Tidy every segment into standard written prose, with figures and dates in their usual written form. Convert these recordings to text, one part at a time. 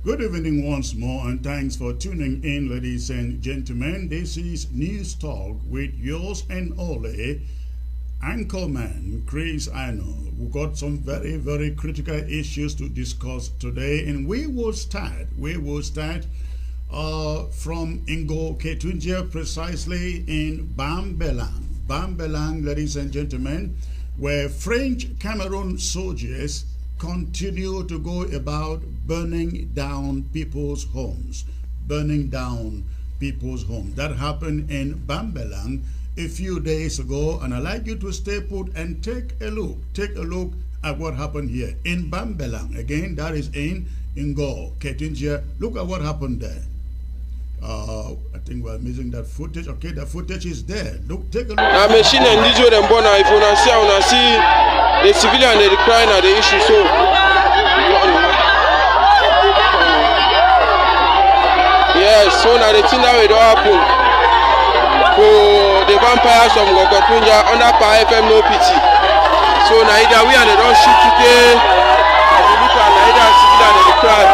Good evening once more, and thanks for tuning in, ladies and gentlemen. This is News Talk with yours and only Anchorman Chris Ano. We've got some very, very critical issues to discuss today, and we will start from Ingo Ketunjia, precisely in Bambelang. Bambelang, ladies and gentlemen, where French Cameroon soldiers continue to go about burning down people's homes. That happened in Bambelang a few days ago, and I'd like you to stay put and take a look at what happened here in Bambelang. Again, that is in Ingo Ketunjia. Look at what happened there. I think we're missing that footage. Okay, the footage is there. Look, take a look. I'm machine and DJ them born. If you see the civilian they crying at the issue. So yes, so now the thing that will happen for the vampires from Gogotunja under Power FM no pity. So now either we and they don't shoot today, as you look at either civilian and they cry.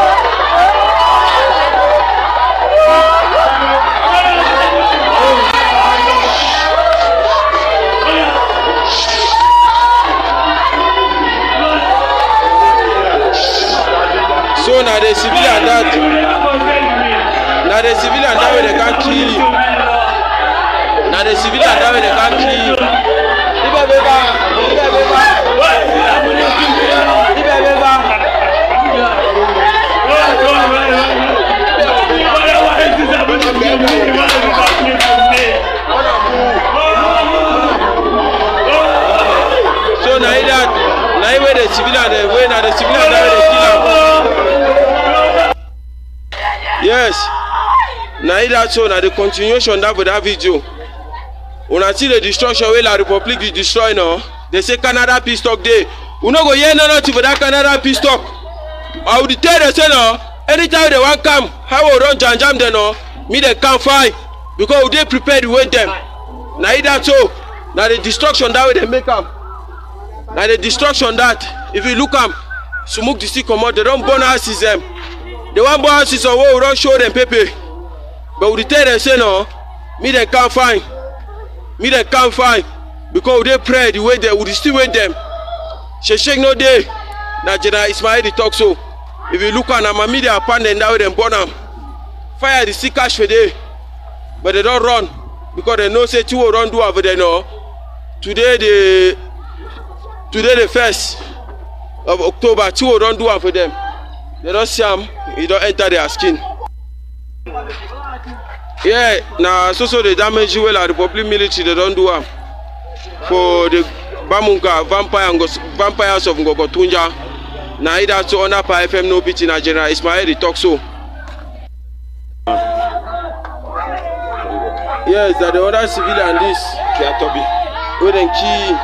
So now the civilian that way they can't kill you. Now the civilian that way they can't kill you. So now where the civilian they way now the civilian that way they kill them. Yes, now that's so now the continuation that with that video. When I see the destruction where la Republic is destroyed now, they say Canada peace talk day. We no go hear nothing for that Canada peace talk. I would tell them say no, anytime they want come, how we run jam them no, me they can't fight because they prepared with them. Now that's so now the destruction that way they make them. Now the destruction that if you look them, smoke the stick come out, they don't burn houses them. The one boy houses or we don't show them paper. But we tell them say no, me they can't find. Me they can't find because they pray the way they would still wait them. She shake no day. Now General Ismail the talk so. If you look at them, me they are panning that way them burn them. Fire the sea cash for day. But they don't run because they know say two will run do over there now. Today the 1st of October, two will run do over them. They don't see them, it don't enter their skin. Yeah, now so the damage well at the Republic military they don't do them for the Bamunga vampires of Ngogotunja. Now it has to honor Power FM no pity in General Ismail the talk so. Yes, that the other civilian this they are to be with a key.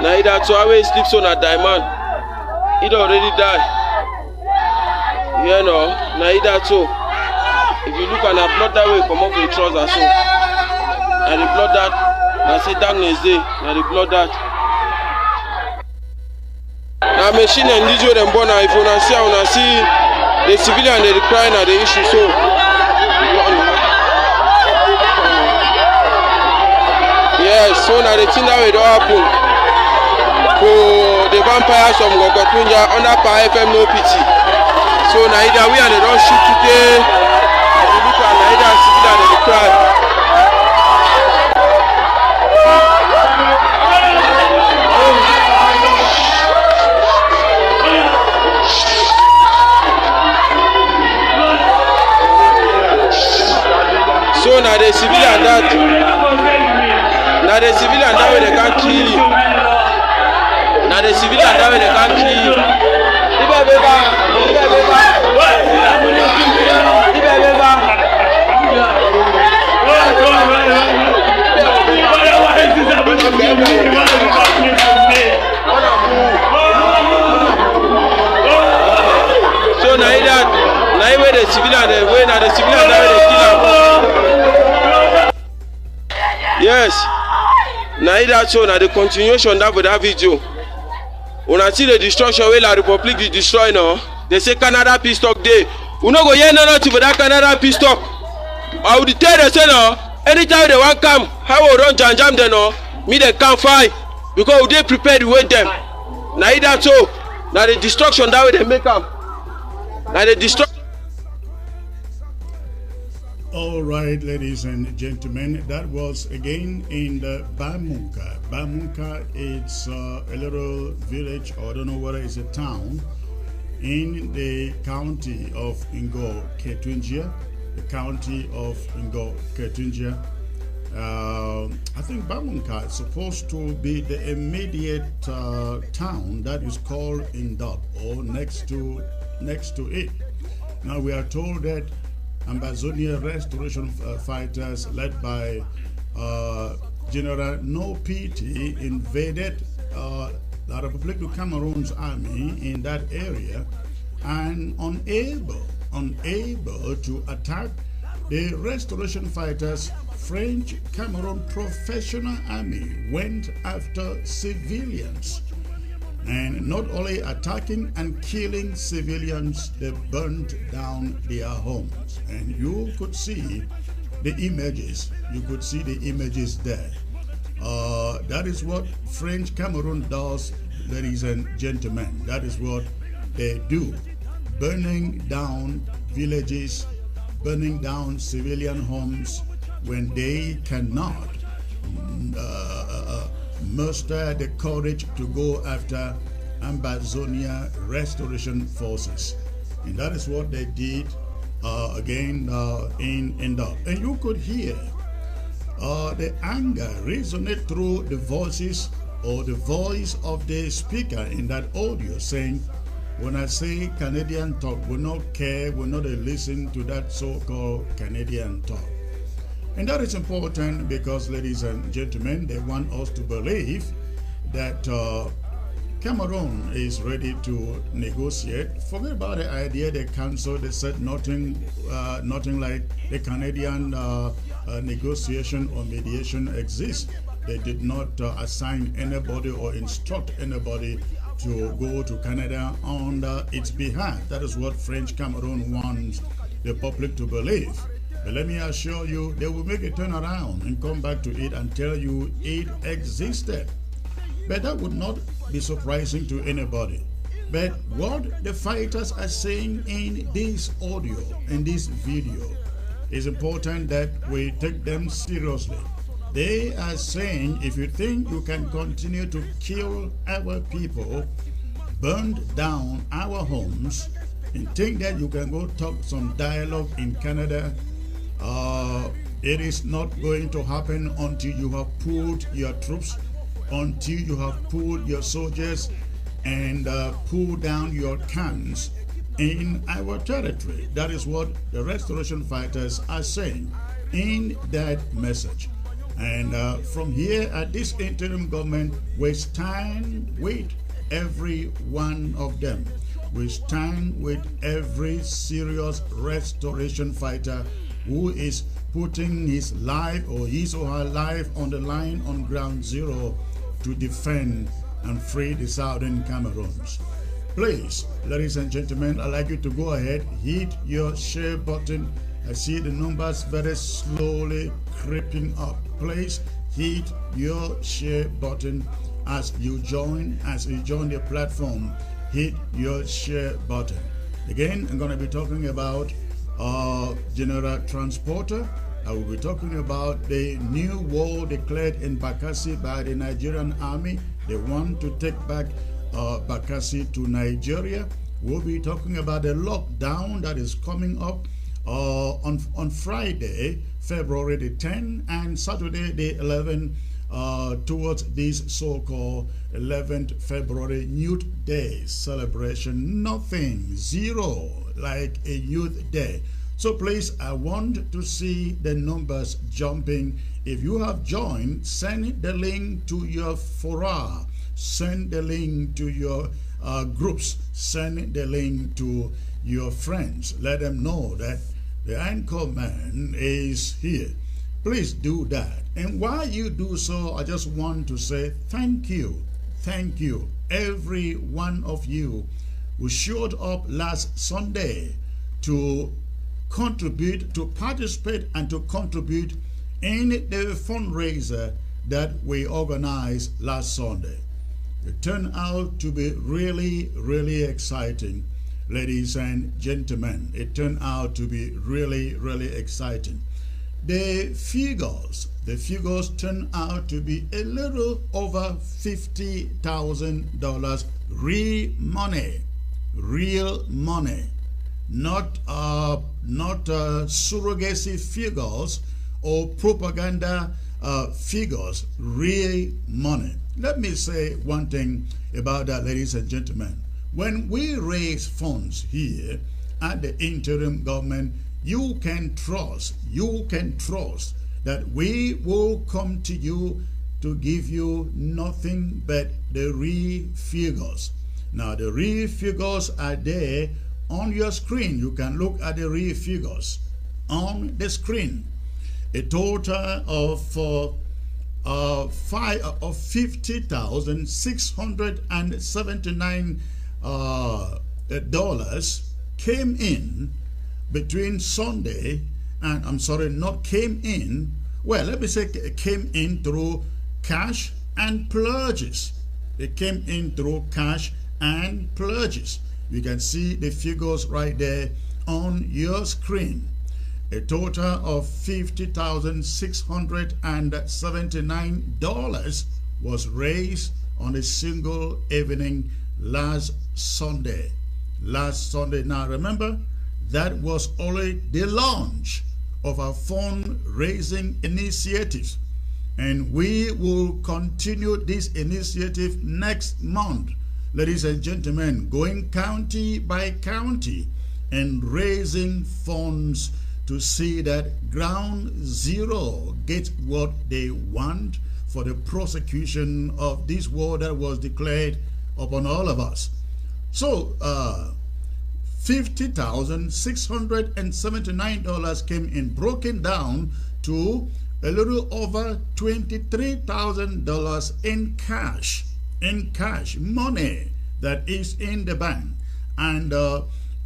Now it has to always sleep on a diamond. It already died. You know, now it has to. If you look at the blood that way, come up with the trousers so. And the blood that, I say darkness day, and the blood that. Now machine and DJ them born. If you see the civilian they crying at the issue so. Yes, so now the thing that will happen for the vampires from Gogotunja under Power FM no pity. So now either we and they don't shoot today. So now the civilian that way they can't kill you. Now the civilian that way they can't kill you. So now where the civilian they way now the civilian that way they kill them. Yes. Now that's so now the continuation that with that video. When I see the destruction where la Republic is destroyed now, They say Canada peace talk day. We no go hear nothing for that Canada peace talk. I would tell them say no. Anytime they want come, how we run jam them no. Me they can't fight because we dey prepared with them. Now either so, now the destruction that way they make them. Now the destruction. All right, ladies and gentlemen, that was again in the Bamunka. Bamunka, it's a little village, or I don't know whether it's a town, in the county of Ngo Ketunjia, the county of Ngo Ketunjia. I think Bamunka is supposed to be the immediate town that is called Indop, or next to it. Now we are told that Ambazonia restoration fighters led by General No Pity invaded the Republic of Cameroon's army in that area, and unable to attack the restoration fighters, French Cameroon professional army went after civilians. And not only attacking and killing civilians, they burned down their homes. And you could see the images. You could see the images there. That is what French Cameroon does, ladies and gentlemen. That is what they do. Burning down villages, burning down civilian homes when they cannot muster the courage to go after Ambazonia restoration forces. And that is what they did again in Amba. And you could hear the anger resonate through the voices or the voice of the speaker in that audio saying, when I say Canadian talk, we not care, we not listen to that so-called Canadian talk. And that is important because, ladies and gentlemen, they want us to believe that Cameroon is ready to negotiate. Forget about the idea they canceled. They said nothing like the Canadian negotiation or mediation exists. They did not assign anybody or instruct anybody to go to Canada on its behalf. That is what French Cameroon wants the public to believe. But let me assure you, they will make a turnaround and come back to it and tell you it existed. But that would not be surprising to anybody. But what the fighters are saying in this audio, in this video, is important that we take them seriously. They are saying, if you think you can continue to kill our people, burn down our homes, and think that you can go talk some dialogue in Canada, it is not going to happen until you have pulled your troops, until you have pulled your soldiers and pulled down your cans in our territory. That is what the restoration fighters are saying in that message. And from here at this interim government, we stand with every one of them. We stand with every serious restoration fighter who is putting his life or his or her life on the line on ground zero to defend and free the southern Cameroons. Please, ladies and gentlemen, I'd like you to go ahead, hit your share button. I see the numbers very slowly creeping up. Please hit your share button as you join the platform. Hit your share button. Again, I'm going to be talking about General Transporter. I will be talking about the new war declared in Bakassi by the Nigerian army. They want to take back Bakassi to Nigeria. We'll be talking about the lockdown that is coming up on Friday, February the 10th, and Saturday the 11th, towards this so-called 11th February Youth Day celebration. Nothing, zero, like a Youth Day. So please, I want to see the numbers jumping. If you have joined, send the link to your fora, send the link to your groups, send the link to your friends. Let them know that the anchor man is here. Please do that. And while you do so, I just want to say thank you, every one of you who showed up last Sunday to contribute, to participate, and to contribute in the fundraiser that we organized last Sunday. It turned out to be really, really exciting, ladies and gentlemen. It turned out to be really, really exciting. The figures turned out to be a little over $50,000 real money, not surrogacy figures or propaganda figures, real money. Let me say one thing about that, ladies and gentlemen. When we raise funds here at the interim government, you can trust that we will come to you to give you nothing but the real figures. Now, the real figures are there on your screen. You can look at the real figures on the screen. A total of $50,679 came in between Sunday and, came in through cash and pledges. It came in through cash and pledges. You can see the figures right there on your screen. A total of $50,679 was raised on a single evening last Sunday. Now remember, that was only the launch of our fundraising initiatives, and we will continue this initiative next month, ladies and gentlemen, going county by county and raising funds to see that Ground Zero gets what they want for the prosecution of this war that was declared upon all of us. So $50,679 came in, broken down to a little over $23,000 in cash money that is in the bank, and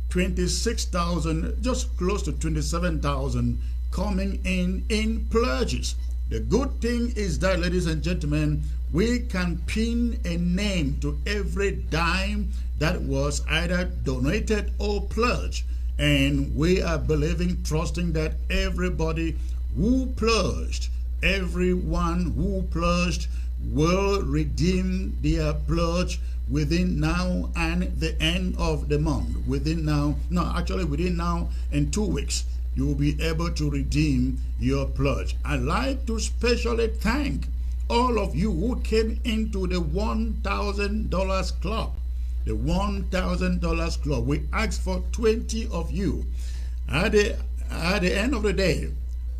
26,000, just close to 27,000 coming in pledges. The good thing is that, ladies and gentlemen, we can pin a name to every dime that was either donated or pledged, and we are believing, trusting that everybody who pledged, everyone who pledged will redeem their pledge within now and the end of the month. Within now and 2 weeks, you will be able to redeem your pledge. I'd like to specially thank all of you who came into the $1,000 club. The $1,000 club. We asked for 20 of you. At the end of the day,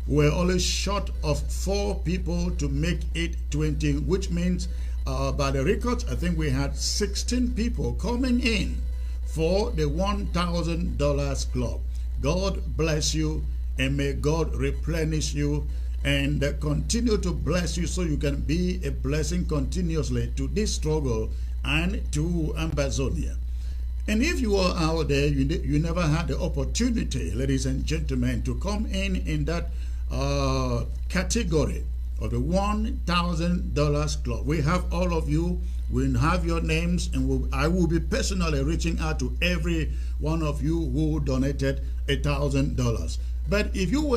we're only short of 4 people to make it 20, which means by the records, I think we had 16 people coming in for the $1,000 club. God bless you, and may God replenish you and continue to bless you so you can be a blessing continuously to this struggle and to Ambazonia. And if you are out there, you never had the opportunity, ladies and gentlemen, to come in that category of the $1,000 club. We have all of you. We have your names, and I will be personally reaching out to every one of you who donated $1,000. But if you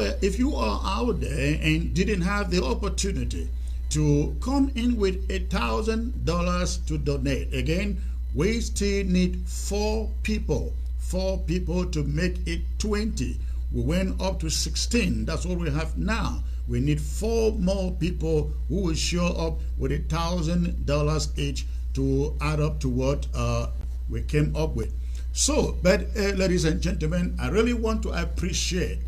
are out there and didn't have the opportunity to come in with $1,000 to donate, again, we still need 4 people to make it 20. We went up to 16. That's what we have now. We need 4 more people who will show up with $1,000 each to add up to what we came up with. So, but ladies and gentlemen, I really like to appreciate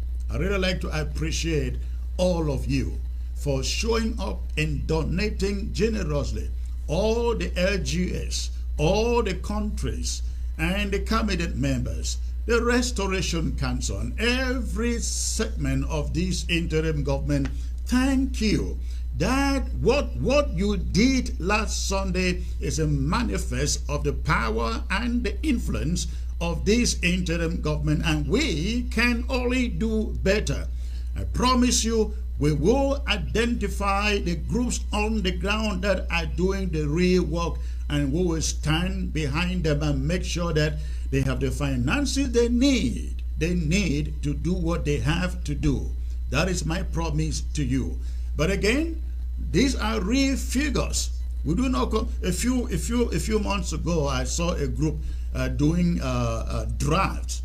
all of you for showing up and donating generously. All the LGS, all the countries, and the cabinet members, the Restoration Council, and every segment of this interim government, thank you. that what you did last Sunday is a manifest of the power and the influence of this interim government, and we can only do better. I promise you, we will identify the groups on the ground that are doing the real work, and we will stand behind them and make sure that they have the finances they need. They need to do what they have to do. That is my promise to you. But again, these are real figures. We do not come. A few months ago, I saw a group doing drafts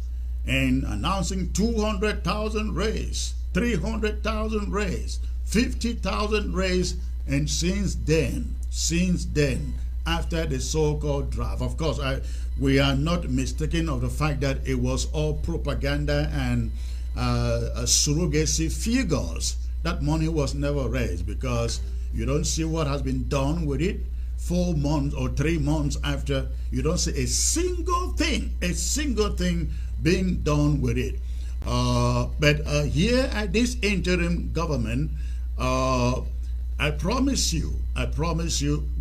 and announcing 200,000 raise, 300,000 raise, 50,000 raise, and since then, after the so-called draft, of course, we are not mistaken of the fact that it was all propaganda and surrogacy figures. That money was never raised, because you don't see what has been done with it 4 months or 3 months after. You don't see a single thing being done with it. But here at this interim government, I promise you,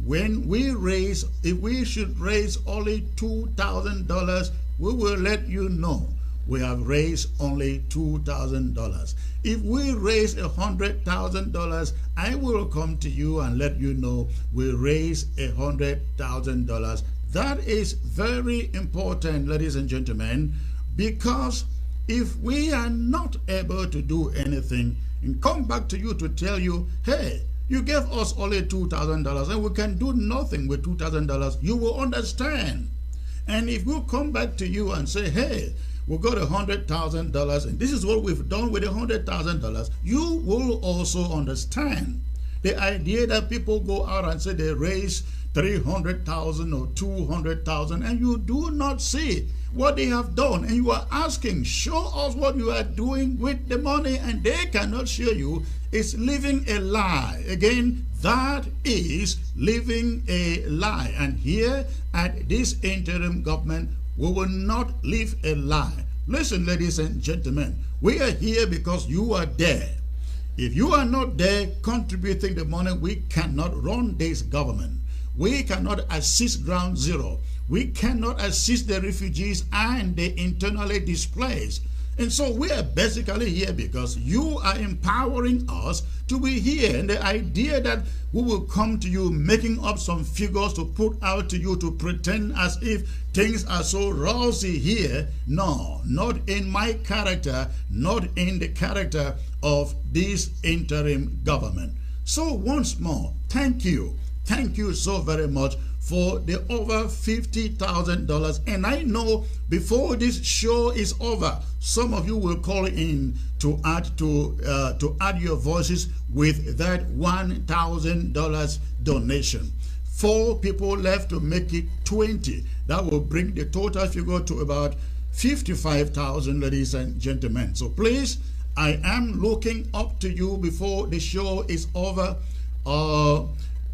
when we raise, if we should raise only $2,000, we will let you know we have raised only $2,000. If we raise $100,000, I will come to you and let you know we raise $100,000. That is very important, ladies and gentlemen, because if we are not able to do anything and come back to you to tell you, hey, you gave us only $2,000 and we can do nothing with $2,000, you will understand. And if we come back to you and say, hey, we got $100,000 and this is what we've done with $100,000, you will also understand. The idea that people go out and say they raise 300,000 or 200,000 and you do not see what they have done, and you are asking, show us what you are doing with the money, and they cannot show you, is living a lie. Again, that is living a lie. And here at this interim government, we will not live a lie. Listen, ladies and gentlemen, we are here because you are there. If you are not there contributing the money, we cannot run this government. We cannot assist Ground Zero. We cannot assist the refugees and the internally displaced. And so we are basically here because you are empowering us to be here. And the idea that we will come to you making up some figures to put out to you to pretend as if things are so rosy here. No, not in my character, not in the character of this interim government. So once more, thank you. Thank you so very much for the over $50,000. And I know before this show is over, some of you will call in to add your voices with that $1,000 donation. 4 people left to make it 20. That will bring the total figure to about 55,000, ladies and gentlemen. So please, I am looking up to you before the show is over.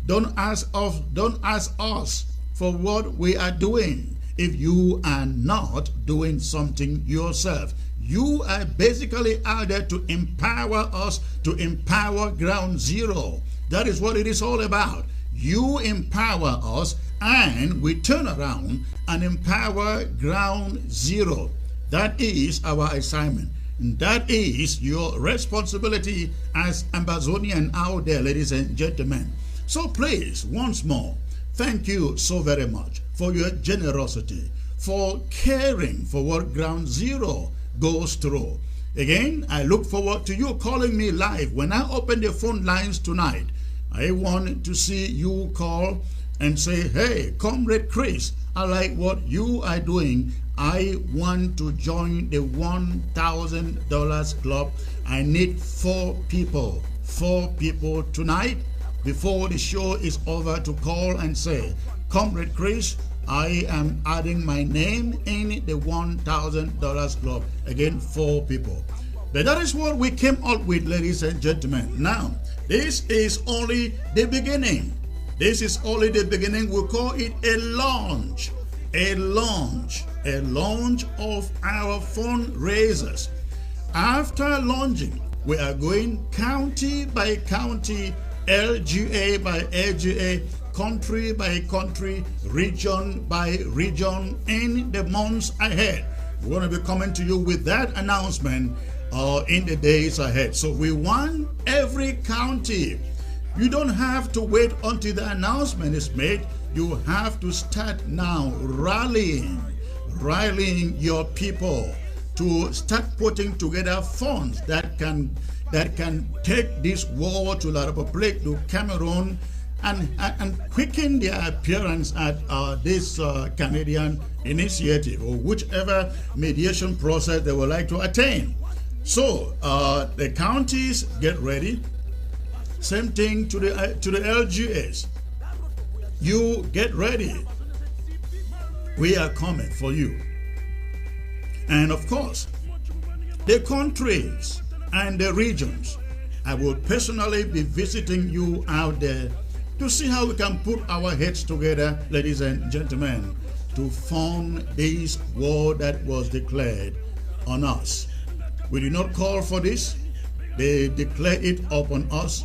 Don't ask us for what we are doing if you are not doing something yourself. You are basically out there to empower us, to empower Ground Zero. That is what it is all about. You empower us and we turn around and empower Ground Zero. That is our assignment. And that is your responsibility as Ambazonian out there, ladies and gentlemen. So please, once more, thank you so very much for your generosity, for caring for what Ground Zero goes through. Again, I look forward to you calling me live. When I open the phone lines tonight, I want to see you call and say, hey, Comrade Chris, I like what you are doing. I want to join the $1,000 club. I need 4 people. 4 people tonight before the show is over to call and say, Comrade Chris, I am adding my name in the $1,000 club. Again, 4 people. But that is what we came up with, ladies and gentlemen. Now, this is only the beginning. This is only the beginning. We call it a launch. A launch of our fundraisers. After launching, we are going county by county LGA by LGA, country by country, region by region in the months ahead. We're going to be coming to you with that announcement in the days ahead. So we want every county. You don't have to wait until the announcement is made. You have to start now rallying your people to start putting together funds that can take this war to La Republique, to Cameroon, and quicken their appearance at this Canadian initiative, or whichever mediation process they would like to attain. So the counties get ready. Same thing to the LGAs. You get ready. We are coming for you. And of course, the countries and the regions, I will personally be visiting you out there to see how we can put our heads together, ladies and gentlemen, to fund this war that was declared on us. We did not call for this. They declared it upon us.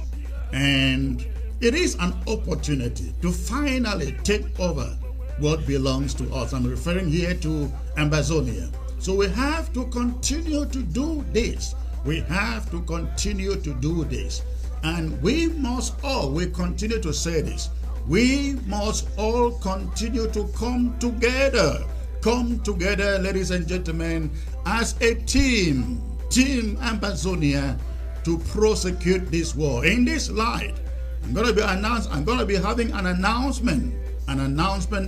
And it is an opportunity to finally take over what belongs to us. I'm referring here to Ambazonia. So we have to continue to do this. We have to continue to do this. And we must all, we continue to say this, we must all continue to come together. Come together, ladies and gentlemen, as a team Ambazonia, to prosecute this war. In this light, I'm going to be having an announcement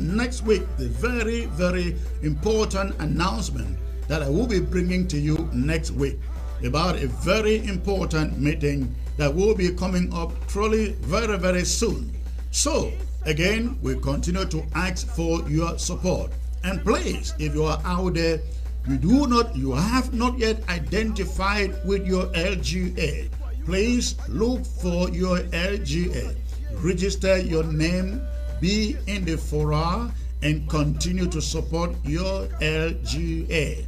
next week, the very, very important announcement that I will be bringing to you next week about a very important meeting that will be coming up truly very, very soon. So again, we continue to ask for your support. And please, if you are out there, you have not yet identified with your LGA, please look for your LGA, register your name, be in the fora, and continue to support your LGA.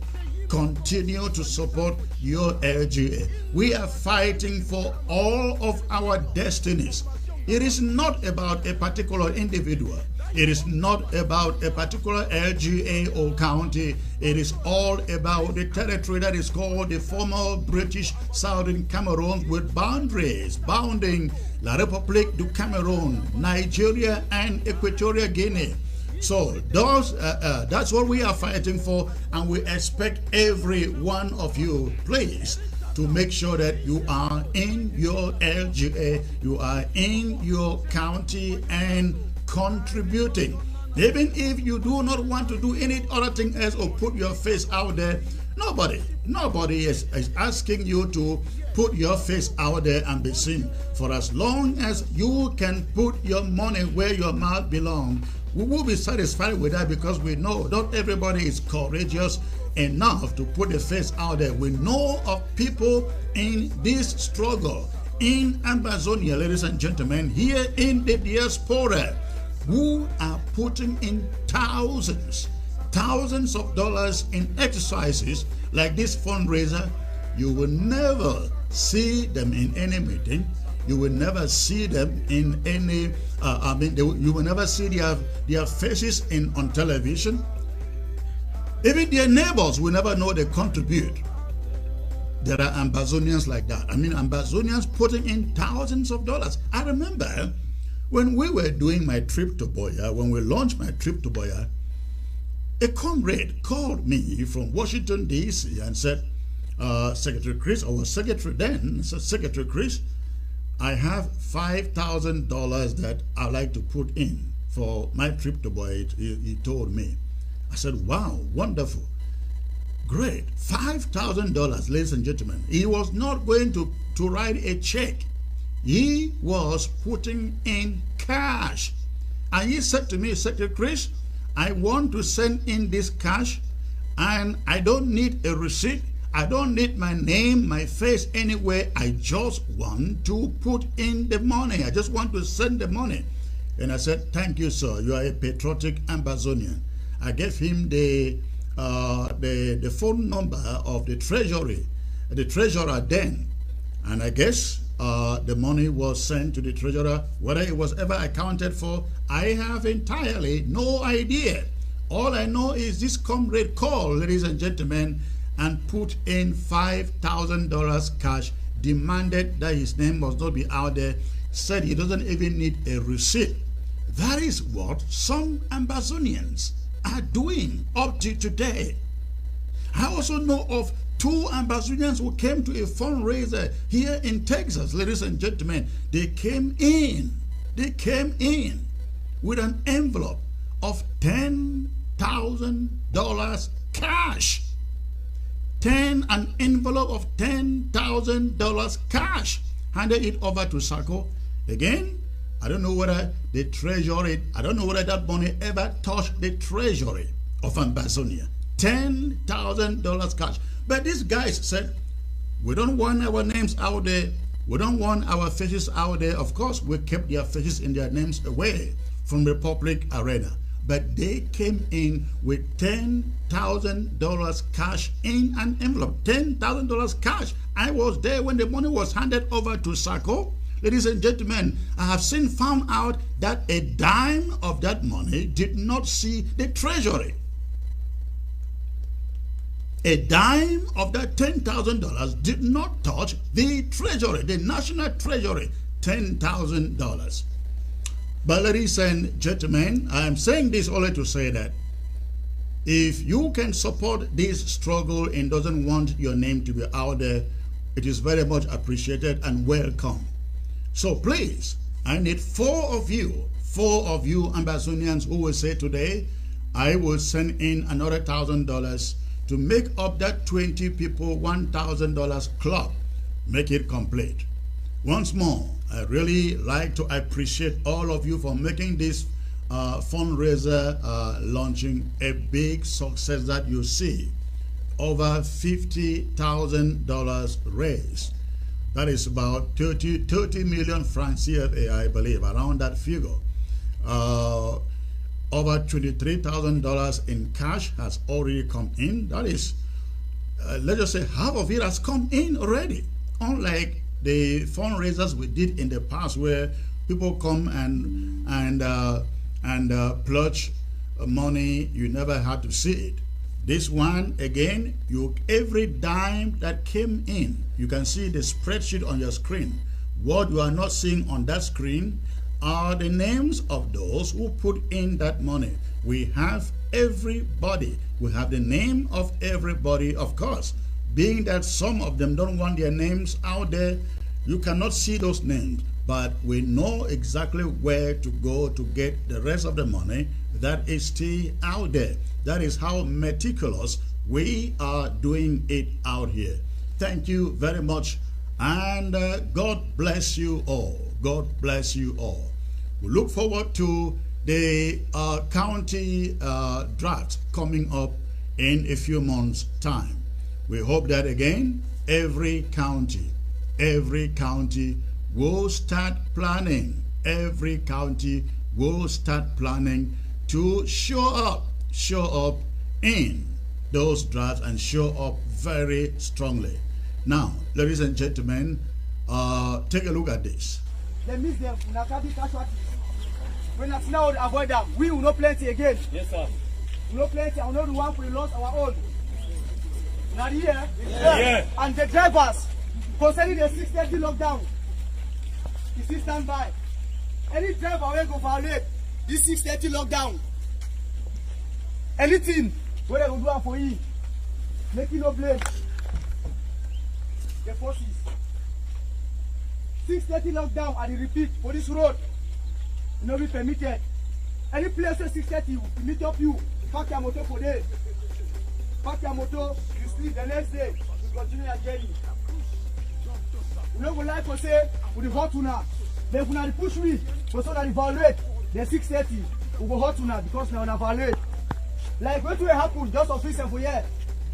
Continue to support your LGA. We are fighting for all of our destinies. It is not about a particular individual. It is not about a particular LGA or county. It is all about the territory that is called the former British Southern Cameroon, with boundaries bounding La Republique du Cameroon, Nigeria, and Equatorial Guinea. So that's what we are fighting for, and we expect every one of you, please, to make sure that you are in your LGA, you are in your county and contributing. Even if you do not want to do any other thing else or put your face out there, nobody is asking you to put your face out there and be seen. For as long as you can put your money where your mouth belongs, we will be satisfied with that, because we know not everybody is courageous enough to put a face out there. We know of people in this struggle in Ambazonia, ladies and gentlemen, here in the diaspora, who are putting in thousands of dollars in exercises like this fundraiser. You will never see them in any meeting. You will never see them in any, you will never see their faces on television. Even their neighbors will never know they contribute. There are Ambazonians like that. Ambazonians putting in thousands of dollars. I remember when we were doing my trip to Boya, when we launched my trip to Boya, a comrade called me from Washington, D.C. and said, Secretary Chris, I was secretary then, said, Secretary Chris, I have $5,000 that I'd like to put in for my trip to Boya, he told me. I said, wow, wonderful, great, $5,000, ladies and gentlemen. He was not going to write a check. He was putting in cash. And he said to me, Secretary Chris, I want to send in this cash, and I don't need a receipt. I don't need my name, my face anywhere. I just want to put in the money. I just want to send the money. And I said, thank you, sir. You are a patriotic Ambazonian. I gave him the phone number of the treasurer then. And I guess the money was sent to the treasurer. Whether it was ever accounted for, I have entirely no idea. All I know is this comrade called, ladies and gentlemen, and put in $5,000 cash, demanded that his name must not be out there, said he doesn't even need a receipt. That is what some Ambazonians are doing up to today. I also know of 2 Ambazonians who came to a fundraiser here in Texas, ladies and gentlemen. They came in with an envelope of $10,000 cash. An envelope of $10,000 cash, handed it over to Sako. Again, I don't know whether the treasury, I don't know whether that money ever touched the treasury of Ambazonia. $10,000 cash. But these guys said, we don't want our names out there. We don't want our faces out there. Of course, we kept their faces and their names away from the public arena. But they came in with $10,000 cash in an envelope. $10,000 cash. I was there when the money was handed over to Sako. Ladies and gentlemen, I have since found out that a dime of that money did not see the treasury. A dime of that $10,000 did not touch the treasury, the national treasury. $10,000. But ladies and gentlemen, I am saying this only to say that if you can support this struggle and doesn't want your name to be out there, it is very much appreciated and welcome. So please, I need 4 of you Ambazonians who will say today, I will send in another $1,000 to make up that 20 people $1,000 club. Make it complete. Once more, I really like to appreciate all of you for making this fundraiser launching a big success that you see. Over $50,000 raised. That is about 30 million francs CFA, I believe, around that figure. Over $23,000 in cash has already come in. That is, let's just say half of it has come in already. Unlike the fundraisers we did in the past, where people come and pledge money, you never had to see it. This one, again, every dime that came in, you can see the spreadsheet on your screen. What you are not seeing on that screen are the names of those who put in that money. We have everybody. We have the name of everybody, of course. Being that some of them don't want their names out there, you cannot see those names. But we know exactly where to go to get the rest of the money that is still out there. That is how meticulous we are doing it out here. Thank you very much. And God bless you all. God bless you all. We look forward to the county draft coming up in a few months' time. We hope that again, every county will start planning. Every county will start planning to show up in those drafts and show up very strongly. Now, ladies and gentlemen, take a look at this. They miss them. When I now avoid them, we will not plenty again. Yes, sir. We will not plenty. I will not do one for the loss our own. Not here. Yeah. And the drivers, concerning the 6:30 lockdown, is still stand by. Any driver will go violate this 6:30 lockdown. Anything, whether we do one for you, make it no blame. The forces. 6:30 lockdown, and repeat for this road. It will not be permitted. Any place where 6:30 will meet up you, pack your motor for day. Pack your motor, you sleep the next day, you continue your journey. We don't go like to say, we will hot now. Then when they push me, so that evaluate, the 6:30, we go hot now because now we evaluate. Like what will happen just of recent for year.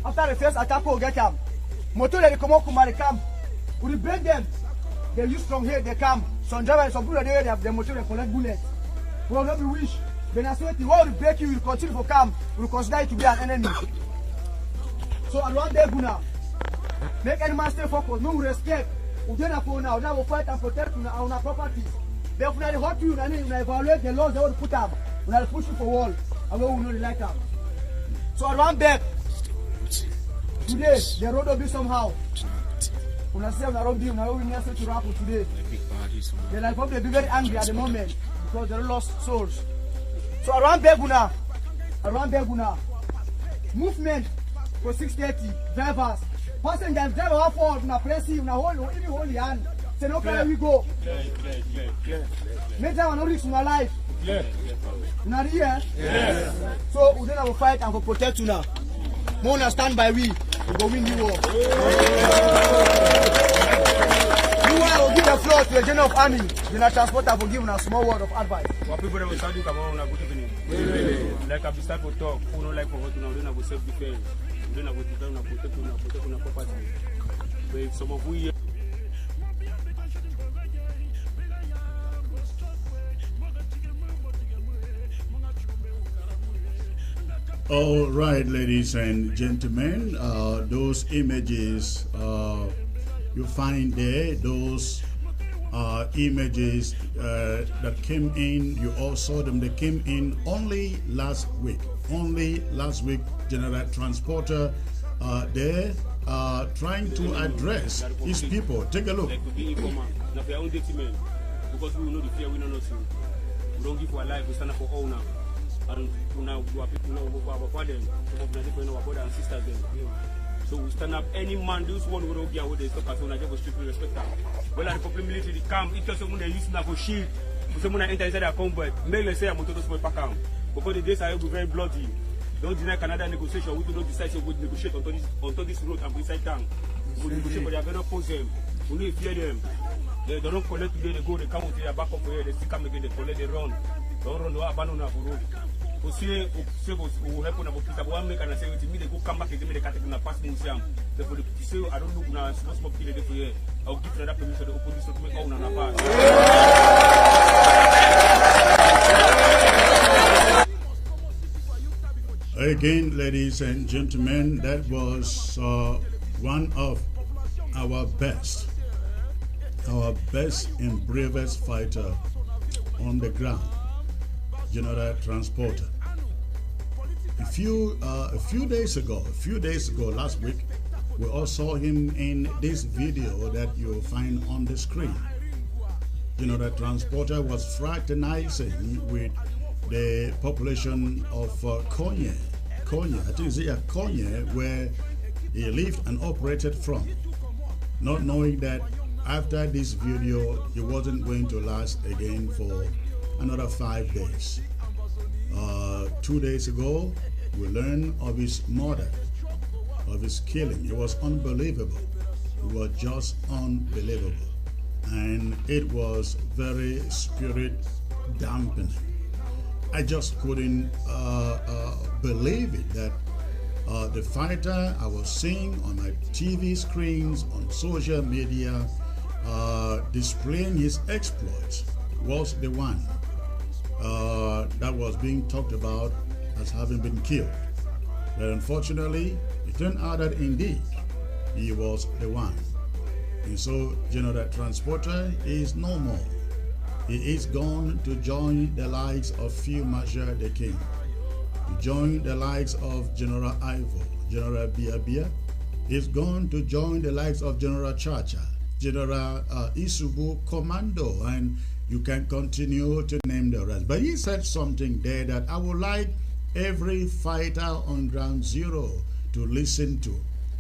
After the first attack, we get them. Motor they come up from the camp. We break them. They use strong head, they come. Some drivers, some people they have the motor they collect bullets. We will not be wish. When I say the world will break you, will continue for camp. We will consider it to be an enemy. So I want them now. Make any man stay focused. No respect. Udena for now, now will fight and protect our properties. They will hurt you, and evaluate the laws they will put up. We will push you for wall, and we will not like them. So around back, today, the road will be somehow. When I say around you, now we need to wrap today. They will probably be very angry at the moment because they lost souls. So around Beguna, movement for 6:30, drivers, passengers, driver for na pressing, na hold hand. Say no can we go. Make them no risk my life. Not here. So we don't have a fight and for protect you now. Mona stand by we go win the war. You will give the floor to the General of Army. The transporter for giving a small word of advice. What people will start to come on, good evening. Like I start to talk, who don't like for what now, don't have self defense, don't have to protect on property. But if some of we All right, ladies and gentlemen, those images you find there, those images that came in, you all saw them, they came in only last week. General Transporter there trying to address his people. Take a look. Because we know the fear, we know nothing. We don't give our life, we stand up for all now. And now we are people now our father, some of them our brother and sisters them. So we stand up any man, those one will be away, they stop us on a just strictly respect them. Well, the public military come, it tells someone they use now for shield. Someone enter inside their combat, make them say I'm going to small pack out. Because the days are very bloody. Don't deny Canada negotiation, we do not decide to negotiate onto this road and inside town. We negotiate, but they are going to oppose them. We need to fear them. They don't collect today, they go, they come with their back up here, they still come again, they collect, they run. Don't run, they abandon our road. Who help on about one make and say to me they go come back and give me the category and pass museum. Therefore, say I don't look now, small kill it for here. I'll give that permission to open this to make own and a pass. Again, ladies and gentlemen, that was one of our best and bravest fighter on the ground. General Transporter. A few days ago, last week, we all saw him in this video that you'll find on the screen. General Transporter was fraternizing with the population of Konya, I think it's Konya, where he lived and operated from, not knowing that after this video, he wasn't going to last again for another 5 days. 2 days ago, we learned of his murder, of his killing. It was unbelievable. It was just unbelievable. And it was very spirit dampening. I just couldn't believe it that the fighter I was seeing on my TV screens, on social media, displaying his exploits was the one that was being talked about as having been killed. But unfortunately, it turned out that indeed he was the one. And so General Transporter is no more. He is gone to join the likes of Field Marshal the King, to join the likes of General Ivo, General Biabia. He's gone to join the likes of General Chacha, General Isubu Commando, and you can continue to name the rest. But he said something there that I would like every fighter on ground zero to listen to.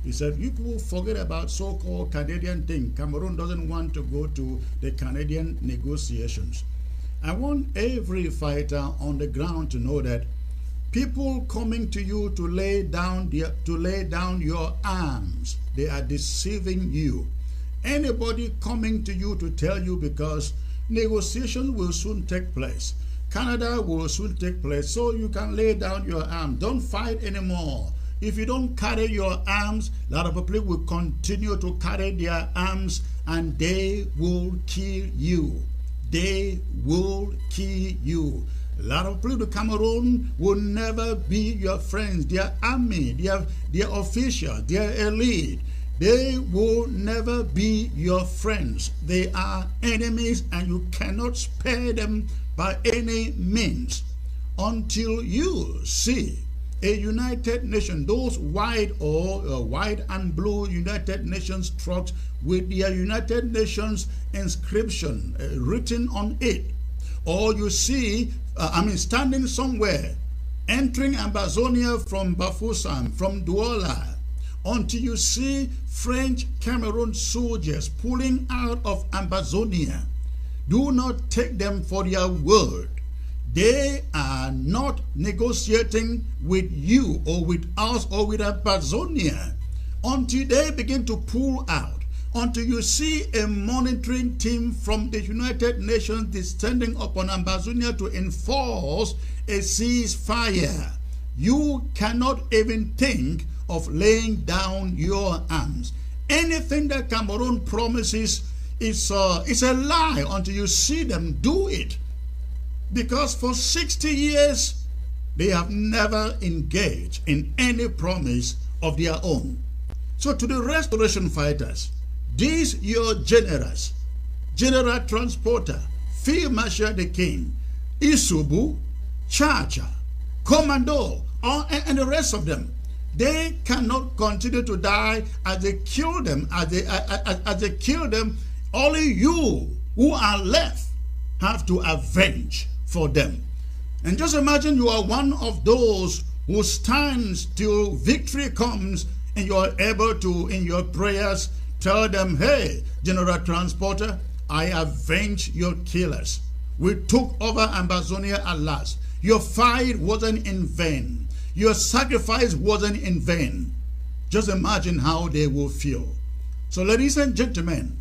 He said, you people forget about so-called Canadian thing. Cameroon doesn't want to go to the Canadian negotiations. I want every fighter on the ground to know that people coming to you to lay down your arms, they are deceiving you. Anybody coming to you to tell you because negotiations will soon take place, Canada will soon take place, so you can lay down your arms. Don't fight anymore. If you don't carry your arms, a lot of people will continue to carry their arms and they will kill you. They will kill you. A lot of people in Cameroon will never be your friends. Their army, their officials, their elite, They will never be your friends. They are enemies, and you cannot spare them by any means until you see a United Nation, those white or white and blue United Nations trucks with their United Nations inscription written on it. Or you see, standing somewhere, entering Ambazonia from Bafoussam, from Douala, until you see French Cameroon soldiers pulling out of Ambazonia. Do not take them for their word. They are not negotiating with you or with us or with Ambazonia until they begin to pull out, until you see a monitoring team from the United Nations descending upon Ambazonia to enforce a ceasefire. You cannot even think of laying down your arms. Anything that Cameroon promises is a lie until you see them do it. Because for 60 years, they have never engaged in any promise of their own. So to the restoration fighters, these your generals, General Transporter, Field Marshal the King, Isubu, Chacha, Commando, and the rest of them, they cannot continue to die as they kill them, as they kill them. Only you who are left have to avenge for them. And just imagine you are one of those who stands till victory comes, and you are able to, in your prayers, tell them, hey, General Transporter, I avenge your killers. We took over Ambazonia at last. Your fight wasn't in vain. Your sacrifice wasn't in vain. Just imagine how they will feel. So ladies and gentlemen,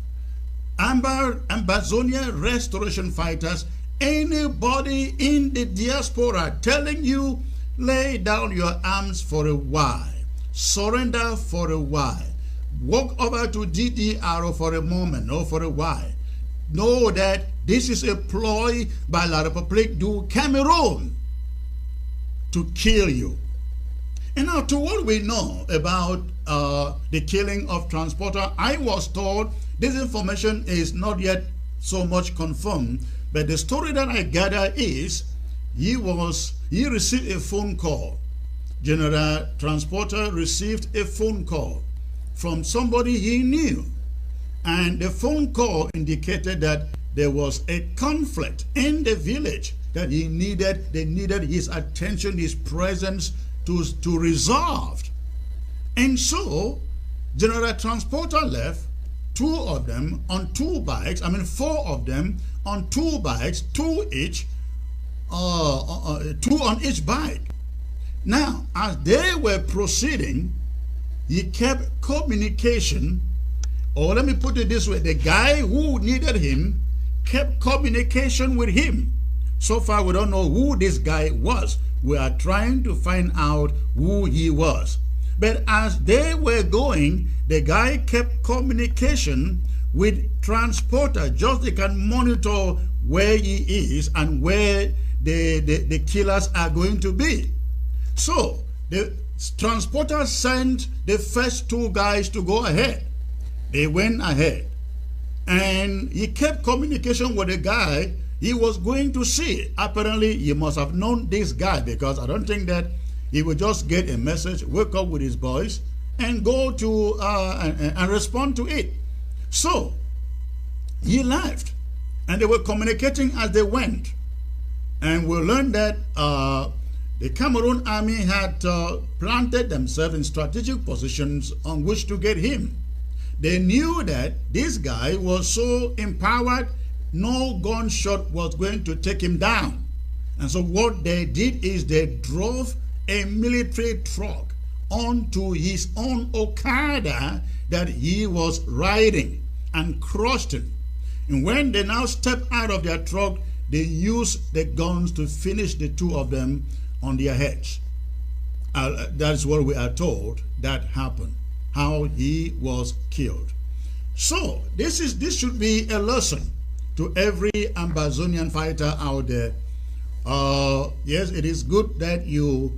Ambazonia restoration fighters, anybody in the diaspora telling you, lay down your arms for a while, surrender for a while, walk over to DDR for a moment or for a while, know that this is a ploy by La République du Cameroon to kill you. And now, to what we know about the killing of Transporter, I was told this information is not yet so much confirmed, but the story that I gather is he received a phone call. General Transporter received a phone call from somebody he knew, and the phone call indicated that there was a conflict in the village that they needed his attention, his presence to resolve. And so General Transporter left, 2 of them on 2 bikes, 4 of them on 2 bikes, 2 each, 2 on each bike. Now, as they were proceeding, he kept communication, or let me put it this way, the guy who needed him kept communication with him. So far, we don't know who this guy was. We are trying to find out who he was. But as they were going, the guy kept communication with Transporter, just they can monitor where he is and where the killers are going to be. So the Transporter sent the first 2 guys to go ahead. They went ahead, and he kept communication with the guy he was going to see. Apparently, he must have known this guy, because I don't think that he would just get a message, wake up with his boys, and go to and respond to it. So he left, and they were communicating as they went. And we learned that the Cameroon army had planted themselves in strategic positions on which to get him. They knew that this guy was so empowered, no gunshot was going to take him down. And so what they did is they drove a military truck onto his own Okada that he was riding and crushed him. And when they now stepped out of their truck, they used the guns to finish the 2 of them on their heads. That's what we are told that happened, how he was killed. So this should be a lesson to every Ambazonian fighter out there. Yes, it is good that you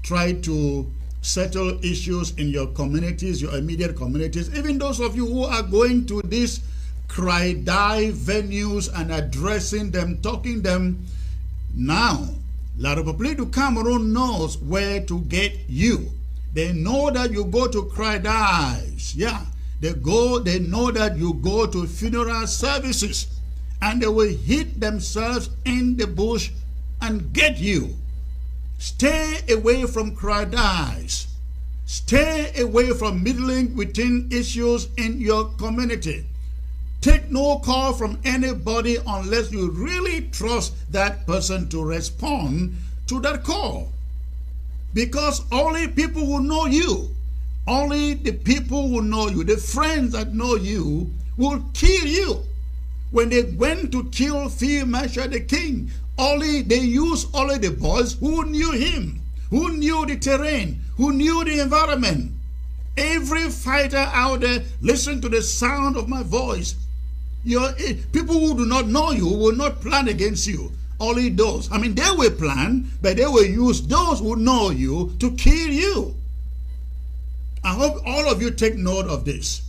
try to settle issues in your communities, your immediate communities, even those of you who are going to these cry-die venues and addressing them, talking them. Now, La République du Cameroon knows where to get you. They know that you go to cry-dies. Yeah, they know that you go to funeral services, and they will hit themselves in the bush and get you. Stay away from cry-dies. Stay away from meddling within issues in your community. Take no call from anybody unless you really trust that person to respond to that call. Because only people who know you, only the people who know you, the friends that know you, will kill you. When they went to kill Field Marshal the King, they used only the boys who knew him, who knew the terrain, who knew the environment. Every fighter out there, listen to the sound of my voice. People who do not know you will not plan against you. Only those. I mean, they will plan, but they will use those who know you to kill you. I hope all of you take note of this.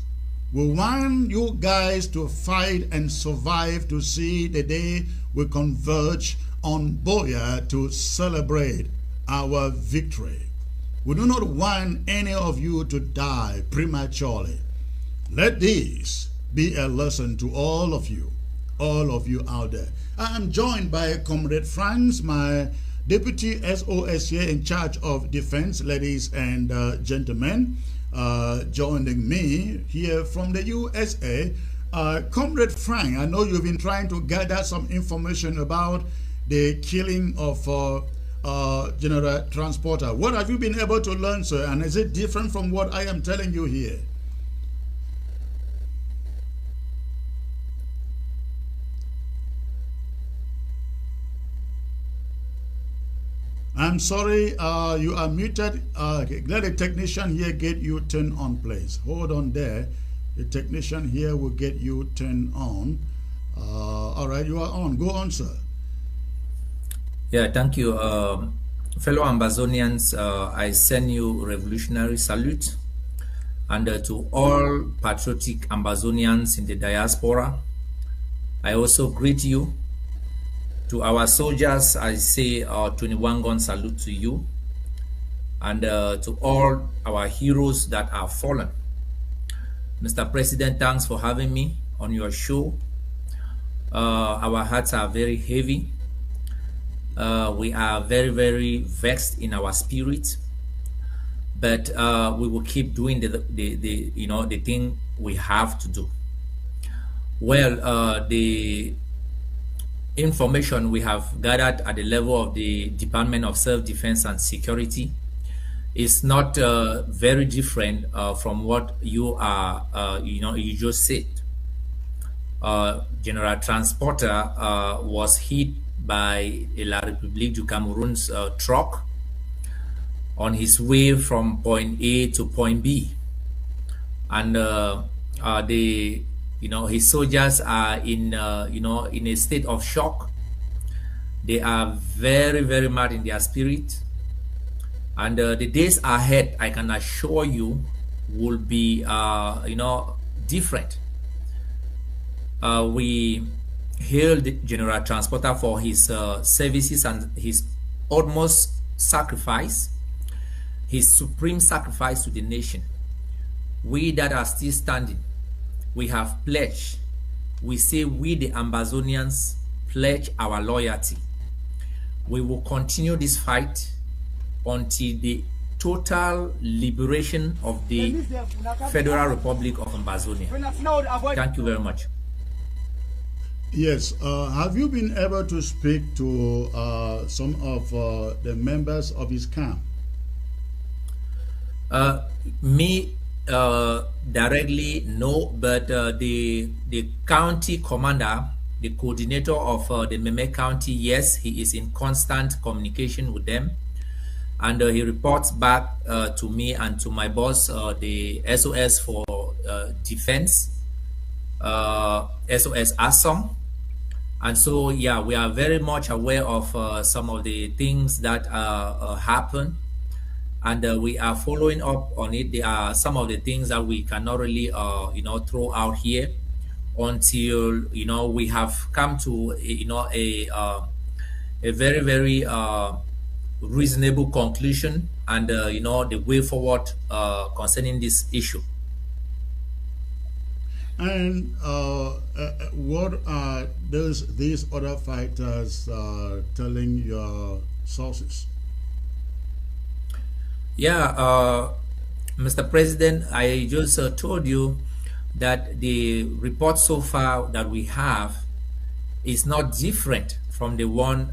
We want you guys to fight and survive to see the day we converge on Boya to celebrate our victory. We do not want any of you to die prematurely. Let this be a lesson to all of you out there. I am joined by Comrade Franz, my Deputy SOS here in charge of defense, ladies and gentlemen, joining me here from the USA. Comrade Frank, I know you've been trying to gather some information about the killing of General Transporter. What have you been able to learn, sir? And is it different from what I am telling you here? I'm sorry, you are muted. Let the technician here get you turned on, please. Hold on there. The technician here will get you turned on. All right, you are on. Go on, sir. Yeah, thank you. Fellow Ambazonians, I send you revolutionary salute. And to all patriotic Ambazonians in the diaspora, I also greet you. To our soldiers, I say 21-gun salute to you. And to all our heroes that are fallen. Mr. President, thanks for having me on your show. Our hearts are very heavy. We are very, very vexed in our spirit. But we will keep doing the thing we have to do. Well, the information we have gathered at the level of the Department of Self-Defense and Security is not very different from what you are, you just said. General Transporter was hit by a La République du Cameroon's truck on his way from point A to point B, and his soldiers are in in a state of shock. They are very, very mad in their spirit, and the days ahead, I can assure you, will be different. We hailed General Transporter for his services and his utmost sacrifice, his supreme sacrifice to the nation. We that are still standing, we have pledged. We say we the Ambazonians pledge our loyalty. We will continue this fight until the total liberation of the Federal Republic of Ambazonia. Thank you very much. Yes, have you been able to speak to some of the members of his camp? Me directly, no, but the county commander, the coordinator of the Meme County, yes, he is in constant communication with them, and he reports back to me and to my boss, the SOS for Defense, SOS ASOM. And so, yeah, we are very much aware of some of the things that happen. and we are following up on it. There are some of the things that we cannot really, throw out here until we have come to a very very reasonable conclusion and the way forward concerning this issue. And what are these other fighters telling your sources? Yeah, Mr. President, I just told you that the report so far that we have is not different from the one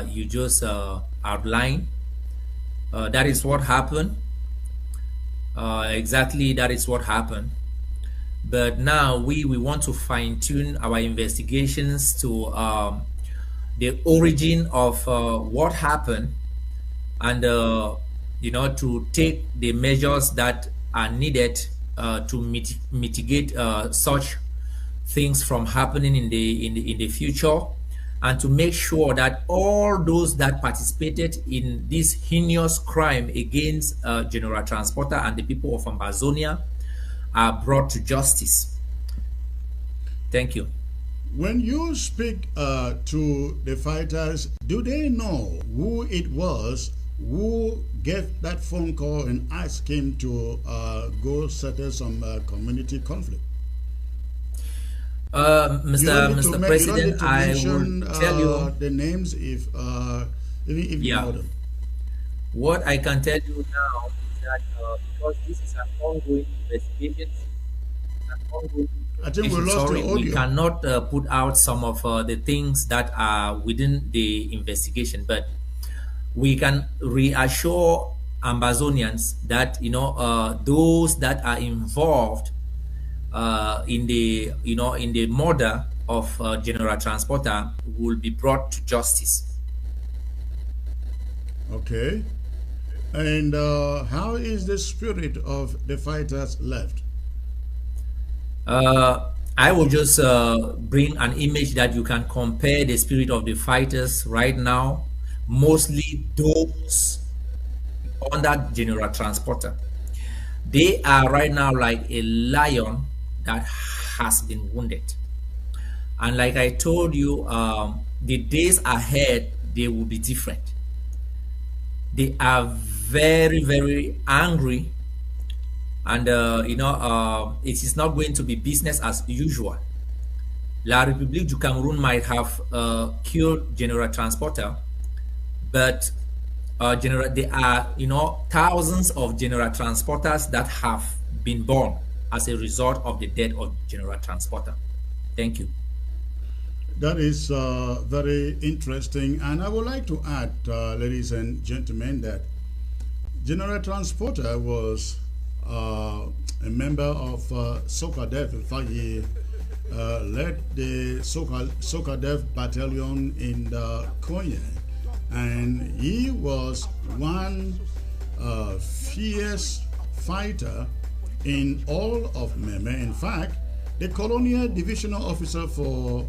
you just outlined. That is what happened. Exactly, that is what happened. But now we want to fine-tune our investigations to the origin of what happened, and to take the measures that are needed to mitigate such things from happening in the future, and to make sure that all those that participated in this heinous crime against General Transporter and the people of Ambazonia are brought to justice. Thank you. When you speak to the fighters, do they know who it was who gave that phone call and asked him to go settle some community conflict? Mr. President, I will tell you the names if you know them. What I can tell you now is that because this is an ongoing investigation, I think we lost the audio. We cannot put out some of the things that are within the investigation, but we can reassure Ambazonians that those that are involved in the murder of General Transporter will be brought to justice. Okay. And how is the spirit of the fighters left? I will just bring an image that you can compare the spirit of the fighters right now, mostly those under General Transporter. They are right now like a lion that has been wounded. And like I told you, the days ahead, they will be different. They are very, very angry, and it is not going to be business as usual. La République du Cameroon might have killed General Transporter, but there are thousands of General Transporters that have been born as a result of the death of General Transporter. Thank you. That is very interesting, and I would like to add, ladies and gentlemen, that General Transporter was a member of SOCADEF. In fact, he led the SOCADEF battalion in Konya, and he was one fierce fighter in all of Meme. In fact, the colonial divisional officer for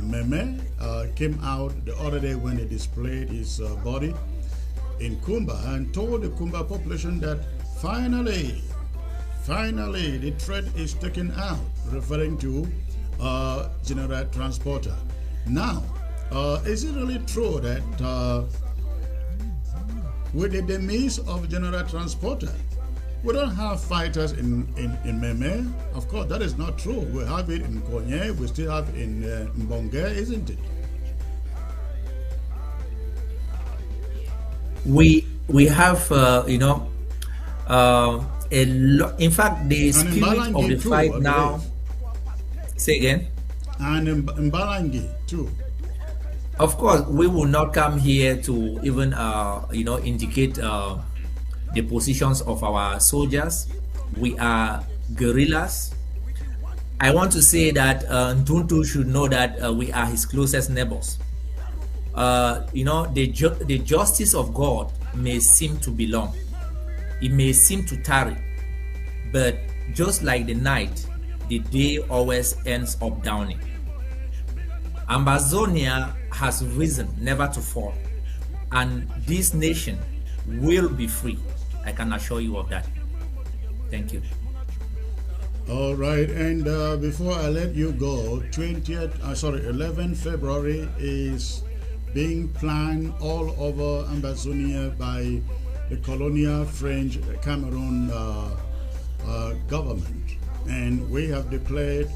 Meme came out the other day when he displayed his body in Kumba and told the Kumba population that finally the threat is taken out, referring to General Transporter. Now, is it really true that with the demise of General Transporter, we don't have fighters in Meme? Of course, that is not true. We have it in Konye, we still have it in Mbonge, isn't it? We have a lot. In fact, the spirit of the fight now. Say again. And in Mbalangi too. Of course, we will not come here to even indicate the positions of our soldiers. We are guerrillas. I want to say that Ntuntu should know that we are his closest neighbors. The justice of God may seem to be long. It may seem to tarry. But just like the night, the day always ends up dawning. Ambazonia has risen never to fall. And this nation will be free. I can assure you of that. Thank you. All right, and before I let you go, 11 February is being planned all over Ambazonia by the colonial French Cameroon government, and we have declared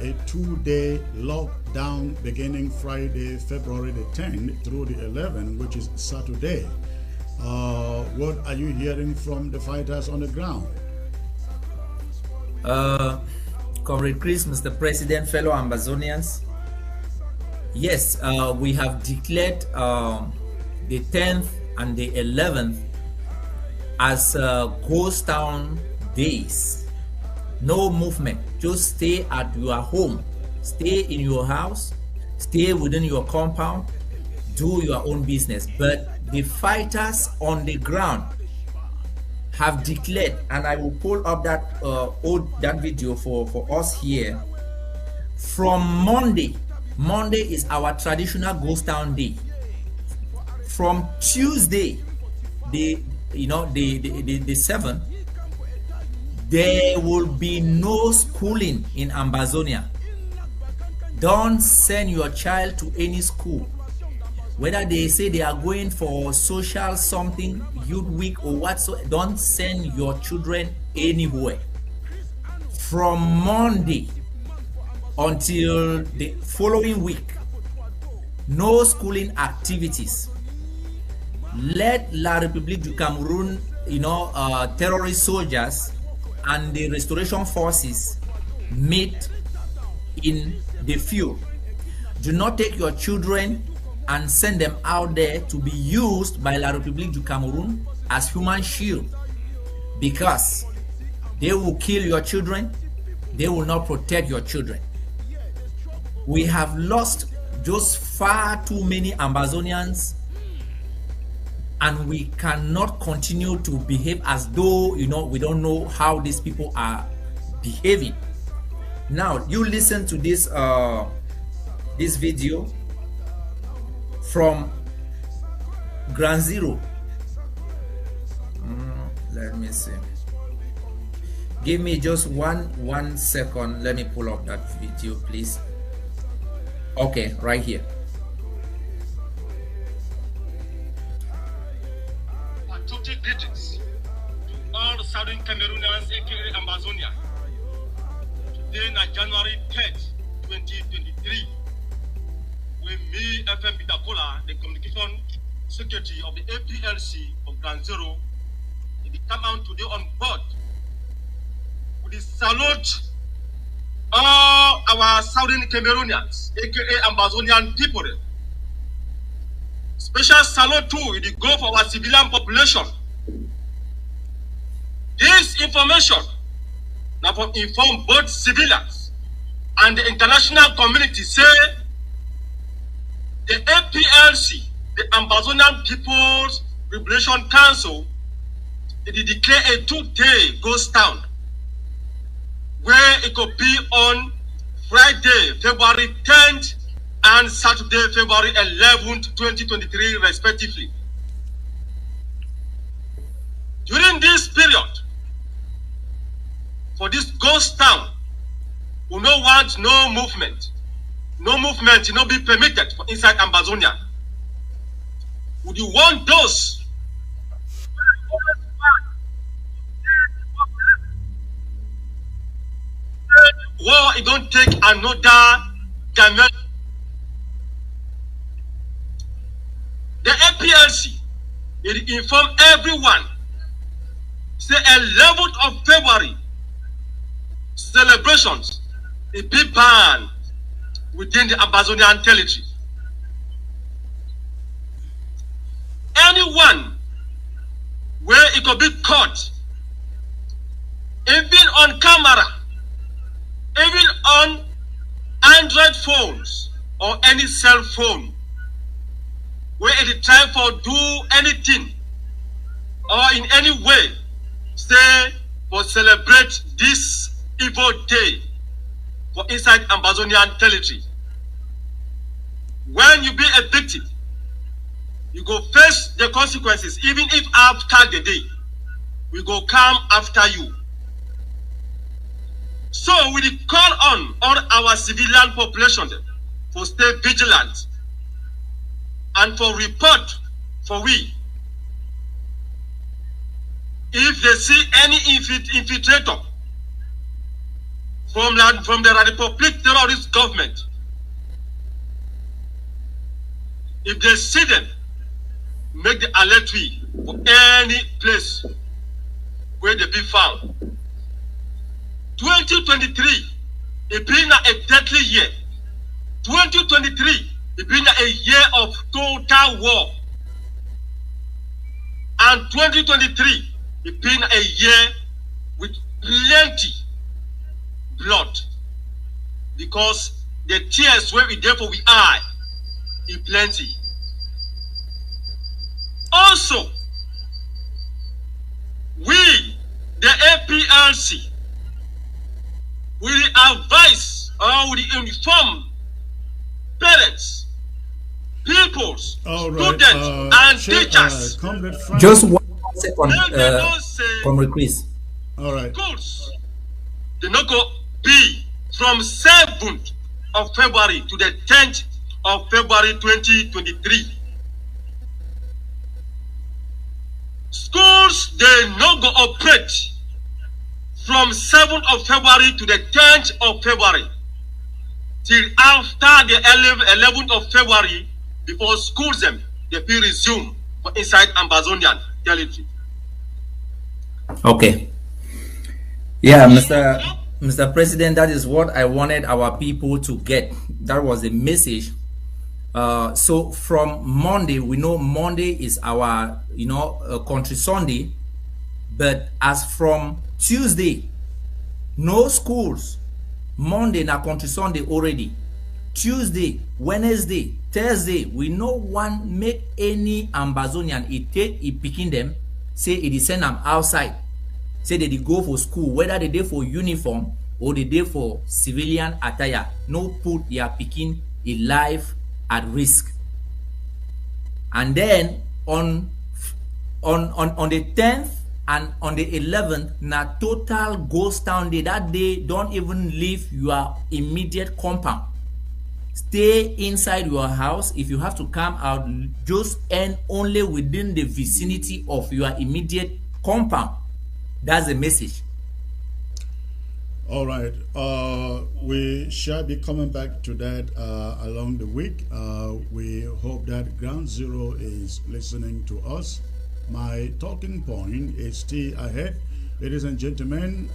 a 2-day lockdown beginning Friday, February the 10th through the 11th, which is Saturday. What are you hearing from the fighters on the ground? Comrade Chris, Mr. President, fellow Ambazonians, yes, we have declared the 10th and the 11th as ghost town days. No movement, just stay at your home, stay in your house, stay within your compound, do your own business. But the fighters on the ground have declared, and I will pull up that video for us here. From Monday is our traditional ghost town day. From Tuesday, the 7th, there will be no schooling in Ambazonia. Don't send your child to any school. Whether they say they are going for social something, youth week or whatsoever, don't send your children anywhere. From Monday until the following week, no schooling activities. Let La République du Cameroun, terrorist soldiers and the restoration forces meet in the field. Do not take your children and send them out there to be used by La République du Cameroun as human shield, because they will kill your children, they will not protect your children. We have lost just far too many Ambazonians, and we cannot continue to behave as though we don't know how these people are behaving. Now you listen to this this video from Ground Zero. Let me see. Give me just one second. Let me pull up that video, please. Okay, right here. Patriotic greetings to all Southern Cameroonians, aka Ambazonia. Today, na January 3rd, 2023. With me, FM Bitakola, the communication secretary of the APLC of Ground Zero, we come out today on board with the salute all our Southern Cameroonians, aka Ambazonian people. Special salute too with the goal for our civilian population. This information now from inform both civilians and the international community say the APLC, the Ambazonian People's Liberation Council, they declare a 2-day ghost town where it could be on Friday, February 10th and Saturday, February 11th, 2023, respectively. During this period, for this ghost town, we don't want no movement. No movement, not be permitted for inside Ambazonia. Would you want those war? It don't take another dimension. The APLC will inform everyone. Say 11th of February celebrations will be banned within the Ambazonian territory. Anyone where it could be caught, even on camera, even on Android phones or any cell phone, where it is time for do anything or in any way, say for celebrate this evil day for inside Ambazonian territory. When you be a victim, you go face the consequences, even if after the day. we go come after you. So we call on all our civilian population for stay vigilant and for report for we. If they see any infiltrator from the Republic terrorist government, if they see them, make the alert we for any place where they be found. 2023, it been a deadly year. 2023, it been a year of total war. And 2023, it been a year with plenty blood. Because the tears where we there for we eye is plenty. Also, we, the APLC, we advise or we inform parents, peoples, students, and teachers. Just 1 second, Comrade Chris. All right. Schools, they not go be from 7th of February to the 10th of February 2023. Schools, they not go operate from 7th of February to the 10th of February till after the 11th of February before schools them they will resume for inside Ambazonian territory. Okay. Yeah, Mr. President, that is what I wanted our people to get. That was the message. So from Monday, we know Monday is our, country Sunday, but as from Tuesday, no schools. Monday na country Sunday already. Tuesday, Wednesday, Thursday, we no one make any Ambazonian it picking them, say it send them outside. Say they go for school, whether they for uniform or they for civilian attire. No put your picking a life at risk. And then on the 10th and on the 11th, na total ghost town day. That day, don't even leave your immediate compound. Stay inside your house. If you have to come out, just end only within the vicinity of your immediate compound. That's the message. All right. We shall be coming back to that along the week. We hope that Ground Zero is listening to us. My talking point is still ahead. Ladies and gentlemen,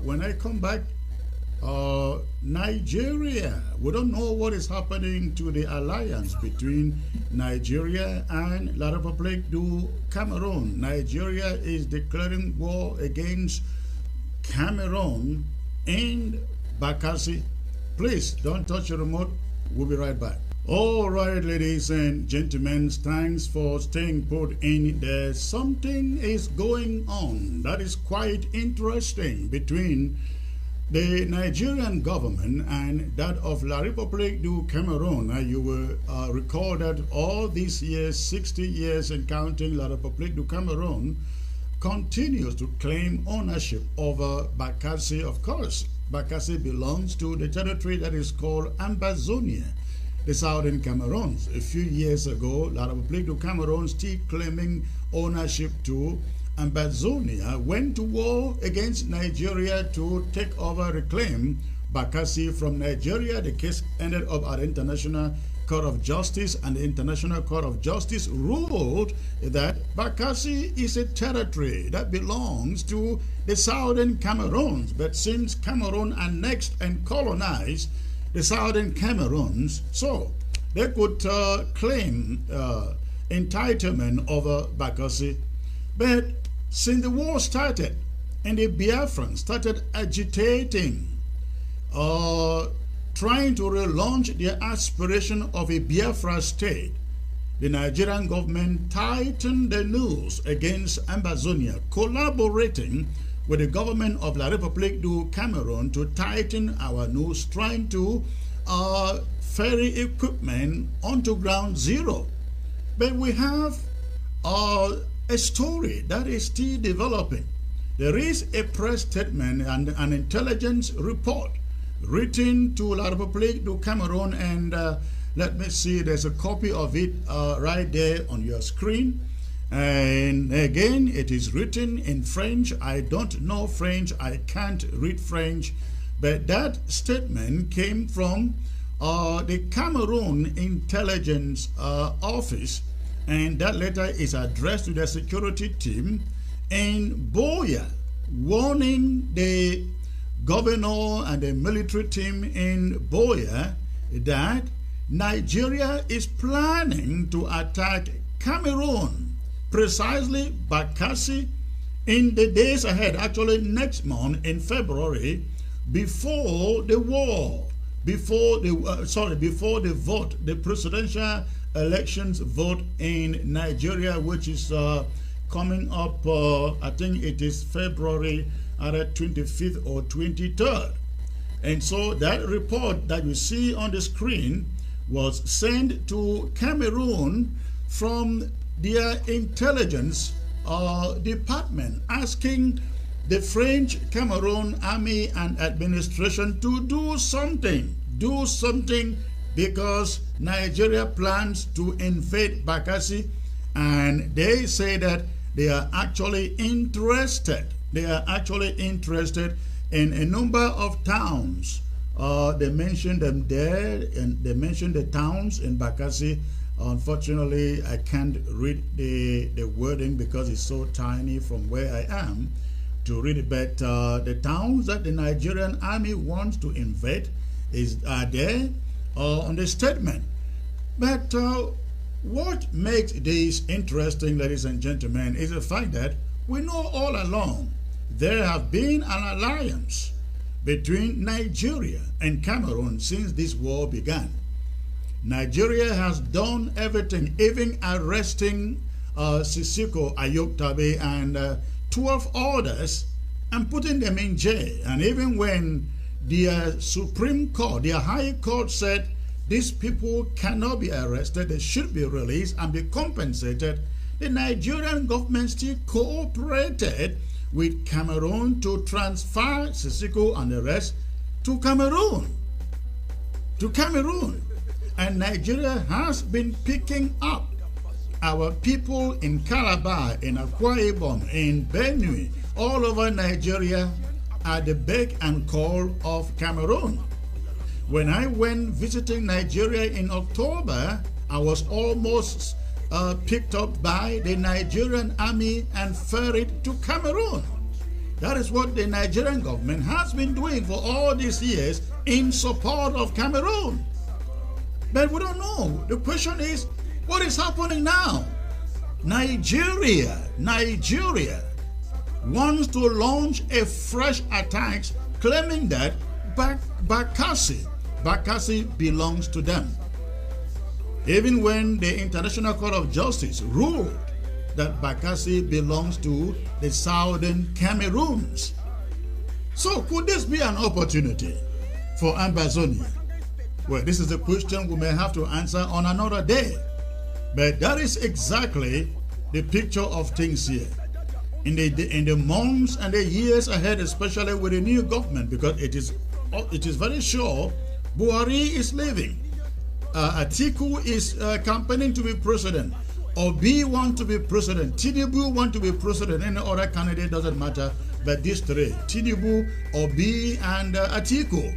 when I come back, Nigeria, we don't know what is happening to the alliance between Nigeria and La République du Cameroon. Nigeria is declaring war against Cameroon and Bakassi. Please don't touch the remote. We'll be right back. All right, ladies and gentlemen, thanks for staying put in there. Something is going on that is quite interesting between the Nigerian government and that of La République du Cameroon. You will recall that all these years, 60 years and counting, La République du Cameroon continues to claim ownership over Bakassi. Of course, Bakassi belongs to the territory that is called Ambazonia, the southern Cameroons. A few years ago, La République du Cameroon, still claiming ownership to Ambazonia, went to war against Nigeria to take over, reclaim Bakassi from Nigeria. The case ended up at the International Court of Justice, and the International Court of Justice ruled that Bakassi is a territory that belongs to the southern Cameroons. But since Cameroon annexed and colonized the southern Cameroons, so they could claim entitlement over Bakassi. But since the war started and the Biafrans started agitating, trying to relaunch their aspiration of a Biafra state, the Nigerian government tightened the noose against Ambazonia, collaborating with the government of La République du Cameroon to tighten our noose, trying to ferry equipment onto Ground Zero. But we have a story that is still developing. There is a press statement and an intelligence report written to La République du Cameroon, and let me see, there's a copy of it right there on your screen. And again, it is written in French. I don't know French, I can't read French, but that statement came from the Cameroon Intelligence Office, and that letter is addressed to the security team in Boya, warning the governor and the military team in Boya that Nigeria is planning to attack Cameroon, precisely Bakassi, in the days ahead, actually next month in February, before the war, before the vote, the presidential elections vote in Nigeria, which is coming up, I think it is February either 25th or 23rd. And so that report that you see on the screen was sent to Cameroon from their intelligence department, asking the French Cameroon army and administration to do something because Nigeria plans to invade Bakassi, and they say that they are actually interested. They are actually interested in a number of towns. They mentioned them there, and they mentioned the towns in Bakassi. Unfortunately, I can't read the wording because it's so tiny from where I am to read it. But the towns that the Nigerian army wants to invade are there on the statement. But what makes this interesting, ladies and gentlemen, is the fact that we know all along there have been an alliance between Nigeria and Cameroon since this war began. Nigeria has done everything, even arresting Sisiko Ayoktabe and 12 others and putting them in jail. And even when the Supreme Court, the High Court said these people cannot be arrested, they should be released and be compensated, the Nigerian government still cooperated with Cameroon to transfer Sisiko and the rest to Cameroon. And Nigeria has been picking up our people in Calabar, in Akwa Ibom, in Benue, all over Nigeria at the beck and call of Cameroon. When I went visiting Nigeria in October, I was almost picked up by the Nigerian army and ferried to Cameroon. That is what the Nigerian government has been doing for all these years in support of Cameroon. But we don't know. The question is, what is happening now? Nigeria wants to launch a fresh attack, claiming that Bakassi belongs to them. Even when the International Court of Justice ruled that Bakassi belongs to the southern Cameroons. So could this be an opportunity for Ambazonia? Well, this is the question we may have to answer on another day. But that is exactly the picture of things here. In the months and the years ahead, especially with the new government, because it is very sure Buhari is leaving. Atiku is campaigning to be president. Obi want to be president. Tinubu want to be president. Any other candidate doesn't matter. But these three, Tinubu, Obi, and Atiku,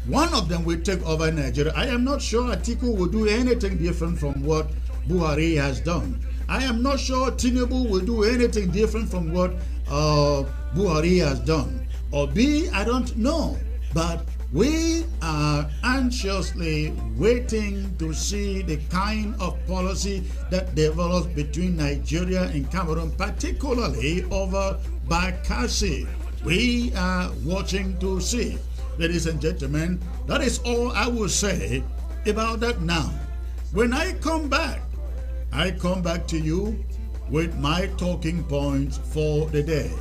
one of them will take over Nigeria. I am not sure Atiku will do anything different from what Buhari has done. I am not sure Tinubu will do anything different from what Buhari has done. Obi, I don't know. But we are anxiously waiting to see the kind of policy that develops between Nigeria and Cameroon, particularly over Bakassi. We are watching to see. Ladies and gentlemen, that is all I will say about that now. When I come back to you with my talking points for the day.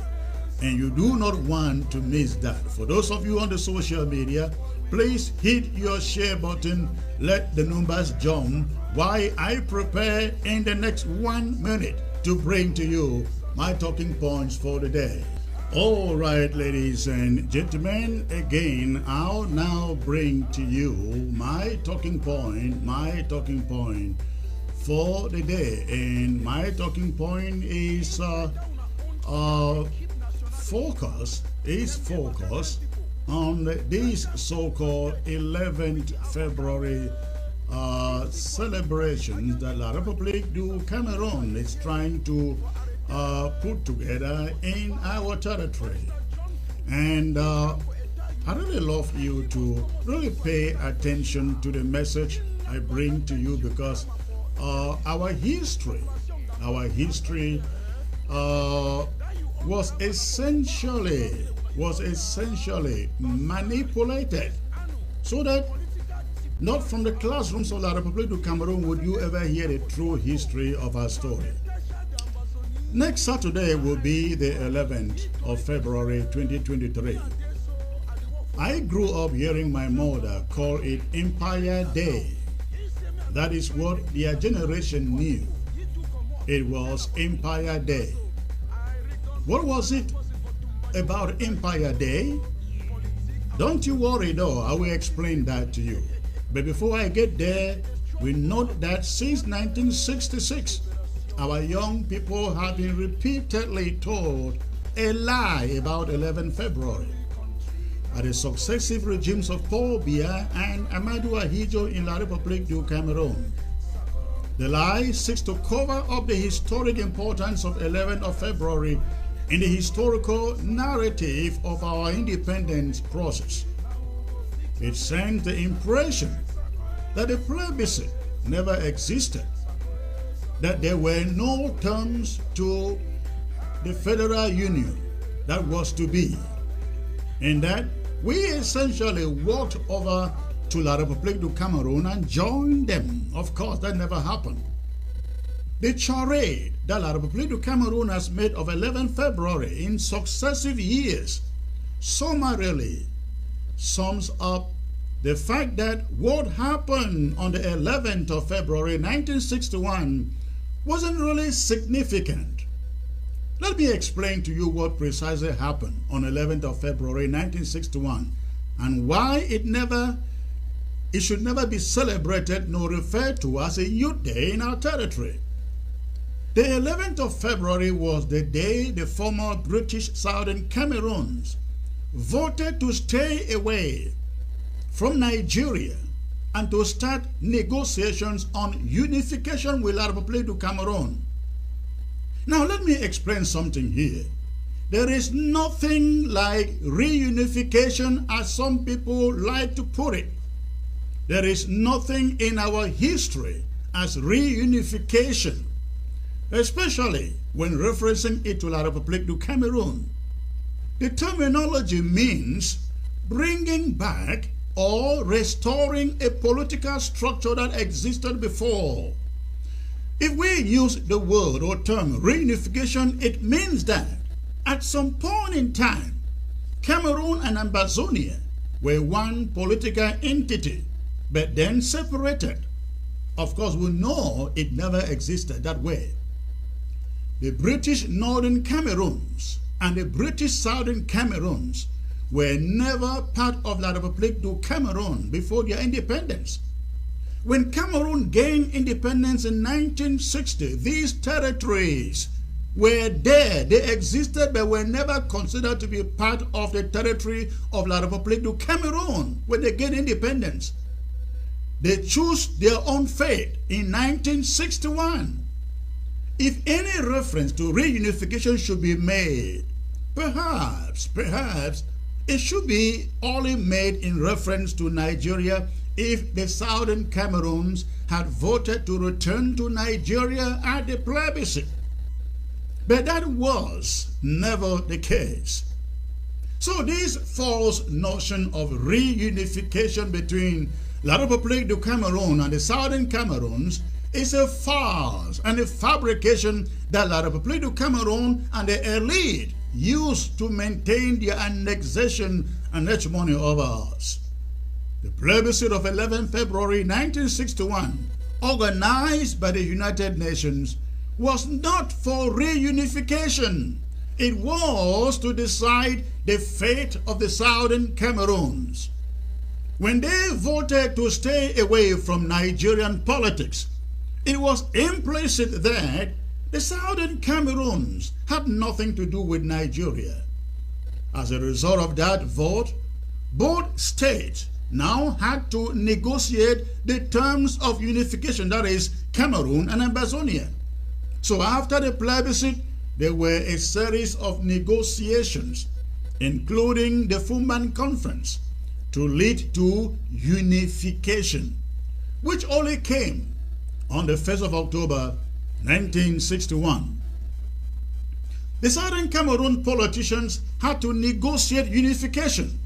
And you do not want to miss that. For those of you on the social media, please hit your share button. Let the numbers jump while I prepare in the next 1 minute to bring to you my talking points for the day. All right, ladies and gentlemen, again, I'll now bring to you my talking point for the day. And my talking point is focus on this so-called 11th February celebration that La République du Cameroon is trying to put together in our territory. And I really love you to really pay attention to the message I bring to you, because our history was essentially manipulated, so that not from the classrooms of La République du Cameroon would you ever hear the true history of our story. Next Saturday will be the 11th of February 2023. I grew up hearing my mother call it Empire Day. That is what their generation knew. It was Empire Day. What was it about Empire Day? Don't you worry though, I will explain that to you. But before I get there, we note that since 1966, our young people have been repeatedly told a lie about 11 February. By the successive regimes of Paul Biya and Amadou Ahidjo in La République du Cameroon. The lie seeks to cover up the historic importance of 11th of February in the historical narrative of our independence process. It sends the impression that the plebiscite never existed, that there were no terms to the federal union that was to be, and that we essentially walked over to La République du Cameroon and joined them. Of course, that never happened. The charade that La République du Cameroon has made of 11 February in successive years summarily sums up the fact that what happened on the 11th of February 1961 wasn't really significant. Let me explain to you what precisely happened on 11th of February 1961 and why it should never be celebrated nor referred to as a youth day in our territory. The 11th of February was the day the former British Southern Cameroons voted to stay away from Nigeria and to start negotiations on unification with La République du Cameroon. Now let me explain something here. There is nothing like reunification, as some people like to put it. There is nothing in our history as reunification, especially when referencing it to La République du Cameroon. The terminology means bringing back or restoring a political structure that existed before. If we use the word or term reunification, it means that at some point in time, Cameroon and Ambazonia were one political entity, but then separated. Of course, we know it never existed that way. The British Northern Cameroons and the British Southern Cameroons were never part of La République du Cameroon before their independence. When Cameroon gained independence in 1960, these territories were there. They existed but were never considered to be part of the territory of La République du Cameroon when they gained independence. They chose their own fate in 1961. If any reference to reunification should be made, perhaps it should be only made in reference to Nigeria if the Southern Cameroons had voted to return to Nigeria at the plebiscite. But that was never the case. So this false notion of reunification between La République du Cameroon and the Southern Cameroons is a farce and a fabrication that La République du Cameroon and the elite used to maintain their annexation and hegemony over us. The plebiscite of 11 February 1961, organized by the United Nations, was not for reunification. It was to decide the fate of the Southern Cameroons. When they voted to stay away from Nigerian politics, it was implicit that the Southern Cameroons had nothing to do with Nigeria. As a result of that vote, both states now had to negotiate the terms of unification, that is, Cameroon and Ambazonia. So after the plebiscite, there were a series of negotiations, including the Fumban Conference, to lead to unification, which only came on the 1st of October 1961. The Southern Cameroon politicians had to negotiate unification,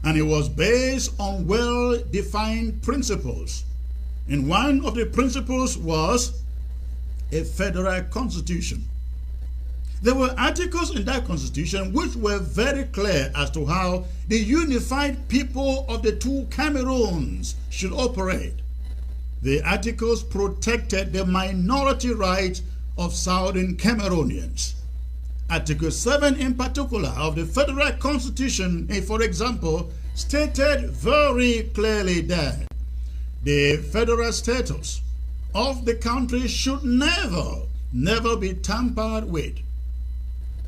and it was based on well-defined principles. And one of the principles was a federal constitution. There were articles in that constitution which were very clear as to how the unified people of the two Cameroons should operate. The articles protected the minority rights of Southern Cameroonians. Article 7 in particular of the Federal Constitution, for example, stated very clearly that the federal status of the country should never be tampered with.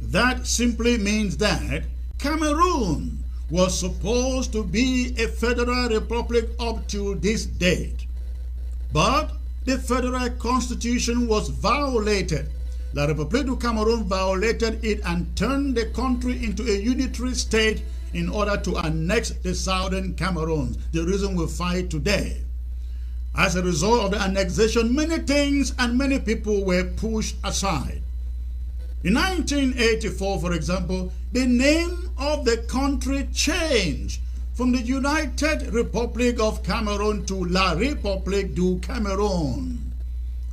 That simply means that Cameroon was supposed to be a federal republic up to this date. But the federal constitution was violated. La République du Cameroon violated it and turned the country into a unitary state in order to annex the Southern Cameroon, the reason we fight today. As a result of the annexation, many things and many people were pushed aside. In 1984, for example, the name of the country changed from the United Republic of Cameroon to La République du Cameroun.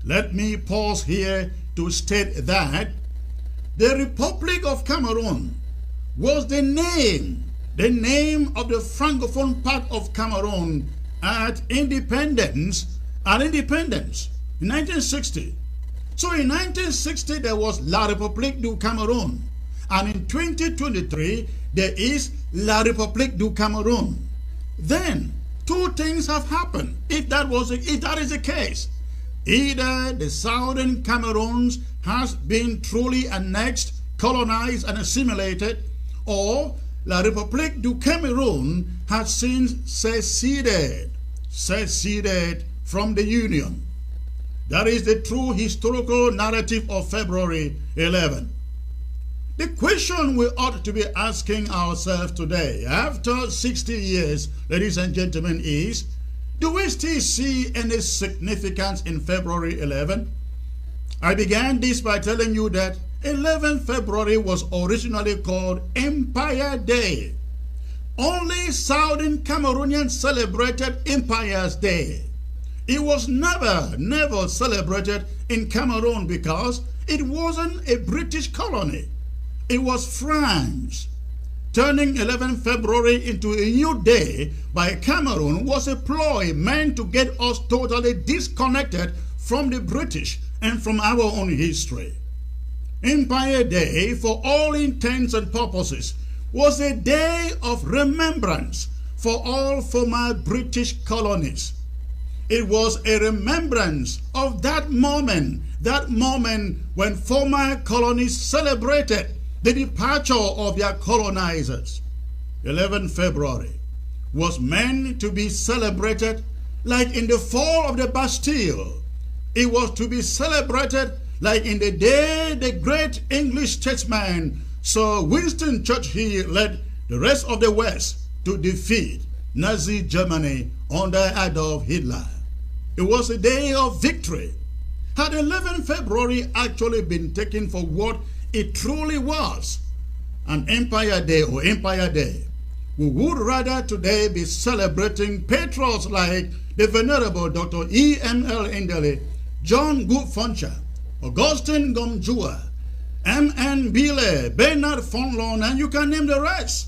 Let me pause here to state that the Republic of Cameroon was the name of the Francophone part of Cameroon at independence in 1960. So in 1960 there was La République du Cameroun, and in 2023 there is La République du Cameroun. Then two things have happened. If that is the case, either the Southern Cameroons has been truly annexed, colonized, and assimilated, or La République du Cameroun has since seceded from the Union. That is the true historical narrative of February 11. The question we ought to be asking ourselves today, after 60 years, ladies and gentlemen, is, do we still see any significance in February 11? I began this by telling you that 11 February was originally called Empire Day. Only Southern Cameroonians celebrated Empire's Day. It was never celebrated in Cameroon because it wasn't a British colony. It was France. Turning 11 February into a new day by Cameroon was a ploy meant to get us totally disconnected from the British and from our own history. Empire Day, for all intents and purposes, was a day of remembrance for all former British colonies. It was a remembrance of that moment when former colonies celebrated the departure of their colonizers. 11 February was meant to be celebrated like in the fall of the Bastille. It was to be celebrated like in the day the great English statesman Sir Winston Churchill led the rest of the West to defeat Nazi Germany under Adolf Hitler. It was a day of victory. Had 11 February actually been taken for what it truly was, an Empire Day or Empire Day, we would rather today be celebrating patrons like the Venerable Dr. E.M.L. Ndele, John Gutfuncher, Augustine Gomjua, M.N. Bile, Bernard Fonlon, and you can name the rest.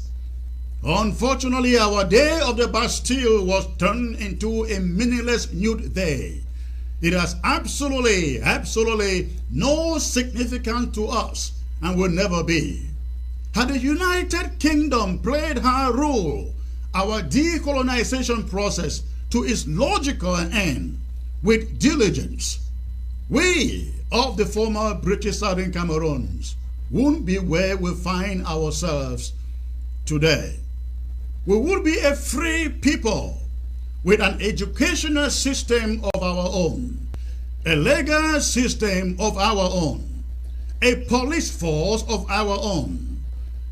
Unfortunately, our day of the Bastille was turned into a meaningless nude day. It has absolutely no significance to us and will never be. Had the United Kingdom played her role, our decolonization process, to its logical end with diligence, we of the former British Southern Cameroons wouldn't be where we find ourselves today. We would be a free people with an educational system of our own, a legal system of our own, a police force of our own.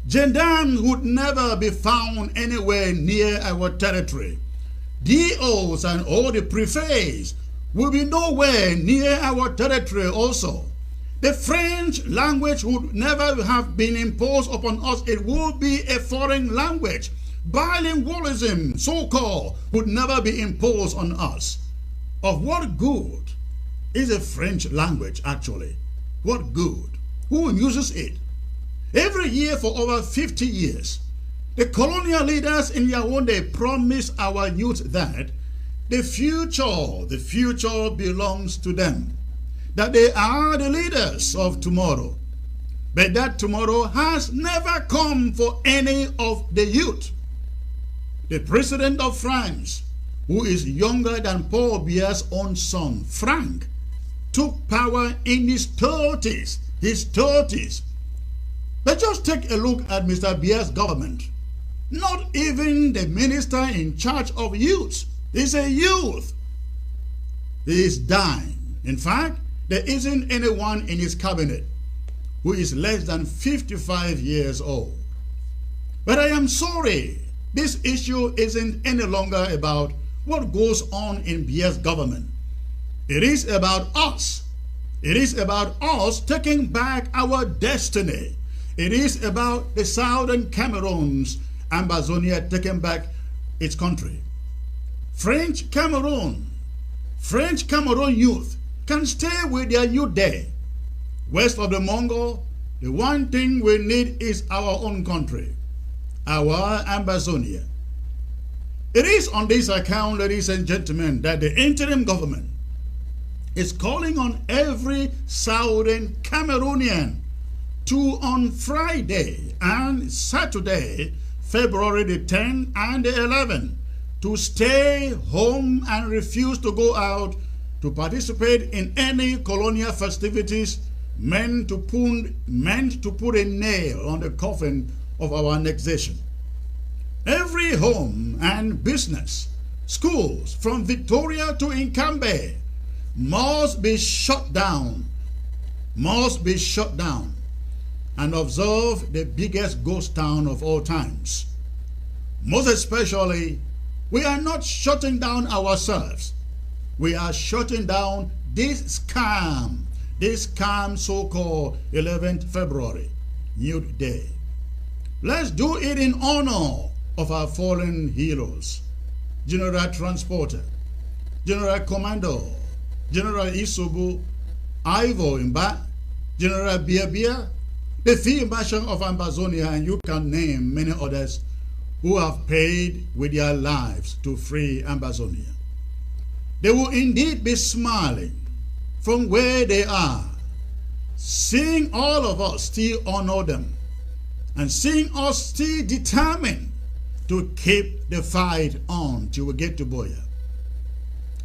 Gendarmes would never be found anywhere near our territory. DOs and all the prefets will be nowhere near our territory also. The French language would never have been imposed upon us. It would be a foreign language. Bilingualism, so-called, would never be imposed on us. Of what good is a French language, actually? What good? Who uses it? Every year for over 50 years, the colonial leaders in Yaoundé promised our youth that the future belongs to them, that they are the leaders of tomorrow. But that tomorrow has never come for any of the youth. The president of France, who is younger than Paul Biya's own son, Frank, took power in his 30s. But just take a look at Mr. Biya's government. Not even the minister in charge of youth is a youth. He is dying. In fact, there isn't anyone in his cabinet who is less than 55 years old. But I am sorry, this issue isn't any longer about what goes on in Biya's government. It is about us. It is about us taking back our destiny. It is about the Southern Cameroons, Ambazonia, taking back its country. French Cameroon youth can stay with their youth there. West of the Mongol, the one thing we need is our own country, our Ambazonia. It is on this account, ladies and gentlemen, that the interim government is calling on every Southern Cameroonian to, on Friday and Saturday, February the 10th and the 11th, to stay home and refuse to go out to participate in any colonial festivities meant to put a nail on the coffin of our annexation. Every home and business, schools from Victoria to Inkambe must be shut down, and observe the biggest ghost town of all times. Most especially, we are not shutting down ourselves. We are shutting down this scam so-called 11th February, Youth Day. Let's do it in honor of our fallen heroes. General Transporter, General Commando, General Isubu, Ivo Amba, General Bia, the Field Marshal of Ambazonia, and you can name many others who have paid with their lives to free Ambazonia. They will indeed be smiling from where they are, seeing all of us still honor them, and seeing us still determined to keep the fight on till we get to Boya.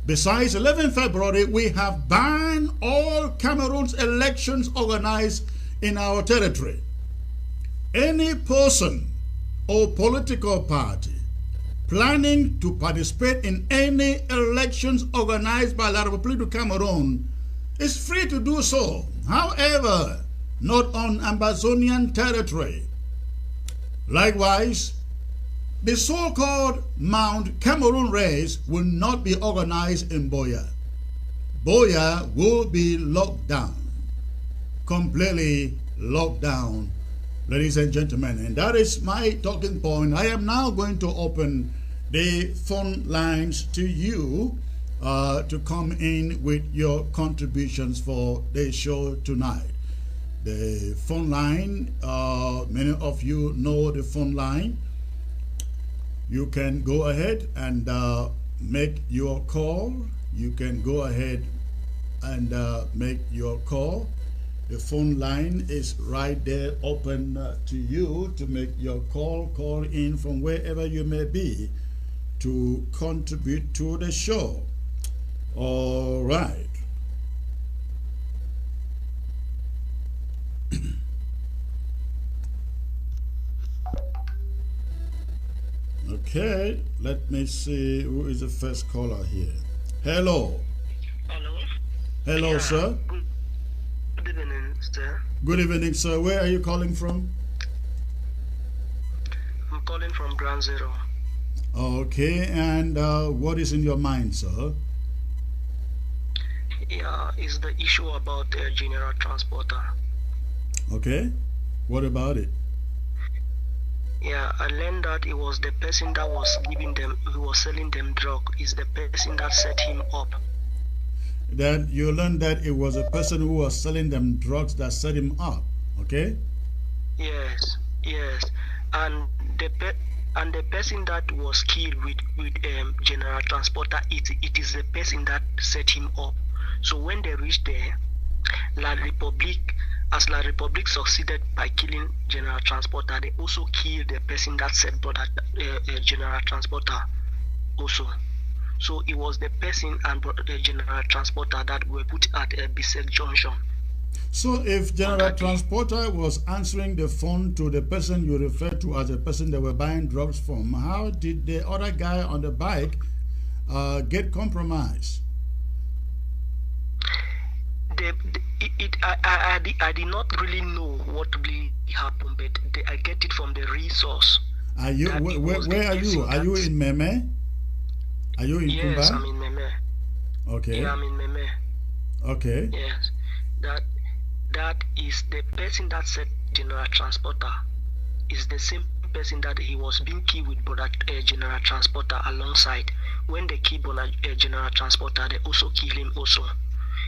Besides 11 February, we have banned all Cameroon's elections organized in our territory. Any person or political party planning to participate in any elections organized by La République du Cameroon is free to do so. However, not on Ambazonian territory. Likewise, the so-called Mount Cameroon race will not be organized in Boya. Boya will be locked down, completely locked down, ladies and gentlemen. And that is my talking point. I am now going to open the phone lines to you to come in with your contributions for the show tonight. The phone line, many of you know the phone line. You can go ahead and make your call. You can go ahead and make your call. The phone line is right there open to you to make your call. Call in from wherever you may be to contribute to the show. All right. Okay, let me see who is the first caller here. Hello. Hello. Hello, Yeah, sir. Good evening, sir. Good evening, sir. Where are you calling from? I'm calling from Ground Zero. Okay, and what is in your mind, sir? Yeah, it's the issue about the general transporter. Okay, what about it? Yeah, I learned that it was the person that was giving them, who was selling them drug, is the person that set him up. That you learned that it was a person who was selling them drugs that set him up. Okay. Yes, yes, and the person that was killed with general transporter, it is the person that set him up. So when they reached there, La Republic succeeded by killing general transporter, they also killed the person that set general transporter also. So it was the person and the general transporter that were put at a Bisek Junction. So if general transporter was answering the phone to the person you refer to as the person they were buying drugs from, how did the other guy on the bike get compromised? I did not really know what really happened, but I get it from the resource. Are you where are you? Are you in Meme? Are you in Kumba? Yes, I'm in Meme. Okay. Yeah, I'm in Meme. Okay. Yes, that is the person that said general transporter is the same person that he was being killed with general transporter alongside. When they kill general transporter, they also kill him also.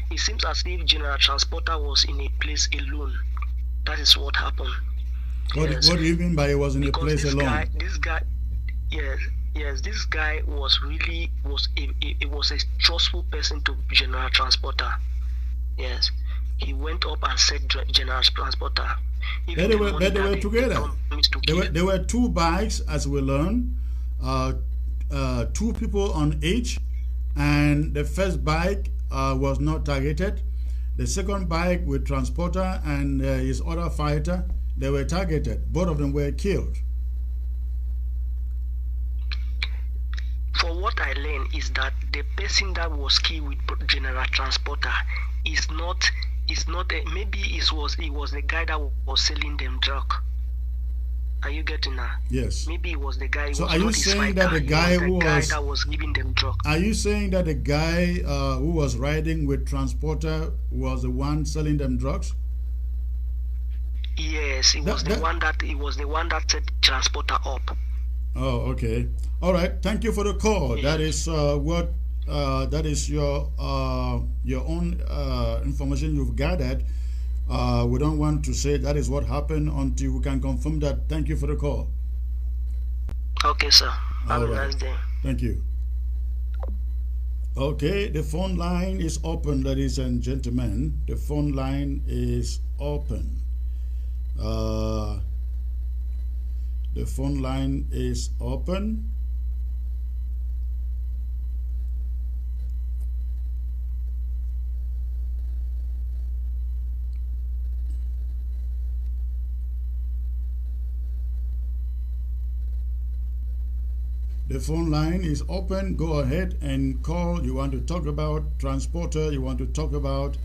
It seems as if general transporter was in a place alone. That is what happened. What do you mean by it was in a place alone? This guy, yes, this guy was a trustful person to general transporter. Yes, he went up and said general transporter. They were together. There were two bikes, as we learned, two people on each, and the first bike was not targeted. The second bike with transporter and his other fighter, they were targeted. Both of them were killed. For what I learned is that the person that was killed with general transporter is not maybe it was the guy that was selling them drug. Are you getting that? Yes. Maybe it was the guy. So are you saying that the guy that was giving them drug? Are you saying that the guy who was riding with transporter was the one selling them drugs? Yes, it was the one that set transporter up. Oh, okay. All right. Thank you for the call. Yeah. That is that is your own information you've gathered. We don't want to say that is what happened until we can confirm that. Thank you for the call. Okay, sir. Have a nice day. Thank you. Okay, the phone line is open, ladies and gentlemen. The phone line is open. The phone line is open. The phone line is open. Go ahead and call. You want to talk about transporter, you want to talk about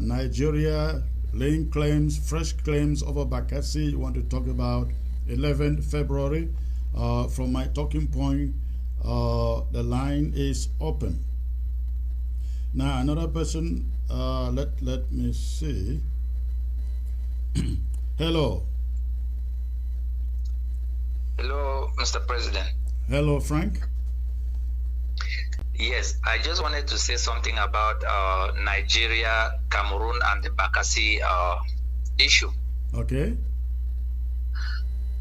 Nigeria laying claims, fresh claims over Bakassi, you want to talk about 11th February. From my talking point, the line is open. Now another person, let me see. Hello. Hello, Mr. President. Hello, Frank. Yes, I just wanted to say something about Nigeria, Cameroon, and the Bakassi issue. Okay.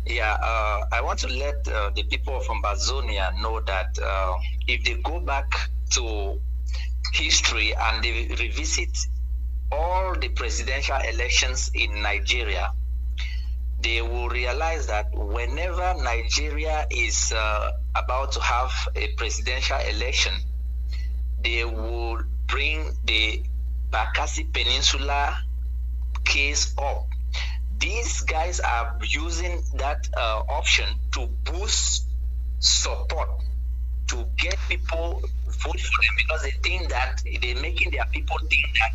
Yeah, I want to let the people of Ambazonia know that if they go back to history and they revisit all the presidential elections in Nigeria, they will realize that whenever Nigeria is about to have a presidential election, they will bring the Bakassi Peninsula case up. These guys are using that option to boost support, to get people vote for them, because they think that they're making their people think that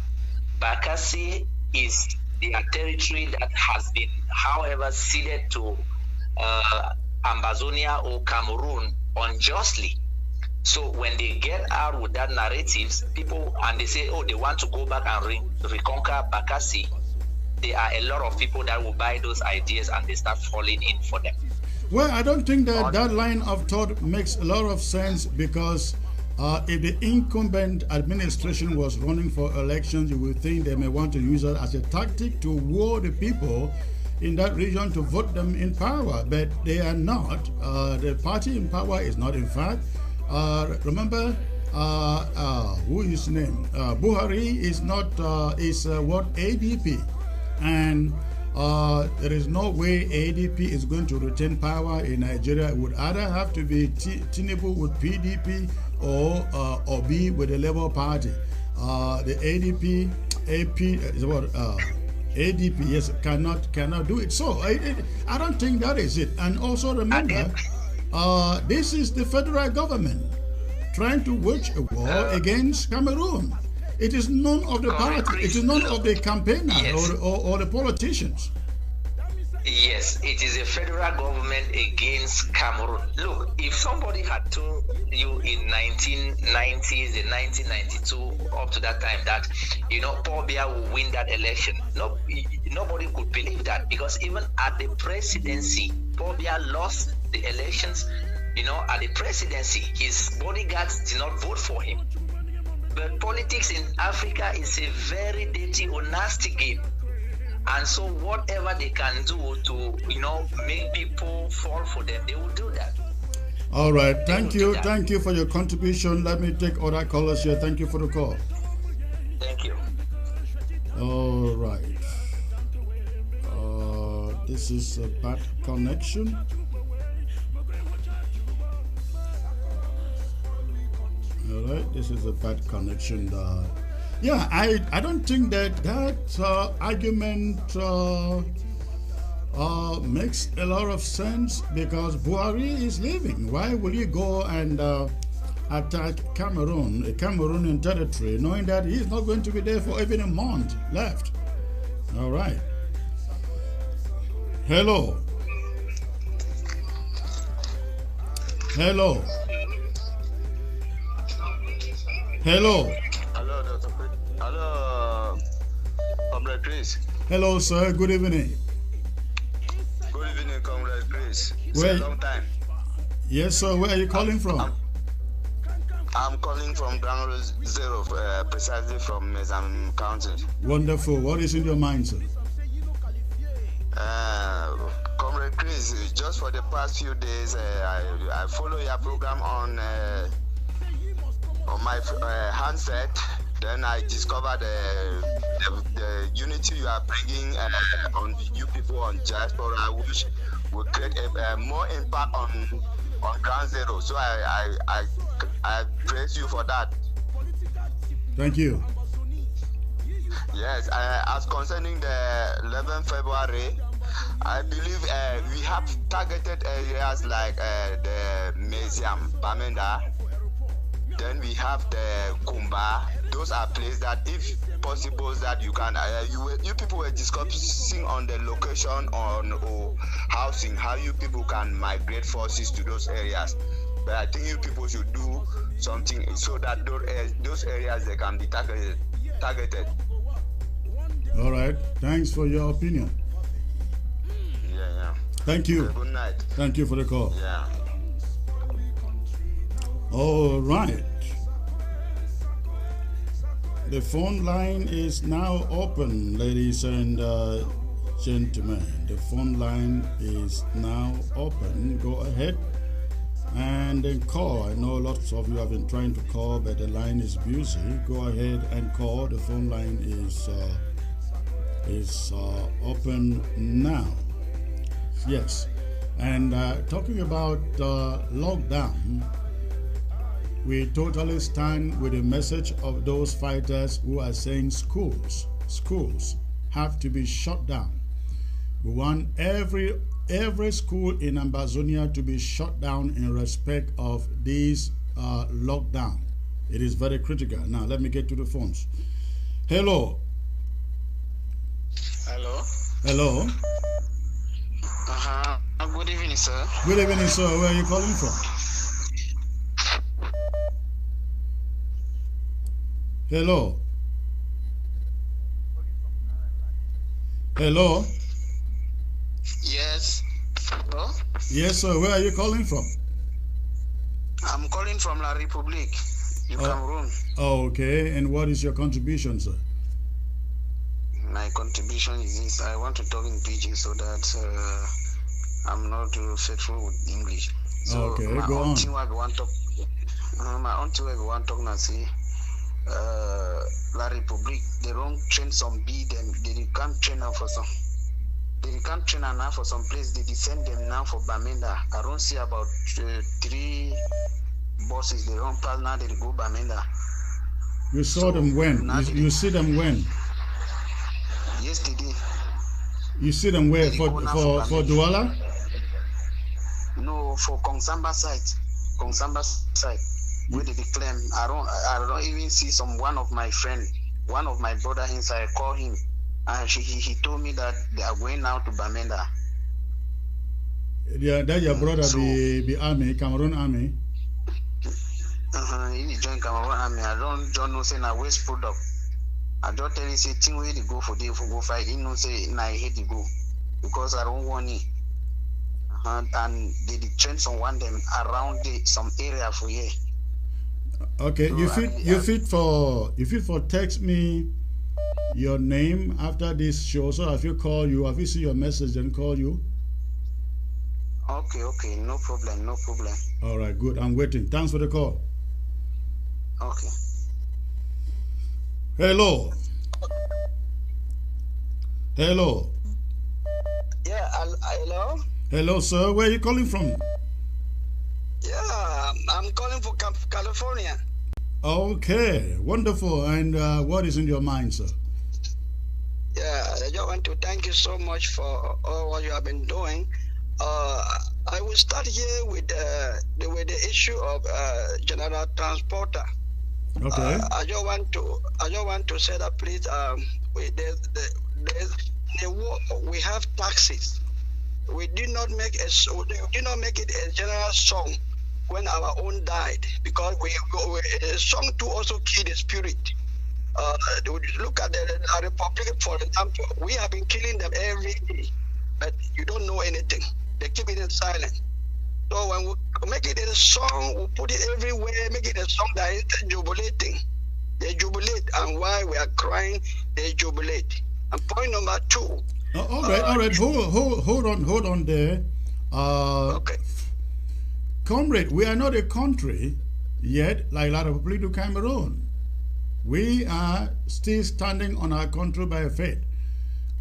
Bakassi is their territory that has been, however, ceded to Ambazonia or Cameroon unjustly. So when they get out with that narratives, people, and they say, oh, they want to go back and reconquer Bakassi, there are a lot of people that will buy those ideas and they start falling in for them. Well, I don't think that that line of thought makes a lot of sense, because if the incumbent administration was running for elections, you would think they may want to use it as a tactic to woo the people in that region to vote them in power, but they are not. The party in power is not, in fact. Remember, who is his name? Buhari is not, what, ADP. And there is no way ADP is going to retain power in Nigeria. It would either have to be Tinubu with PDP or Obi with the Labour Party. The ADP, yes, cannot do it. So I don't think that is it. And also remember, this is the federal government trying to wage a war against Cameroon. It is none of the party, it is none of the campaigners, yes, or the politicians. Yes, it is a federal government against Cameroon. Look, if somebody had told you in 1990s and 1992 up to that time that, Paul Biya will win that election, nobody could believe that, because even at the presidency, Paul Biya lost the elections. At the presidency, his bodyguards did not vote for him. But politics in Africa is a very dirty or nasty game. And so whatever they can do to, make people fall for them, they will do that. All right. Thank you. Thank you for your contribution. Let me take other callers here. Thank you for the call. Thank you. All right. This is a bad connection. All right, this is a bad connection. Yeah, I don't think that argument makes a lot of sense, because Buhari is leaving. Why will you go and attack Cameroon, a Cameroonian territory, knowing that he's not going to be there for even a month left? All right. Hello. Hello. Hello. Hello, Dr. Hello, Comrade Chris. Hello, sir. Good evening. Good evening, Comrade Chris. It's a long time. Yes, sir. Where are you calling from? I'm calling from Ground Zero, precisely from Mezam County. Wonderful. What is in your mind, sir? Comrade Chris, just for the past few days, I follow your program on my handset. Then I discovered the unity you are bringing on you people on diaspora, which will create a more impact on Ground Zero. So I praise you for that. Thank you. Yes, as concerning the 11th February, I believe we have targeted areas like the Meziam, Bamenda. Then we have the Kumba. Those are places that, if possible, that you can. You people were discussing on the location on housing, how you people can migrate forces to those areas. But I think you people should do something so that those areas they can be targeted. All right. Thanks for your opinion. Yeah. Thank you. Good night. Thank you for the call. Yeah. All right. The phone line is now open, ladies and gentlemen. The phone line is now open. Go ahead and then call. I know lots of you have been trying to call, but the line is busy. Go ahead and call. The phone line is open now. Yes. And talking about lockdown, we totally stand with the message of those fighters who are saying schools have to be shut down. We want every school in Ambazonia to be shut down in respect of this lockdown. It is very critical. Now, let me get to the phones. Hello. Hello. Hello. Good evening, sir. Good evening, sir. Where are you calling from? Hello. Hello. Yes. Hello? Yes, sir. Where are you calling from? I'm calling from La Republique, Cameroon. Oh, okay. And what is your contribution, sir? My contribution is this. I want to talk in Pidgin so that I'm not too faithful with English. So okay, go on. My auntie will want to talk now. See, La Republique, they don't train some B, them they can't train now for some. They can't train enough for some place. They send them now for Bamenda. I don't see about 3 buses. They don't pass now. They go Bamenda. You saw them when? You see them when? Yesterday. You see them where? For Douala? No, for Kongsamba site. Where they claim. I don't even see one of my brother inside. I call him. And he told me that they are going now to Bamenda. Yeah, that your brother, the army, Cameroon army. He joined Cameroon army. I don't know say na waste product. I just tell you say thing where they go for go fight. He no say na I hate to go because I don't want it. And they train someone them around some area for here. Okay, so you fit for text me your name after this show, so if you call you, if you see your message, then call you. Okay, no problem. All right, good. I'm waiting. Thanks for the call. Okay. Hello. Yeah, hello. Hello, sir. Where are you calling from? Yeah, I'm calling from California. Okay, wonderful. And what is in your mind, sir? Yeah, I just want to thank you so much for all what you have been doing. I will start here with the issue of general transporter. Okay. I just want to say that please. We have taxes. We did not make it a general song when our own died because a song to also kill the spirit. Look at the Republic, for example. We have been killing them every day, but you don't know anything. They keep it in silence. So when we make it a song, we put it everywhere, make it a song that is jubilating. They jubilate, and while we are crying, they jubilate. And point number 2. All right. Hold on there. Okay. Comrade, we are not a country yet like La Republique du Cameroon. We are still standing on our country by faith.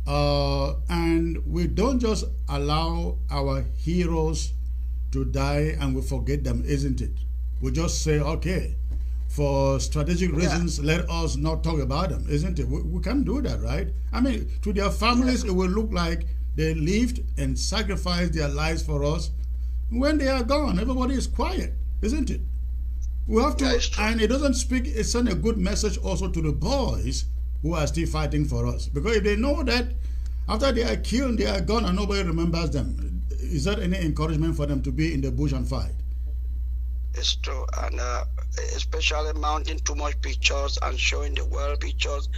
And we don't just allow our heroes to die and we forget them, isn't it? We just say, okay, for strategic reasons, let us not talk about them, isn't it? We can't do that, right? I mean, to their families, it will look like they lived and sacrificed their lives for us. When they are gone, everybody is quiet, isn't it? We have to, and it doesn't send a good message also to the boys who are still fighting for us. Because if they know that after they are killed, they are gone and nobody remembers them, is that any encouragement for them to be in the bush and fight? It's true, and especially mounting too much pictures and showing the world pictures.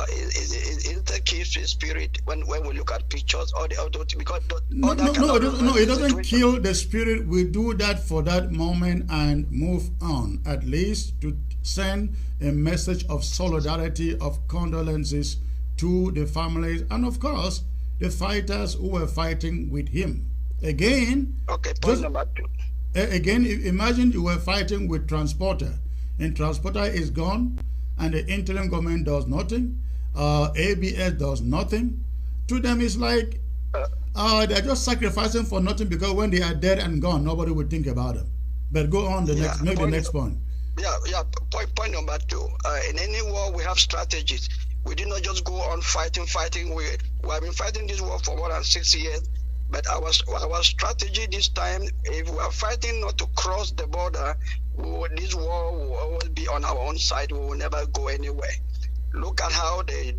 It keeps the spirit when we look at pictures or the other because it doesn't kill the spirit. We do that for that moment and move on, at least to send a message of solidarity, of condolences to the families and of course the fighters who were fighting with him. Again, okay, point number 2. Again, imagine you were fighting with transporter, and transporter is gone, and the interim government does nothing. ABS does nothing. To them, it's like they're just sacrificing for nothing, because when they are dead and gone, nobody would think about them. But go on the next, make the next point. Point number 2. In any war, we have strategies. We did not just go on fighting. We have been fighting this war for more than 6 years. But our strategy this time, if we are fighting not to cross the border, this war will always be on our own side. We will never go anywhere. Look at how the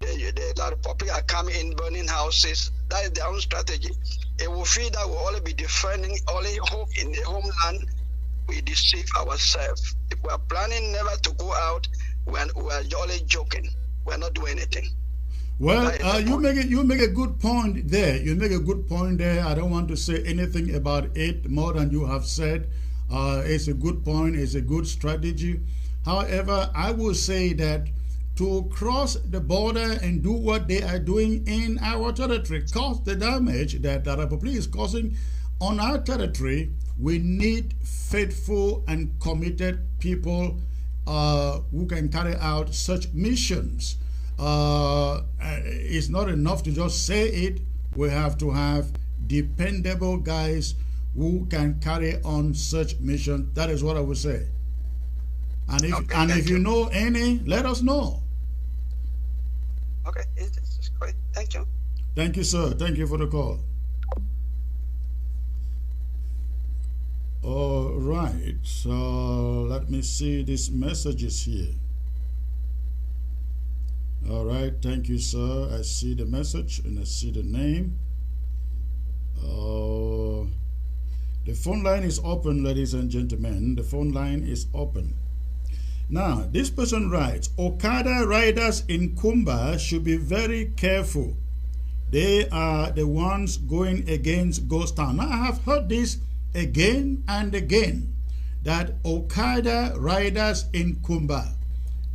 Republic are coming in, burning houses. That is their own strategy. It will feel that we'll only be defending only hope in the homeland. We deceive ourselves. If we are planning never to go out, we are only joking. We're not doing anything. Well, you make a good point there. You make a good point there. I don't want to say anything about it more than you have said. It's a good point. It's a good strategy. However, I will say that to cross the border and do what they are doing in our territory, cause the damage that the Republic is causing on our territory, we need faithful and committed people who can carry out such missions. It's not enough to just say it. We have to have dependable guys who can carry on such missions. That is what I would say. And if you know any, let us know. Okay, it's great. Thank you. Thank you, sir. Thank you for the call. All right, so let me see these messages here. All right, thank you, sir. I see the message and I see the name. The phone line is open, ladies and gentlemen. The phone line is open. Now, this person writes, Okada riders in Kumba should be very careful. They are the ones going against Ghost Town. Now, I have heard this again and again, that Okada riders in Kumba,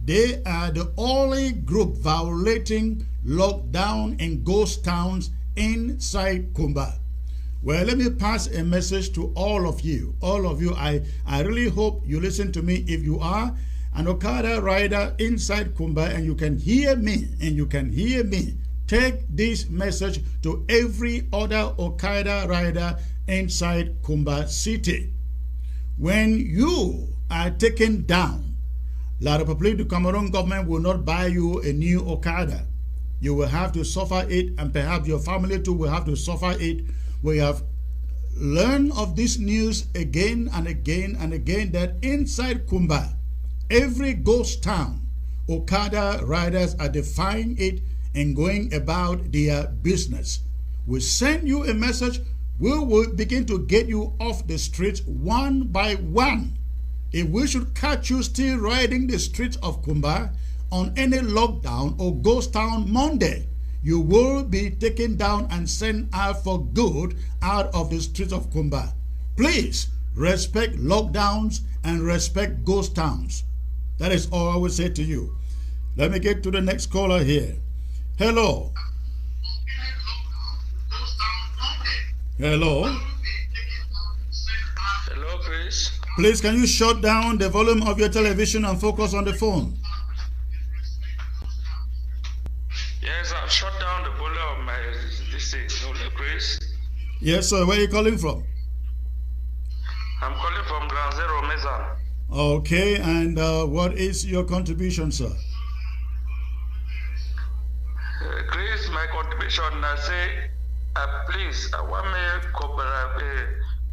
they are the only group violating lockdown in ghost towns inside Kumba. Well, let me pass a message to all of you. I really hope you listen to me. If you are an Okada rider inside Kumba and you can hear me, take this message to every other Okada rider inside Kumba City. When you are taken down, La Republique du Cameroon government will not buy you a new Okada. You will have to suffer it, and perhaps your family too will have to suffer it. We have learned of this news again and again and again, that inside Kumba, every ghost town, Okada riders are defying it and going about their business. We send you a message. We will begin to get you off the streets one by one. If we should catch you still riding the streets of Kumba on any lockdown or ghost town Monday, you will be taken down and sent out for good out of the streets of Kumba. Please respect lockdowns and respect ghost towns. That is all I will say to you. Let me get to the next caller here. Hello. Hello. Hello, Chris. Please, can you shut down the volume of your television and focus on the phone? Yes, I've shut down the volume of my Chris. Yes, sir. Where are you calling from? I'm calling from Ground Zero, Mesa. Okay, and what is your contribution, sir? Chris, my contribution, I say, please, I want me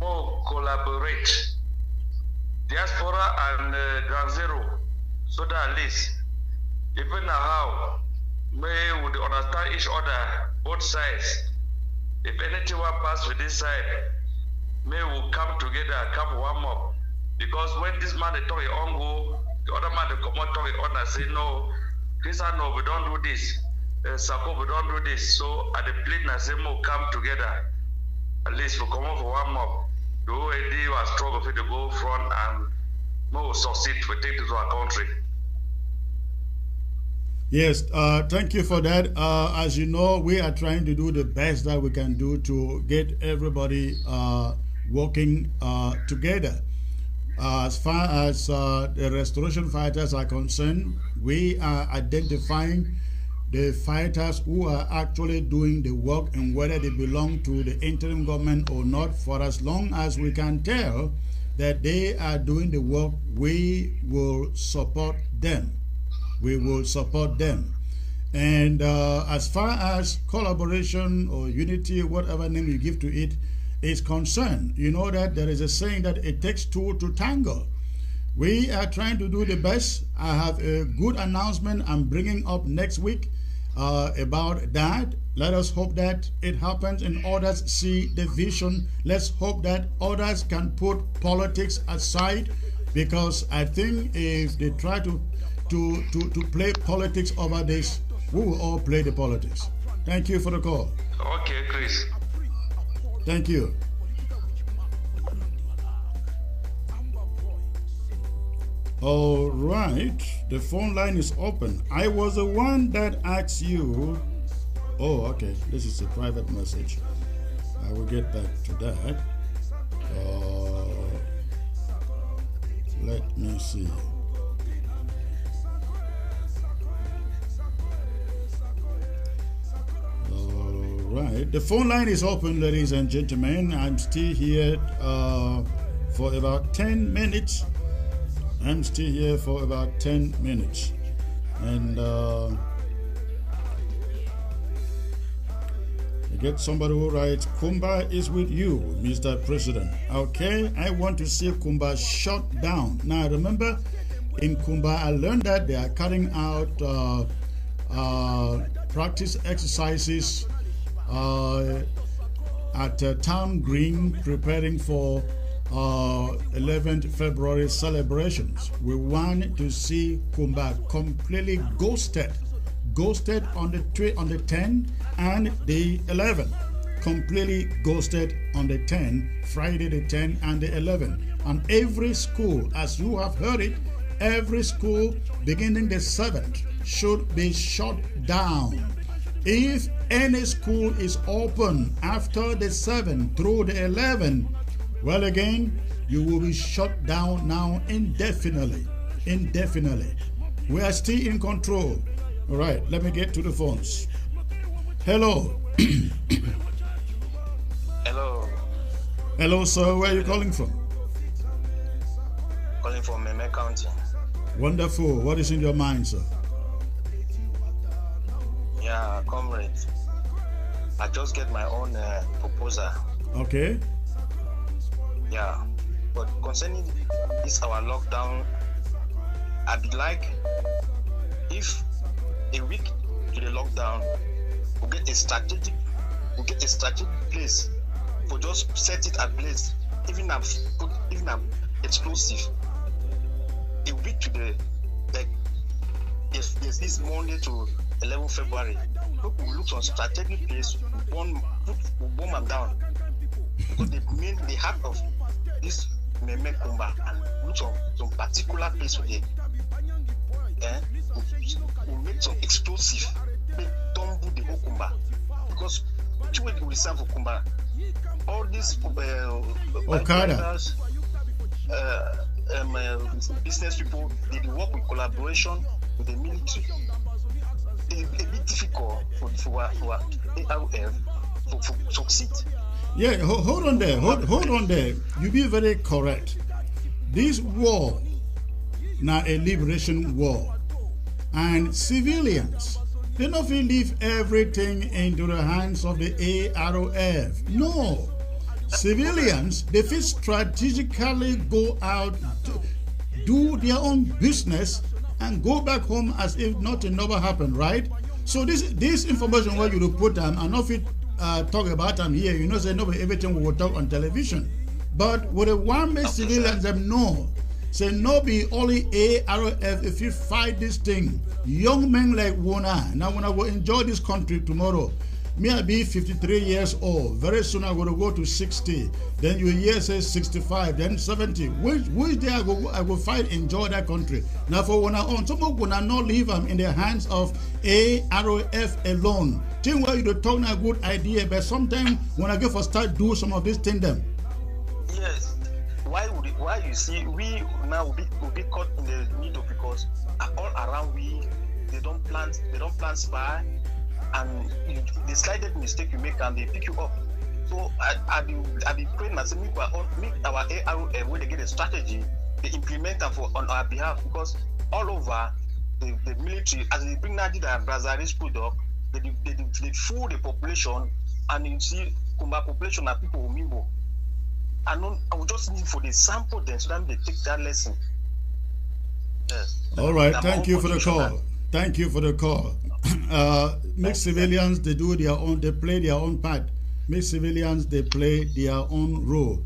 more collaborate. Diaspora and Ground Zero, so that at least, even how we would understand each other, both sides. If anything will pass with this side, may will come together, come one more. Because when this man they talk it on go, the other man they come out talk it on and say no, Christian, no, we don't do this. Sako, we don't do this. So at the plate, I say more come together. At least we come out for one more. The whole idea was struggle for to go front and more succeed to take this to our country. Yes, thank you for that. As you know, we are trying to do the best that we can do to get everybody working together. As far as the restoration fighters are concerned, we are identifying the fighters who are actually doing the work and whether they belong to the interim government or not. For as long as we can tell that they are doing the work, we will support them. We will support them. And as far as collaboration or unity, whatever name you give to it, is concerned, you know that there is a saying that it takes two to tango. We are trying to do the best. I have a good announcement I'm bringing up next week about that. Let us hope that it happens and others see the vision. Let's hope that others can put politics aside, because I think if they try to play politics over this, we will all play the politics. Thank you for the call. Okay, Chris. Thank you. All right, the phone line is open. I was the one that asked you. Oh, okay, this is a private message. I will get back to that. Let me see. Right, the phone line is open, ladies and gentlemen. I'm still here for about 10 minutes. I'm still here for about 10 minutes. And I get somebody who writes, Kumba is with you, Mr. President. Okay, I want to see Kumba shut down. Now, remember, in Kumba, I learned that they are carrying out practice exercises at Town Green, preparing for 11th February celebrations. We want to see Kumba completely ghosted on the 10th and the 11th. Completely ghosted on the 10th, Friday the 10th and the 11th. And every school, as you have heard it, every school beginning the 7th should be shut down. If any school is open after the 7th through the 11th, well, again, you will be shut down now indefinitely. Indefinitely. We are still in control. All right, let me get to the phones. Hello. Hello. Hello, sir. Where are you calling from? Calling from Meme County. Wonderful. What is in your mind, sir? Yeah, comrade. I just get my own proposal. Okay. Yeah, but concerning this our lockdown, I'd like if a week to the lockdown, we get a strategic place for just set it at place. Even explosive. A week to the there's this Monday to 11 February. We look on strategic place, we bomb them down. Because the heart of this Meme Kumba and look on some particular place for it. We make some explosive, they tumble the whole Kumba. Because which way we serve for Kumba? All these bikers, business people, they work with collaboration with the military. It's a bit difficult for ARF to succeed. Yeah, hold on there. Hold on there. You be very correct. This war, now a liberation war, and civilians, they don't leave everything into the hands of the ARF. No. Civilians, they feel strategically go out, do their own business, and go back home as if nothing never happened, right? So this information where you put them, and not fit talk about them here, you know, say nobody everything we will talk on television. But with the one make civilians them know, say no be only ARF if you fight this thing. Young men like Wona, now when I will enjoy this country tomorrow, me I be 53 years old. Very soon I'm going to go to 60. Then you hear say 65, then 70. Which day I go fight, enjoy that country. Now for when I own, some people will not leave them in the hands of ARF alone. Think where you talk a good idea, but sometimes when I go for start do some of these things them. why you see we now will be caught in the middle because all around they don't plant spy, and the slightest mistake you make and they pick you up. So I be praying myself make our ARF when they get a strategy, they implement them on our behalf, because all over the military, as they bring now the Brazil product, they fool the population, and you see Kumba population are people who mimbo. I would just need for the sample then so that they take that lesson. Yes. All right, thank you for the call. Thank you for the call. Make civilians, they play their own part. Make civilians, they play their own role.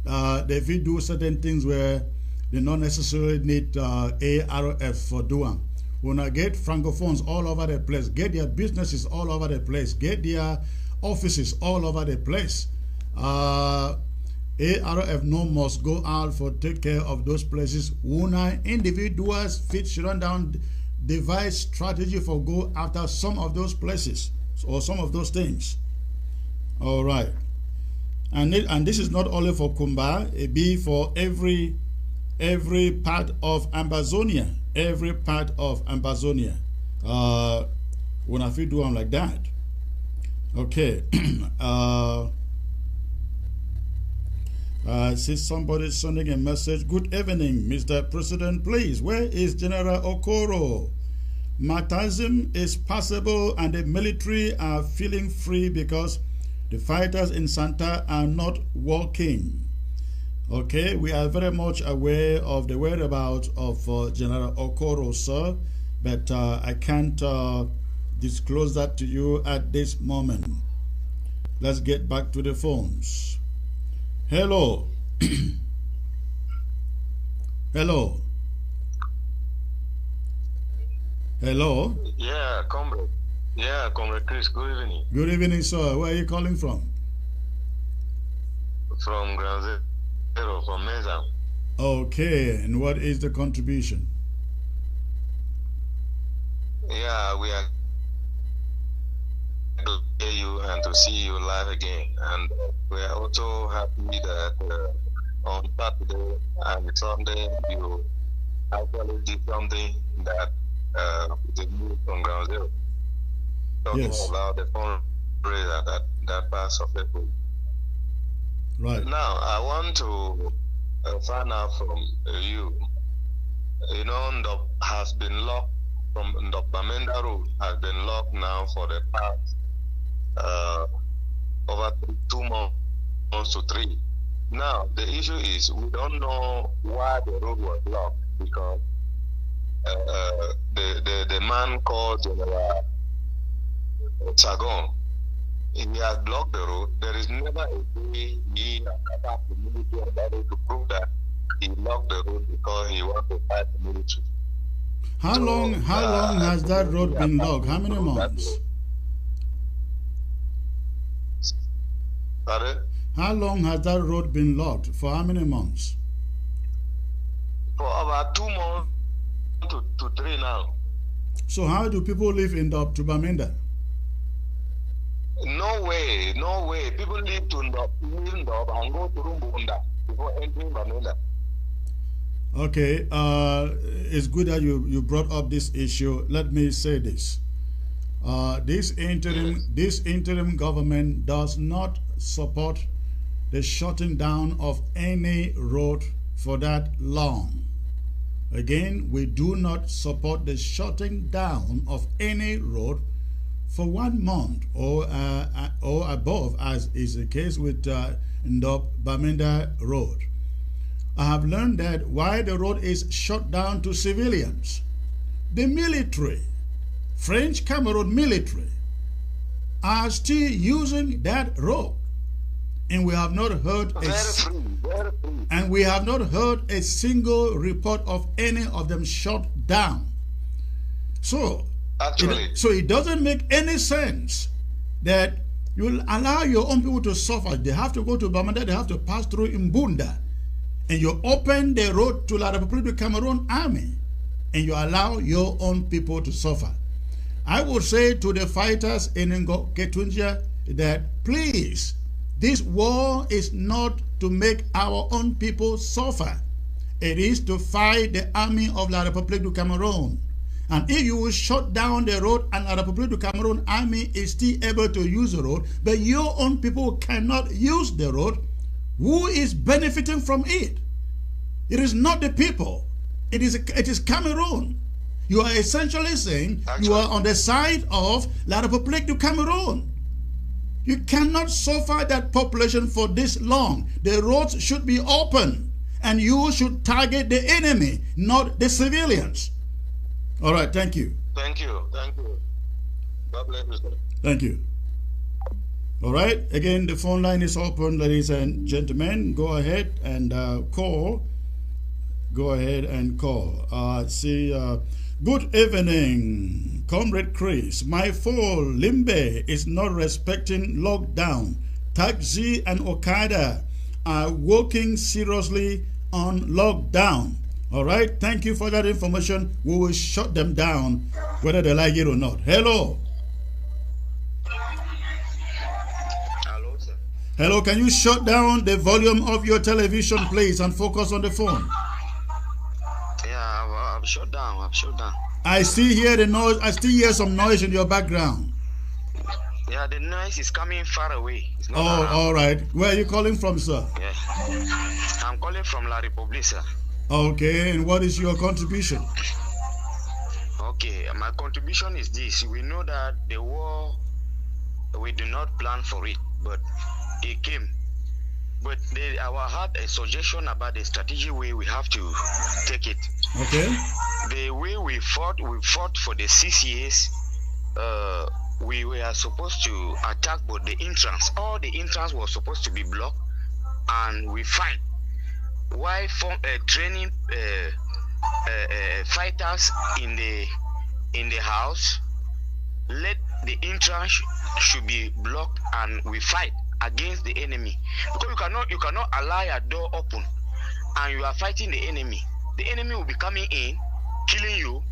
They will do certain things where they not necessarily need ARF for doing. When I get francophones all over the place, get their businesses all over the place, get their offices all over the place. ARF no must go out for take care of those places. When individuals fit run down devise strategy for go after some of those places or some of those things. All right, and this is not only for Kumba, it be for every part of Ambazonia, every part of Ambazonia. When I feel do them like that, okay. See somebody sending a message. Good evening, Mr. President. Please, where is General Okoro? Martyrism is possible, and the military are feeling free because the fighters in Santa are not working. Okay, we are very much aware of the whereabouts of General Okoro, sir, but I can't disclose that to you at this moment. Let's get back to the phones. Hello. Hello. Hello. Yeah, comrade. Yeah, Comrade Chris, good evening. Good evening, sir. Where are you calling from? From Ground Zero, from Meza. Okay, and what is the contribution? Yeah, we are glad to hear you and to see you live again. And we are also happy that on Saturday and Sunday you actually did something that is new from Ground Zero. Talking about the fundraiser that passed of April. Right. Now, I want to find out from you. You know, Ndop has been locked from Ndop Bamenda Road has been locked now for the past over 2 months to 3. Now, the issue is we don't know why the road was locked, because the man called General Sagon, he has blocked the road. There is never a way he and Qatar community are able to prove that he blocked the road because he wants to fight the military. How long has that road been locked? How many months? Pardon? How long has that road been locked? For how many months? For about 2 months to 3 now. So how do people live in the Bamenda? No way. People live to Ndop and go to Rumbunda before entering Bamenda. Okay, it's good that you brought up this issue. Let me say this. This interim government does not support the shutting down of any road for that long. Again, we do not support the shutting down of any road for 1 month or above, as is the case with Ndop Bamenda Road. I have learned that why the road is shut down to civilians, the military, French Cameroon military, are still using that road, and we have not heard a single report of any of them shut down. So it doesn't make any sense that you will allow your own people to suffer. They have to go to Bamenda, they have to pass through Mbunda, and you open the road to La République du Cameroon army, and you allow your own people to suffer. I would say to the fighters in Ngo Ketunjia that please This war is not to make our own people suffer. It is to fight the army of La République du Cameroon. And if you will shut down the road and La République du Cameroon army is still able to use the road, but your own people cannot use the road, who is benefiting from it? It is not the people. It is Cameroon. You are essentially saying you are on the side of La République du Cameroon. You cannot suffer that population for this long. The roads should be open, and you should target the enemy, not the civilians. All right, thank you. Thank you. Thank you. God bless you, sir. Thank you. All right, again, the phone line is open, ladies and gentlemen. Go ahead and call. Go ahead and call. Good evening, Comrade Chris. My phone, Limbe, is not respecting lockdown. Taxi and Okada are working seriously on lockdown. All right, thank you for that information. We will shut them down, whether they like it or not. Hello. Hello, sir. Hello, can you shut down the volume of your television, please, and focus on the phone? Yeah, I've shut down. I've shut down. I still hear the noise. I still hear some noise in your background. Yeah, the noise is coming far away. It's not Oh, around. all right. Where are you calling from, sir? Yeah. I'm calling from La République, sir. Okay, and what is your contribution? Okay, my contribution is this. We know that the war, we do not plan for it, but it came. But I had a suggestion about the strategic way we have to take it. Okay. The way we fought for the 6 years. We were supposed to attack, but the entrance, all the entrance was supposed to be blocked, and we fight. Why training fighters in the house? Let the entrance should be blocked, and we fight against the enemy, because you cannot allow a door open and you are fighting the enemy. The enemy will be coming in, killing you.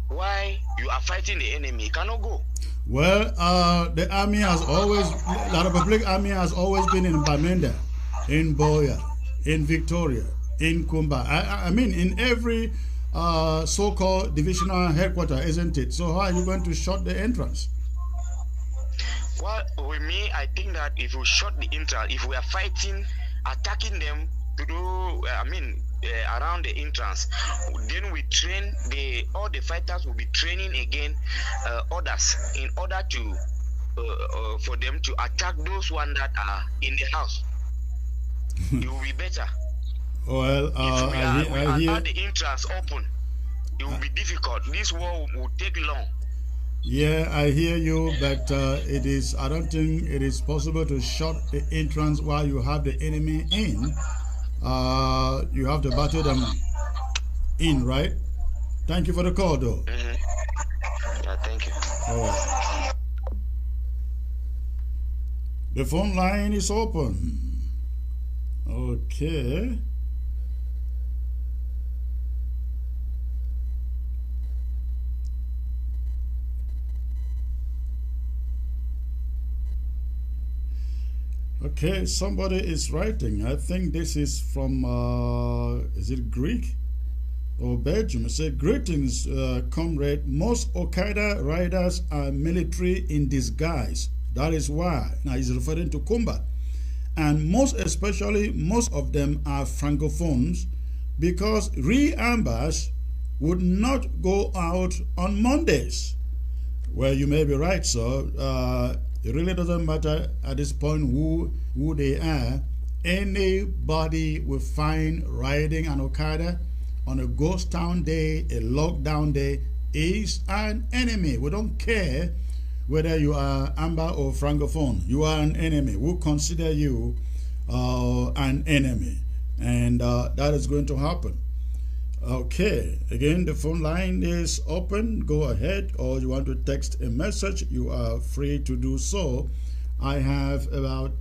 Why you are fighting the enemy? It cannot go. Well, the army has always, La République army has always been in Bamenda, in Boya, in Victoria, in Kumba. I mean, in every so-called divisional headquarters, isn't it? So how are you going to shut the entrance? Well, with me, I think that if we shut the entrance, if we are fighting, attacking them to do, around the entrance, then we train all the fighters will be training again others in order to for them to attack those ones that are in the house. It will be better. Well, I hear the entrance open. It will be difficult. This war will take long. Yeah, I hear you, but I don't think it is possible to shut the entrance while you have the enemy in. You have to battle them in, right? Thank you for the call, though. Yeah, thank you. All right. The phone line is open. Okay. Okay, somebody is writing. I think this is from, is it Greek or Belgium? It said, greetings, comrade. Most Okada riders are military in disguise. That is why. Now he's referring to Kumba. And most of them are francophones, because Ambas would not go out on Mondays. Well, you may be right, sir. It really doesn't matter at this point who they are. Anybody will find riding an Okada on a ghost town day, a lockdown day, is an enemy. We don't care whether you are Amba or Francophone. You are an enemy. We'll consider you an enemy. And that is going to happen. Okay, again, the phone line is open. Go ahead, or you want to text a message, you are free to do so. I have about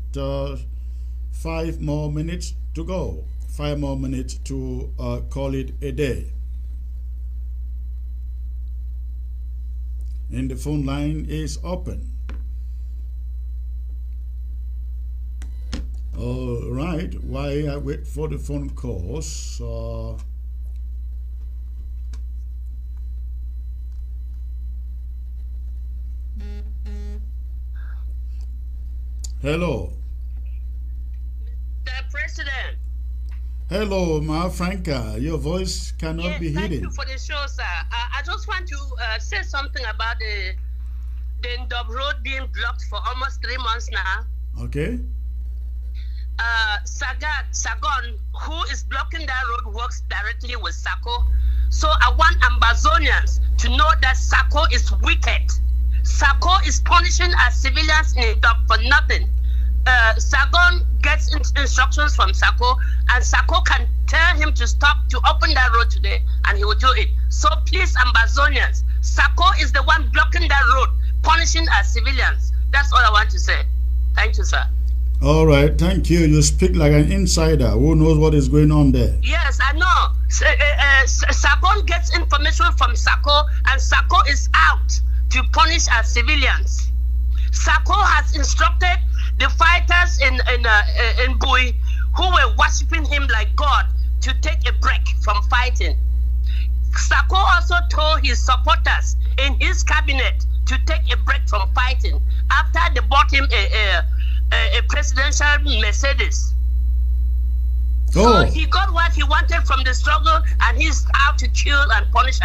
5 more minutes to go. 5 more minutes to call it a day. And the phone line is open. All right, while I wait for the phone calls, hello. The President. Hello, Ma Franca. Your voice cannot be hidden. Thank you for the show, sir. I just want to say something about the Ndub road being blocked for almost 3 months now. Okay. Sagon, who is blocking that road, works directly with Sako. So I want Ambazonians to know that Sako is wicked. Sako is punishing our civilians in Ndub for nothing. Sagon gets instructions from Sako, and Sako can tell him to stop, to open that road today, and he will do it. So please, Ambazonians, Sako is the one blocking that road, punishing our civilians. That's all I want to say. Thank you, sir. All right, thank you. You speak like an insider who knows what is going on there. Yes, I know. Sagon gets information from Sako, and Sako is out to punish our civilians. Sako has instructed the fighters in Bui, who were worshiping him like God, to take a break from fighting. Sako also told his supporters in his cabinet to take a break from fighting after they bought him a presidential Mercedes. So he got what he wanted from the struggle, and he's out to kill and punish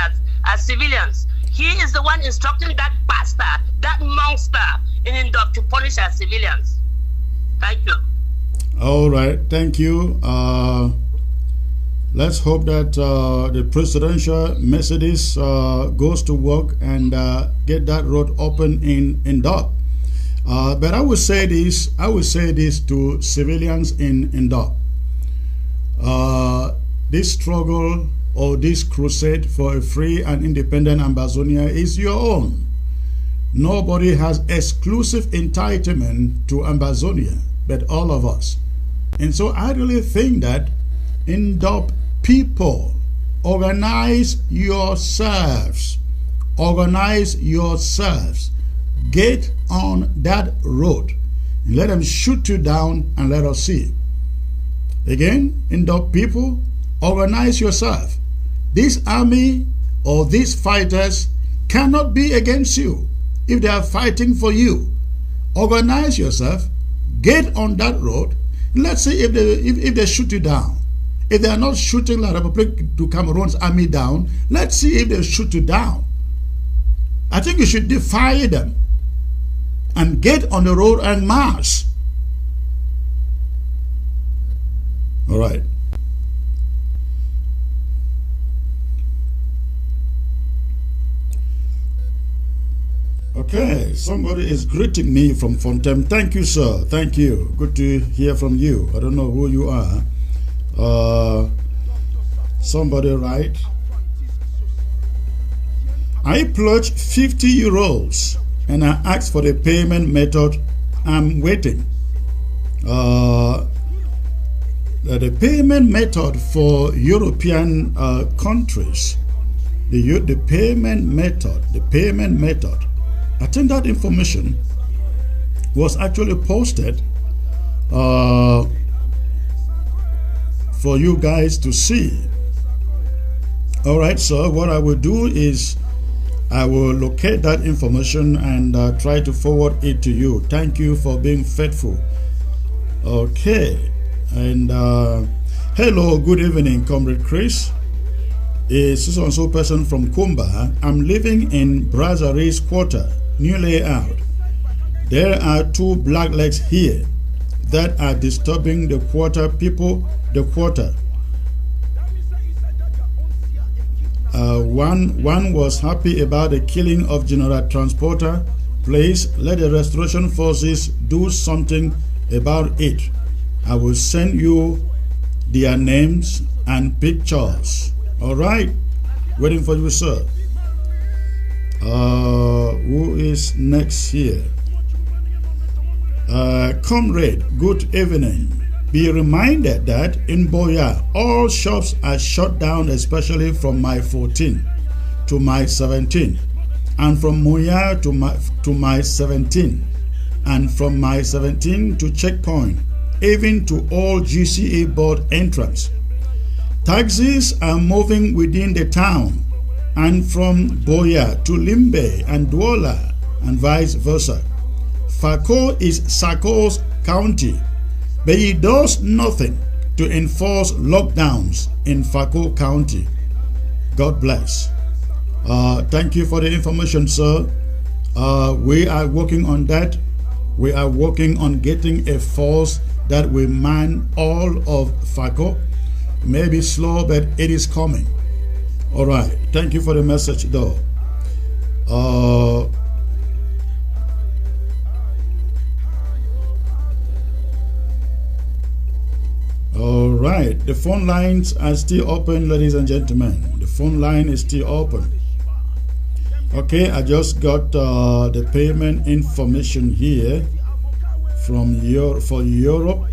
as civilians. He is the one instructing that bastard, that monster in Ndub to punish our civilians. Thank you. All right, thank you. Let's hope that the presidential Mercedes goes to work and get that road open in Ndub. But I will say this to civilians in Ndub. This struggle or this crusade for a free and independent Ambazonia is your own. Nobody has exclusive entitlement to Ambazonia, but all of us. And so I really think that Ndub people, organize yourselves. Organize yourselves. Get on that road. And let them shoot you down and let us see. Again, Ndub people, organize yourself. This army or these fighters cannot be against you if they are fighting for you. Organize yourself. Get on that road. Let's see if they shoot you down. If they are not shooting La Republic du Cameroon's army down, let's see if they shoot you down. I think you should defy them and get on the road and march. All right. Okay, somebody is greeting me from Fontem. Thank you, sir. Thank you. Good to hear from you. I don't know who you are. Somebody write, I pledged 50 euros and I asked for the payment method. I'm waiting. The payment method for European countries, the payment method, I think that information was actually posted for you guys to see. All right, so what I will do is I will locate that information and try to forward it to you. Thank you for being faithful. Okay, and hello, good evening, Comrade Chris. A so-and-so person from Kumba. I'm living in Brazzari's quarter, new layout. There are 2 black legs here that are disturbing the quarter people. The quarter. One was happy about the killing of General Transporter. Please let the restoration forces do something about it. I will send you their names and pictures. All right, waiting for you, sir. Who is next here? Comrade, good evening. Be reminded that in Boya, all shops are shut down, especially from my 14 to my 17, and from Moya to my 17, and from my 17 to Checkpoint. even to all GCA board entrance. Taxis are moving within the town and from Boya to Limbe and Douala and vice versa. Fako is Sako's county, but he does nothing to enforce lockdowns in Fako County. God bless. Thank you for the information, sir. We are working on that. We are working on getting a force that will man all of Fako. Maybe slow, but it is coming. All right. Thank you for the message, though. All right. The phone lines are still open, ladies and gentlemen. The phone line is still open. Okay, I just got the payment information here from for Europe.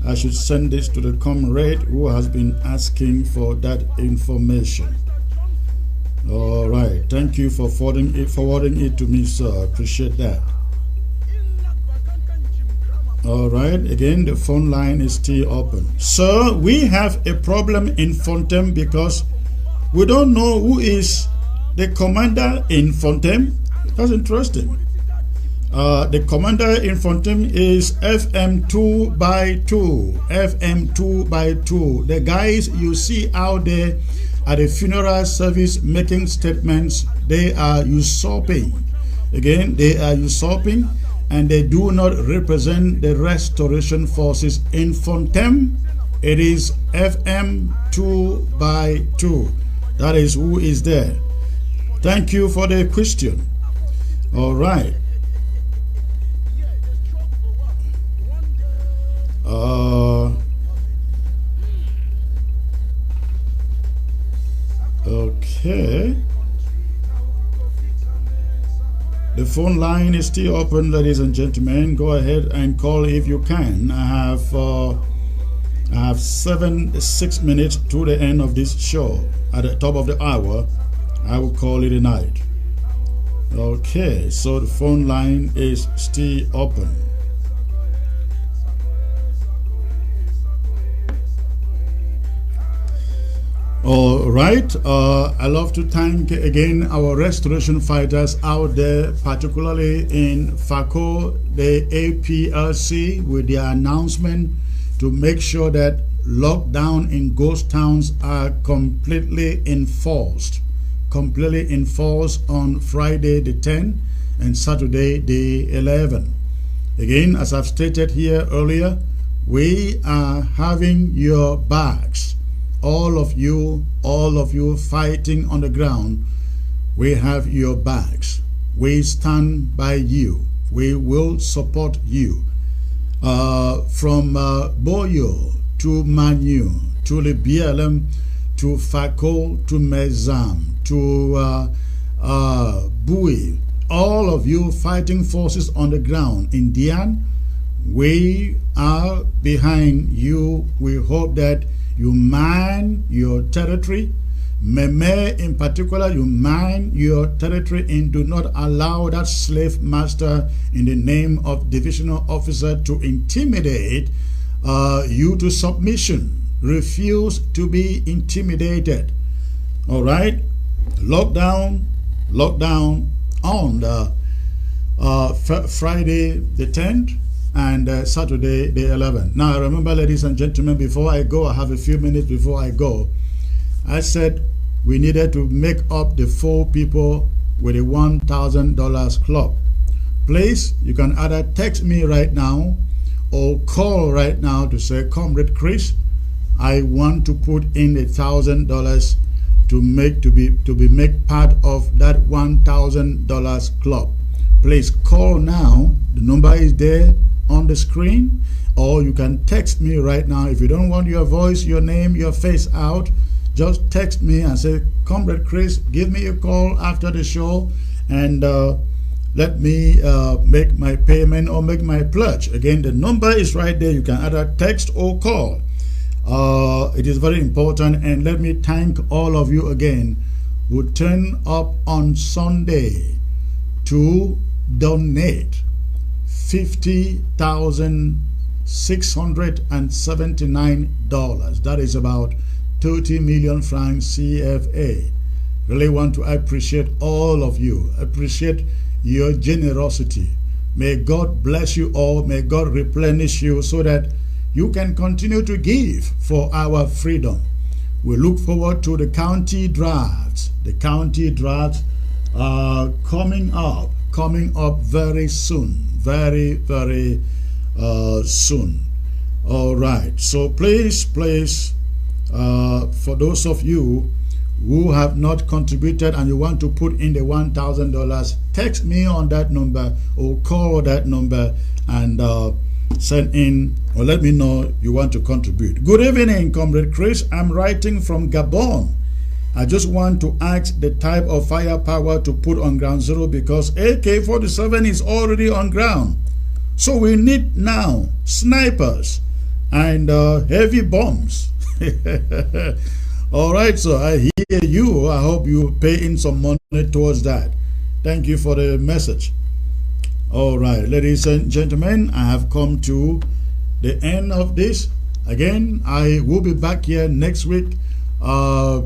I should send this to the comrade who has been asking for that information. All right, thank you for forwarding it to me, sir. I appreciate that. All right, again, the phone line is still open. Sir, we have a problem in Fontem because we don't know who is the commander in Fontem. That's interesting. The commander in Fontem is FM2 by 2. FM2 by 2. The guys you see out there at the funeral service making statements, they are usurping. Again, they are usurping, and they do not represent the restoration forces in Fontem. It is FM2 by 2. That is who is there. Thank you for the question. All right. Okay. The phone line is still open, ladies and gentlemen. Go ahead and call if you can. I have 6 minutes to the end of this show. At the top of the hour, I will call it a night. Okay, so the phone line is still open. All right. I love to thank again our restoration fighters out there, particularly in Fako, the APLC, with their announcement to make sure that lockdown in ghost towns are completely enforced on Friday the 10th and Saturday the 11th. Again, as I've stated here earlier, we are having your backs. All of you fighting on the ground, we have your backs. We stand by you. We will support you. From Boyo to Manu, to the BLM, to Fako, to Mezam, to Bui, all of you fighting forces on the ground, Indian, we are behind you. We hope that you man your territory. Meme in particular, you man your territory and do not allow that slave master in the name of divisional officer to intimidate you to submission. Refuse to be intimidated. All right? Lockdown on the Friday the 10th and Saturday the 11th. Now remember, ladies and gentlemen, before I go, I have a few minutes before I go. I said we needed to make up the 4 people with a $1,000 club. Please, you can either text me right now or call right now to say, Comrade Chris, I want to put in $1,000 to make part of that $1,000 club. Please call now. The number is there on the screen, or you can text me right now. If you don't want your voice, your name, your face out, just text me and say, Comrade Chris, give me a call after the show and let me make my payment or make my pledge. Again, the number is right there. You can either text or call. It is very important, and let me thank all of you again who turn up on Sunday to donate $50,679. That is about 30 million francs CFA. Really want to appreciate all of you. Appreciate your generosity. May God bless you all. May God replenish you so that you can continue to give for our freedom. We look forward to the county drafts. The county drafts are coming up very soon. Very soon. All right. So please, for those of you who have not contributed and you want to put in the $1,000, text me on that number or call that number and send in or let me know you want to contribute. Good evening, Comrade Chris. I'm writing from Gabon. I just want to ask the type of firepower to put on ground zero because AK-47 is already on ground. So we need now snipers and heavy bombs. All right, so I hear you. I hope you pay in some money towards that. Thank you for the message. All right, ladies and gentlemen, I have come to the end of this. Again, I will be back here next week,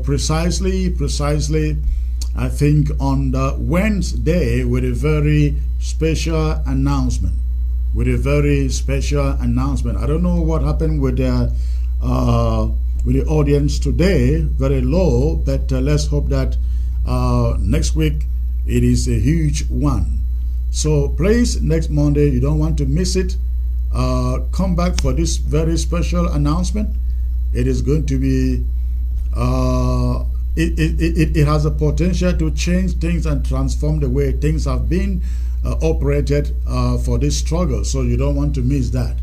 precisely, I think on the Wednesday with a very special announcement. I don't know what happened with the audience today, very low, but let's hope that next week it is a huge one. So please, next Monday, you don't want to miss it. Come back for this very special announcement. It is going to be it has a potential to change things and transform the way things have been operated for this struggle. So you don't want to miss that.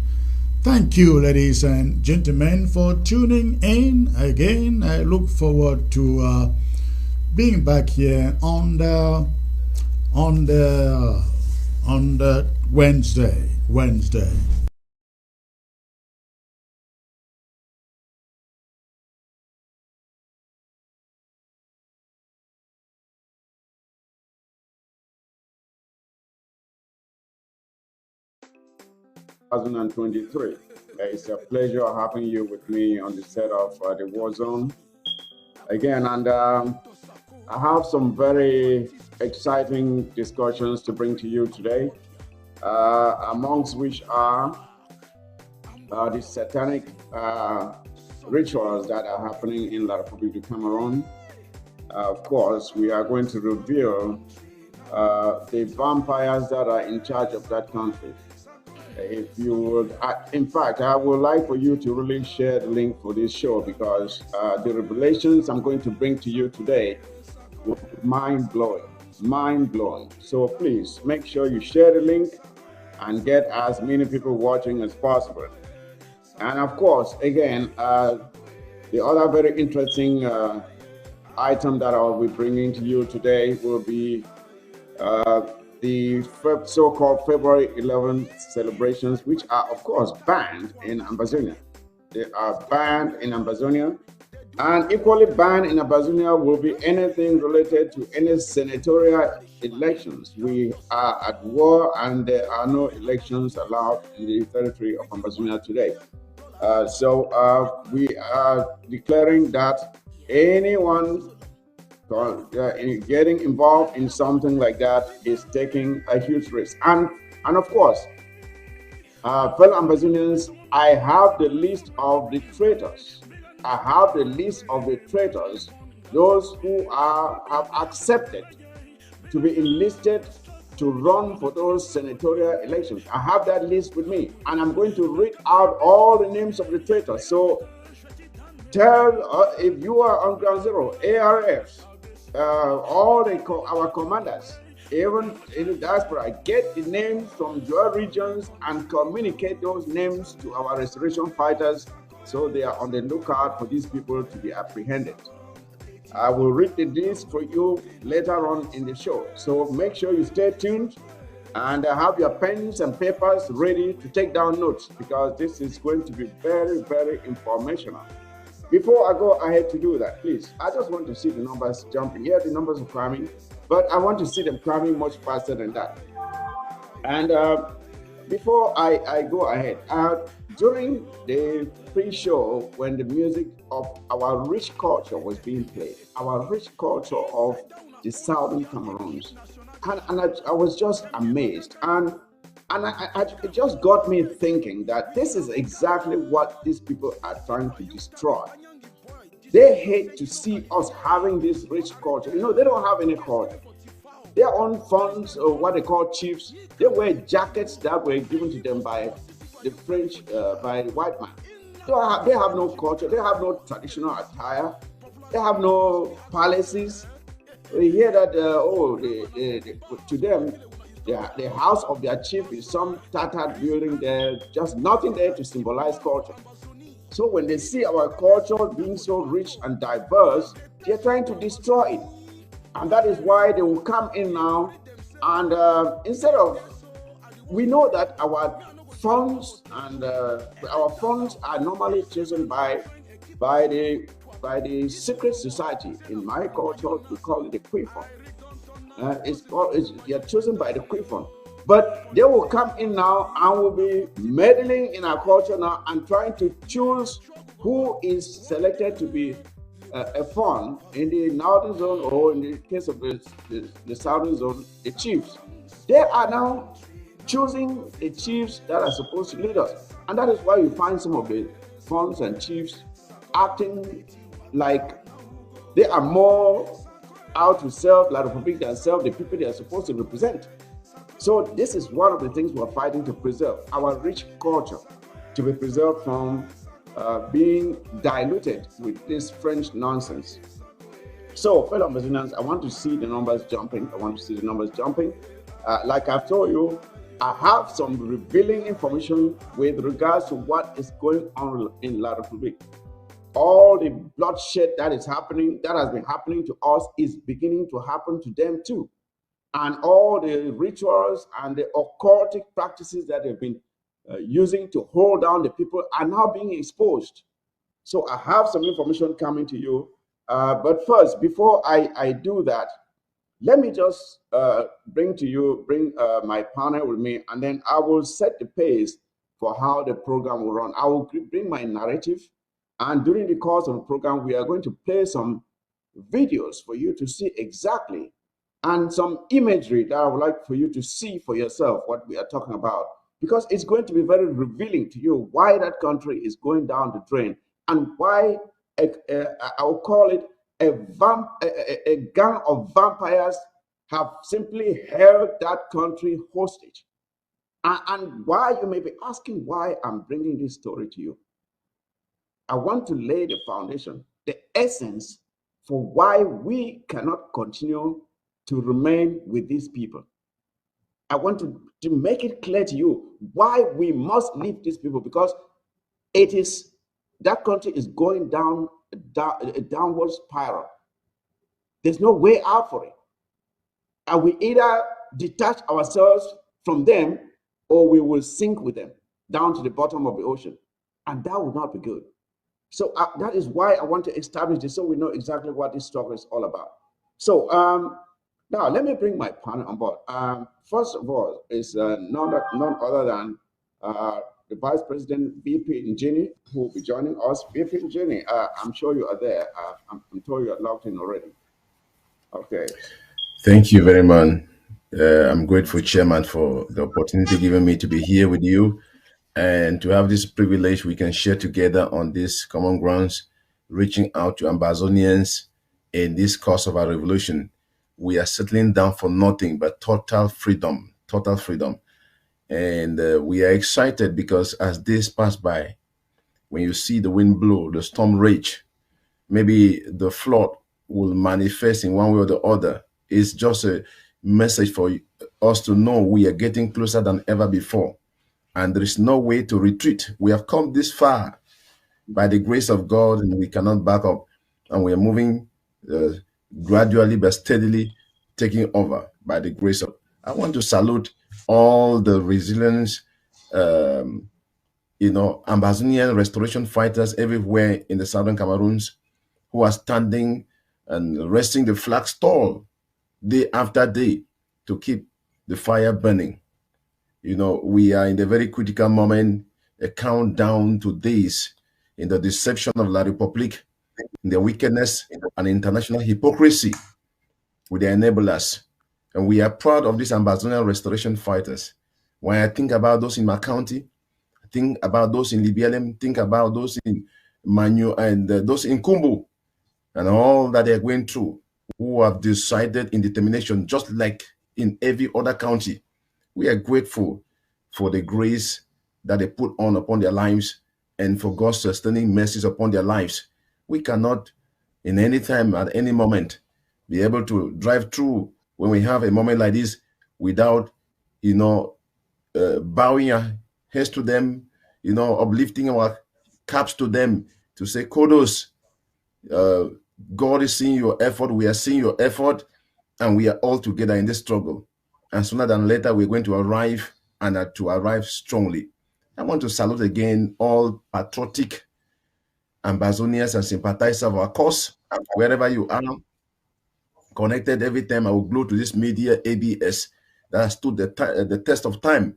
Thank you, ladies and gentlemen, for tuning in. Again, I look forward to being back here on the Wednesday. It's a pleasure having you with me on the set of the War Zone again, and I have some very exciting discussions to bring to you today, amongst which are the satanic rituals that are happening in La Republic du Cameroon. Of course, we are going to reveal the vampires that are in charge of that country. If you would, in fact, I would like for you to really share the link for this show because the revelations I'm going to bring to you today will be mind-blowing. So please make sure you share the link and get as many people watching as possible. And of course, again, the other very interesting item that I'll be bringing to you today will be the so-called February 11th celebrations, which are, of course, banned in Ambazonia. They are banned in Ambazonia. And equally banned in Ambazonia will be anything related to any senatorial elections. We are at war and there are no elections allowed in the territory of Ambazonia today. So we are declaring that anyone getting involved in something like that is taking a huge risk. And of course, fellow Ambazonians, I have the list of the traitors. Those who have accepted to be enlisted to run for those senatorial elections. I have that list with me, and I'm going to read out all the names of the traitors. So tell if you are on ground zero, ARFs, all our commanders, even in the diaspora, get the names from your regions and communicate those names to our restoration fighters so they are on the lookout for these people to be apprehended. I will read the list for you later on in the show. So make sure you stay tuned and have your pens and papers ready to take down notes because this is going to be very, very informational. Before I go ahead to do that, please, I just want to see the numbers jumping. Here, the numbers are climbing, but I want to see them climbing much faster than that. And before I go ahead, during the pre-show, when the music of our rich culture was being played, our rich culture of the Southern Cameroons, and I was just amazed, and it just got me thinking that this is exactly what these people are trying to destroy. They hate to see us having this rich culture. You know, they don't have any culture. Their own funds, or what they call chiefs, they wear jackets that were given to them by the French, by the white man. They have no culture. They have no traditional attire. They have no palaces. We hear that, to them, the house of their chief is some tattered building there, just nothing there to symbolize culture. So when they see our culture being so rich and diverse, they're trying to destroy it. And that is why they will come in now. And instead of, we know that our funds and our funds are normally chosen by the secret society. In my culture, we call it the Queen Fund. They are chosen by the Queen Fund. But they will come in now and will be meddling in our culture now and trying to choose who is selected to be a fund in the northern zone, or in the case of the southern zone, the chiefs. They are now choosing the chiefs that are supposed to lead us. And that is why you find some of the funds and chiefs acting like they are more out to serve La Republic than serve the people they are supposed to represent. So this is one of the things we're fighting to preserve, our rich culture, to be preserved from being diluted with this French nonsense. So, fellow Ambazonians, I want to see the numbers jumping. Like I've told you, I have some revealing information with regards to what is going on in La Republique. All the bloodshed that is happening, that has been happening to us, is beginning to happen to them too. And all the rituals and the occultic practices that they've been using to hold down the people are now being exposed. So I have some information coming to you. But first, before I do that, let me just bring my panel with me, and then I will set the pace for how the program will run. I will bring my narrative, and during the course of the program, we are going to play some videos for you to see exactly, and some imagery that I would like for you to see for yourself what we are talking about, because it's going to be very revealing to you why that country is going down the drain, and why I will call it a gang of vampires have simply held that country hostage. And why, you may be asking why I'm bringing this story to you. I want to lay the foundation, the essence for why we cannot continue to remain with these people. I want to make it clear to you why we must leave these people, because that country is going down a downward spiral. There's no way out for it. And we either detach ourselves from them, or we will sink with them down to the bottom of the ocean. And that would not be good. So that is why I want to establish this, so we know exactly what this struggle is all about. So now let me bring my panel on board. First of all, is none other than the Vice President, VP Njini, who will be joining us. VP Njini, I'm sure you are there. I'm told you are logged in already. Okay. Thank you very much. I'm grateful, Chairman, for the opportunity given me to be here with you and to have this privilege we can share together on these common grounds, reaching out to Ambazonians in this cause of our revolution. We are settling down for nothing but total freedom, And we are excited because as days pass by, when you see the wind blow, the storm rage, maybe the flood will manifest in one way or the other. It's just a message for us to know we are getting closer than ever before. And there is no way to retreat. We have come this far by the grace of God, and we cannot back up. And we are moving gradually but steadily, taking over by the grace of. I want to salute all the resilience, Ambazonian restoration fighters everywhere in the southern Cameroons, who are standing and resting the flag tall day after day to keep the fire burning. we are in the very critical moment, a countdown to days in the deception of La Republique, in the wickedness and international hypocrisy with the enablers. And we are proud of these Ambazonian restoration fighters. When I think about those in my county, think about those in Libialem, think about those in Manu and those in Kumbu, and all that they're going through, who have decided in determination, just like in every other county. We are grateful for the grace that they put on upon their lives and for God's sustaining mercies upon their lives. We cannot, in any time, at any moment, be able to drive through when we have a moment like this without, bowing our heads to them, uplifting our caps to them to say, kudos. God is seeing your effort. We are seeing your effort, and we are all together in this struggle. And sooner than later, we're going to arrive, and to arrive strongly. I want to salute again all patriotic Ambazonians and sympathizers of our cause, wherever you are, connected. Every time I will glow to this media, ABS, that has stood the test of time,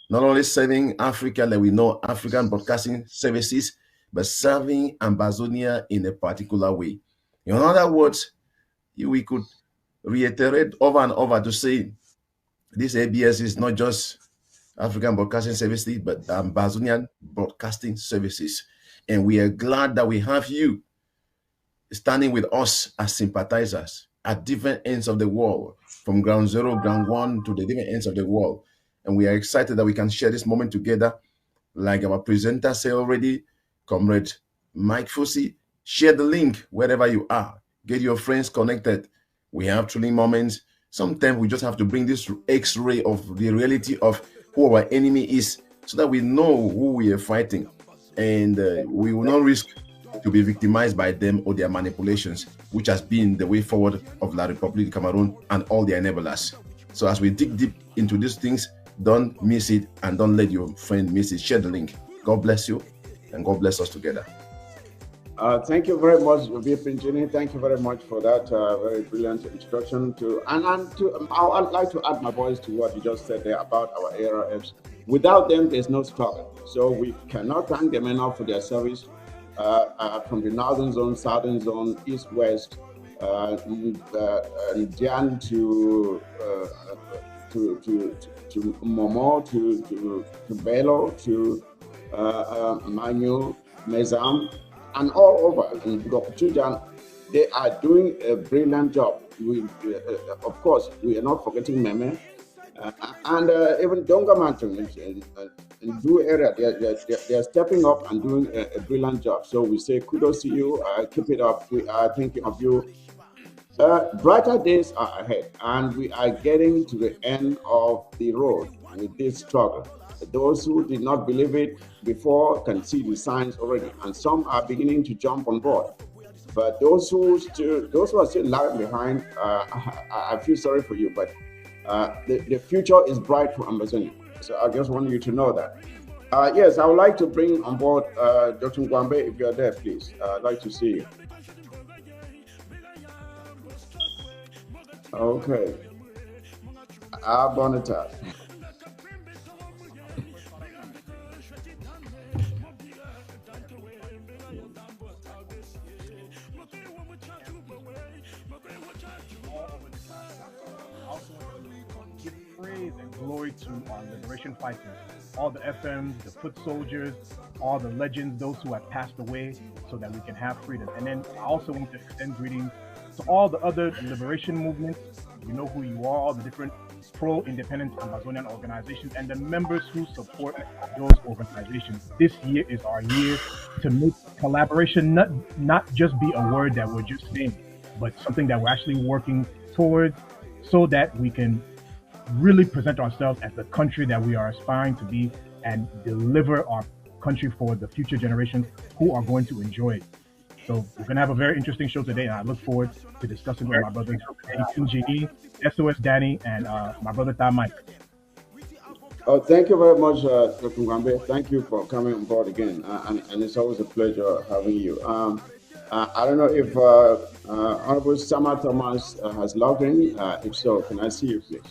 not only serving Africa, like we know, African Broadcasting Services, but serving Ambazonia in a particular way. In other words, we could reiterate over and over to say this ABS is not just African Broadcasting Services, but Ambazonian Broadcasting Services. And we are glad that we have you standing with us as sympathizers at different ends of the world, from ground zero, ground one, to the different ends of the world. And we are excited that we can share this moment together. Like our presenter said already, Comrade Mike Fusi, share the link wherever you are. Get your friends connected. We have thrilling moments. Sometimes we just have to bring this X-ray of the reality of who our enemy is, so that we know who we are fighting. And we will not risk to be victimized by them or their manipulations, which has been the way forward of La Republique of Cameroon and all their enablers. So as we dig deep into these things, don't miss it, and don't let your friend miss it. Share the link. God bless you, and God bless us together. Thank you very much, Vipinjini. Thank you very much for that very brilliant introduction. I'd like to add my voice to what you just said there about our ARFs. Without them, there's no struggle. So we cannot thank them enough for their service from the northern zone, southern zone, east, west, and down to Momo, to Belo, to Manu, Mezam, and all over in Chujan. They are doing a brilliant job. Of course, we are not forgetting Meme, and even Dongamantung in Du area, they are stepping up and doing a brilliant job. So we say kudos to you. Keep it up. We are thinking of you. Brighter days are ahead, and we are getting to the end of the road with this struggle. Those who did not believe it before can see the signs already, and some are beginning to jump on board. But those who are still lagging behind, I feel sorry for you. But the future is bright for Ambazonia. So I just want you to know that. Yes, I would like to bring on board Dr. Ngwambe, if you are there, please. I'd like to see you. Okay. Bonita. Give praise and glory to our liberation fighters, all the FMs, the foot soldiers, all the legends, those who have passed away, so that we can have freedom. And then I also want to extend greetings to all the other liberation movements. You know who you are, all the different pro-independent Ambazonian organizations and the members who support those organizations. This year is our year to make collaboration not just be a word that we're just saying, but something that we're actually working towards, so that we can really present ourselves as the country that we are aspiring to be and deliver our country for the future generations who are going to enjoy it. So we're going to have a very interesting show today, and I look forward to discussing with my brothers, G, SOS Danny, and my brother Thai Mike. Oh, thank you very much, Dr. Ngwambe. Thank you for coming on board again, and it's always a pleasure having you. I don't know if Honorable Sama Thomas has logged in. If so, can I see you, please?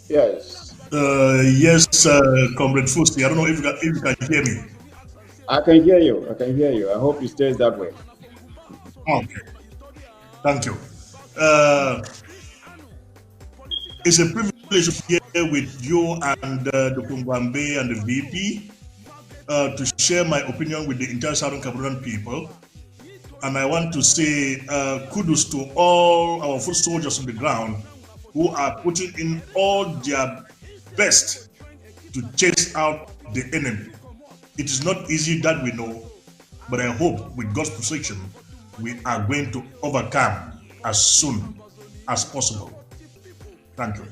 Yes. Yes, Comrade Fusti. I don't know if you can hear me. I can hear you. I can hear you. I hope it stays that way. Okay, thank you. Uh, it's a privilege to be here with you and the Kungwambe and the VP to share my opinion with the entire Southern Cameroonian people. And I want to say kudos to all our foot soldiers on the ground who are putting in all their best to chase out the enemy. It is not easy, that we know, but I hope with God's protection, we are going to overcome as soon as possible. Thank you.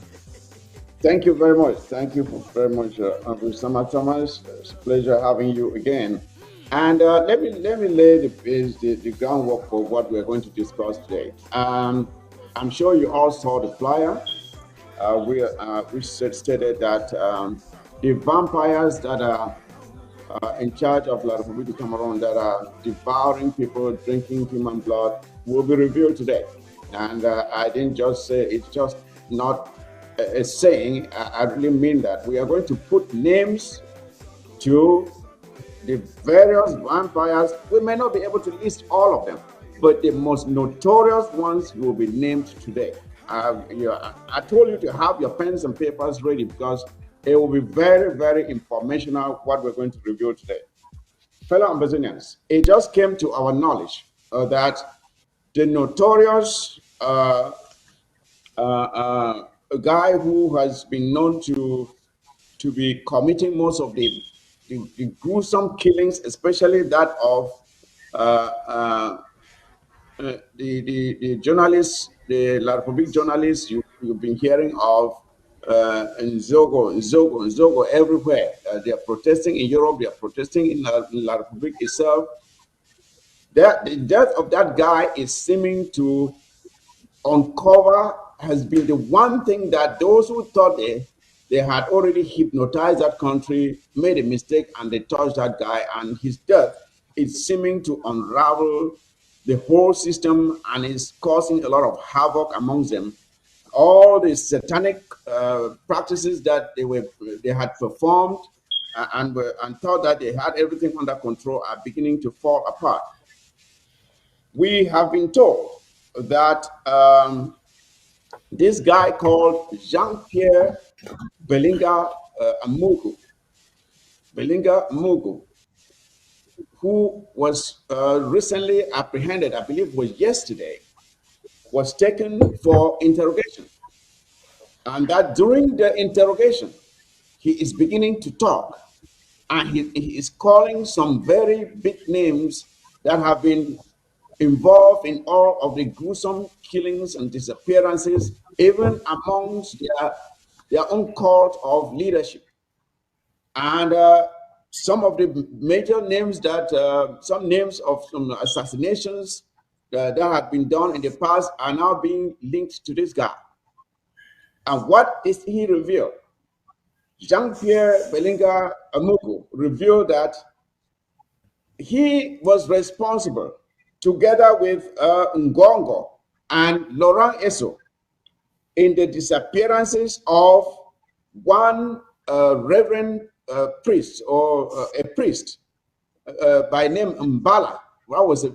Thank you very much. Thank you very much, Uncle Sama Thomas. It's a pleasure having you again. And let me lay the groundwork for what we're going to discuss today. I'm sure you all saw the flyer. We stated that the vampires that are in charge of La Republic of Cameroon that are devouring people, drinking human blood, will be revealed today. And I didn't just say it's just not a saying. I really mean that. We are going to put names to the various vampires. We may not be able to list all of them, but the most notorious ones will be named today. I told you to have your pens and papers ready because it will be very, very informational what we're going to review today. Fellow Ambazonians, it just came to our knowledge that the notorious a guy who has been known to be committing most of the gruesome killings, especially that of the journalists, the La Republique journalists you've been hearing of Nzogo everywhere. They are protesting in Europe, they are protesting in La Republique itself. The death of that guy is seeming to uncover, has been the one thing that those who thought they had already hypnotized that country made a mistake and they touched that guy, and his death is seeming to unravel the whole system and is causing a lot of havoc amongst them. All the satanic practices that they had performed and thought that they had everything under control are beginning to fall apart. We have been told that this guy called Jean-Pierre Belinga Mugu, who was recently apprehended, I believe it was yesterday, was taken for interrogation. And that during the interrogation, he is beginning to talk. And he is calling some very big names that have been involved in all of the gruesome killings and disappearances, even amongst their own cult of leadership. And some of the major names that, some names of some assassinations that have been done in the past are now being linked to this guy. And what is he revealed? Jean-Pierre Belinga Amuku revealed that he was responsible, together with Ngongo and Laurent Esso, in the disappearances of one reverend priest or a priest by name Mbala. What was it?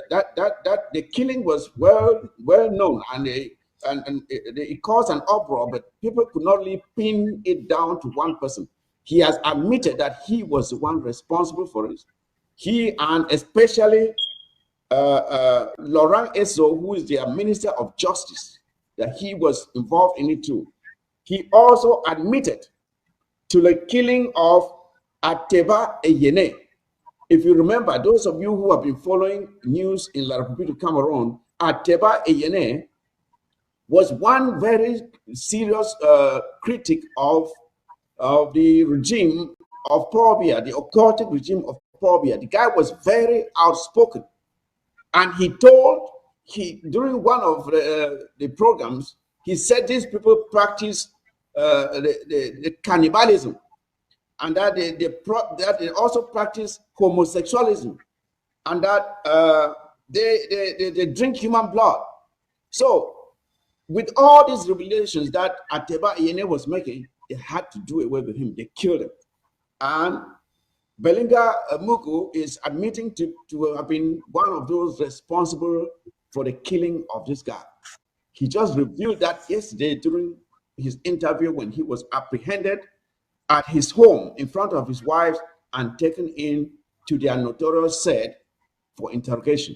That the killing was well known, and it caused an uproar, but people could not really pin it down to one person. He has admitted that he was the one responsible for it. He, and especially Laurent Esso, who is their Minister of Justice, that he was involved in it too. He also admitted to the killing of Ateba Eyene. If you remember, those of you who have been following news in La Republique of Cameroon, Ateba Eyene was one very serious critic of the regime of Paul Biya, the occultic regime of Paul Biya. The guy was very outspoken. And during one of the programs, he said these people practice the cannibalism, and that they also practice homosexualism, and that they drink human blood. So with all these revelations that Ateba Iyene was making, they had to do away with him. They killed him. And Belinga Mugu is admitting to have been one of those responsible for the killing of this guy. He just revealed that yesterday during his interview when he was apprehended at his home in front of his wife and taken in to their notorious set for interrogation.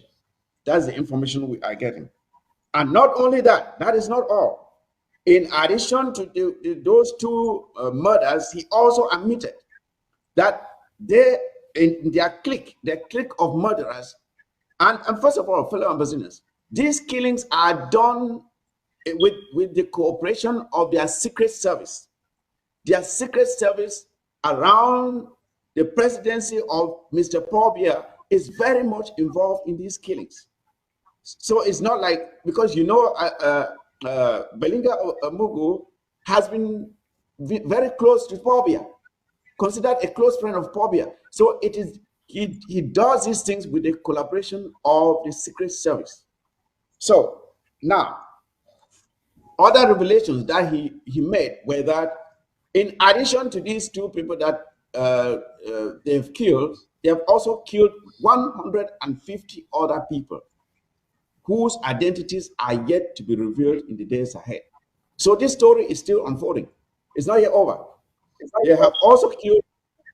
That's the information we are getting. And not only that, that is not all. In addition to those two murders, he also admitted that they, in their clique of murderers, and first of all, fellow Ambazonians, these killings are done with the cooperation of their secret service. Their secret service around the presidency of Mr. Paul Biya is very much involved in these killings. So it's not like, because you know, Belinga Mugu has been very close to Paul Biya, considered a close friend of Paul Biya. So it is he does these things with the collaboration of the secret service. So now, other revelations that he made were that in addition to these two people that they've killed, they have also killed 150 other people whose identities are yet to be revealed in the days ahead. So this story is still unfolding. It's not yet over. They have also killed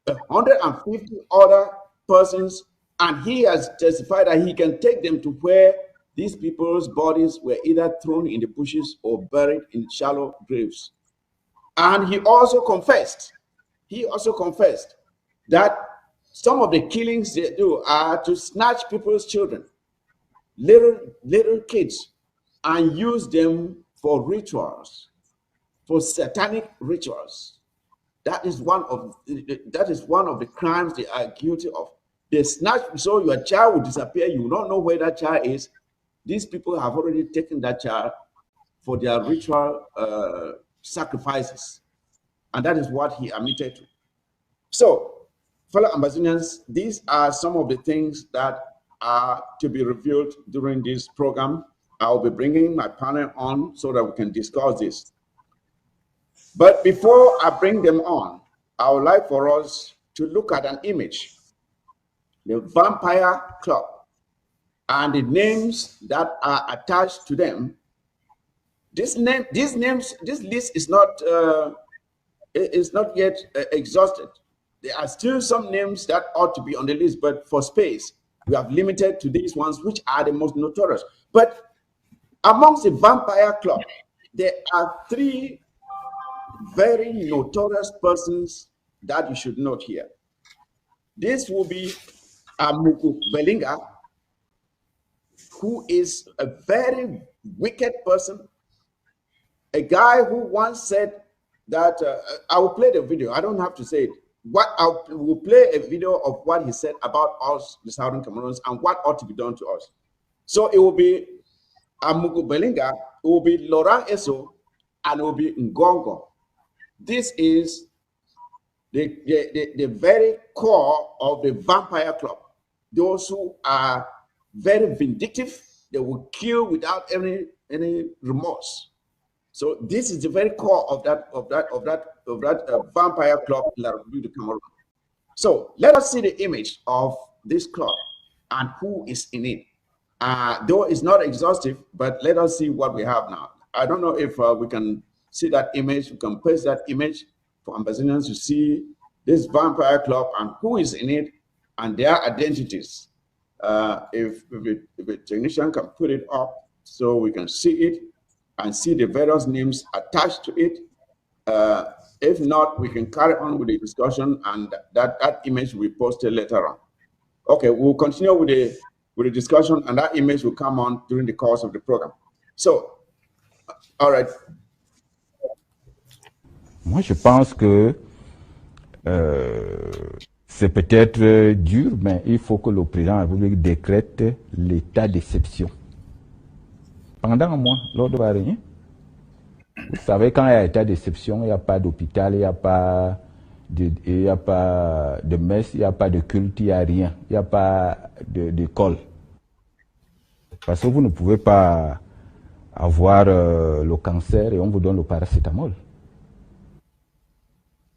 150 other persons, and he has testified that he can take them to where these people's bodies were either thrown in the bushes or buried in shallow graves. And he also confessed that some of the killings they do are to snatch people's children, little kids, and use them for rituals, for satanic rituals. That is one of the crimes they are guilty of. They snatch, so your child will disappear. You will not know where that child is. These people have already taken that child for their ritual sacrifices. And that is what he admitted to. So, fellow Ambazonians, these are some of the things that are to be revealed during this program. I'll be bringing my panel on so that we can discuss this. But before I bring them on, I would like for us to look at an image, the Vampire Club, and the names that are attached to them. This list is not yet exhausted. There are still some names that ought to be on the list, but for space, we have limited to these ones, which are the most notorious. But amongst the Vampire Club, there are three very notorious persons that you should note here. This will be Amuku Belinga, who is a very wicked person, a guy who once said that, I will play the video, I don't have to say it. We'll play a video of what he said about us, the Southern Cameroons, and what ought to be done to us. So it will be Amuku Belinga, it will be Laurent Eso, and it will be Ngongo. This is the very core of the Vampire Club. Those who are very vindictive, they will kill without any remorse. So this is the very core of that Vampire Club, La République du Cameroun. So let us see the image of this club and who is in it. Though it's not exhaustive, but let us see what we have now. I don't know if we can see that image. We can paste that image for Ambazonians to see this Vampire Club and who is in it and their identities. If a technician can put it up so we can see it and see the various names attached to it. If not, we can carry on with the discussion, and that image will be posted later on. Okay, we'll continue with the discussion, and that image will come on during the course of the program. So, all right. Moi, je pense que c'est peut-être dur, mais il faut que le président de la République décrète l'état d'exception. Pendant un mois, lors de la réunion, vous savez, quand il y a état d'exception, il n'y a pas d'hôpital, il n'y a pas de messe, il n'y a pas de culte, il n'y a rien, il n'y a pas d'école. Parce que vous ne pouvez pas avoir le cancer et on vous donne le paracétamol.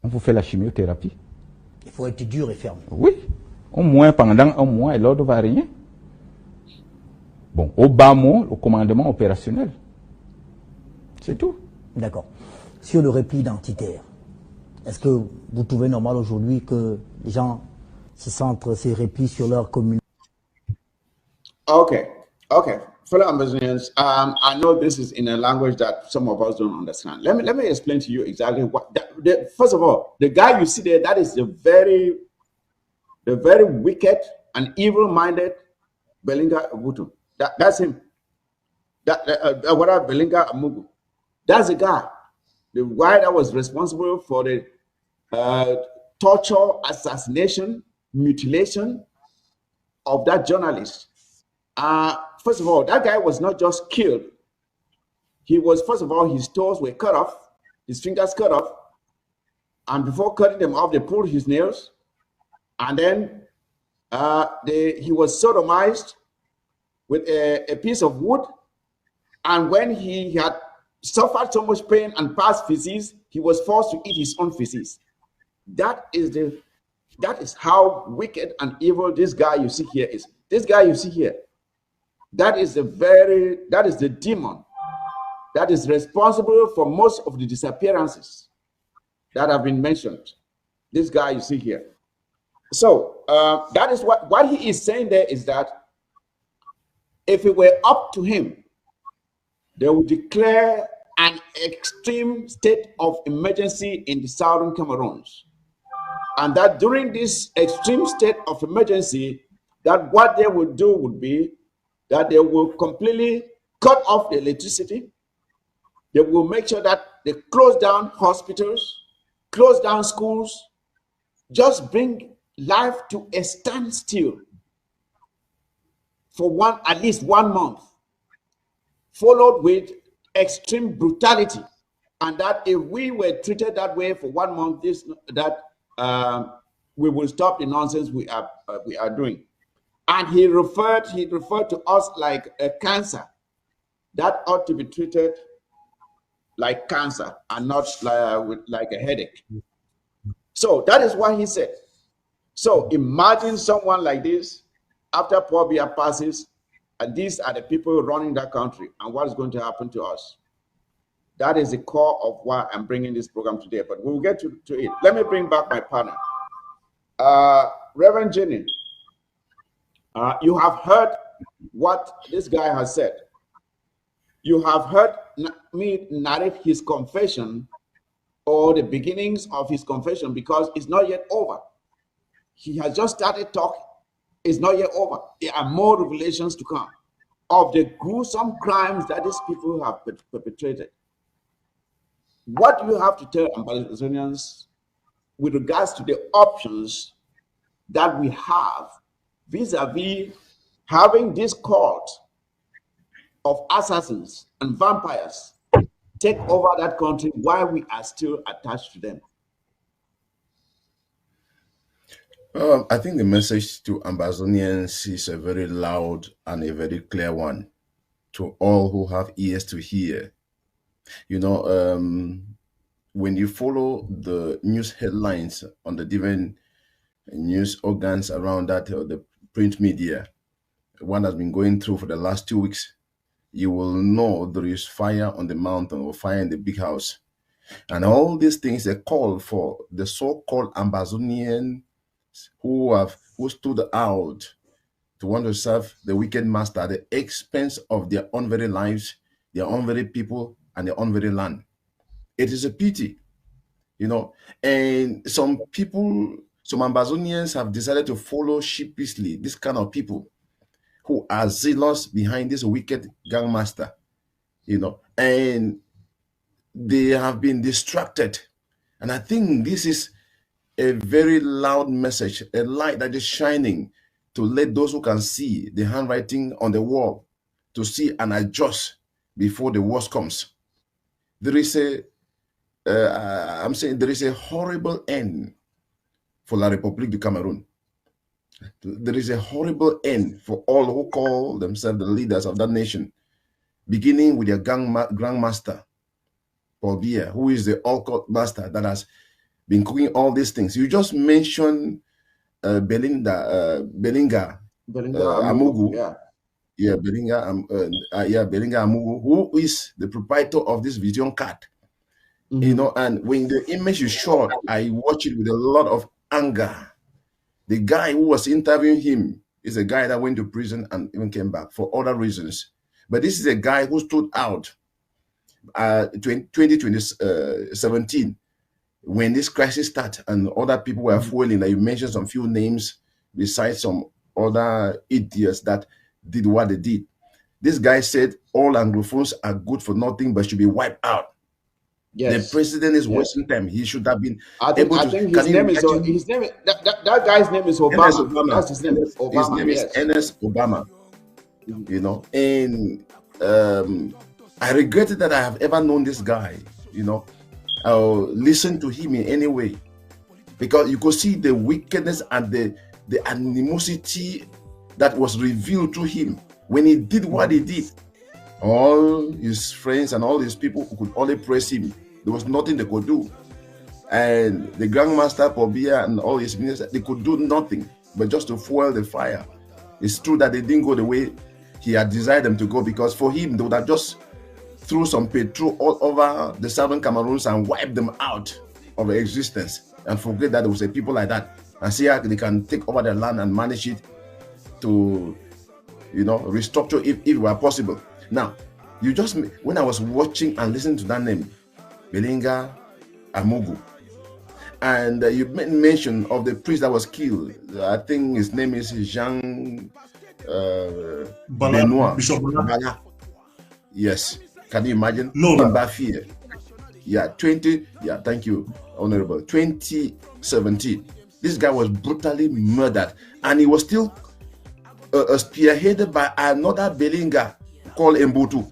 On vous fait la chimiothérapie. Il faut être dur et ferme. Oui. Au moins pendant un mois, et l'ordre va rien. Bon, au bas mot, au commandement opérationnel. C'est tout. D'accord. Sur le repli identitaire, est-ce que vous trouvez normal aujourd'hui que les gens se centrent ces replis sur leur communauté? Okay. Fellow Ambazonians, I know this is in a language that some of us don't understand. Let me explain to you exactly what. First of all, the guy you see there, that is the very wicked and evil-minded Belinga Obutu. That's him. Whatever Belinga Amugu. That's the guy, the guy that was responsible for the torture, assassination, mutilation of that journalist. First of all, that guy was not just killed. He was, first of all, his toes were cut off, his fingers cut off, and before cutting them off, they pulled his nails, and then he was sodomized with a piece of wood, and when he had suffered so much pain and passed feces, he was forced to eat his own feces. That is how wicked and evil this guy you see here is. This guy you see here, that is the demon that is responsible for most of the disappearances that have been mentioned. This guy you see here. So that is what he is saying there is that if it were up to him, they would declare an extreme state of emergency in the southern Cameroons. And that during this extreme state of emergency, that what they would do would be that they will completely cut off the electricity. They will make sure that they close down hospitals, close down schools, just bring life to a standstill for at least 1 month, followed with extreme brutality. And that if we were treated that way for 1 month, we will stop the nonsense we are doing. And he referred to us like a cancer that ought to be treated like cancer and not like a headache. So that is what he said. So imagine someone like this after Paul Biya passes, and these are the people running that country, and what is going to happen to us. That is the core of why I'm bringing this program today, but we'll get to it. Let me bring back my partner. Reverend Jenny, you have heard what this guy has said. You have heard me narrate his confession or the beginnings of his confession because it's not yet over. He has just started talking. It's not yet over. There are more revelations to come of the gruesome crimes that these people have perpetrated. What do you have to tell Ambazonians with regards to the options that we have vis-a-vis having this cult of assassins and vampires take over that country while we are still attached to them? I think the message to Ambazonians is a very loud and a very clear one to all who have ears to hear. You know, when you follow the news headlines on the different news organs around that, the print media, one has been going through for the last 2 weeks, you will know there is fire on the mountain or fire in the big house. And all these things are called for the so-called Ambazonian who stood out to want to serve the wicked master at the expense of their own very lives, their own very people, and their own very land. It is a pity, you know. And some people, some Ambazonians have decided to follow sheepishly this kind of people who are zealous behind this wicked gang master, you know, and they have been distracted. And I think this is a very loud message, a light that is shining to let those who can see the handwriting on the wall to see and adjust before the worst comes. There is I'm saying there is a horrible end for La République du Cameroon. There is a horrible end for all who call themselves the leaders of that nation, beginning with their grandmaster, Paul Biya, who is the occult master that has been cooking all these things. You just mentioned Belinga Amugu. Belinga Amugu, who is the proprietor of this Vision card. You know, and when the image is shot, I watch it with a lot of anger. The guy who was interviewing him is a guy that went to prison and even came back for other reasons. But this is a guy who stood out 2017 when this crisis started and other people were fueling. Like you mentioned some few names besides some other idiots that did what they did. This guy said all Anglophones are good for nothing but should be wiped out. Yes. The president is wasting time. He should have been able to. I think his name is that guy's name is Obama. Obama. That's his name. Obama. His name is Ernest Obama. You know, and I regretted that I have ever known this guy. You know, I'll listen to him in any way because you could see the wickedness and the animosity that was revealed to him when he did what he did. All his friends and all his people could only praise him. There was nothing they could do. And the Grandmaster Pobia and all his ministers, they could do nothing but just to fuel the fire. It's true that they didn't go the way he had desired them to go, because for him, they would have just threw some petrol all over the southern Cameroons and wiped them out of existence and forget that there was a people like that and see how they can take over their land and manage it to, you know, restructure if it were possible. Now, you just, when I was watching and listening to that name, Belinga Amugu, and you made mention of the priest that was killed. I think his name is Jean Benoit. Bishop Bala. Yes. Can you imagine? No. In Bafia. Yeah, thank you, Honorable. 2017. This guy was brutally murdered, and he was still spearheaded by another Belinga called Mbutu,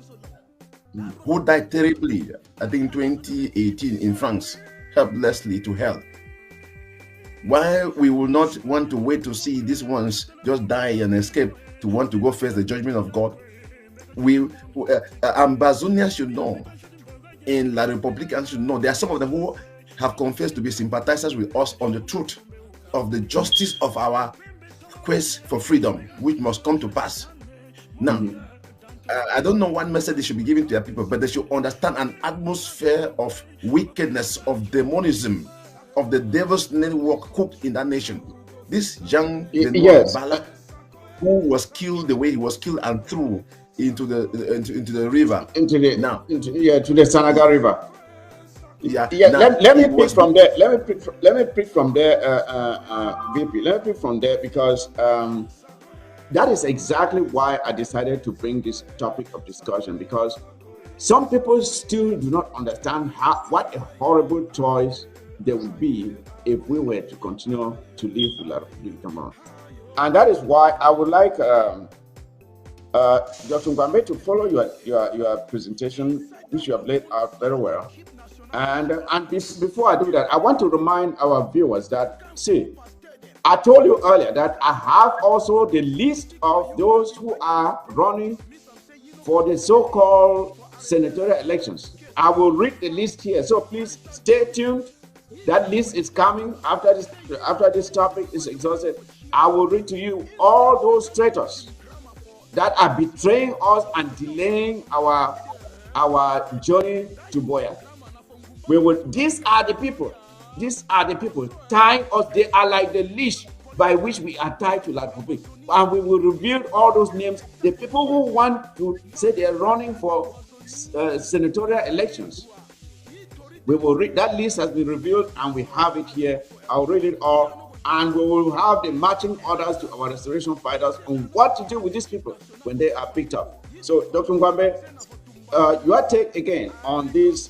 who died terribly, I think 2018 in France, helplessly to hell. Why we will not want to wait to see these ones just die and escape to want to go face the judgment of God? Ambazonia should know, and La Republican should know. There are some of them who have confessed to be sympathizers with us on the truth of the justice of our quest for freedom, which must come to pass. Now, I don't know what message they should be giving to their people, but they should understand an atmosphere of wickedness, of demonism, of the devil's network cooked in that nation. This young Bala, who was killed the way he was killed and threw into the river, to the Sanaga River. Let me pick from there. Let me pick from there, VP. Let me pick from there because that is exactly why I decided to bring this topic of discussion, because some people still do not understand what a horrible choice there would be if we were to continue to live with La Republique Cameroon. And that is why I would like Dr. Ngwambe to follow your presentation, which you have laid out very well. And before I do that, I want to remind our viewers that, see, I told you earlier that I have also the list of those who are running for the so-called senatorial elections. I will read the list here, so please stay tuned. That list is coming after this topic is exhausted. I will read to you all those traitors that are betraying us and delaying our journey to Boya. These are the people tying us. They are like the leash by which we are tied to La Republique. And we will reveal all those names. The people who want to say they are running for senatorial elections. We will read, that list has been revealed and we have it here. I'll read it all. And we will have the marching orders to our restoration fighters on what to do with these people when they are picked up. So, Dr. Ngwambe, your take again on this.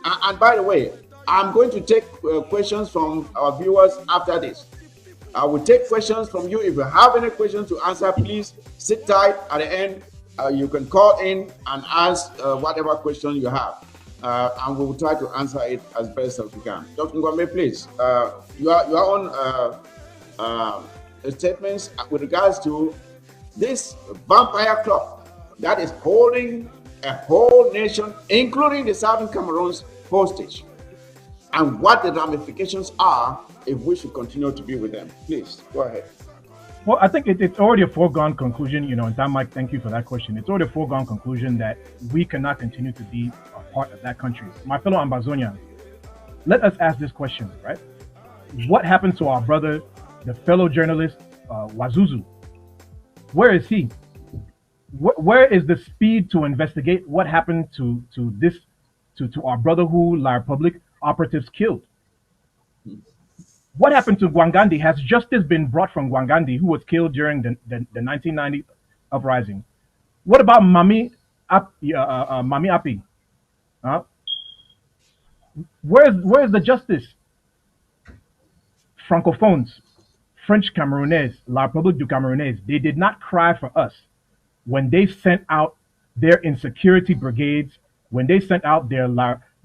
And by the way, I'm going to take questions from our viewers after this. I will take questions from you. If you have any questions to answer, please sit tight. At the end, you can call in and ask whatever question you have. And we will try to answer it as best as we can. Dr. Ngwambe, please, your own statements with regards to this vampire club that is holding a whole nation, including the Southern Cameroons, hostage, and what the ramifications are if we should continue to be with them. Please, go ahead. Well, I think it's already a foregone conclusion, and Dan Mike, thank you for that question. It's already a foregone conclusion that we cannot continue to be a part of that country. My fellow Ambazonians, let us ask this question, right? What happened to our brother, the fellow journalist, Wazuzu? Where is he? Where is the speed to investigate what happened to our brother who La Republic operatives killed? What happened to Gwangandi? Has justice been brought from Gwangandi, who was killed during the 1990 uprising? What about Mami Api? Where's the justice? Francophones, French Cameroonais, La République du Camerounais, they did not cry for us when they sent out their insecurity brigades, when they sent out their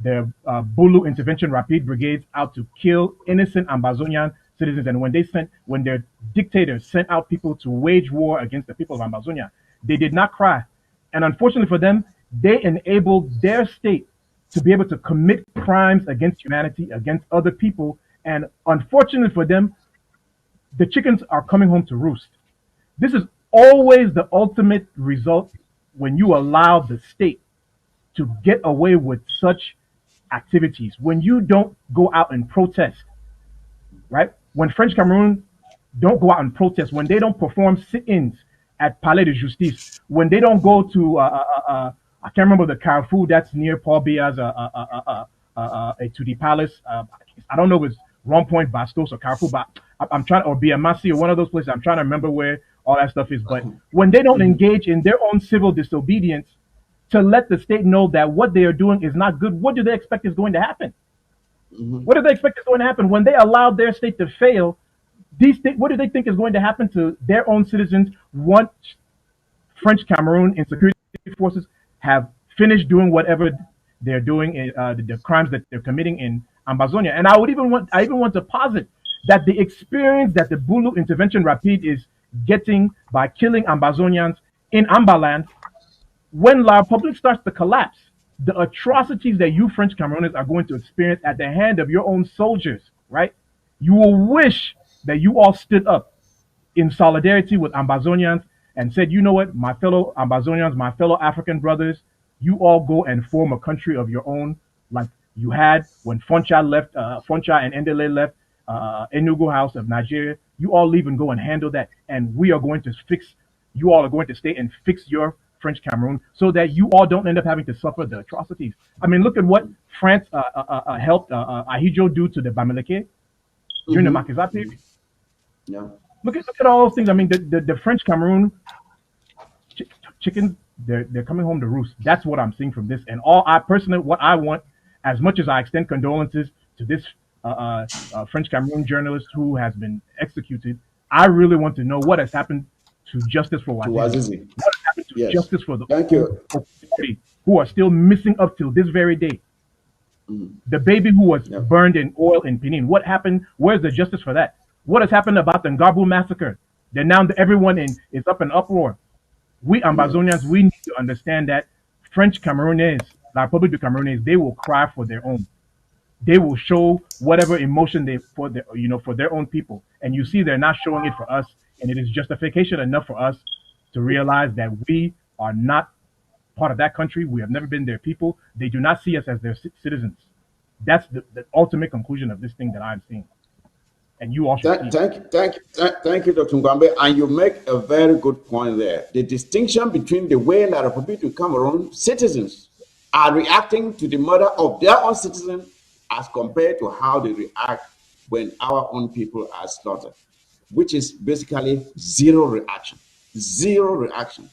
Bulu intervention rapid brigades out to kill innocent Ambazonian citizens, and when their dictators sent out people to wage war against the people of Ambazonia, they did not cry. And unfortunately for them, they enabled their state to be able to commit crimes against humanity, against other people. And unfortunately for them, the chickens are coming home to roost. This is always the ultimate result when you allow the state to get away with such activities. When you don't go out and protest, right? When French Cameroon don't go out and protest, when they don't perform sit-ins at Palais de Justice, when they don't go to, I can't remember the Carrefour that's near Paul Biya's to the palace. I don't know if it's Rond-Point, Bastos, or Carrefour, but I'm trying, or Biamasi, or one of those places. I'm trying to remember where all that stuff is. But when they don't engage in their own civil disobedience to let the state know that what they are doing is not good, what do they expect is going to happen? What do they expect is going to happen when they allow their state to fail? What do they think is going to happen to their own citizens once French Cameroon and security forces have finished doing whatever they're doing, the crimes that they're committing in Ambazonia? And I even want to posit that the experience that the Bulu intervention rapid is getting by killing Ambazonians in Ambaland, when La Republique starts to collapse, the atrocities that you French Camerooners are going to experience at the hand of your own soldiers, right? You will wish that you all stood up in solidarity with Ambazonians and said, you know what, my fellow Ambazonians, my fellow African brothers, you all go and form a country of your own, like you had when Foncha left, Foncha and Endele left Enugu House of Nigeria. You all leave and go and handle that, and we are going to fix. You all are going to stay and fix your French Cameroon so that you all don't end up having to suffer the atrocities. I mean, look at what France helped Ahijo do to the Bamileke during the Makiza period. Yeah. Look at all those things. I mean, the French Cameroon chickens, they're coming home to roost. That's what I'm seeing from this. And what I want, as much as I extend condolences to this French Cameroon journalist who has been executed, I really want to know what has happened to justice for Wazizi. What has happened to justice for the who are still missing up till this very day. The baby who was burned in oil in Benin. What happened? Where's the justice for that? What has happened about the Ngabu massacre? Then now everyone is up in uproar. We Ambazonians, we need to understand that French Cameroonais, La République du Camerounais, they will cry for their own. They will show whatever emotion for their own people. And you see, they're not showing it for us, and it is justification enough for us to realize that we are not part of that country. We have never been their people. They do not see us as their citizens. That's the ultimate conclusion of this thing that I'm seeing. And you all should thank you, Dr. Ngwambe. And you make a very good point there. The distinction between the way La République du Cameroon citizens are reacting to the murder of their own citizens as compared to how they react when our own people are slaughtered, which is basically zero reaction. Zero reaction.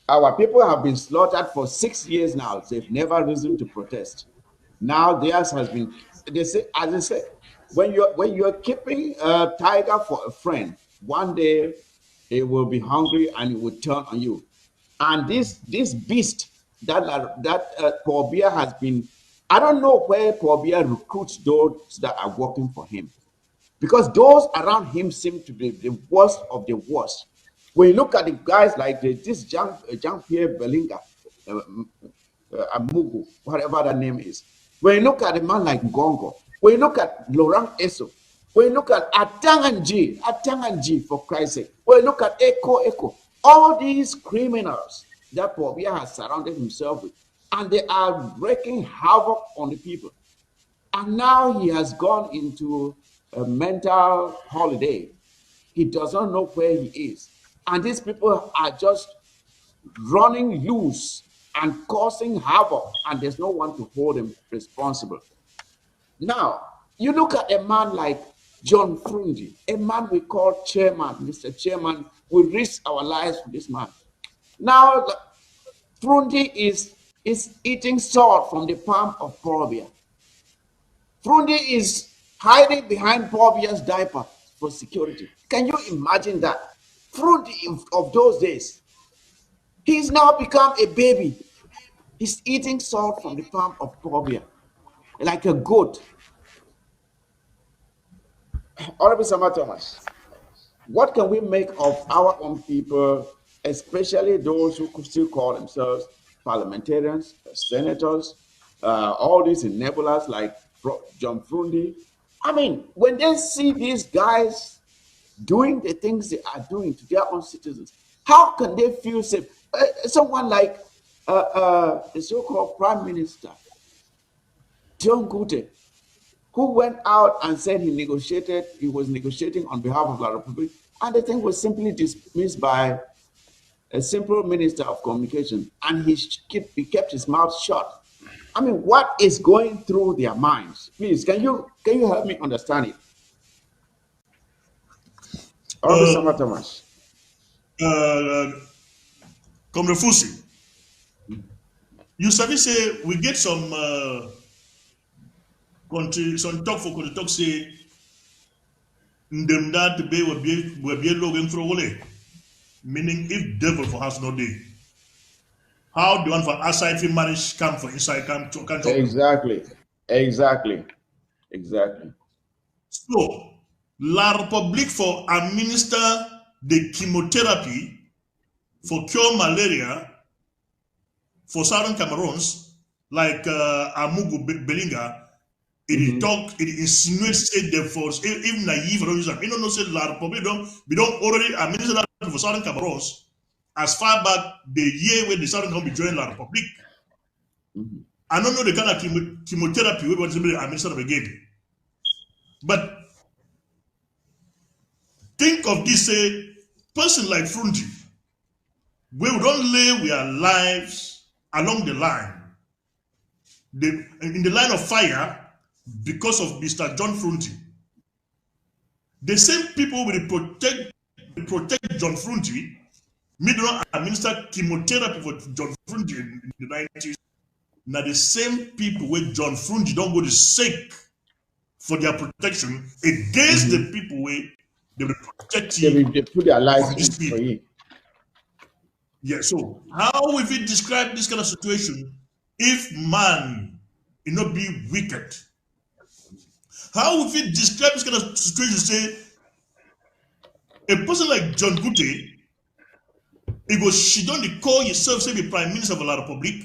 Our people have been slaughtered for 6 years now. They've never risen to protest. Now theirs has been, as I say, when you're keeping a tiger for a friend, one day it will be hungry and it will turn on you. And this beast that Paul Biya has been, I don't know where Paul Biya recruits those that are working for him, because those around him seem to be the worst of the worst. When you look at the guys like this Jean-Pierre Belinga, Amugu, whatever that name is. When you look at a man like Gongo, when you look at Laurent Eso, when you look at Atanganji, for Christ's sake, when you look at Echo, all these criminals that Pobia has surrounded himself with, and they are wreaking havoc on the people. And now he has gone into a mental holiday. He does not know where he is. And these people are just running loose and causing havoc, and there's no one to hold him responsible. Now, you look at a man like John Frundi, a man we call chairman, Mr. Chairman, we risk our lives for this man. Now, Frundi is eating salt from the palm of Pobia. Frundi is hiding behind Pobia's diaper for security. Can you imagine that? Frundi of those days, he's now become a baby. He's eating salt from the palm of Pobia, like a goat. Honorable Sama Thomas, what can we make of our own people, especially those who could still call themselves parliamentarians, senators, all these enablers like John Frundi? I mean, when they see these guys doing the things they are doing to their own citizens, how can they feel safe? Someone like the so-called Prime Minister, John Gute, who went out and said he was negotiating on behalf of La Republic, and the thing was simply dismissed by a simple minister of communication, and he kept his mouth shut. I mean, what is going through their minds? Please, can you help me understand it? Sama Thomas. Comrade Fusi, you say we get some country, some talk for the talk say them that be will be logging through wole. Meaning if devil for has no day, how the one for outside if manage come for inside come to Exactly. So La Republic for administer the chemotherapy for cure malaria for Southern Cameroons, like Amugu Belinga, it insinuates say the force, even naive or user. You know, say La Republic we don't already administer that for Southern Cameroons as far back the year when the Southern Cameroon joined La Republic. I don't know the kind of chemotherapy we want to administer again. But think of this, a person like Frundi, we don't lay our lives along the line, in the line of fire, because of Mr. John Frundi. The same people will protect John Frundi, middle administer chemotherapy for John Frundi in the 90s. Now the same people where John Frundi don't go to seek for their protection against the people where they will protect you. They put their lives for you. Yeah, so how will we describe this kind of situation if man not be wicked? How will we describe this kind of situation? Say a person like John Gute, she don't call yourself say the Prime Minister of La Republic,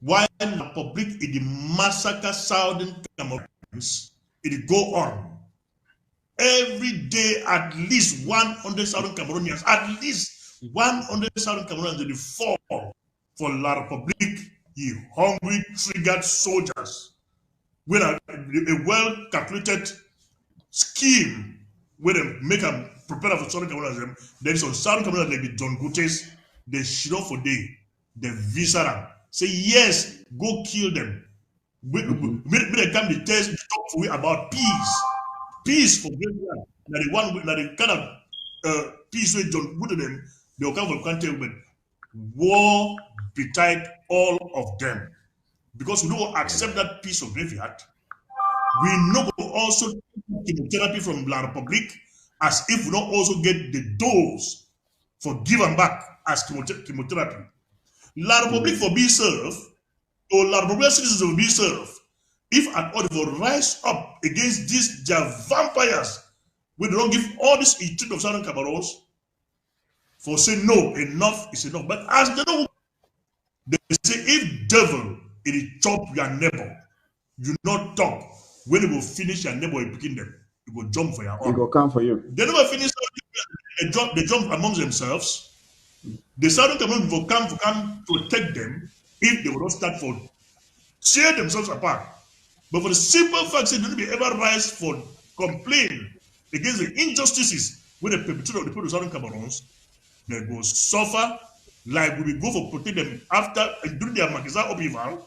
while La Republic is the massacre Southern Cameroons, it go on. Every day, at least 100,000 Cameroonians, at least 100,000 Cameroonians will fall for La Republic, you hungry, triggered soldiers. With a well-calculated scheme where they make them prepare for Southern Cameroonians. There is some Southern Cameroonians like the John Gutes, they shoot up for day, they visa them. Say, yes, go kill them. When they come to talk for about peace. Peace for great one. Now the kind of peace with John Gute them, they will come from country with war betide all of them. Because we don't accept that peace of graveyard. We know also chemotherapy from La Republic as if we don't also get the dose for give and back as chemotherapy. La Republic for be served, or La Republic citizens will be served, if at all they will rise up against these their vampires, we don't give all this treat of Southern Cameroons for saying no, enough is enough. But as they know, They say if devil it chop your neighbor, you not talk. When you will finish your neighbor, you picking them. You will jump for your own. It will come for you. They never finish. They jump amongst themselves. The Southern Cameroon will come protect them if they will not start for tear themselves apart. But for the simple fact that they don't be ever rise for complain against the injustices when the perpetrator of the people of Southern Cameroons, they will suffer like we will go for protect them after during their Makiza upheaval.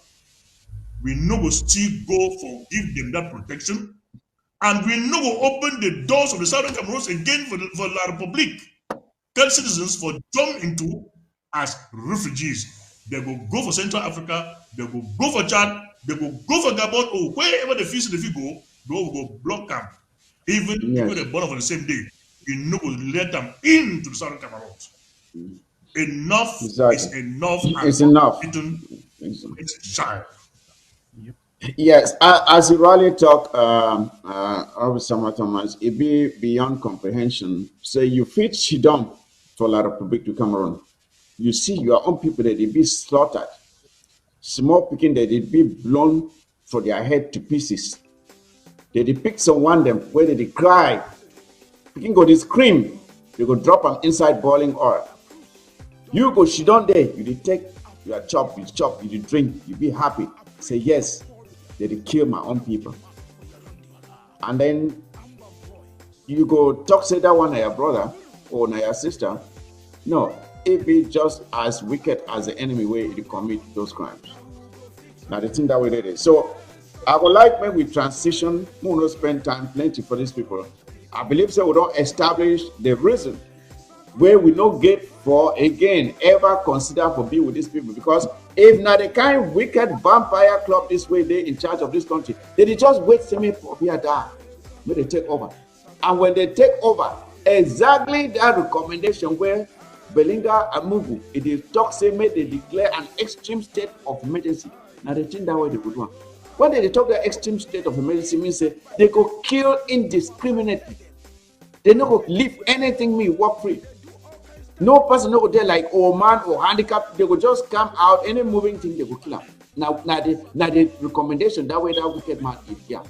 We know we'll still go for give them that protection, and we know we'll open the doors of the Southern Cameroons again for La Republique. Tell citizens for jump into as refugees. They will go for Central Africa, they will go for Chad, they will go for Gabon, or wherever they feel if you go, they will go block camp. Even if they're born on the same day, you know we'll let them into the Southern Cameroons. Enough is enough. It's enough. It's child. Yes, as you really talk, Officer Thomas, it be beyond comprehension. So you fit Shidon for La Republique du Cameroon. You see your own people that they be slaughtered. Small picking that they be blown for their head to pieces. They pick someone them where they cry. Picking go they scream. They go drop them inside boiling oil. You go Shidon there, you take your chop, you drink, you be happy. Say yes. They kill my own people. And then you go talk, say that one to your brother or to your sister. No, it be just as wicked as the enemy way they commit those crimes. Now the thing that we did it. So I would like when we transition, we will not spend time plenty for these people. I believe so we don't establish the reason where we don't get for again ever consider for be with these people, because if not the kind of wicked vampire club this way they in charge of this country, they just wait to me for here die when they take over. And when they take over, exactly that recommendation where Belinga and Mugu, it is talk say may they declare an extreme state of emergency. Now they think that way they could do. When they talk the extreme state of emergency means say they go kill indiscriminately. They not go leave anything me work free. No person no go there like old man or handicapped. They will just come out, any moving thing they will kill them. Now the recommendation that way that wicked man is here.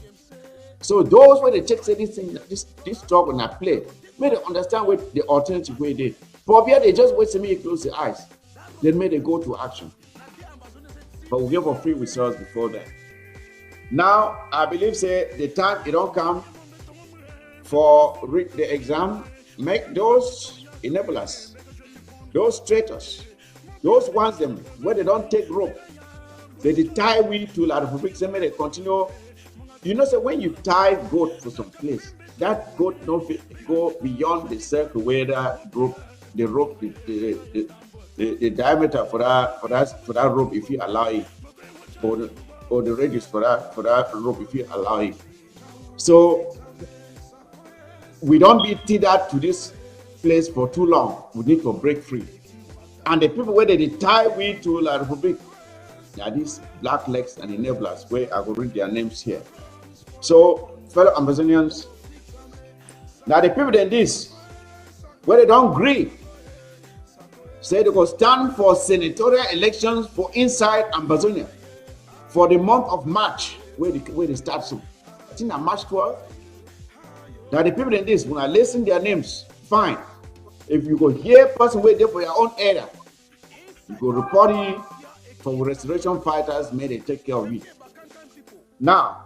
So those where they take say this thing, this struggle not play, may they understand what the alternative way they. For here they just wait to me close their eyes. Then may they go to action. But we give for free results before that. Now I believe say the time it don't come for the exam. Make those enablers, those traitors, those ones them where they don't take rope, they tie we to La Republique, they continue. You know, so when you tie goat for some place, that goat don't go beyond the circle where that rope, the diameter for that rope, if you allow it, or the radius for that rope, if you allow it. So we don't be tethered to this place for too long. We need to break free. And the people where they tie we to La Republique, they are these black legs and enablers where I will read their names here. So, fellow Ambazonians, now the people in this, where they don't agree, say they go stand for senatorial elections for inside Ambazonia for the month of March, where they start soon. I think on March 12th. Now the people in this, when I listen their names, fine. If you go hear person wait there for your own area, you go report it for restoration fighters, may they take care of you. Now,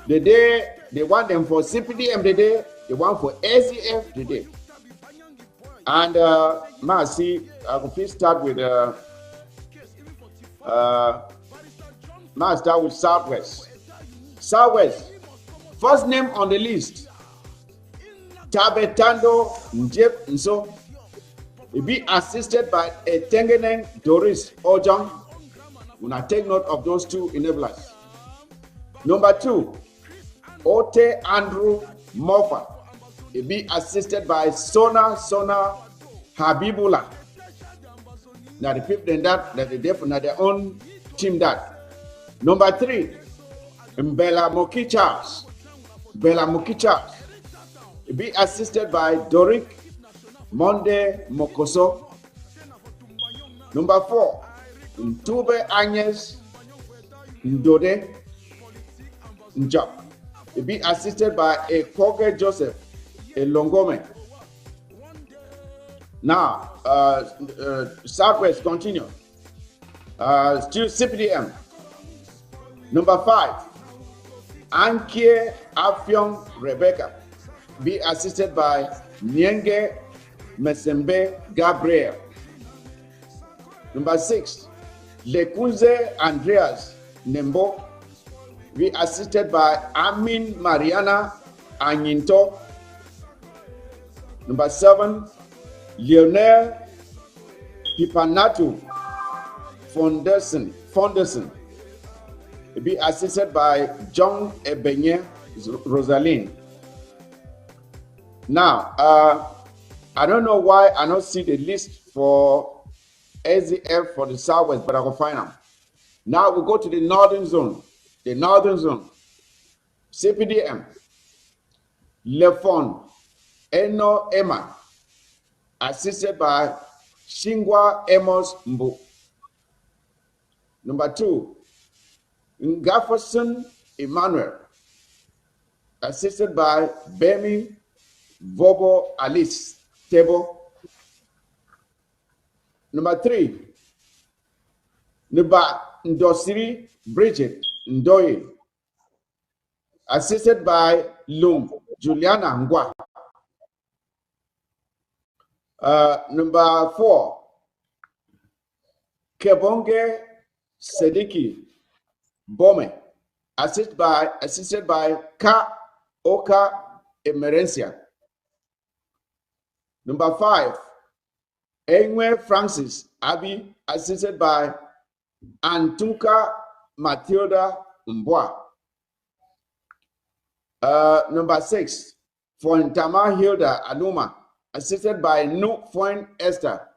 the day they want them for CPDM the day, they want for SEF the day. And now see, I will please start with now start with Southwest. Southwest, first name on the list. Tabetando Njep Nso. He be assisted by a Tengeneng Doris Ojang. When I take note of those two enablers. Number 2, Ote Andrew Mofa. He be assisted by Sona Habibullah. Now the people in that they definitely their own team that. Number 3, Mbela Moki Charles. Bella Moki Charles. He be assisted by Doric Monde Mokoso. Number 4, Ntube Agnes Ndode Njap. He'll be assisted by a Koge Joseph, a Longome. Now, Southwest continue. Still CPDM. Number 5, Ankie Afyong Rebecca, be assisted by Nyenge Mesembe Gabriel. Number 6, Lekunze Andreas Nembo, be assisted by Amin Mariana Anyinto. Number 7, Lionel Pipanatu Fonderson, be assisted by John Ebenye Rosaline. Now, I don't know why I don't see the list for SDF for the Southwest, but I will find them. Now we go to the Northern Zone. The Northern Zone, CPDM, Lefon Eno Emma, assisted by Shingwa Emos Mbu. Number 2, Ngafferson Emmanuel, assisted by Bemi Vobo Alice Tebo. Number 3, Nuba Ndosiri Bridget Ndoye, assisted by Lum Juliana Ngwa. Number 4, Kebonge Sediki Bome, assisted by Ka Oka Emerencia. Number 5, Enwe Francis Abi, assisted by Antunka Matilda Mbwa. Number 6, Fontama Hilda Anuma, assisted by Nu Foin Esther.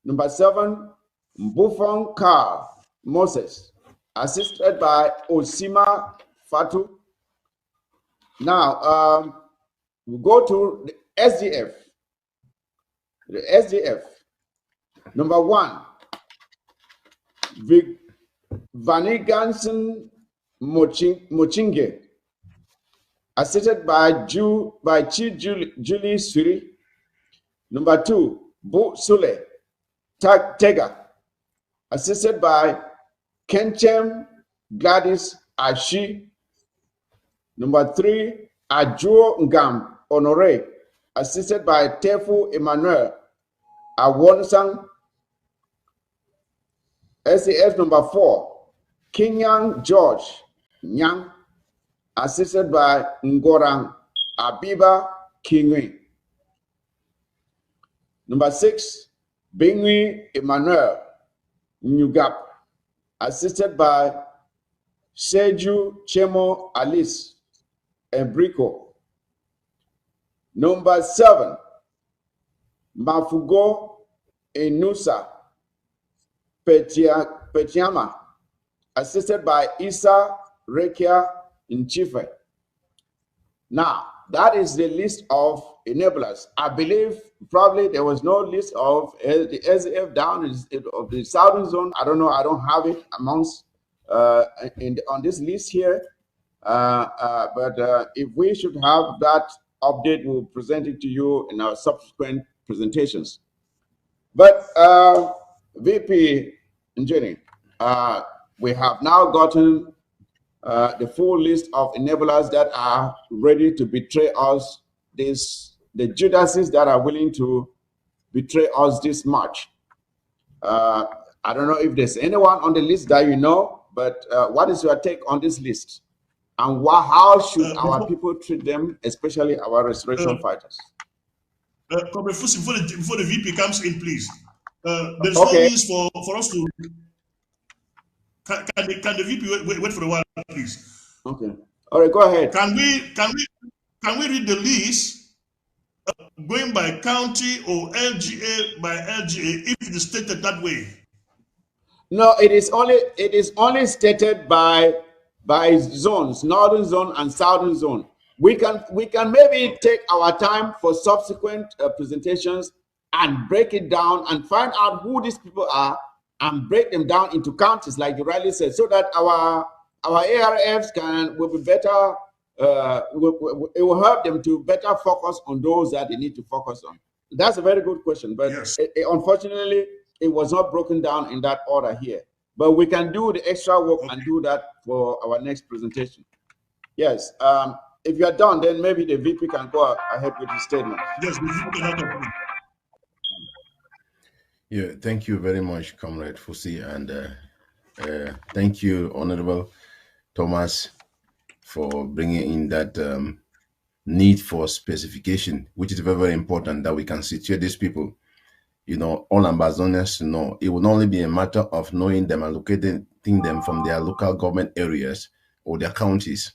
Number 7, Mbufong Carl Moses, assisted by Osima Fatu. Now, we go to the SDF. The SDF. Number 1, Vanigansen Mochinge, assisted by Chi Julie Suri. Number 2, Bu Sule Tega, assisted by Kenchem Gladys Ashi. Number 3, Ajuo Ngam Honore, assisted by Tefu Emmanuel Awonsang. SAS number 4, Kinyang George Nyang, assisted by Ngorang Abiba Kingwi. Number 6, Bingwi Emmanuel Nyugap, assisted by Seju Chemo Alice Embrico. Number 7, Mafugo Enusa Petiama, assisted by Isa Rekia Nchife. Now, that is the list of enablers. I believe probably there was no list of the SDF down of the Southern Zone. I don't know. I don't have it amongst on this list here. But if we should have that update, we'll present it to you in our subsequent presentations. But VP Njeni, we have now gotten the full list of enablers that are ready to betray us, the Judases that are willing to betray us this March. I don't know if there's anyone on the list that you know, but what is your take on this list? And how should our people treat them, especially our restoration fighters? Before the VP comes in, please. There's no news for us to. Can the VP wait for a while, please? Okay. All right, go ahead. Can we read the list going by county or LGA by LGA if it is stated that way? No, it is only stated by zones, Northern Zone and Southern Zone. We can maybe take our time for subsequent presentations and break it down and find out who these people are and break them down into counties, like you rightly said, so that our ARFs will be better. It will help them to better focus on those that they need to focus on. That's a very good question, but yes, unfortunately, it was not broken down in that order here. But we can do the extra work and do that for our next presentation. Yes. If you are done, then maybe the VP can go ahead with his statement. Yes, the VP cannot. Yeah, thank you very much, Comrade Fusi, and thank you, Honorable Thomas, for bringing in that need for specification, which is very, very important, that we can situate these people. You know, all Ambazonians know it will not only be a matter of knowing them and locating them from their local government areas or their counties,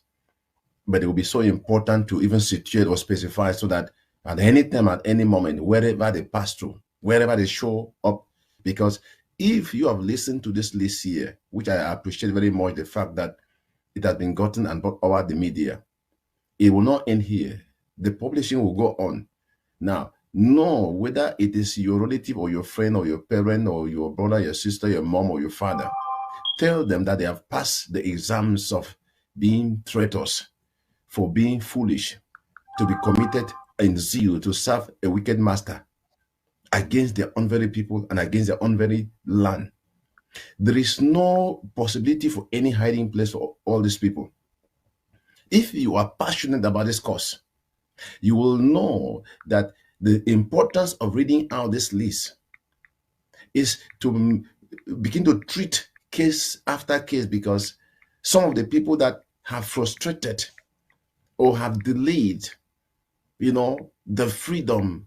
but it will be so important to even situate or specify so that at any time, at any moment, wherever they pass through, wherever they show up, because if you have listened to this list here, which I appreciate very much, the fact that it has been gotten and brought over the media, it will not end here. The publishing will go on. Now, know whether it is your relative or your friend or your parent or your brother, your sister, your mom or your father. Tell them that they have passed the exams of being traitors, for being foolish, to be committed in zeal to serve a wicked master against their own very people and against their own very land. There is no possibility for any hiding place for all these people. If you are passionate about this cause, you will know that the importance of reading out this list is to begin to treat case after case, because some of the people that have frustrated or have delayed, you know, the freedom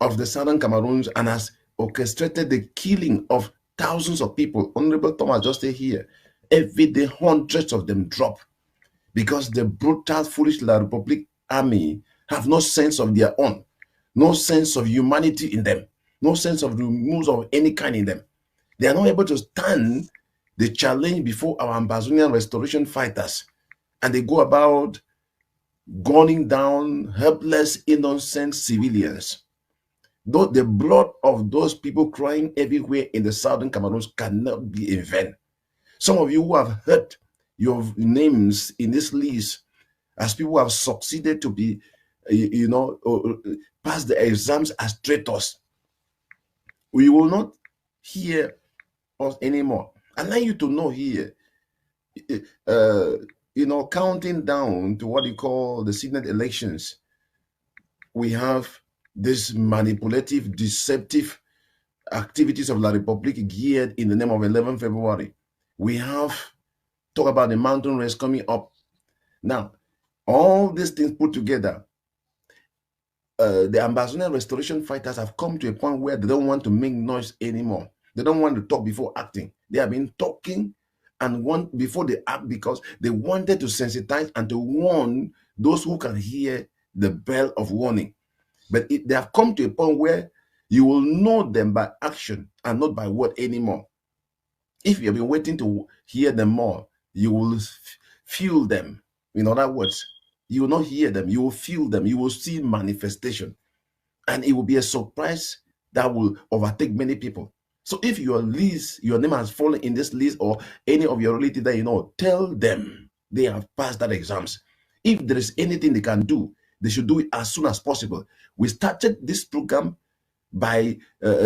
of the Southern Cameroons and has orchestrated the killing of thousands of people. Honorable Thomas just stay here. Every day, hundreds of them drop because the brutal, foolish La Republic army have no sense of their own, no sense of humanity in them, no sense of remorse of any kind in them. They are not able to stand the challenge before our Ambazonian restoration fighters, and they go about gunning down helpless, innocent civilians. Though the blood of those people crying everywhere in the Southern Cameroons cannot be in vain. Some of you who have heard your names in this list as people who have succeeded to be, you know, pass the exams as traitors, we will not hear us anymore. I'd like you to know here, you know, counting down to what you call the Senate elections, we have this manipulative, deceptive activities of La Republique geared in the name of 11 February. We have talk about the mountain race coming up. Now, all these things put together, the Ambazonian restoration fighters have come to a point where they don't want to make noise anymore. They don't want to talk before acting. They have been talking and want before they act because they wanted to sensitize and to warn those who can hear the bell of warning. But they have come to a point where you will know them by action and not by word anymore. If you have been waiting to hear them more, you will feel them. In other words, you will not hear them, you will feel them, you will see manifestation. And it will be a surprise that will overtake many people. So if your list, your name has fallen in this list, or any of your relatives that you know, tell them they have passed that exams. If there is anything they can do, they should do it as soon as possible. We started this program by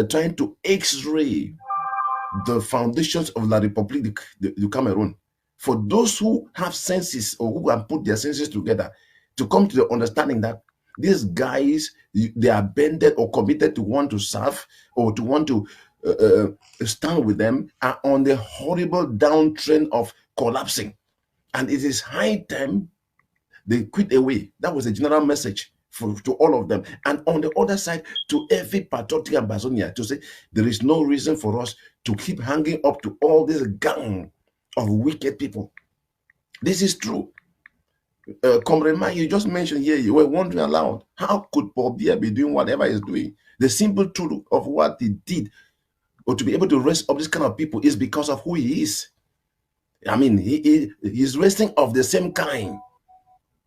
trying to x-ray the foundations of La République du Cameroon. For those who have senses or who have put their senses together to come to the understanding that these guys, they are bended or committed to want to serve or to want to stand with them, are on the horrible downtrend of collapsing. And it is high time they quit away. That was the general message to all of them. And on the other side, to every patriotic Ambazonia, to say there is no reason for us to keep hanging up to all this gang of wicked people. This is true. Comrade, you just mentioned here, you were wondering aloud, how could Paul Biya be doing whatever he's doing? The simple truth of what he did, or to be able to raise up this kind of people, is because of who he is. I mean, he's raising of the same kind.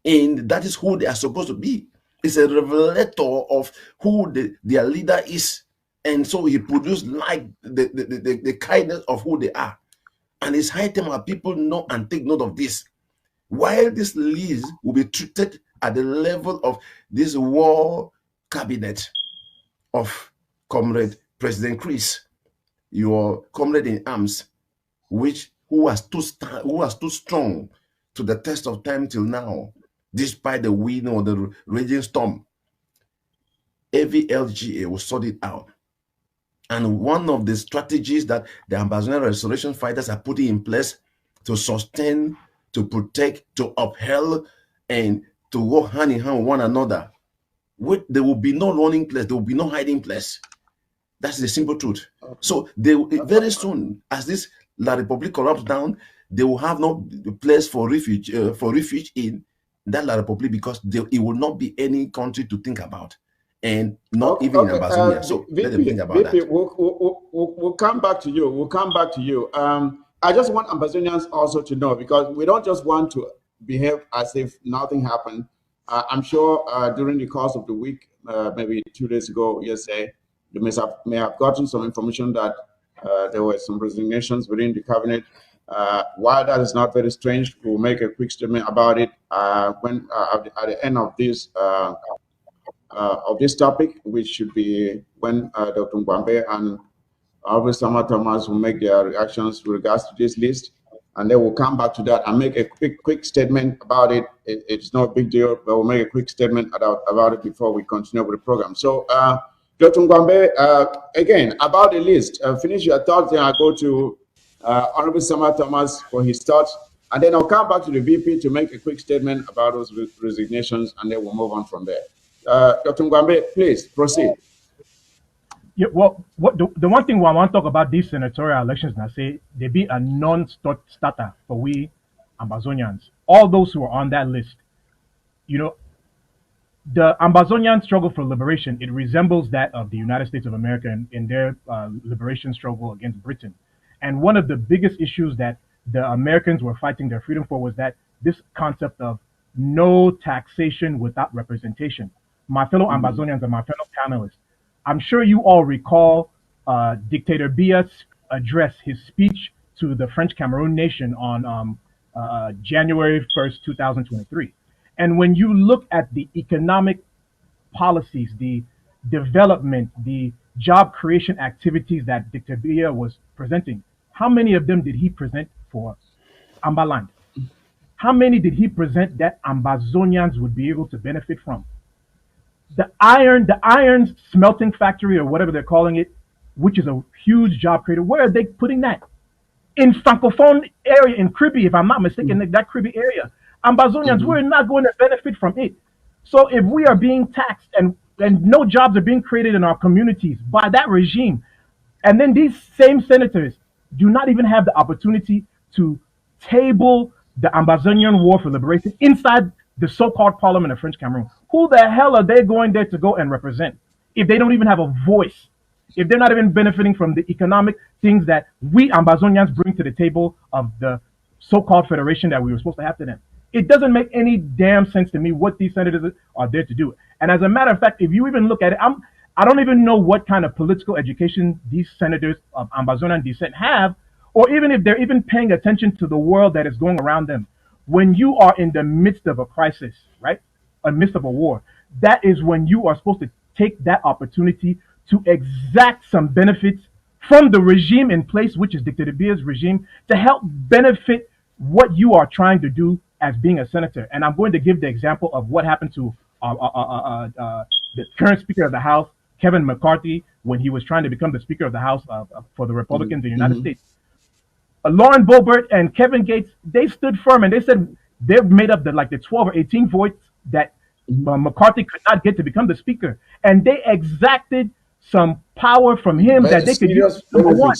And that is who they are supposed to be. It's a revelator of who their leader is. And so he produced like the kindness of who they are. And it's high time our people know and take note of this. While this list will be treated at the level of this war cabinet of Comrade President Chris, your comrade in arms, who has stood strong to the test of time till now, despite the wind or the raging storm. Every LGA will sort it out. And one of the strategies that the Ambazonia restoration fighters are putting in place to sustain, to protect, to uphold, and to work hand in hand with one another, there will be no running place, there will be no hiding place. That's the simple truth. Okay. So very soon, as this La Republic corrupts down, they will have no place for refuge in that La Republic, because it will not be any country to think about. And not even in Ambazonia. So VP, let them think about VP, that. We'll come back to you. We'll come back to you. I just want Ambazonians also to know, because we don't just want to behave as if nothing happened. I'm sure during the course of the week, maybe 2 days ago, yesterday, you may have gotten some information that there were some resignations within the cabinet. While that is not very strange, we'll make a quick statement about it when at the end of this topic, which should be when Dr. Ngwambe and Sama Thomas will make their reactions with regards to this list, and then we'll come back to that and make a quick statement about it. It's not a big deal, but we'll make a quick statement about it before we continue with the program. So, Dr. Ngwambe, again, about the list, finish your thoughts, then I'll go to Honorable Sama Thomas for his thoughts, and then I'll come back to the VP to make a quick statement about those resignations, and then we'll move on from there. Dr. Ngwambe, please proceed. Yeah, well, the one thing I want to talk about these senatorial elections, and I say they be a non-starter for we Ambazonians. All those who are on that list, you know, the Ambazonian struggle for liberation, it resembles that of the United States of America in their liberation struggle against Britain. And one of the biggest issues that the Americans were fighting their freedom for was that this concept of no taxation without representation. My fellow Ambazonians and my fellow panelists, I'm sure you all recall Dictator Biya's address, his speech to the French Cameroon nation on January 1st, 2023. And when you look at the economic policies, the development, the job creation activities that Dictator Biya was presenting, how many of them did he present for Ambaland? How many did he present that Ambazonians would be able to benefit from? The iron smelting factory, or whatever they're calling it, which is a huge job creator, where are they putting that? In Francophone area, in Kribi, if I'm not mistaken, that Kribi area. Ambazonians, we're not going to benefit from it. So if we are being taxed and no jobs are being created in our communities by that regime, and then these same senators do not even have the opportunity to table the Ambazonian War for Liberation inside the so-called Parliament of French Cameroon, who the hell are they going there to go and represent if they don't even have a voice? If they're not even benefiting from the economic things that we Ambazonians bring to the table of the so-called federation that we were supposed to have to them? It doesn't make any damn sense to me what these senators are there to do. And as a matter of fact, if you even look at it, I don't even know what kind of political education these senators of Ambazonian descent have, or even if they're even paying attention to the world that is going around them. When you are in the midst of a crisis, right, in the midst of a war, that is when you are supposed to take that opportunity to exact some benefits from the regime in place, which is Dictator Biya's regime, to help benefit what you are trying to do as being a senator. And I'm going to give the example of what happened to the current Speaker of the House, Kevin McCarthy, when he was trying to become the Speaker of the House for the Republicans in the United States. Lauren Boebert and Kevin Gates, they stood firm and they said they've made up the 12 or 18 votes that McCarthy could not get to become the Speaker. And they exacted some power from him that they could use. Number one,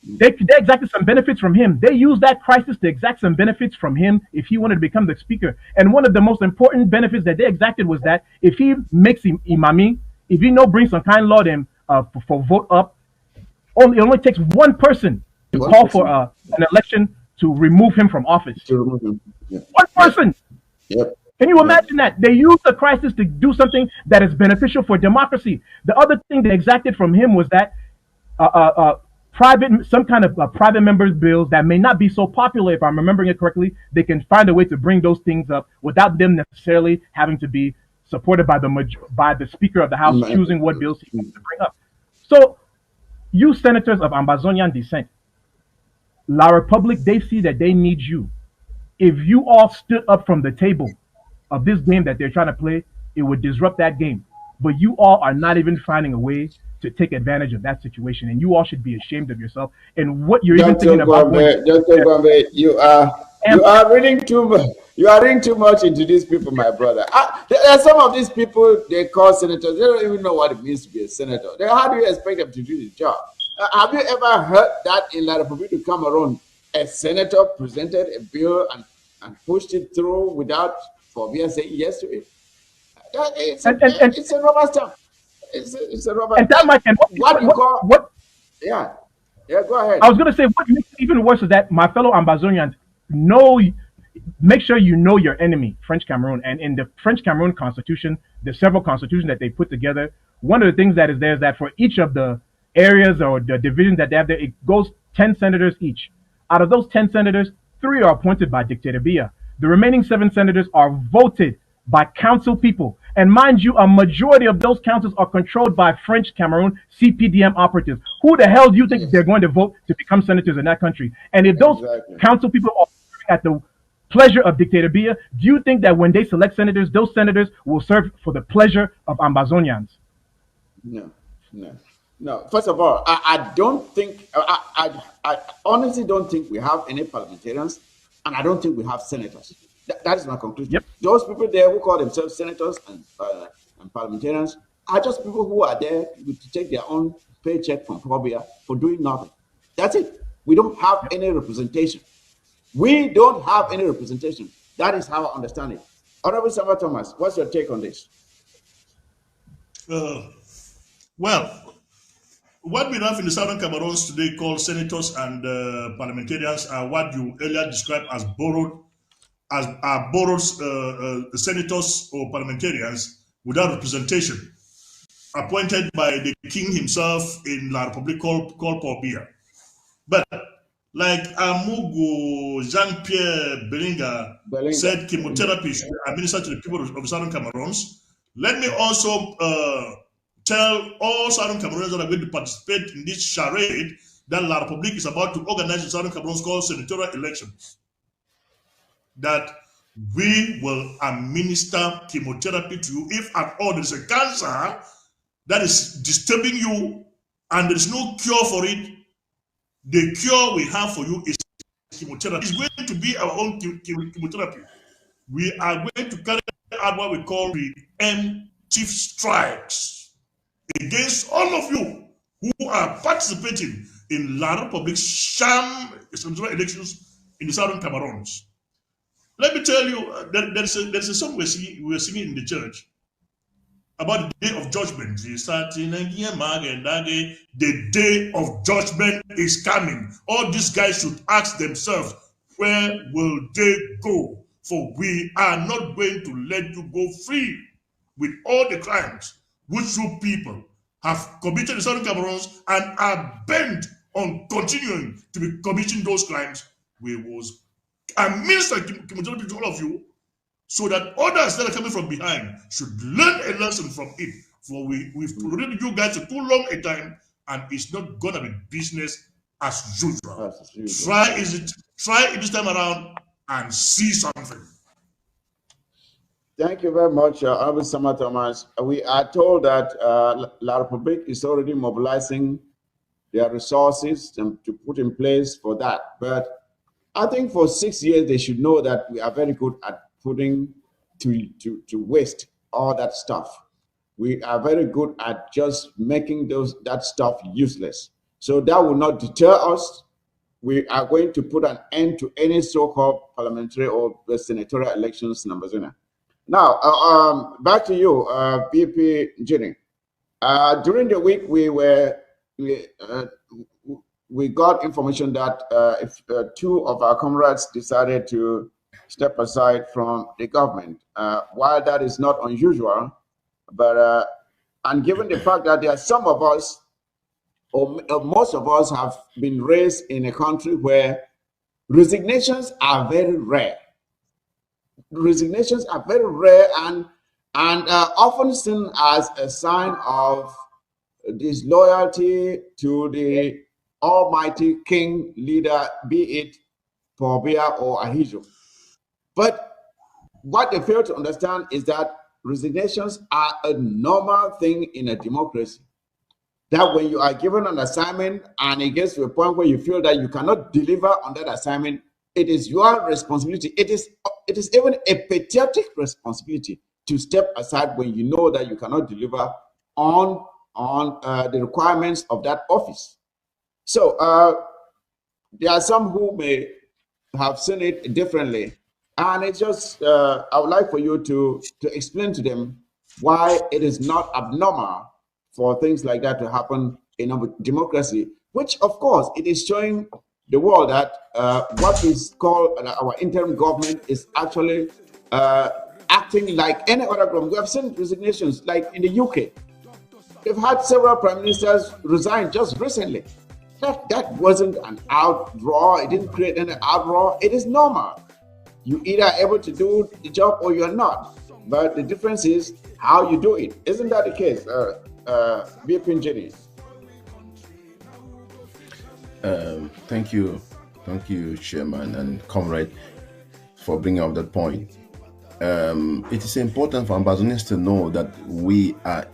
they exacted some benefits from him. They used that crisis to exact some benefits from him if he wanted to become the Speaker. And one of the most important benefits that they exacted was that if he makes him imami, if he brings some kind of law to him for vote up, it only takes one person to call for an election to remove him from office. To remove him. Yeah. One person. Yep. Can you imagine that? They used the crisis to do something that is beneficial for democracy. The other thing they exacted from him was that some kind of private members' bills that may not be so popular, if I'm remembering it correctly, they can find a way to bring those things up without them necessarily having to be supported by the Speaker of the House choosing what bills he wants to bring up. So, you senators of Ambazonian descent, La Republique, they see that they need you. If you all stood up from the table of this game that they're trying to play, it would disrupt that game. But you all are not even finding a way to take advantage of that situation, and you all should be ashamed of yourself and what you're even thinking about. Dr. Gwambe, you are reading too much. You are reading too much into these people, my brother. There are some of these people they call senators. They don't even know what it means to be a senator. How do you expect them to do the job? Have you ever heard that in La Republique du Cameroon, a senator presented a bill and pushed it through without Fobia saying yes to it? It's a rubber stamp. It's a rubber stamp. Yeah, go ahead. I was going to say, what makes it even worse is that my fellow Ambazonians make sure you know your enemy, French Cameroon. And in the French Cameroon constitution, the several constitutions that they put together, one of the things that is there is that for each of the areas or the divisions that they have there, it goes 10 senators each. Out of those 10 senators, 3 are appointed by Dictatorship. The remaining 7 senators are voted by council people. And mind you, a majority of those councils are controlled by French Cameroon CPDM operatives. Who the hell do you think they're going to vote to become senators in that country? And if those council people are at the pleasure of Dictatorship, do you think that when they select senators, those senators will serve for the pleasure of Ambazonians? No. First of all, I don't think, I honestly don't think we have any parliamentarians, and I don't think we have senators. That is my conclusion. Yep. Those people there who call themselves senators and parliamentarians are just people who are there to take their own paycheck from Fobia for doing nothing. That's it. We don't have any representation. We don't have any representation. That is how I understand it. Honorable Senator Thomas, what's your take on this? Well, what we have in the Southern Cameroons today called senators and parliamentarians are what you earlier described as borrowed senators or parliamentarians without representation, appointed by the king himself in La Republique called Pobia. But like Amugo Jean-Pierre Belinga said, chemotherapy should be administered to the people of the Southern Cameroons. Let me also tell all Southern Cameroons that are going to participate in this charade that La Republique is about to organize in Southern Cameroons called senatorial elections, that we will administer chemotherapy to you if at all there is a cancer that is disturbing you and there is no cure for it. The cure we have for you is chemotherapy. It's going to be our own chemotherapy. We are going to carry out what we call preemptive strikes against all of you who are participating in La Republique's sham elections in the Southern Cameroons. Let me tell you, there's a song we're singing in the church about the day of judgment. The day of judgment is coming. All these guys should ask themselves, where will they go? For we are not going to let you go free with all the crimes which you people have committed in Southern Cameroons and are bent on continuing to be committing those crimes. We will administer chemotherapy to all of you, so that others that are coming from behind should learn a lesson from it. For we've tolerated you guys for too long a time, and it's not gonna be business as usual. Try it this time around and see something. Thank you very much, Honorable Senator Thomas. We are told that La Republique is already mobilizing their resources to put in place for that. But I think for 6 years, they should know that we are very good at putting to waste all that stuff. We are very good at just making that stuff useless. So that will not deter us. We are going to put an end to any so-called parliamentary or senatorial elections in Ambazonia. Now, back to you, VP Njini. During the week, we got information that if 2 of our comrades decided to step aside from the government. While that is not unusual, but and given the fact that there are some of us, or most of us, have been raised in a country where resignations are very rare. Resignations are very rare and often seen as a sign of disloyalty to the almighty king leader, be it Pobia or Ahijo. But what they fail to understand is that resignations are a normal thing in a democracy. That when you are given an assignment and it gets to a point where you feel that you cannot deliver on that assignment, it is your responsibility. It is even a patriotic responsibility to step aside when you know that you cannot deliver on the requirements of that office. So there are some who may have seen it differently, and it's just I would like for you to explain to them why it is not abnormal for things like that to happen in a democracy, which of course it is showing the world that what is called our interim government is actually acting like any other government. We have seen resignations like in the UK. They've had several prime ministers resign just recently. That wasn't an outroar. It didn't create any outroar. It is normal. You either are able to do the job or you're not. But the difference is how you do it. Isn't that the case, VP Jenny? Thank you, Chairman and Comrade, for bringing up that point. It is important for Ambazonians to know that we are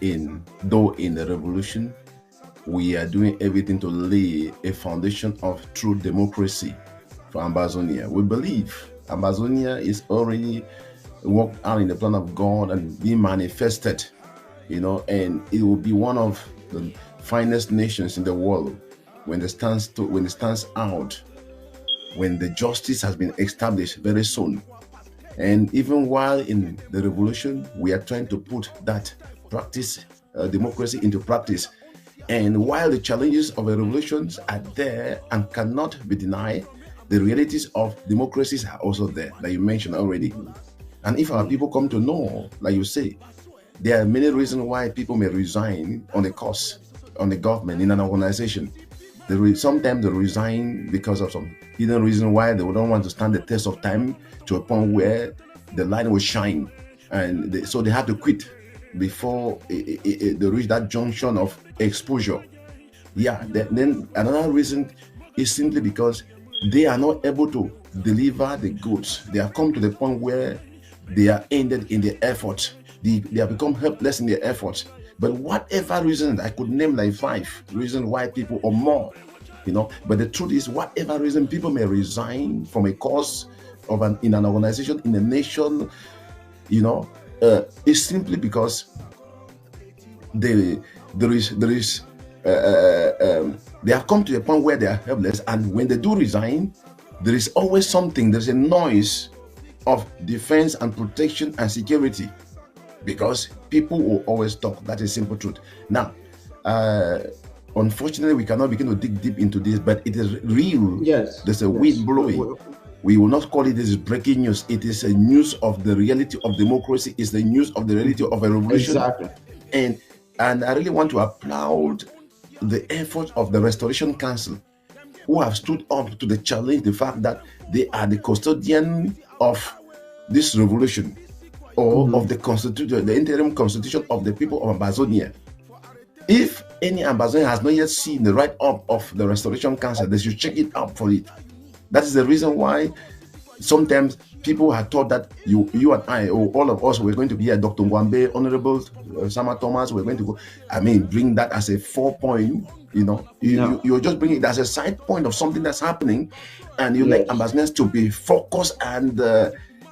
though in the revolution, we are doing everything to lay a foundation of true democracy for Ambazonia. We believe Ambazonia is already worked out in the plan of God and being manifested, and it will be one of the finest nations in the world when it stands out, when the justice has been established very soon. And even while in the revolution, we are trying to put that practice, democracy into practice. And while the challenges of the revolutions are there and cannot be denied, the realities of democracies are also there, like you mentioned already. And if our people come to know, like you say, there are many reasons why people may resign on the government, in an organization. Sometimes they resign because of some hidden reason why they don't want to stand the test of time to a point where the light will shine. And so they have to quit before they reach that junction of exposure. Yeah, then another reason is simply because they are not able to deliver the goods. They have come to the point where they are ended in their effort. They have become helpless in their efforts. But whatever reason, I could name like 5 reasons why people or more, but the truth is, whatever reason people may resign from a cause in an organization, in a nation, is simply because they have come to a point where they are helpless, and when they do resign, there is always something. There's a noise of defense and protection and security, because people will always talk. That is simple truth. Now, unfortunately, we cannot begin to dig deep into this, but it is real. Yes. There's a wind blowing. We will not call it this breaking news. It is a news of the reality of democracy. It's the news of the reality of a revolution. Exactly. And I really want to applaud the effort of the Restoration Council, who have stood up to the challenge, the fact that they are the custodian of this revolution, or of the constitution, the interim constitution of the people of Ambazonia. If any Ambazonian has not yet seen the write-up of the Restoration Council, they should check it out for it. That is the reason why sometimes people had thought that you and I, or all of us, were going to be a Dr. Mwambe, Honorable Sama Thomas, we're going to go, bring that as a 4-point, you're just bringing it as a side point of something that's happening, and you like Ambazonians to be focused and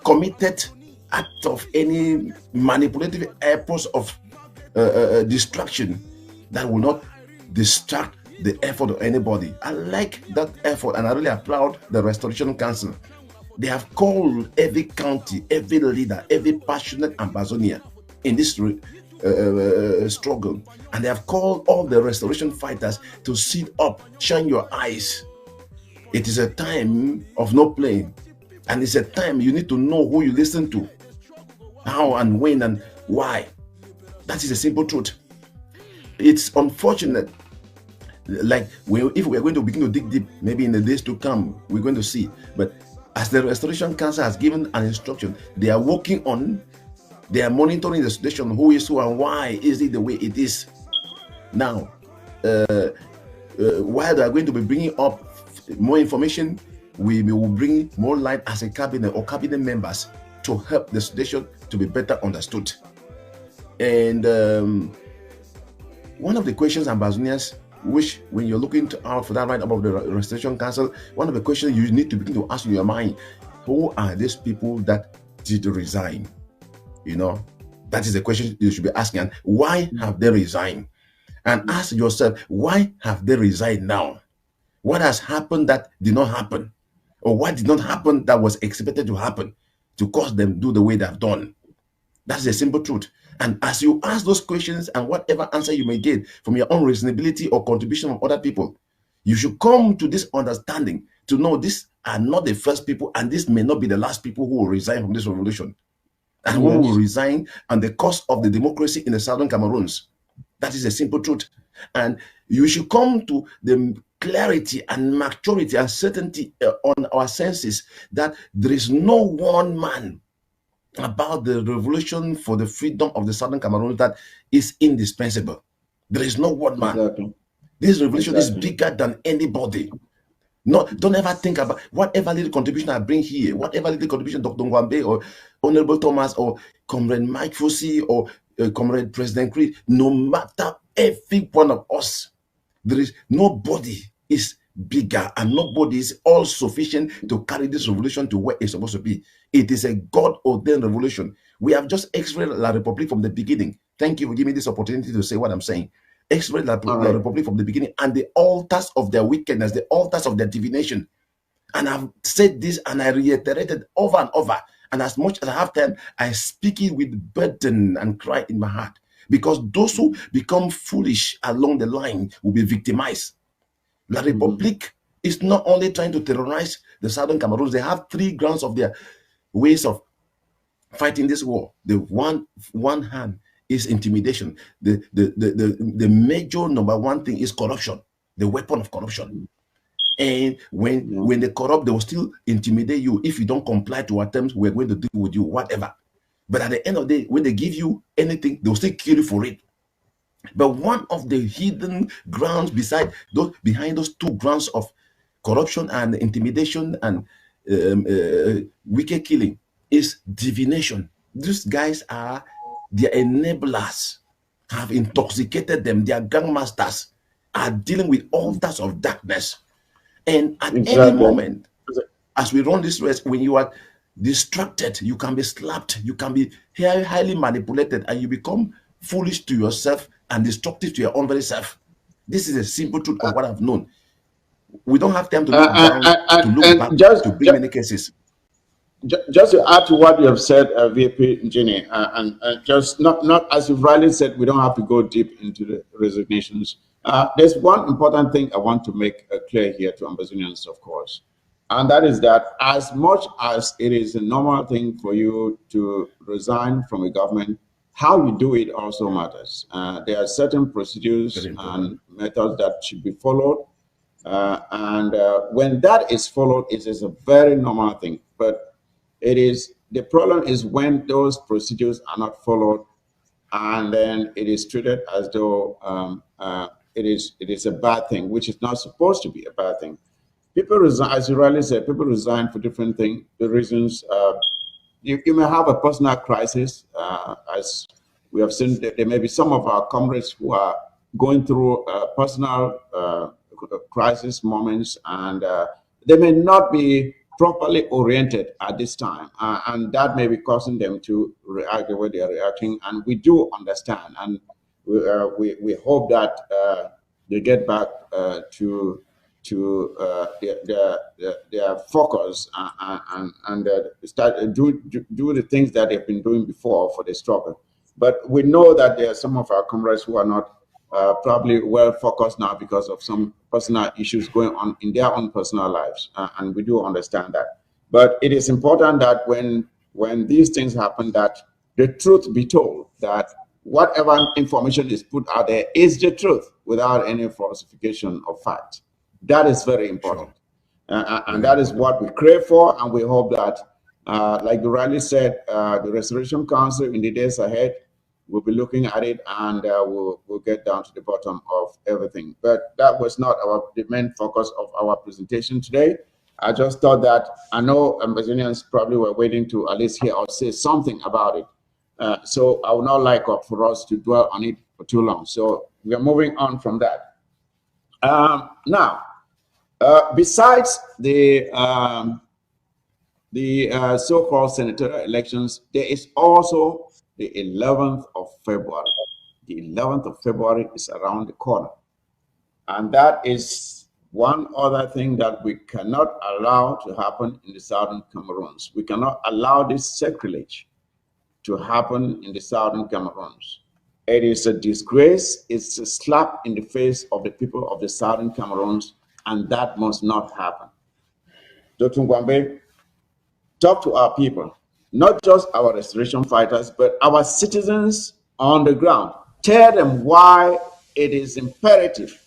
committed out of any manipulative efforts of distraction that will not distract the effort of anybody. I like that effort, and I really applaud the Restoration Council. They have called every county, every leader, every passionate Ambazonia in this struggle, and they have called all the restoration fighters to sit up, shine your eyes. It is a time of no playing. And it's a time you need to know who you listen to, how and when and why. That is a simple truth. It's unfortunate. Like, if we're going to begin to dig deep, maybe in the days to come, we're going to see. But as the Restoration Council has given an instruction, they are working on, they are monitoring the situation, who is who and why is it the way it is. Now, while they are going to be bringing up more information, we will bring more light as a cabinet or cabinet members to help the situation to be better understood. And one of the questions Ambazonians, which when you're looking out for that right above the Restoration Council, one of the questions you need to begin to ask in your mind, who are these people that did resign? You know, that is the question you should be asking. And why have they resigned? And ask yourself, why have they resigned now? What has happened that did not happen? Or what did not happen that was expected to happen to cause them to do the way they have done? That's the simple truth. And as you ask those questions and whatever answer you may get from your own reasonability or contribution of other people, you should come to this understanding to know these are not the first people, and this may not be the last people who will resign from this revolution. And who will resign on the cost of the democracy in the Southern Cameroons. That is a simple truth. And you should come to the clarity and maturity and certainty on our senses that there is no one man about the revolution for the freedom of the Southern Cameroon that is indispensable. There is no one man. Exactly. This revolution is bigger than anybody. No, don't ever think about whatever little contribution I bring here, whatever little contribution Dr. Ngwambe or Honorable Thomas or Comrade Mike Fossey or Comrade President Creed, no matter every one of us, there is nobody is bigger and nobody is all sufficient to carry this revolution to where it's supposed to be. It is a God-ordained revolution. We have just X-rayed La Republique from the beginning. Thank you for giving me this opportunity to say what I'm saying. X-rayed La Republique from the beginning, and the altars of their wickedness, the altars of their divination. And I've said this and I reiterated over and over. And as much as I have time, I speak it with burden and cry in my heart. Because those who become foolish along the line will be victimized. La Republique is not only trying to terrorize the Southern Cameroons, they have three grounds of their ways of fighting this war. The one hand is intimidation. The major number one thing is corruption, the weapon of corruption. And when they corrupt, they will still intimidate you. If you don't comply to our terms, we're going to deal with you, whatever. But at the end of the day, when they give you anything, they'll still kill you for it. But one of the hidden grounds behind those two grounds of corruption and intimidation and wicked killing is divination. These guys are their enablers, have intoxicated them. Their gangmasters are dealing with altars of darkness. And at any moment, as we run this race, when you are distracted, you can be slapped, you can be highly manipulated, and you become foolish to yourself and destructive to your own very self. This is a simple truth of what I've known. We don't have time to look down, to look back, to bring many cases. Just to add to what you have said, VP Ginny, and just not as you've rightly said, we don't have to go deep into the resignations. There's one important thing I want to make clear here to Ambazonians, of course, and that is that as much as it is a normal thing for you to resign from a government, how you do it also matters. There are certain procedures and methods that should be followed, and when that is followed, it is a very normal thing. But the problem is when those procedures are not followed, and then it is treated as though it is a bad thing, which is not supposed to be a bad thing. People resign, as you rightly said, people resign for different things. The reasons you may have a personal crisis, as we have seen. There may be some of our comrades who are going through personal crisis moments, and they may not be properly oriented at this time, and that may be causing them to react the way they are reacting, and we do understand, and we hope that they get back to their focus and start do the things that they've been doing before for the struggle. But we know that there are some of our comrades who are not probably well focused now because of some personal issues going on in their own personal lives, and we do understand that. But it is important that when these things happen, that the truth be told, that whatever information is put out there is the truth without any falsification of fact. That is very important. And that is what we crave for, and we hope that, like the rally said, the Restoration Council in the days ahead will be looking at it, and we'll get down to the bottom of everything. But that was not the main focus of our presentation today. I just thought that, I know Ambazonians probably were waiting to at least hear or say something about it. So I would not like for us to dwell on it for too long. So we are moving on from that. Now, besides the so-called senatorial elections, there is also the 11th of February. The 11th of February is around the corner. And that is one other thing that we cannot allow to happen in the southern Cameroons. We cannot allow this sacrilege to happen in the southern Cameroons. It is a disgrace. It's a slap in the face of the people of the southern Cameroons, and that must not happen. Dr. Ngwambe, talk to our people, not just our restoration fighters, but our citizens on the ground. Tell them why it is imperative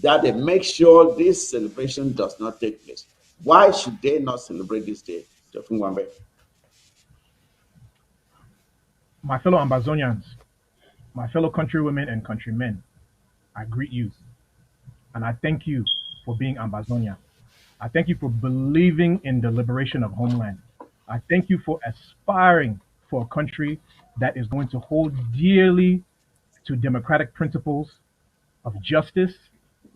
that they make sure this celebration does not take place. Why should they not celebrate this day, Dr. Ngwambe? My fellow Ambazonians, my fellow countrywomen and countrymen, I greet you. And I thank you for being Ambazonia. I thank you for believing in the liberation of homeland. I thank you for aspiring for a country that is going to hold dearly to democratic principles of justice,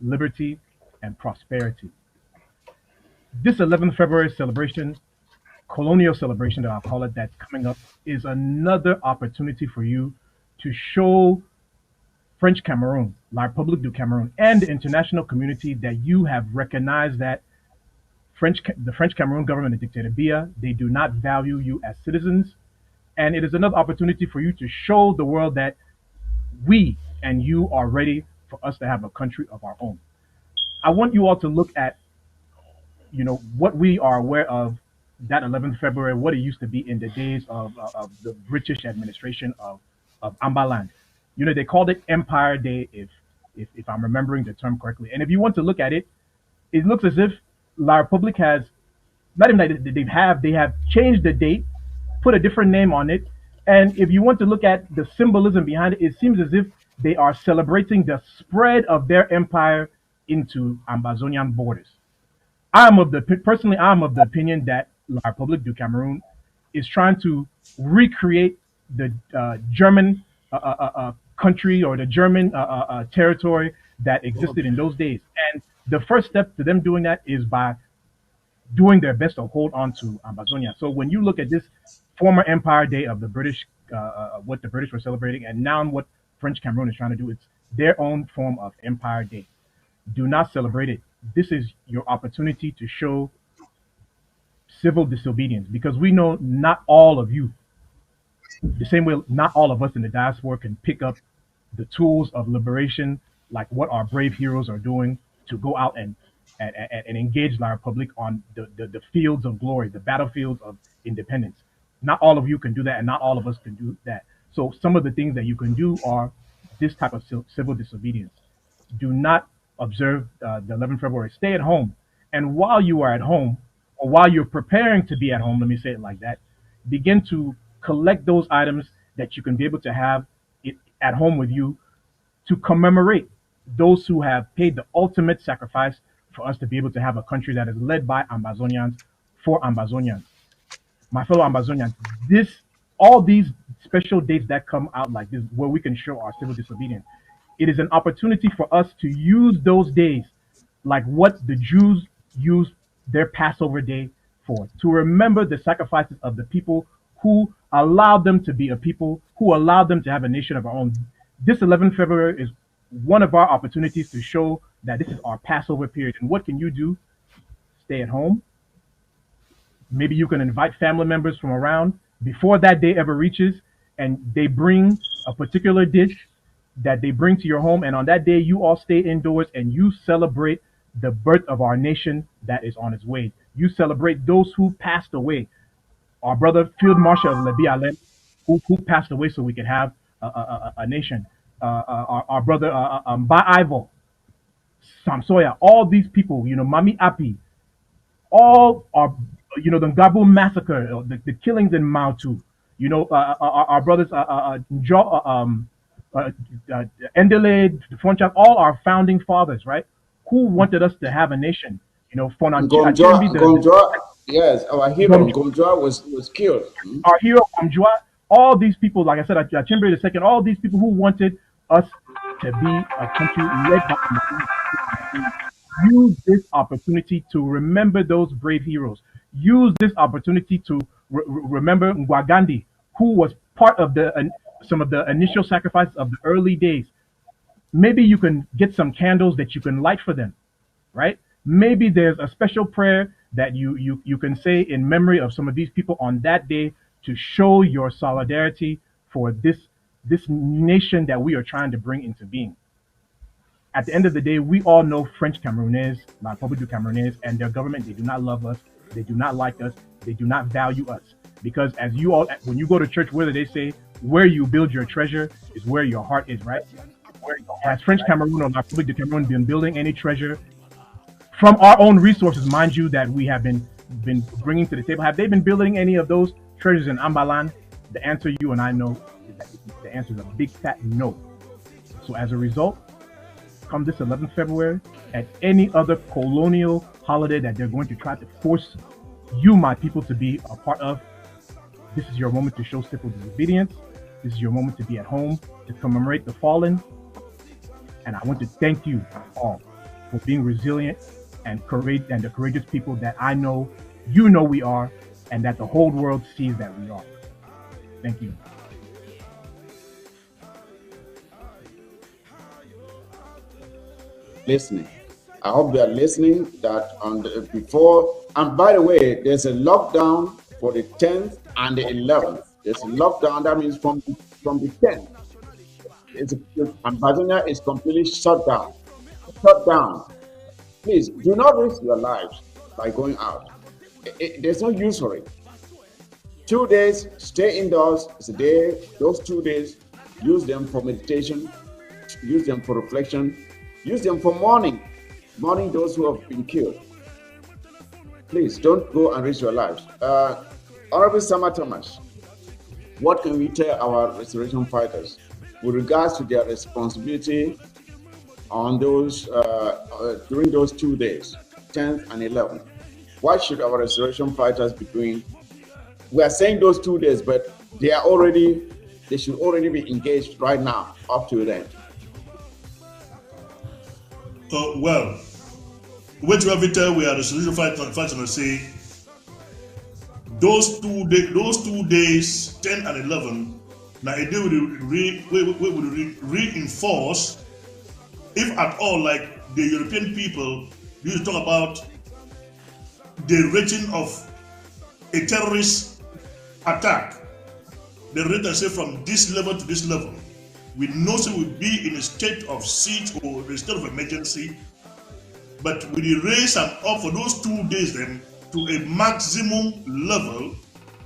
liberty, and prosperity. This 11th February celebration, colonial celebration that I'll call it, that's coming up, is another opportunity for you to show French Cameroon, La République du Cameroun, and the international community that you have recognized that the French Cameroon government and dictator Biya, they do not value you as citizens. And it is another opportunity for you to show the world that we and you are ready for us to have a country of our own. I want you all to look at, what we are aware of that 11th February, what it used to be in the days of the British administration of Amba land. They called it Empire Day, if I'm remembering the term correctly. And if you want to look at it, it looks as if La République has, not even that they have changed the date, put a different name on it. And if you want to look at the symbolism behind it, it seems as if they are celebrating the spread of their empire into Ambazonian borders. Personally, I'm of the opinion that La République du Cameroun is trying to recreate the German country or the German territory that existed in those days. And the first step to them doing that is by doing their best to hold on to Ambazonia. So when you look at this former Empire Day of the British, what the British were celebrating, and now what French Cameroon is trying to do, it's their own form of Empire Day. Do not celebrate it. This is your opportunity to show civil disobedience, because we know not all of you, the same way not all of us in the diaspora can pick up the tools of liberation like what our brave heroes are doing to go out and engage La République on the fields of glory, the battlefields of independence. Not all of you can do that, and not all of us can do that. So some of the things that you can do are this type of civil disobedience. Do not observe the 11th February. Stay at home. And while you are at home, or while you're preparing to be at home, let me say it like that, begin to collect those items that you can be able to have it at home with you to commemorate those who have paid the ultimate sacrifice for us to be able to have a country that is led by Ambazonians for Ambazonians. My fellow Ambazonians, all these special dates that come out like this, where we can show our civil disobedience, it is an opportunity for us to use those days like what the Jews used their Passover day for, to remember the sacrifices of the people who allowed them to be a people, who allowed them to have a nation of our own. This 11th February is one of our opportunities to show that this is our Passover period. And what can you do? Stay at home. Maybe you can invite family members from around before that day ever reaches, and they bring a particular dish that they bring to your home. And on that day, you all stay indoors and you celebrate the birth of our nation that is on its way. You celebrate those who passed away. Our brother Field Marshal Lebi Allen, who passed away so we could have a nation. Our brother Amba Ivo, Samsoya, all these people, Mami Api, all are, the Ngabo massacre, the killings in Mautu, our brothers, Endele, Fonchak, all our founding fathers, right? Who wanted us to have a nation, Gomjwa, yes, our hero, Gomjwa was killed. Our hero, Gomjwa, all these people, like I said, Chimbre II, all these people who wanted us to be a country led by use this opportunity to remember those brave heroes. Use this opportunity to remember Ngwagandi, who was part of some of the initial sacrifices of the early days. Maybe you can get some candles that you can light for them, right? Maybe there's a special prayer that you can say in memory of some of these people on that day to show your solidarity for this nation that we are trying to bring into being. At the end of the day, we all know French Cameroonais, La République du Camerounais, and their government, they do not love us, they do not like us, they do not value us. Because as you all, when you go to church, whether they say, where you build your treasure is where your heart is, right? Has French Cameroon or La République du Cameroon been building any treasure from our own resources, mind you, that we have been bringing to the table? Have they been building any of those treasures in Ambaland? The answer you and I know is that the answer is a big fat no. So as a result, come this 11th February, at any other colonial holiday that they're going to try to force you, my people, to be a part of, this is your moment to show civil disobedience. This is your moment to be at home, to commemorate the fallen. And I want to thank you all for being resilient and the courageous people that I know, we are, and that the whole world sees that we are. Thank you. Listening. I hope they are listening. That before, and by the way, there's a lockdown for the 10th and the 11th. There's a lockdown. That means from the 10th, Ambazonia is completely shut down. Shut down. Please do not risk your lives by going out. There's no use for it. 2 days, stay indoors. It's a day. Those 2 days, use them for meditation. Use them for reflection. Use them for mourning those who have been killed. Please don't go and risk your lives. Honorable Sama Thomas, what can we tell our restoration fighters with regards to their responsibility on those during those 2 days, 10th and 11th? What should our restoration fighters be doing? We are saying those 2 days, but they should already be engaged right now up to then. Well, which we are the solution fighting and say those 2 days, 10 and 11, now it will reinforce, if at all, like the European people used to talk about the rating of a terrorist attack. They rate and say from this level to this level. We know so we'll be in a state of siege or a state of emergency, but we raise them up for those 2 days then to a maximum level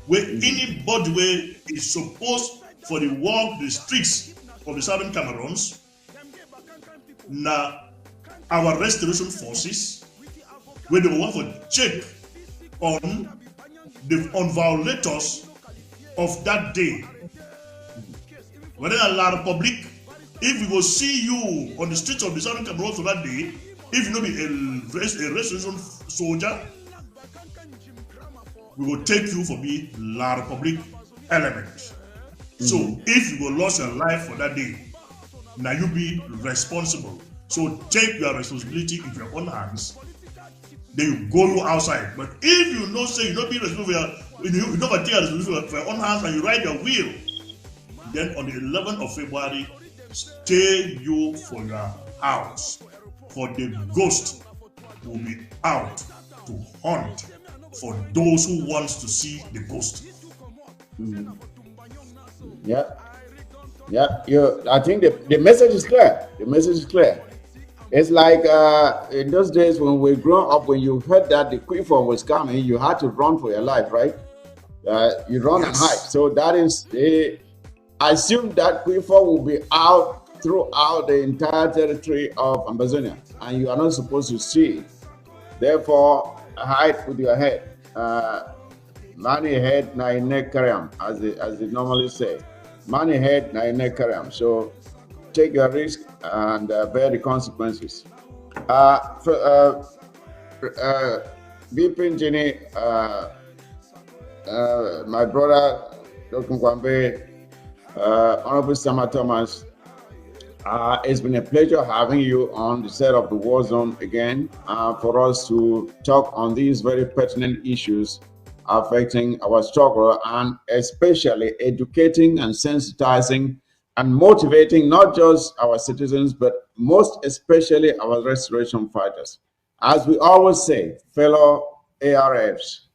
where anybody where is supposed for the walk the streets of the southern Cameroons. Now our restoration forces, where they want to check on violators of that day. Whether in La Republic, if we will see you on the streets of the southern Cameroon for that day, if you know be a restoration soldier, we will take you for be La Republic element. So if you will lose your life for that day, now you be responsible. So take your responsibility in your own hands. Then you go outside. But if you know say you don't be responsible for you never take responsibility for your own hands and you ride your wheel, then on the 11th of February, stay you for your house. For the ghost will be out to hunt for those who wants to see the ghost. Yeah. I think the message is clear. The message is clear. It's like in those days when we grew up, when you heard that the quiver was coming, you had to run for your life, right? You run and hide. So that is, I assume that quiver will be out throughout the entire territory of Ambazonia, and you are not supposed to see it. Therefore, hide with your head. Money head na ine karyam, as they normally say. Money head na ine karyam. So take your risk and bear the consequences. VP Jenny, my brother, Dr. Kwambe, Honorable Sama Thomas, it's been a pleasure having you on the set of the War Zone again for us to talk on these very pertinent issues affecting our struggle, and especially educating and sensitizing and motivating not just our citizens, but most especially our restoration fighters. As we always say, fellow ARFs,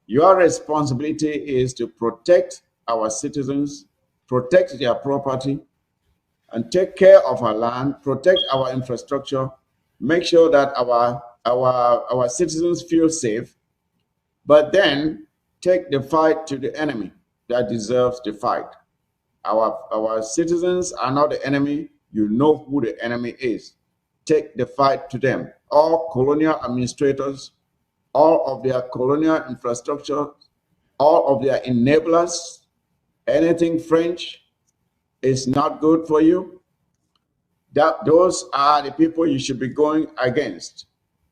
your responsibility is to protect our citizens, protect their property, and take care of our land, protect our infrastructure, make sure that our citizens feel safe, but then take the fight to the enemy that deserves the fight. Our citizens are not the enemy. You know who the enemy is. Take the fight to them. All colonial administrators, all of their colonial infrastructure, all of their enablers, anything French is not good for you. Those are the people you should be going against.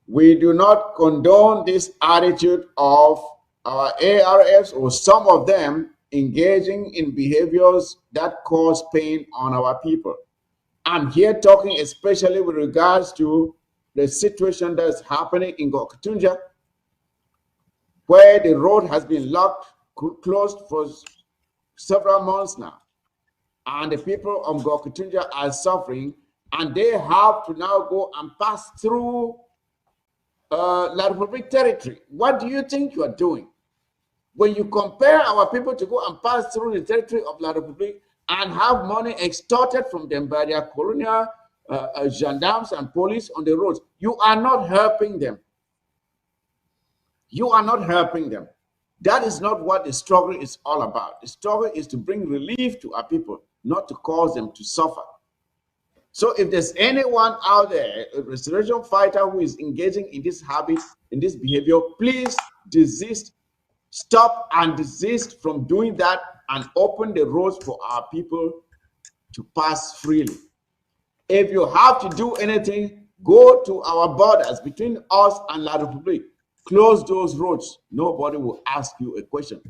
We do not condone this attitude of our ARFs or some of them engaging in behaviors that cause pain on our people. I'm here talking especially with regards to the situation that's happening in Gokutunja, where the road has been locked, closed for several months now. And the people of Gokutunja are suffering, and they have to now go and pass through La Republic territory. What do you think you are doing? When you compare our people to go and pass through the territory of La Republic and have money extorted from them by their colonial gendarmes and police on the roads, you are not helping them. You are not helping them. That is not what the struggle is all about. The struggle is to bring relief to our people, not to cause them to suffer. So if there's anyone out there, a restoration fighter who is engaging in this habit, in this behavior, please desist. Stop and desist from doing that and open the roads for our people to pass freely. If you have to do anything, go to our borders between us and La Republique. Close those roads. Nobody will ask you a question.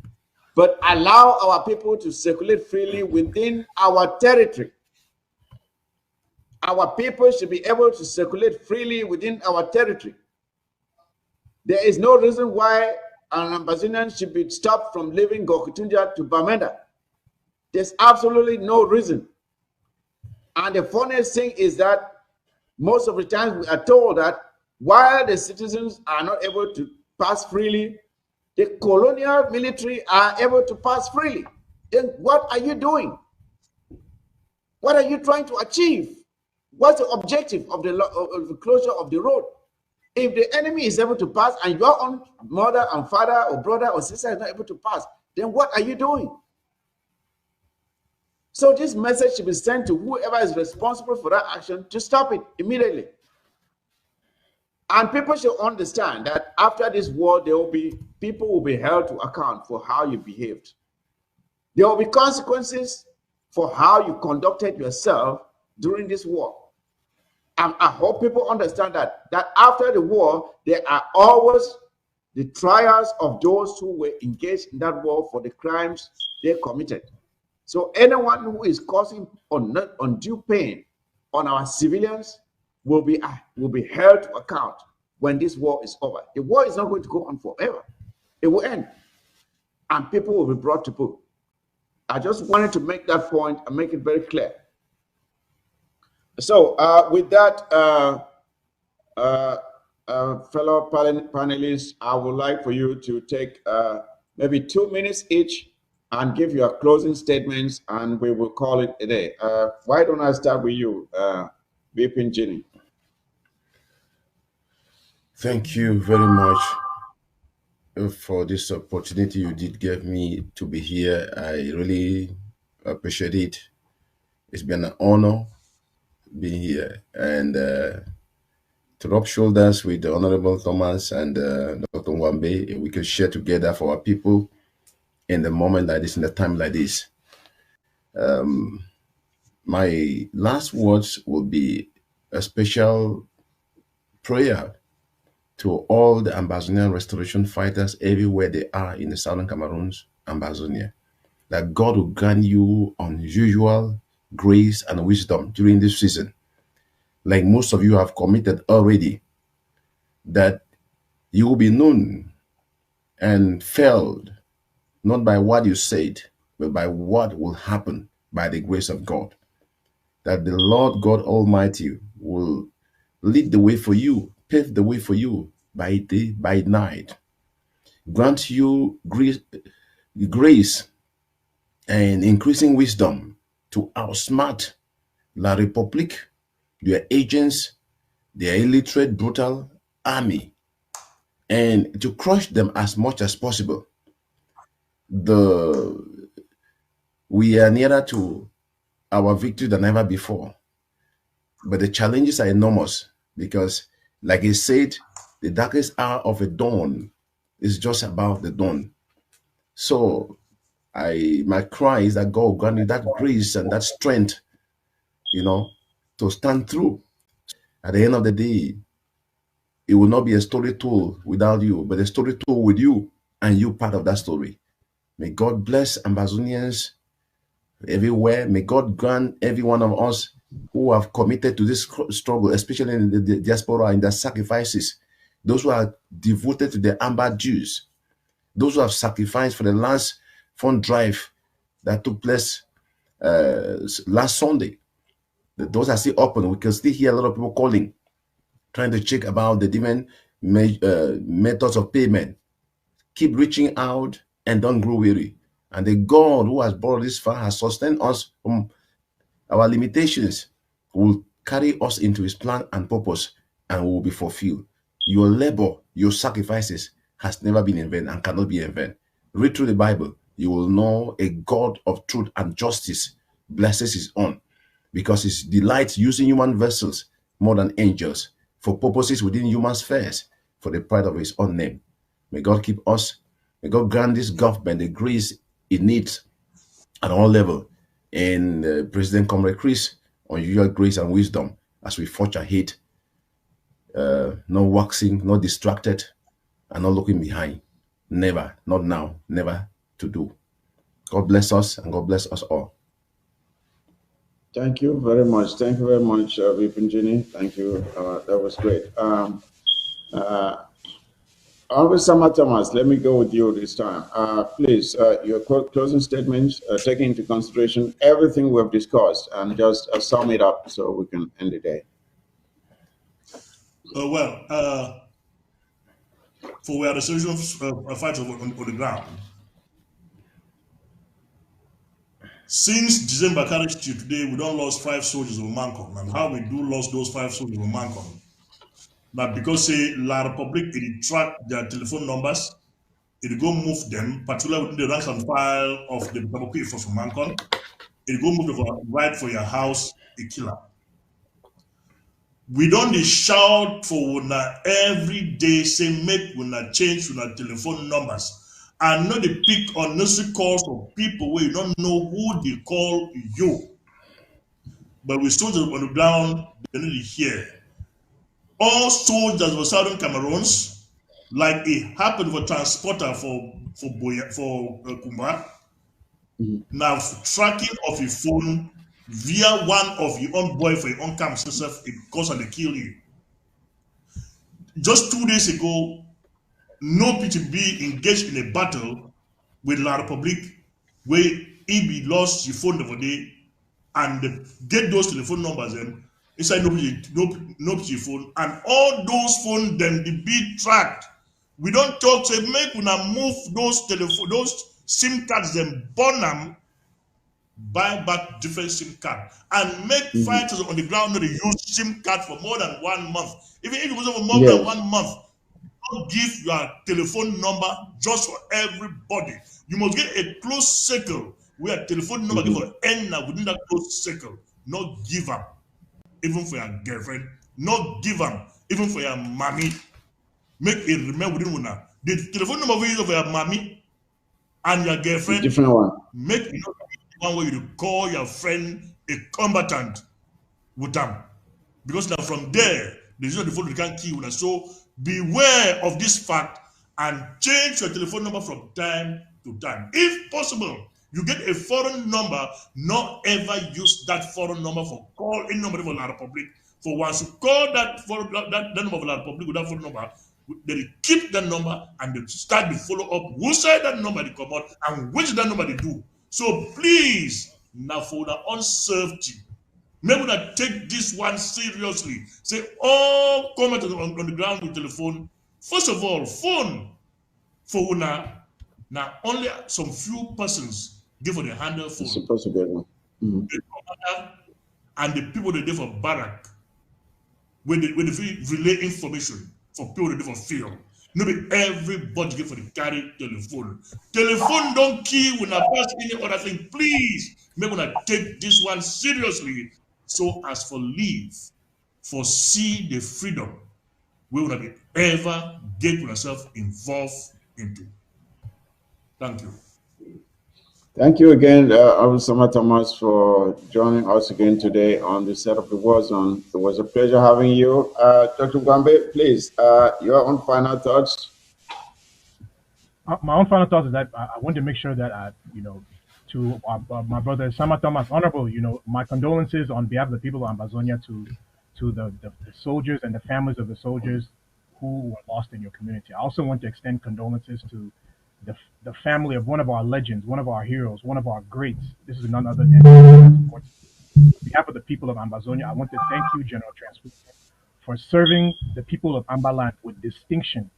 But allow our people to circulate freely within our territory. Our people should be able to circulate freely within our territory. There is no reason why an Ambazonian should be stopped from leaving Gokutunja to Bamenda. There's absolutely no reason. And the funniest thing is that most of the times we are told that while the citizens are not able to pass freely, the colonial military are able to pass freely. Then what are you doing? What are you trying to achieve? What's the objective of the closure of the road? If the enemy is able to pass and your own mother and father or brother or sister is not able to pass, then what are you doing? So this message should be sent to whoever is responsible for that action to stop it immediately. And people should understand that after this war, people will be held to account for how you behaved. There will be consequences for how you conducted yourself during this war. And I hope people understand that after the war, there are always the trials of those who were engaged in that war for the crimes they committed. So anyone who is causing undue pain on our civilians will be held to account when this war is over. The war is not going to go on forever. It will end, and people will be brought to book. I just wanted to make that point and make it very clear. So with that, fellow panelists, I would like for you to take maybe 2 minutes each and give your closing statements, and we will call it a day. Why don't I start with you, VP Ginny? Thank you very much for this opportunity you did give me to be here. I really appreciate it. It's been an honor being here and to rub shoulders with the Honorable Thomas and Dr. Nwambe. We can share together for our people in the moment like this, in the time like this. My last words will be a special prayer to all the Ambazonian restoration fighters everywhere they are in the southern Cameroons, Ambazonia. That God will grant you unusual grace and wisdom during this season. Like most of you have committed already, that you will be known and felt not by what you said, but by what will happen by the grace of God. That the Lord God Almighty will lead the way for you, pave the way for you by day, by night. Grant you grace and increasing wisdom to outsmart La République, their agents, their illiterate, brutal army, and to crush them as much as possible. We are nearer to our victory than ever before. But the challenges are enormous because, like he said, the darkest hour of the dawn is just about the dawn. So my cry is that God grant you that grace and that strength, to stand through. At the end of the day, it will not be a story told without you, but a story told with you and you part of that story. May God bless Ambazonians everywhere. May God grant every one of us who have committed to this struggle, especially in the diaspora, in their sacrifices, those who are devoted to the Amba Jews, those who have sacrificed for the last fund drive that took place last Sunday. Those are still open. We can still hear a lot of people calling, trying to check about the different methods of payment. Keep reaching out and don't grow weary. And the God who has brought this far has sustained us from our limitations, will carry us into his plan and purpose and will be fulfilled. Your labor, your sacrifices has never been in vain and cannot be in vain. Read through the Bible. You will know a God of truth and justice blesses his own because he delights using human vessels more than angels for purposes within human spheres for the pride of his own name. May God keep us. May God grant this government the grace it needs at all levels. And President Comrade Chris, unusual grace and wisdom as we forge ahead, not waxing, not distracted, and not looking behind. Never, not now, never to do. God bless us and God bless us all. Thank you very much. Thank you very much, Vipinjini. Thank you. That was great. Officer Thomas, let me go with you this time. Please, your closing statements, taking into consideration everything we've discussed, and just sum it up so we can end the day. For where the solution fights on the ground. Since December carriage to today, we don't lost 5 soldiers of Mancon. And how we do lost those 5 soldiers of Mancon? But because say La Republic, it track their telephone numbers, it go move them, particularly within the ranks and file of the Butamoku force from Mancon, it go move them right for your house, a killer. We don't shout for una every day, say make una change una telephone numbers. And not the pick unnecessary calls of people where you don't know who they call you. But we soldiers on the ground, they need to hear. All soldiers of Southern Cameroons, like it happened for transporter for Kumba, now tracking of your phone via one of your own boy for your own camp yourself, it goes and they kill you. Just 2 days ago, no PTB engaged in a battle with La République where EB lost your phone over there and get those telephone numbers and inside no phone and all those phones them the be tracked. We don't talk say make una move those SIM cards them burn them, buy back different SIM card and make fighters on the ground know they use SIM card for more than 1 month. Even if it was over more than 1 month, not give your telephone number just for everybody. You must get a close circle where telephone number give for enter within that close circle. Not give them, even for your girlfriend. Not give them, even for your mommy. Make it remember within one. The telephone number we use for your mommy and your girlfriend. Different one. Make it one way you call your friend a combatant with them. Because now from there, the phone you can't kill you. So beware of this fact and change your telephone number from time to time. If possible, you get a foreign number, not ever use that foreign number for call any number for La Republic. For once you call that number of La Republic with that phone number, they keep that number and they start to follow up who said that number they come out and which that number they do. So please, now for the unsafety, maybe not take this one seriously. Say all comment on the ground with telephone. First of all, phone for una now only some few persons give for the handle phone. It's supposed to be one. The commander and the people that do for barrack when they relay information for people that do for field. Maybe everybody give for the carry telephone. Telephone don't kill when I pass any other thing. Please, maybe when I take this one seriously. So as for leave, for see the freedom, we will not be ever get yourself involved into. Thank you. Thank you again, Abusama Thomas, for joining us again today on the Set of the War Zone. It was a pleasure having you. Dr. Gwambe, please, your own final thoughts. My own final thoughts is that I want to make sure that, to my brother Sama Thomas, honorable, my condolences on behalf of the people of Ambazonia to the soldiers and the families of the soldiers who were lost in your community. I also want to extend condolences to the family of one of our legends, one of our heroes, one of our greats. This is none other than on behalf of the people of Ambazonia. I want to thank you, General Transfer, for serving the people of Ambaland with distinction,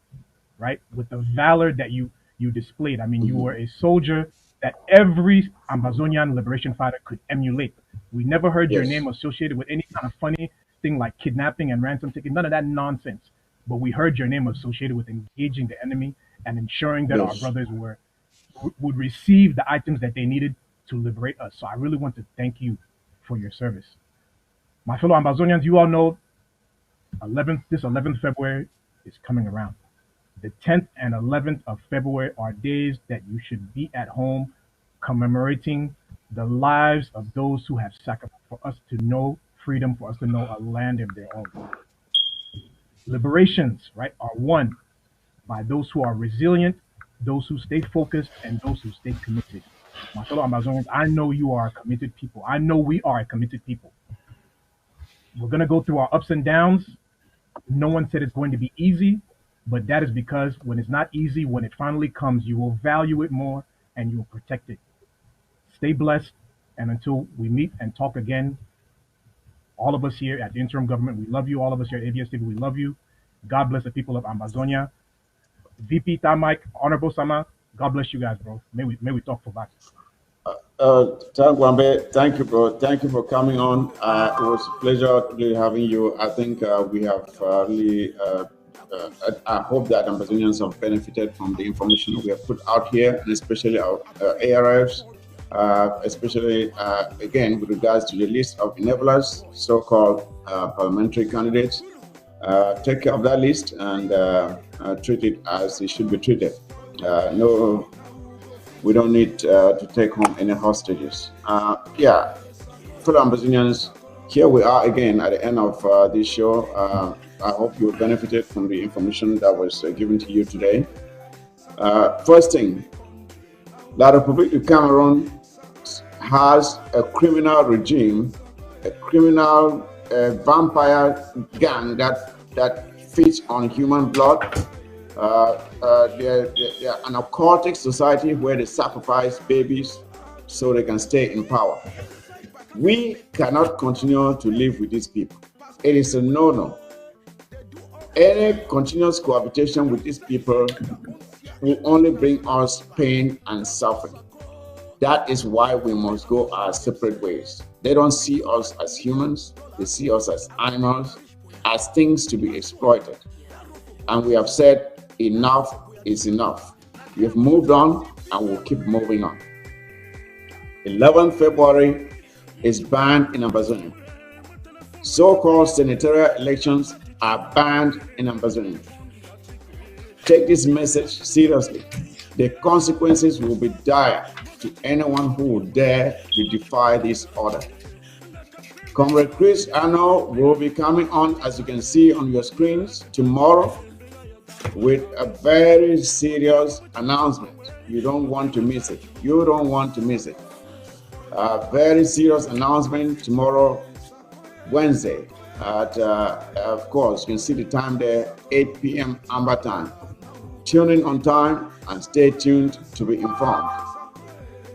right? With the valor that you displayed. I mean, you were a soldier that every Ambazonian liberation fighter could emulate. We never heard your name associated with any kind of funny thing like kidnapping and ransom taking, none of that nonsense. But we heard your name associated with engaging the enemy and ensuring that our brothers would receive the items that they needed to liberate us. So I really want to thank you for your service. My fellow Ambazonians, you all know this 11th February is coming around. The 10th and 11th of February are days that you should be at home commemorating the lives of those who have sacrificed for us to know freedom, for us to know a land of their own. Liberations, right, are won by those who are resilient, those who stay focused, and those who stay committed. My fellow Amazonians, I know you are a committed people. I know we are a committed people. We're going to go through our ups and downs. No one said it's going to be easy, but that is because when it's not easy, when it finally comes, you will value it more and you will protect it. Stay blessed, and until we meet and talk again, all of us here at the interim government, we love you. All of us here at ABS TV, we love you. God bless the people of Ambazonia. VP Tamike, Honorable Sama, God bless you guys, bro. May we talk for back. Thank you, bro. Thank you for coming on. It was a pleasure really having you. I think we have really. I hope that Ambazonians have benefited from the information we have put out here, and especially our ARFs, especially again with regards to the list of enablers, so-called parliamentary candidates. Take care of that list and treat it as it should be treated. No, we don't need to take home any hostages. Yeah, fellow Ambazonians, here we are again at the end of this show. I hope you benefited from the information that was given to you today. First thing, La Republic of Cameroon has a criminal regime, a criminal vampire gang that feeds on human blood. They're an occultic society where they sacrifice babies so they can stay in power. We cannot continue to live with these people. It is a no-no. Any continuous cohabitation with these people will only bring us pain and suffering. That is why we must go our separate ways. They don't see us as humans. They see us as animals, as things to be exploited. And we have said enough is enough. We have moved on and we'll keep moving on. 11th February is banned in Ambazonia. So-called senatorial elections are banned in Ambazonia. Take this message seriously. The consequences will be dire to anyone who will dare to defy this order. Comrade Chris Arnold will be coming on, as you can see on your screens, tomorrow with a very serious announcement. You don't want to miss it. You don't want to miss it. A very serious announcement tomorrow, Wednesday, at, of course, you can see the time there, 8 p.m. Amba time. Tune in on time and stay tuned to be informed.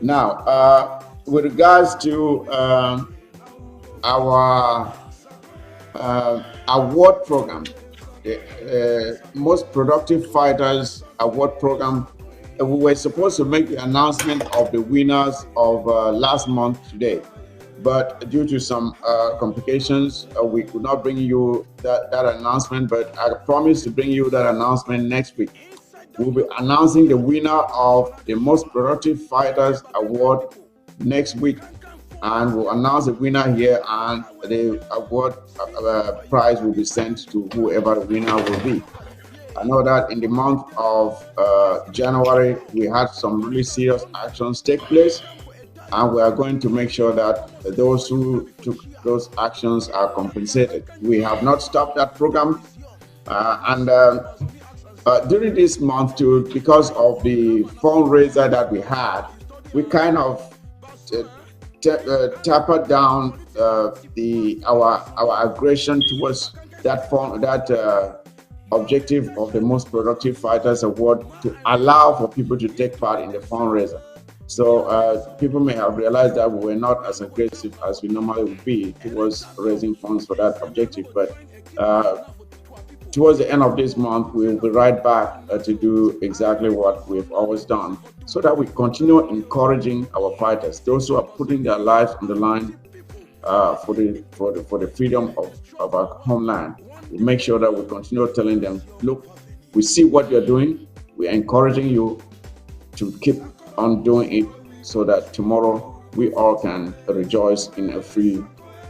Now, with regards to our award program, the Most Productive Fighters Award Program, we were supposed to make the announcement of the winners of last month today, but due to some complications, we could not bring you that announcement, but I promise to bring you that announcement next week. We'll be announcing the winner of the Most Productive Fighters Award next week, and we'll announce the winner here, and the award prize will be sent to whoever the winner will be. I know that in the month of January, we had some really serious actions take place, and we are going to make sure that those who took those actions are compensated. We have not stopped that program, during this month too, because of the fundraiser that we had, we kind of tapered down our aggression towards that objective of the Most Productive Fighters Award, to allow for people to take part in the fundraiser. So people may have realized that we were not as aggressive as we normally would be towards raising funds for that objective, but towards the end of this month, we will be right back to do exactly what we've always done, so that we continue encouraging our fighters, those who are putting their lives on the line for the freedom of our homeland. We make sure that we continue telling them, look, we see what you're doing. We're encouraging you to keep on doing it, so that tomorrow we all can rejoice in a free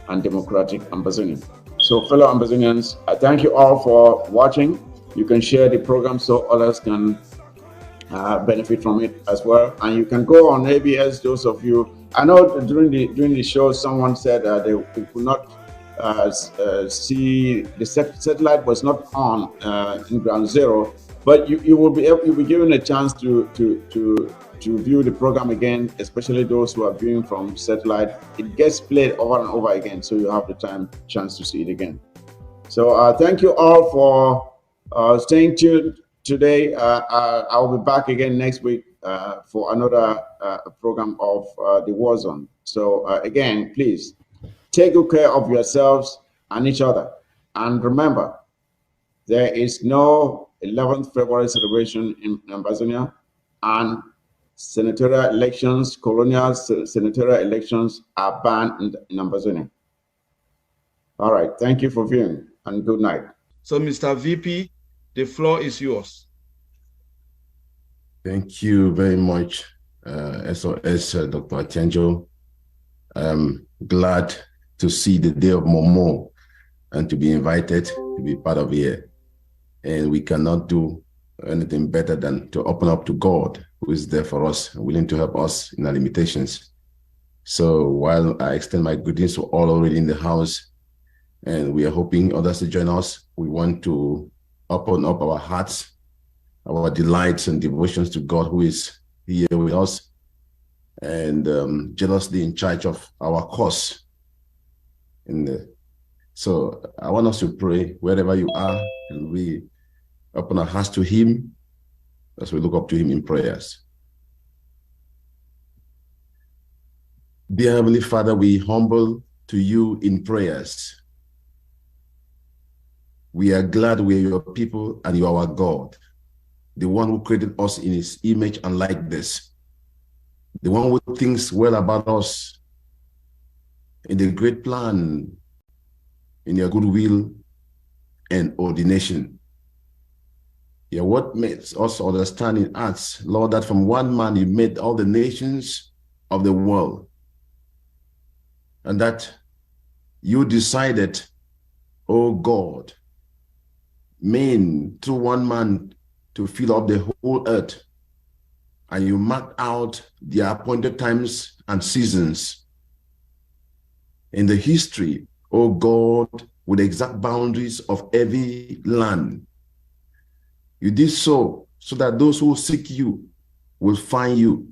and democratic Ambazonia. So, fellow Ambazonians, I thank you all for watching. You can share the program so others can benefit from it as well. And you can go on ABS, those of you. I know during the show, someone said they could not see the satellite was not on in ground zero, but you will be given a chance to view the program again, especially those who are viewing from satellite. It gets played over and over again, so you have the chance to see it again. So thank you all for staying tuned today. I'll be back again next week for another program of the War Zone. So again, please take good care of yourselves and each other. And remember, there is no 11th February celebration in Ambazonia, and senatorial elections, colonial senatorial elections are banned in Ambazonia. All right, thank you for viewing, and good night. So, Mr. VP, the floor is yours. Thank you very much, SOS Dr. Atienjo. I'm glad to see the day of Momo and to be invited to be part of it. And we cannot do anything better than to open up to God, who is there for us, willing to help us in our limitations. So while I extend my greetings to all already in the house, and we are hoping others to join us, we want to open up our hearts, our delights and devotions to God, who is here with us and jealously in charge of our cause. So I want us to pray wherever you are, and we open our hearts to Him as we look up to Him in prayers. Dear Heavenly Father, we humble to you in prayers. We are glad we are your people and you are our God, the one who created us in His image and likeness, the one who thinks well about us in the great plan, in your goodwill and ordination. Your word makes us understand in Acts, Lord, that from one man you made all the nations of the world, and that you decided, oh God, through one man to fill up the whole earth, and you marked out the appointed times and seasons in the history, oh God, with exact boundaries of every land. You did so that those who seek you will find you.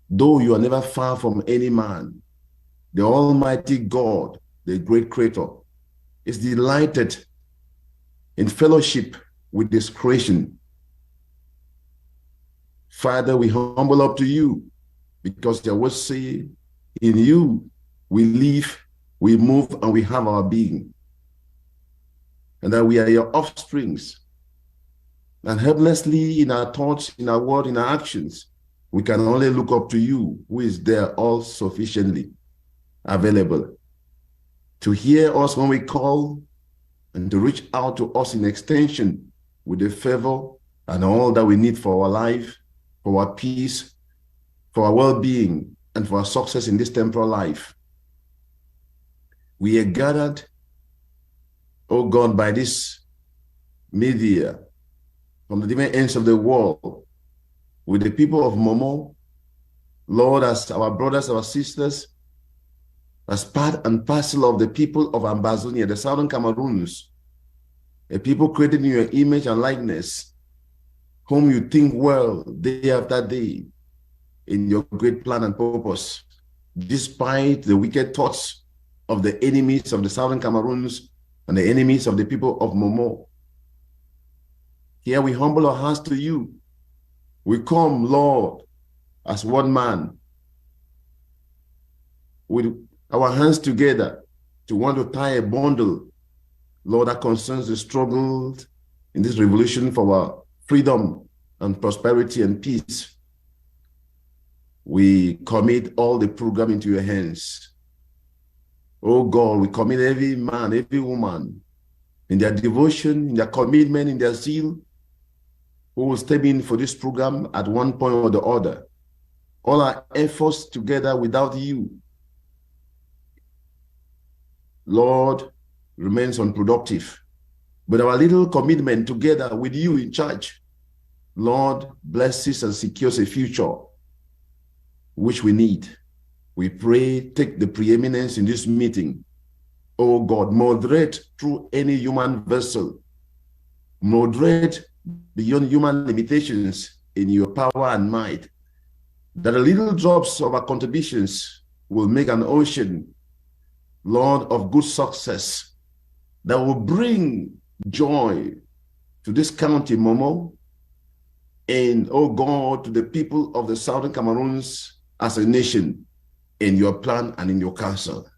Though you are never far from any man, the Almighty God, the great Creator, is delighted in fellowship with this creation. Father, we humble up to you because your words say, in you we live, we move, and we have our being. And that we are your offsprings. And helplessly in our thoughts, in our word, in our actions, we can only look up to you, who is there all sufficiently available to hear us when we call and to reach out to us in extension with the favor and all that we need for our life, for our peace, for our well-being, and for our success in this temporal life. We are gathered, oh God, by this media from the different ends of the world with the people of Momo, Lord, as our brothers, our sisters, as part and parcel of the people of Ambazonia, the Southern Cameroons, a people created in your image and likeness, whom you think well day after day in your great plan and purpose, despite the wicked thoughts of the enemies of the Southern Cameroons and the enemies of the people of Momo. Here we humble our hearts to you. We come, Lord, as one man, with our hands together to want to tie a bundle, Lord, that concerns the struggle in this revolution for our freedom and prosperity and peace. We commit all the program into your hands. Oh God, we commit every man, every woman in their devotion, in their commitment, in their zeal, who will step in for this program at one point or the other. All our efforts together without you, Lord, remains unproductive. But our little commitment together with you in charge, Lord, blesses and secures a future which we need. We pray, take the preeminence in this meeting. Oh God, moderate through any human vessel. Moderate beyond human limitations in your power and might, that the little drops of our contributions will make an ocean, Lord, of good success that will bring joy to this county, Momo, and, oh God, to the people of the Southern Cameroons as a nation in your plan and in your counsel.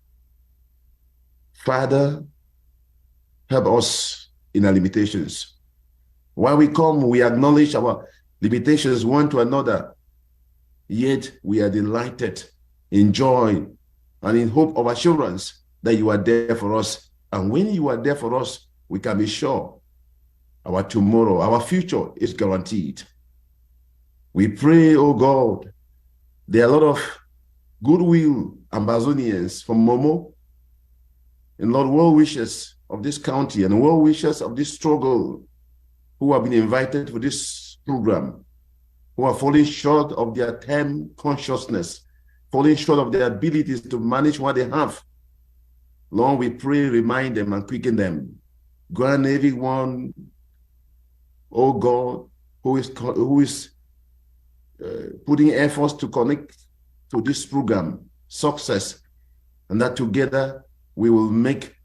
Father, help us in our limitations. While we come, we acknowledge our limitations one to another, yet we are delighted in joy and in hope of assurance that you are there for us. And when you are there for us, we can be sure our tomorrow, our future is guaranteed. We pray, oh God, there are a lot of goodwill Ambazonians from Momo, and Lord, well-wishers of this county and well-wishers of this struggle who have been invited for this program, who are falling short of their time consciousness, falling short of their abilities to manage what they have. Lord, we pray, remind them and quicken them. Grant everyone, oh God, who is putting efforts to connect to this program success, and that together we will make,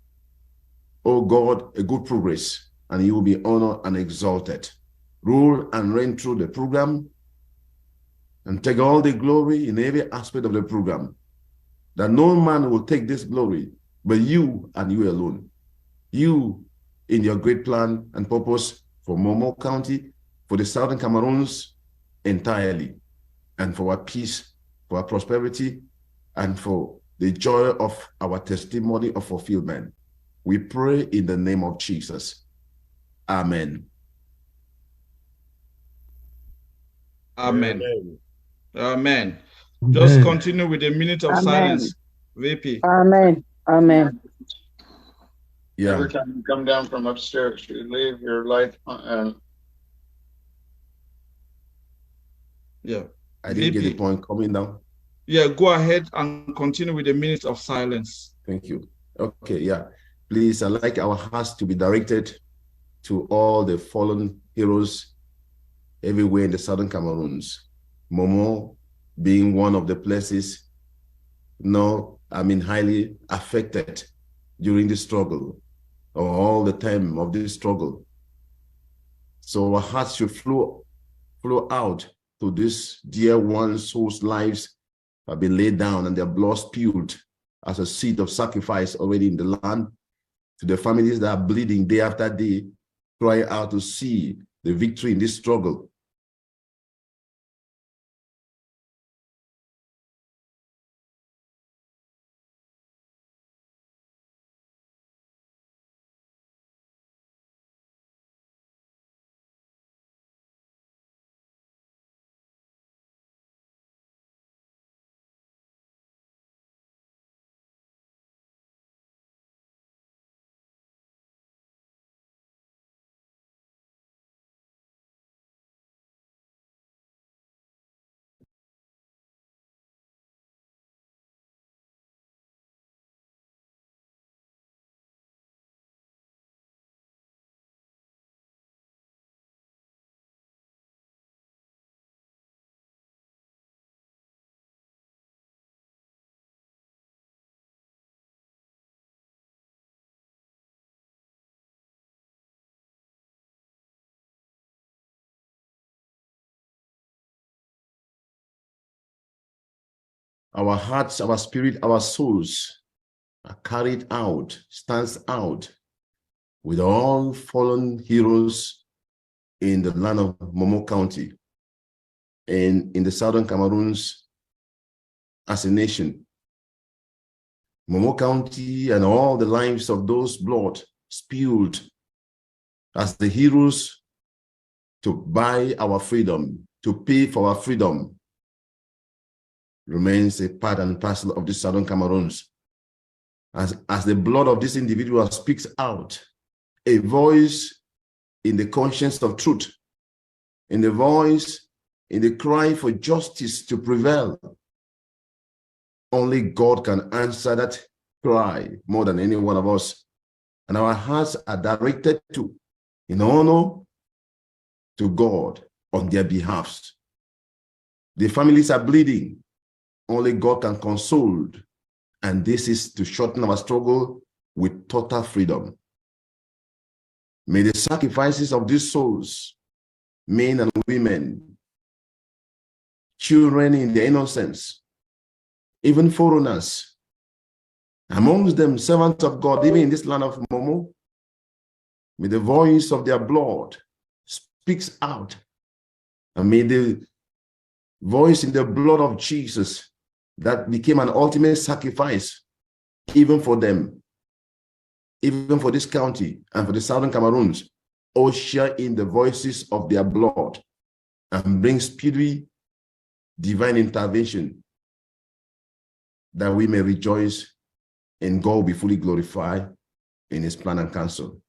oh God, a good progress, and you will be honored and exalted. Rule and reign through the program, and take all the glory in every aspect of the program, that no man will take this glory, but you and you alone. You in your great plan and purpose for Momo County, for the Southern Cameroons entirely, and for our peace, for our prosperity, and for the joy of our testimony of fulfillment. We pray in the name of Jesus. Amen Amen. Amen. Amen. Just continue with a minute of silence, VP. Amen. Amen. Yeah. Every time you come down from upstairs, you leave your light on. Yeah. I didn't get the point coming down. Yeah, go ahead and continue with a minute of silence. Thank you. Okay, yeah. Please, I'd like our hearts to be directed to all the fallen heroes everywhere in the southern Cameroons. Momo being one of the places, highly affected during the struggle, or all the time of this struggle. So our hearts should flow out to these dear ones whose lives have been laid down and their blood spilled as a seed of sacrifice already in the land, to the families that are bleeding day after day, crying out to see the victory in this struggle. Our hearts, our spirit, our souls are carried out, stands out with all fallen heroes in the land of Momo County and in the southern Cameroons as a nation. Momo County and all the lives of those blood spilled as the heroes to buy our freedom, to pay for our freedom, remains a part and parcel of the southern Cameroons. As the blood of this individual speaks out, a voice in the conscience of truth, in the voice, in the cry for justice to prevail. Only God can answer that cry more than any one of us. And our hearts are directed to, in honor to God on their behalf. The families are bleeding. Only God can console. And this is to shorten our struggle with total freedom. May the sacrifices of these souls, men and women, children in their innocence, even foreigners, amongst them servants of God, even in this land of Momo, may the voice of their blood speaks out, and may the voice in the blood of Jesus that became an ultimate sacrifice, even for them, even for this county and for the southern Cameroons, all share in the voices of their blood and bring speedy divine intervention, that we may rejoice and God be fully glorified in his plan and counsel.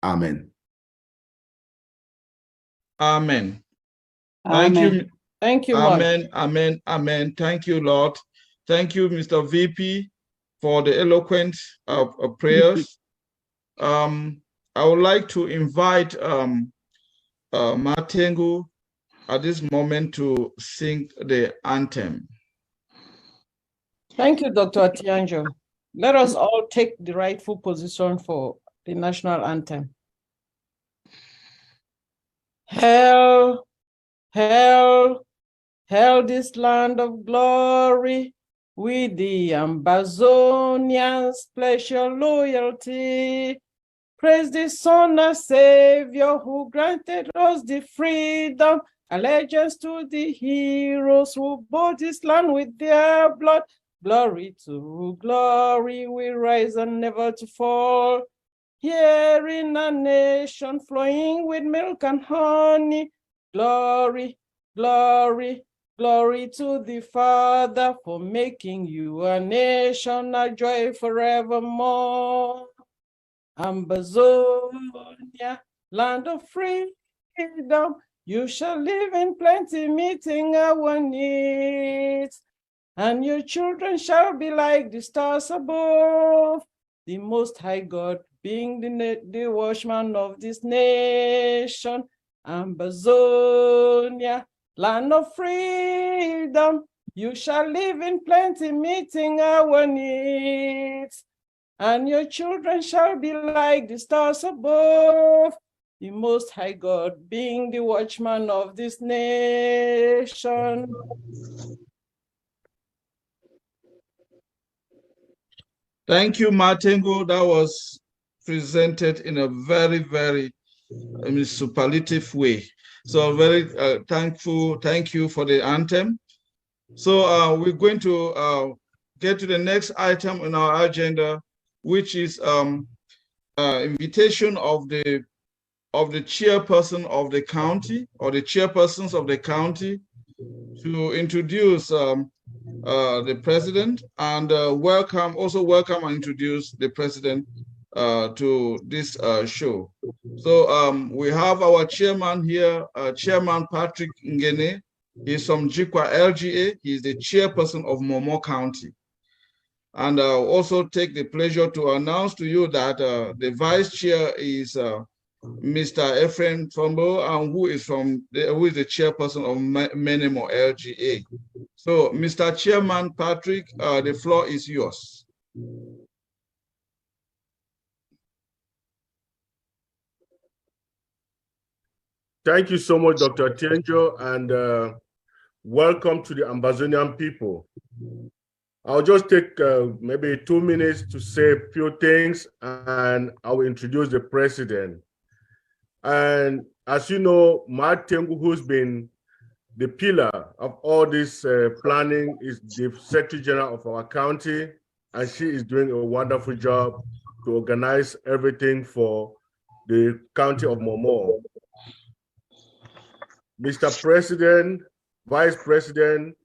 Amen. Amen. Amen. Thank you. Thank you, Amen. Lord. Amen. Amen. Thank you, Lord. Thank you, Mr. VP, for the eloquent prayers. I would like to invite Matengu at this moment to sing the anthem. Thank you, Dr. Atianjo. Let us all take the rightful position for the national anthem. Hail, hail, hail this land of glory, with the Ambazonians pledge your loyalty. Praise the Son and Savior who granted us the freedom, allegiance to the heroes who bought this land with their blood. Glory to glory, we rise and never to fall. here in a nation flowing with milk and honey. Glory, glory, glory to the Father for making you a nation, a joy forevermore. Ambazonia, land of freedom, you shall live in plenty, meeting our needs. And your children shall be like the stars above, the Most High God being the watchman of this nation. Ambazonia, land of freedom, you shall live in plenty, meeting our needs. And your children shall be like the stars above, the Most High God being the watchman of this nation. Thank you, Martengo. That was presented in a very, very superlative way. So very thankful. Thank you for the anthem. So we're going to get to the next item on our agenda, which is invitation of the chairperson of the county or the chairpersons of the county to introduce the president and welcome and introduce the president to this show. So we have our chairman here, Chairman Patrick Ngene. He's from Jikwa LGA. He's the chairperson of Momo County. And also take the pleasure to announce to you that the vice chair is Mr. Ephraim Trumbo, and who is the chairperson of Menemo LGA. So, Mr. Chairman Patrick, the floor is yours. Thank you so much, Dr. Tienjo, and welcome to the Ambazonian people. I'll just take maybe 2 minutes to say a few things, and I will introduce the president. And as you know, Martengo, who's been the pillar of all this planning, is the Secretary General of our county, and she is doing a wonderful job to organize everything for the county of Momo. Mr. President, Vice President,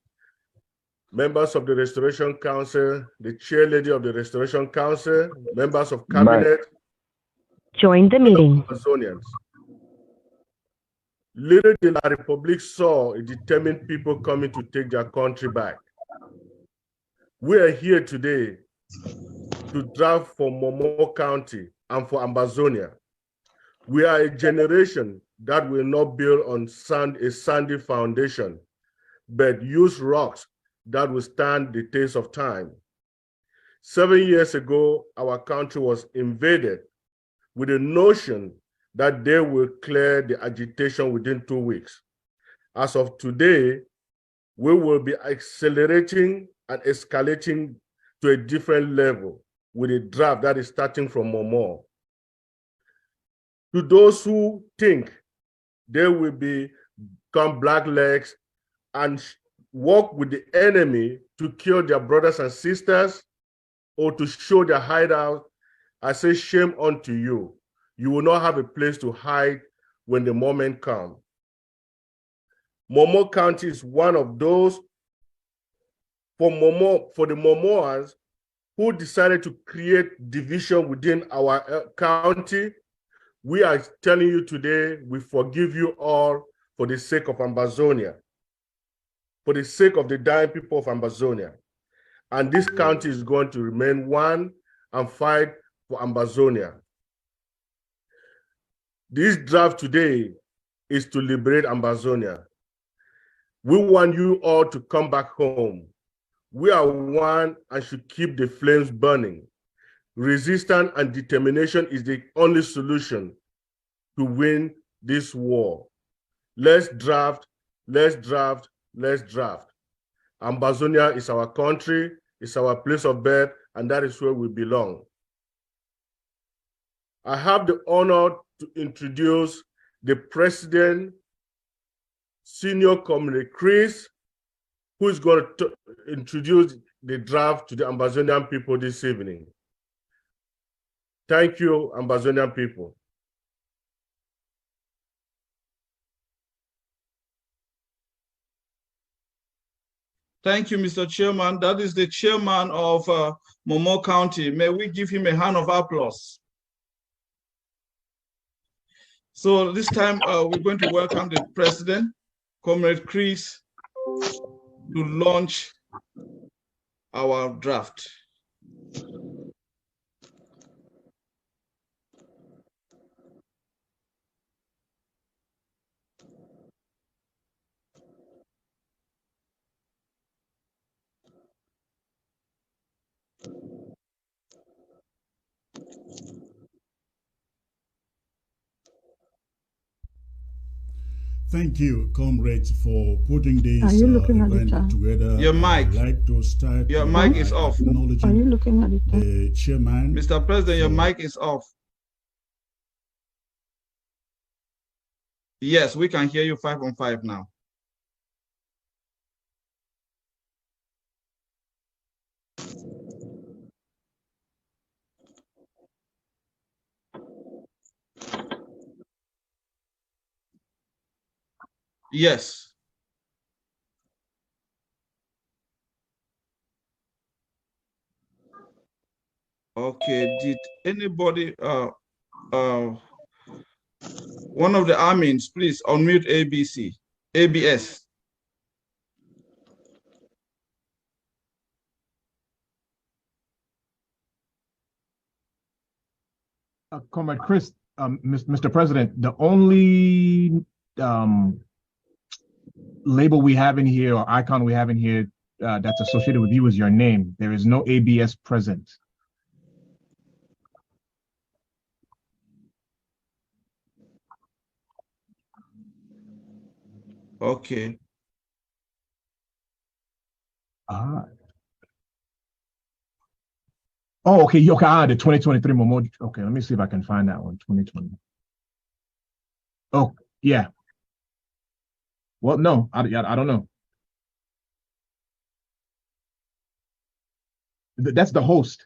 members of the Restoration Council, the chair lady of the Restoration Council, members of cabinet, join the meeting. Amazonians. Little did La Republic saw a determined people coming to take their country back. We are here today to draft for Momo County and for Ambazonia. We are a generation that will not build on a sandy foundation, but use rocks that will stand the test of time. 7 years ago, our country was invaded with the notion that they will clear the agitation within 2 weeks. As of today, we will be accelerating and escalating to a different level with a draft that is starting from Momo. To those who think they will become blacklegs and work with the enemy to kill their brothers and sisters or to show their hideout, I say shame unto you. You will not have a place to hide when the moment comes. Momo County is one of those for the Momoans who decided to create division within our county. We are telling you today, we forgive you all for the sake of Ambazonia, for the sake of the dying people of Ambazonia. And this county is going to remain one and fight for Ambazonia. This draft today is to liberate Ambazonia. We want you all to come back home. We are one and should keep the flames burning. Resistance and determination is the only solution to win this war. Let's draft, let's draft, let's draft. Ambazonia is our country, it's our place of birth, and that is where we belong. I have the honor to introduce the President, Senior Comrade Chris, who is going to introduce the draft to the Ambazonian people this evening. Thank you, Ambazonian people. Thank you, Mr. Chairman. That is the chairman of Momo County. May we give him a hand of applause? So this time we're going to welcome the president, Comrade Chris, to launch our draft. Thank you, comrades, for putting this event together. Your mic. I'd like to start. Your mic is off. Are you looking at it? The chairman. Mr. President, your mic is off. Yes, we can hear you 5 on 5 now. Yes. Okay, did anybody, one of the admins, please unmute ABS. Comrade Chris, Mr. President, the only label we have in here or icon we have in here that's associated with you is your name. There is no ABS present. Okay. Oh, okay. Okay. The 2023 Momo. Okay, let me see if I can find that one. 2020. Oh, yeah. Well, no, I don't know. That's the host.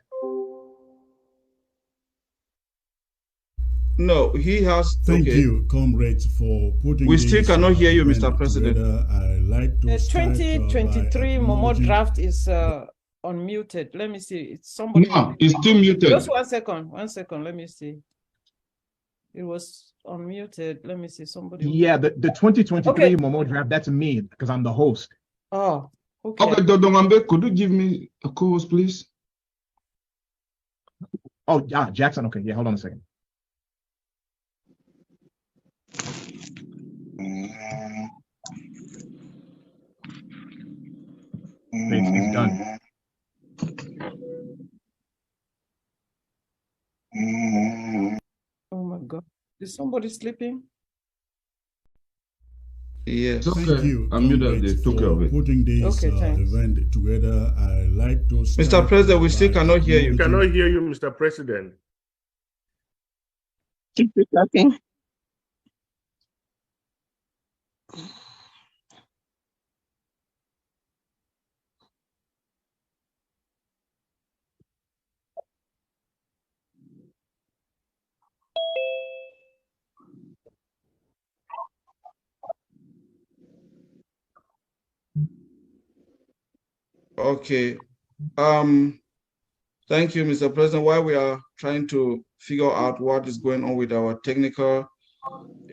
No, he has. Thank you, comrades, for putting. We still cannot hear you, Mr. President. I like to The start, 2023 Momo draft is unmuted. Let me see. It's somebody. No, it's still muted. Just 1 second. 1 second. Let me see. It was unmuted. Let me see. Somebody. Yeah, the 2023 Momo draft. That's me because I'm the host. Oh, okay. Okay, Dodongambe, could you give me a co-host, please? Oh, yeah, Jackson. Okay, yeah. Hold on a second. It's done. Oh my God. Is somebody sleeping? Yes. Thank you, I'm comrades, for putting this event together. I like to start. Mr. President, we still cannot hear you. We cannot hear you, Mr. President. Keep talking. Okay. Thank you, Mr. President. While we are trying to figure out what is going on with our technical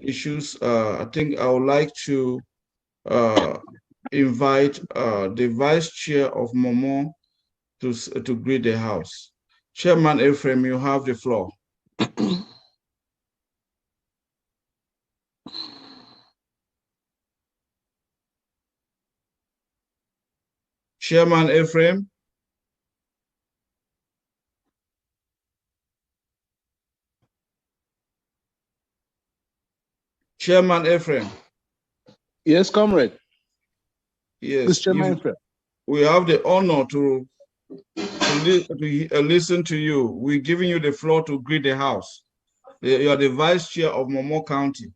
issues, I think I would like to invite the Vice Chair of Momo to greet the House. Chairman Ephraim, you have the floor. Chairman Ephraim. Chairman Ephraim. Yes, comrade. Yes, Chairman Ephraim. We have the honor to listen to you. We're giving you the floor to greet the House. You are the Vice Chair of Momo County.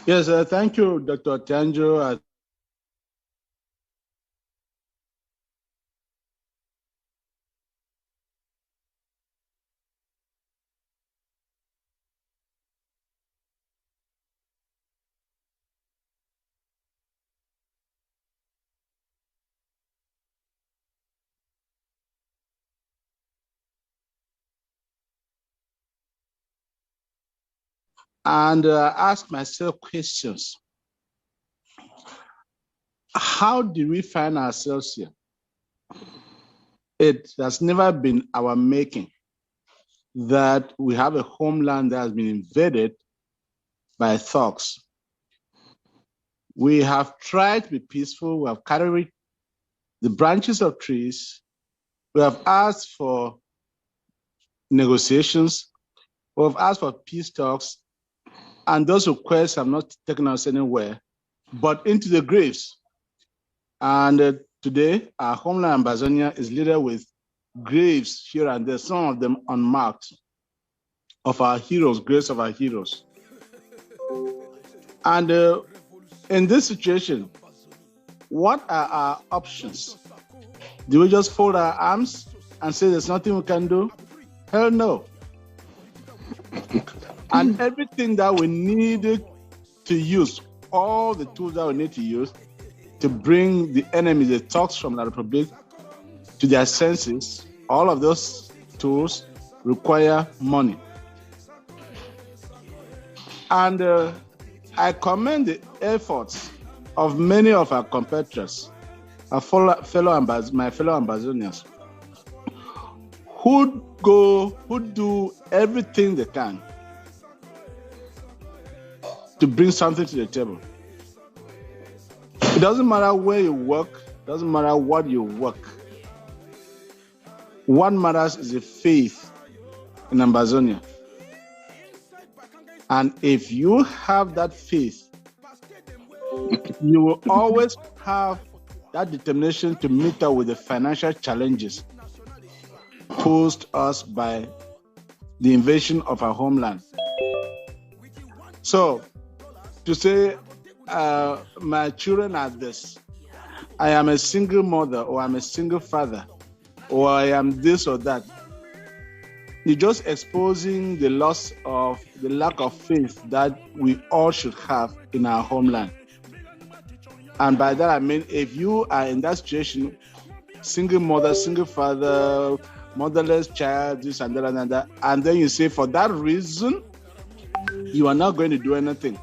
Yes, thank you, Dr. Tanjo. and ask myself questions. How did we find ourselves here? It has never been our making that we have a homeland that has been invaded by thugs. We have tried to be peaceful. We have carried the branches of trees. We have asked for negotiations. We have asked for peace talks. And those requests have not taken us anywhere but into the graves. And today, our homeland Ambazonia is littered with graves here and there, some of them unmarked, of our heroes, graves of our heroes. And in this situation, what are our options? Do we just fold our arms and say there's nothing we can do? Hell no. And everything that we needed to use, all the tools that we need to use to bring the enemy, the thugs from the Republic, to their senses, all of those tools require money. And I commend the efforts of many of our competitors, my fellow Ambazonians, who do everything they can to bring something to the table. It doesn't matter where you work, doesn't matter what you work. What matters is the faith in Ambazonia. And if you have that faith, you will always have that determination to meet up with the financial challenges posed us by the invasion of our homeland. So, to say, my children are this, I am a single mother, or I'm a single father, or I am this or that, you're just exposing the loss of the lack of faith that we all should have in our homeland. And by that I mean, if you are in that situation, single mother, single father, motherless child, this and that and that, and then you say for that reason, you are not going to do anything,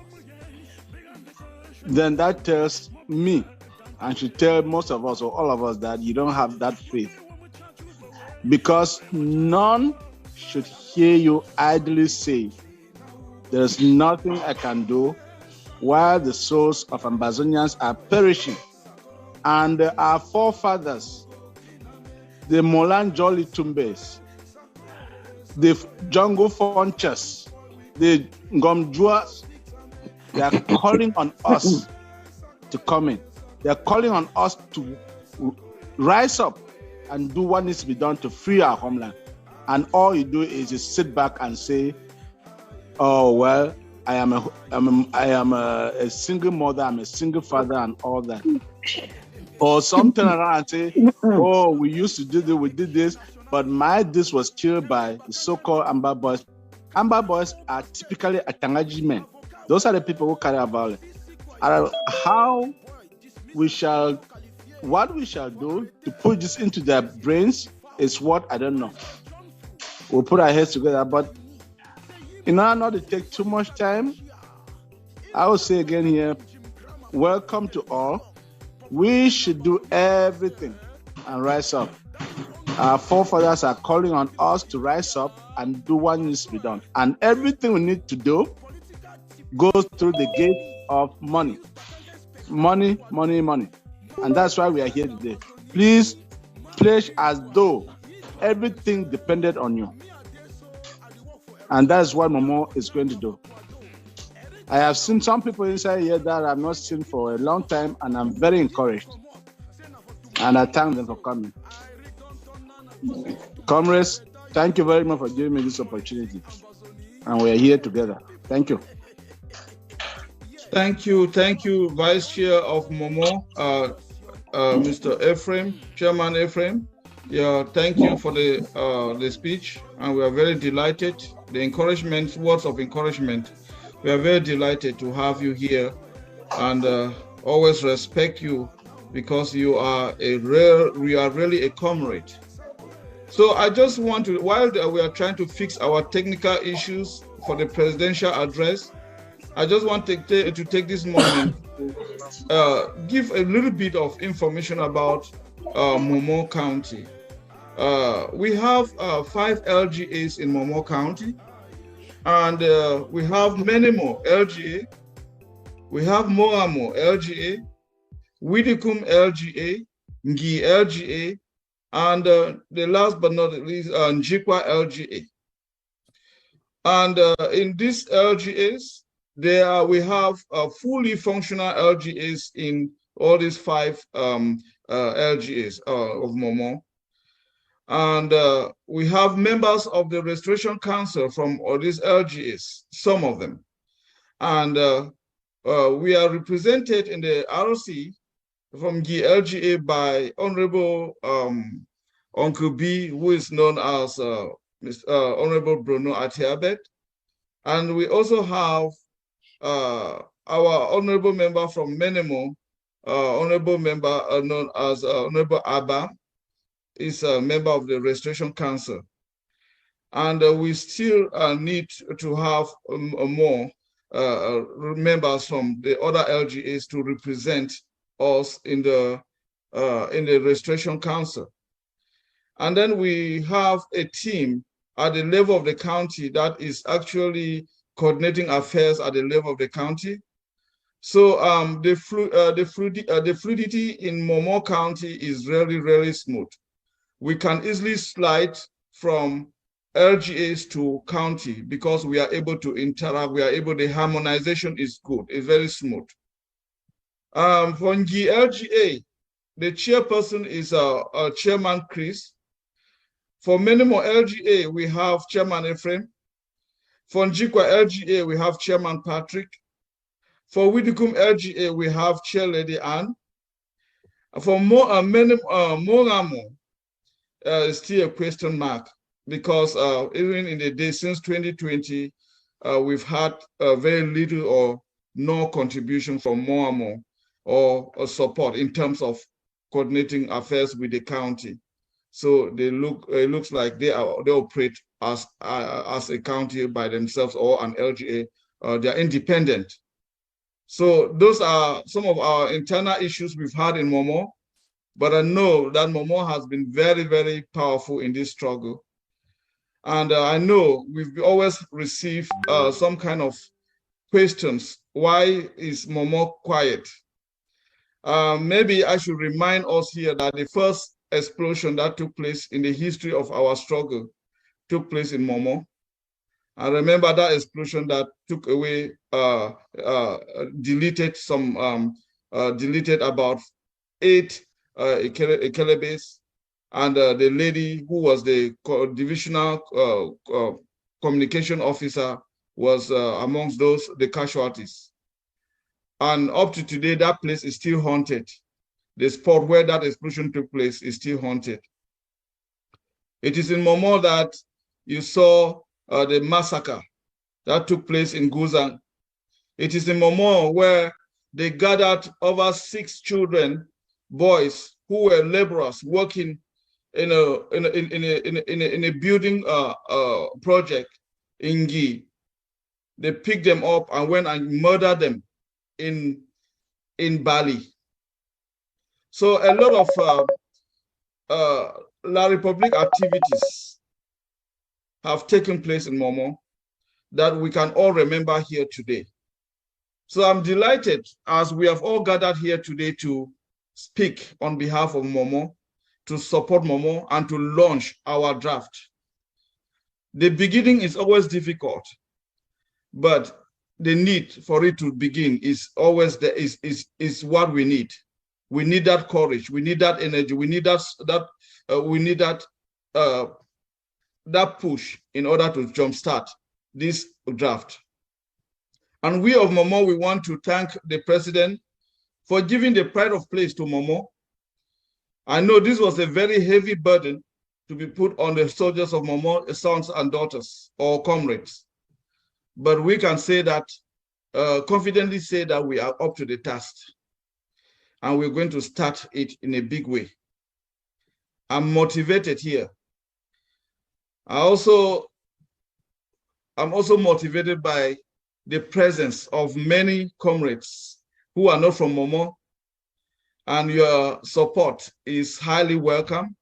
then that tells me, and should tell most of us or all of us, that you don't have that faith. Because none should hear you idly say, there's nothing I can do, while the souls of Ambazonians are perishing. And our forefathers, the Molan Jolly Tumbes, the Jungle Fonchas, the Ngomjuas, they are calling on us to come in. They are calling on us to rise up and do what needs to be done to free our homeland. And all you do is just sit back and say, oh, well, I am a single mother, I'm a single father, and all that. Or some turn around and say, oh, we used to do this, we did this, but this was killed by the so-called Amba boys. Amba boys are typically Atangaji men. Those are the people who carry out violence. What we shall do to put this into their brains is what I don't know. We'll put our heads together, but in order not to take too much time, I will say again here, welcome to all. We should do everything and rise up. Our forefathers are calling on us to rise up and do what needs to be done. And everything we need to do goes through the gate of money. Money, money, money. And that's why we are here today. Please pledge as though everything depended on you. And that's what Momo is going to do. I have seen some people inside here that I've not seen for a long time, and I'm very encouraged. And I thank them for coming. Comrades, thank you very much for giving me this opportunity. And we are here together. Thank you. Thank you, Vice Chair of Momo, Mr. Ephraim, Chairman Ephraim. Yeah, thank you for the speech, and we are very delighted. The encouragement, words of encouragement. We are very delighted to have you here, and always respect you because you are really a comrade. So I just want to, while we are trying to fix our technical issues for the presidential address. I just want to take this moment to give a little bit of information about Momo County. We have 5 LGAs in Momo County, and we have many more LGA. We have Moamo LGA, Widikum LGA, Ngi LGA, and the last but not least, Njikwa LGA. And in these LGAs, we have fully functional LGAs in all these 5 LGAs of Momo. And we have members of the Restoration Council from all these LGAs, some of them. And we are represented in the ROC from the LGA by Honorable Uncle B, who is known as Honorable Bruno Atiabet. And we also have our honorable member from Menemo, honorable member known as Honorable Amba, is a member of the Restoration Council. And we still need to have more members from the other LGAs to represent us in the Restoration Council. And then we have a team at the level of the county that is actually coordinating affairs at the level of the county. So the fluidity in Momo County is really, really smooth. We can easily slide from LGAs to county because we are able to interact, the harmonization is good, it's very smooth. For the LGA, the chairperson is Chairman Chris. For many more LGA, we have Chairman Ephraim. For Njikwa LGA, we have Chairman Patrick. For Widikum LGA, we have Chair Lady Anne. For Moramo, still a question mark because even in the day since 2020, we've had very little or no contribution from Moramo or support in terms of coordinating affairs with the county. So it looks like they operate as a county by themselves or an LGA. They are independent. So those are some of our internal issues we've had in Momo, but I know that Momo has been very, very powerful in this struggle. And I know we've always received some kind of questions. Why is Momo quiet? Maybe I should remind us here that the first explosion that took place in the history of our struggle took place in Momo. I remember that explosion that took away, deleted about 8 Ekelebes, and the lady who was the divisional communication officer was amongst the casualties. And up to today, that place is still haunted. The spot where that explosion took place is still haunted. It is in Momo that you saw the massacre that took place in Guzan. It is in Momo where they gathered over 6 children, boys who were laborers working in a building project in Gi. They picked them up and went and murdered them in Bali. So a lot of La Republique activities have taken place in Momo that we can all remember here today. So I'm delighted as we have all gathered here today to speak on behalf of Momo, to support Momo, and to launch our draft. The beginning is always difficult, but the need for it to begin is always there, is what we need. We need that courage. We need that energy. We need that push in order to jumpstart this draft. And we of Momo, we want to thank the president for giving the pride of place to Momo. I know this was a very heavy burden to be put on the soldiers of Momo, sons and daughters or comrades. But we can say that, confidently say that we are up to the task. And we're going to start it in a big way. I'm motivated here. I also I'm also motivated by the presence of many comrades who are not from Momo, and your support is highly welcome.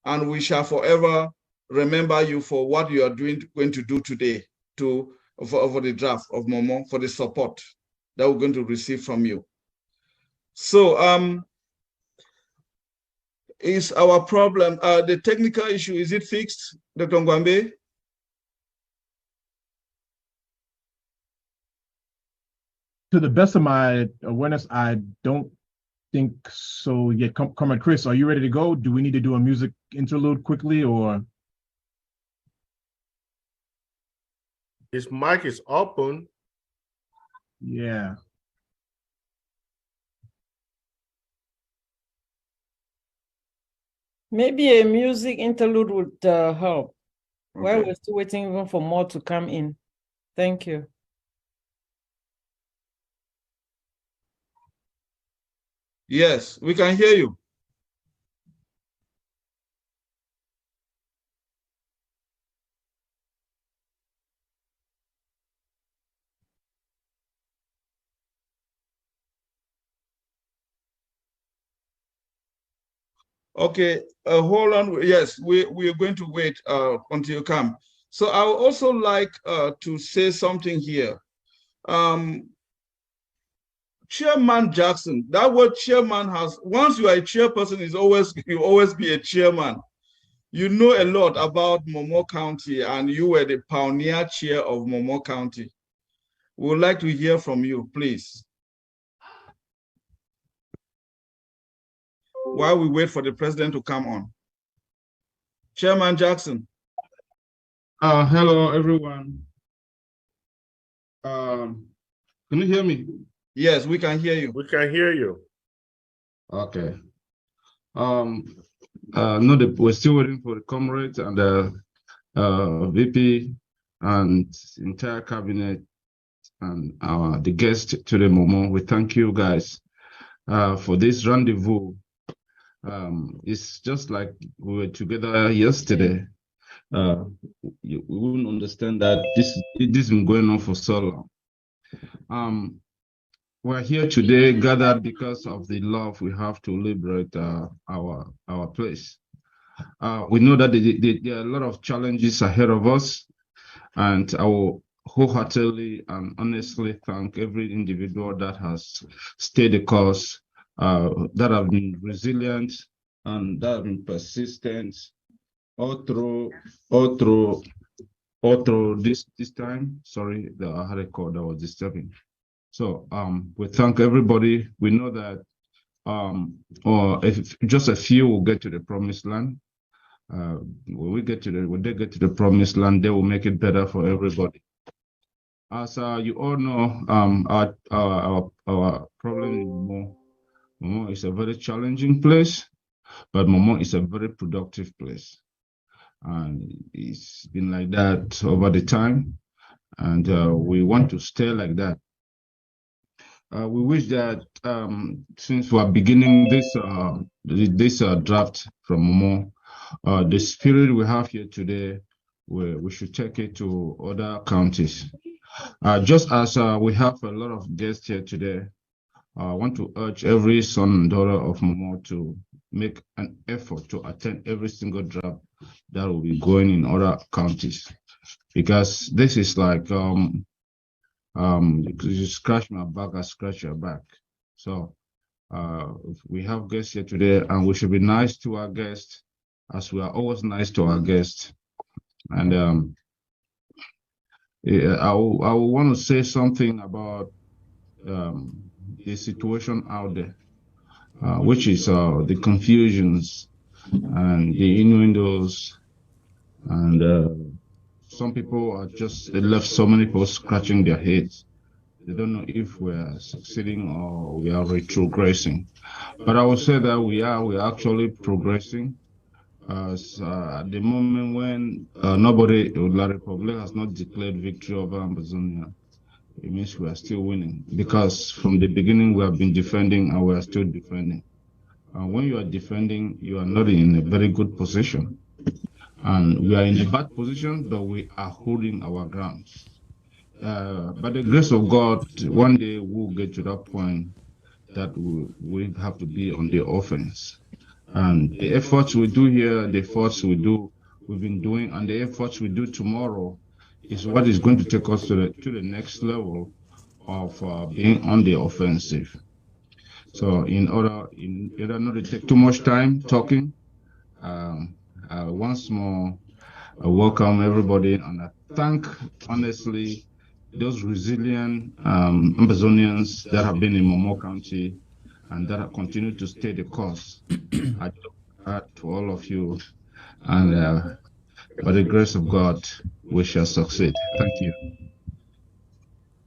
And we shall forever remember you for what you are going to do today for the draft of Momo, for the support that we're going to receive from you. So is our problem, the technical issue, is it fixed, Dr. Ngwambe? To the best of my awareness, I don't think so yet. Comrade Chris, are you ready to go? Do we need to do a music interlude quickly, or? His mic is open. Yeah. Maybe a music interlude would help. Okay. While we're still waiting even for more to come in. Thank you. Yes, we can hear you. Okay, hold on. Yes, we are going to wait until you come. So I would also like to say something here. Chairman Jackson, that word chairman has, once you are a chairperson, you always be a chairman. You know a lot about Momo County, and you were the pioneer chair of Momo County. We would like to hear from you, please. While we wait for the president to come on. Chairman Jackson. Hello, everyone. Can you hear me? Yes, we can hear you. We can hear you. Okay. No, we're still waiting for the comrades and the VP and entire cabinet and the guest to the Momo. We thank you guys for this rendezvous. It's just like we were together yesterday. We wouldn't understand that this has been going on for so long. We're here today gathered because of the love we have to liberate our place. We know that there are a lot of challenges ahead of us, and I will wholeheartedly and honestly thank every individual that has stayed the course, that have been resilient and that have been persistent all through this time. Sorry, I had a call that was disturbing. So we thank everybody. We know that if just a few will get to the promised land. When they get to the promised land, they will make it better for everybody. As you all know, our problem in Momo is a very challenging place, but Momo is a very productive place, and it's been like that over the time, and we want to stay like that. We wish that since we are beginning this draft from Momo, the spirit we have here today, we should take it to other counties. Just as we have a lot of guests here today, I want to urge every son and daughter of Momo to make an effort to attend every single draft that will be going in other counties, because this is like you scratch my back, I scratch your back. So we have guests here today, and we should be nice to our guests, as we are always nice to our guests. And I will want to say something about the situation out there, which is the confusions and the innuendos, and some people are just left so many people scratching their heads. They don't know if we're succeeding or we are retrogressing. But I will say that we are actually progressing. At the moment when nobody, La Republic has not declared victory over Ambazonia, it means we are still winning, because from the beginning we have been defending and we are still defending. When you are defending, you are not in a very good position. And we are in a bad position, but we are holding our grounds. By the grace of God, one day we'll get to that point that we have to be on the offense. And the efforts we do here, the efforts we've been doing, and the efforts we do tomorrow is what is going to take us to the next level of being on the offensive. So in order not to take too much time talking, once more, I welcome everybody, and I thank, honestly, those resilient Ambazonians that have been in Momo County and that have continued to stay the course. I to all of you, and by the grace of God, we shall succeed. Thank you.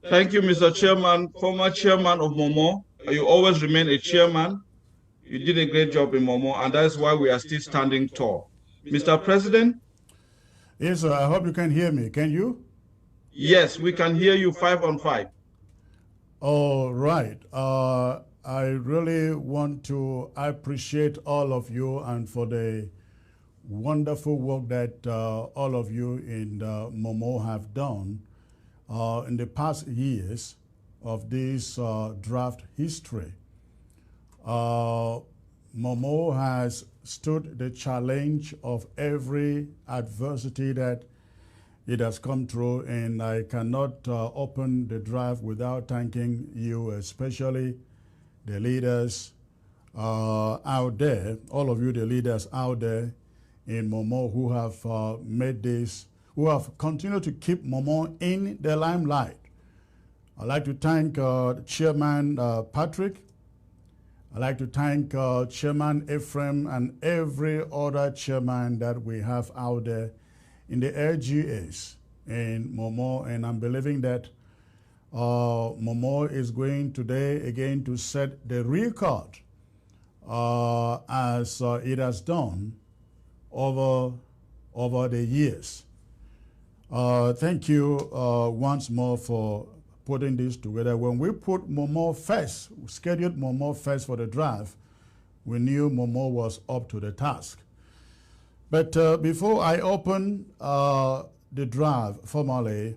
Thank you, Mr. Chairman, former chairman of Momo. You always remain a chairman. You did a great job in Momo, and that's why we are still standing tall. Mr. President? Yes, sir. I hope you can hear me. Can you? Yes, we can hear you 5 on 5. All right. I really want to appreciate all of you and for the wonderful work that all of you in Momo have done in the past years of this draft history. Momo has stood the challenge of every adversity that it has come through, and I cannot open the draft without thanking you, especially the leaders out there, all of you, the leaders out there in Momo who have made this, who have continued to keep Momo in the limelight. I'd like to thank Chairman Patrick. I'd like to thank Chairman Ephraim and every other chairman that we have out there in the LGAs in Momo, and I'm believing that Momo is going today again to set the record as it has done over the years. Thank you once more for putting this together. When we put Momo first, scheduled Momo first for the draft, we knew Momo was up to the task. But before I open the draft formally,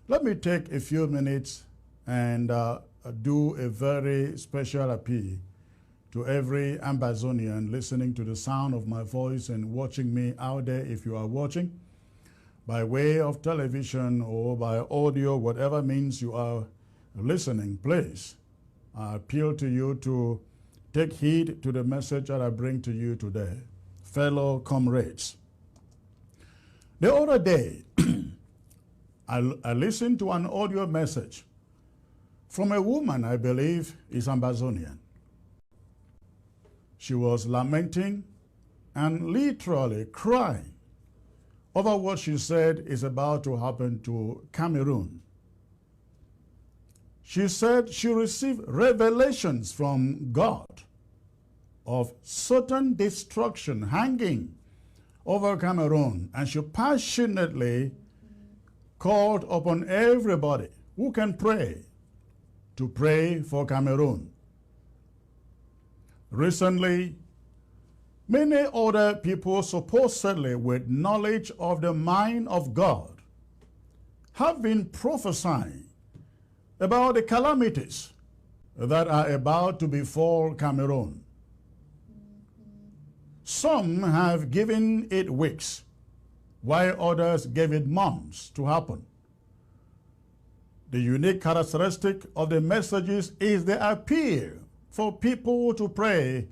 let me take a few minutes and do a very special appeal to every Ambazonian listening to the sound of my voice and watching me out there, if you are watching, by way of television or by audio, whatever means you are listening, please, I appeal to you to take heed to the message that I bring to you today. Fellow comrades, the other day, I listened to an audio message from a woman I believe is Ambazonian. She was lamenting and literally crying over what she said is about to happen to Cameroon. She said she received revelations from God of certain destruction hanging over Cameroon, and she passionately called upon everybody who can pray to pray for Cameroon. Recently, many other people, supposedly with knowledge of the mind of God, have been prophesying about the calamities that are about to befall Cameroon. Some have given it weeks, while others gave it months to happen. The unique characteristic of the messages is the appeal for people to pray,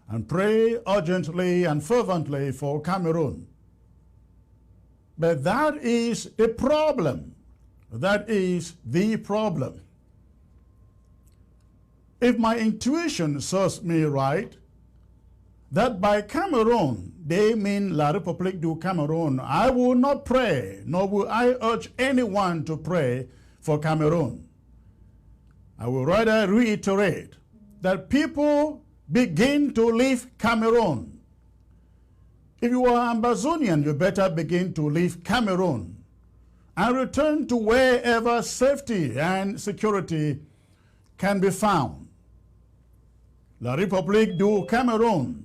and pray urgently and fervently for Cameroon. But that is the problem. That is the problem. If my intuition serves me right, that by Cameroon they mean La République du Cameroun, I will not pray, nor will I urge anyone to pray for Cameroon. I will rather reiterate that people begin to leave Cameroon. If you are Ambazonian, you better begin to leave Cameroon and return to wherever safety and security can be found. La République du Cameroun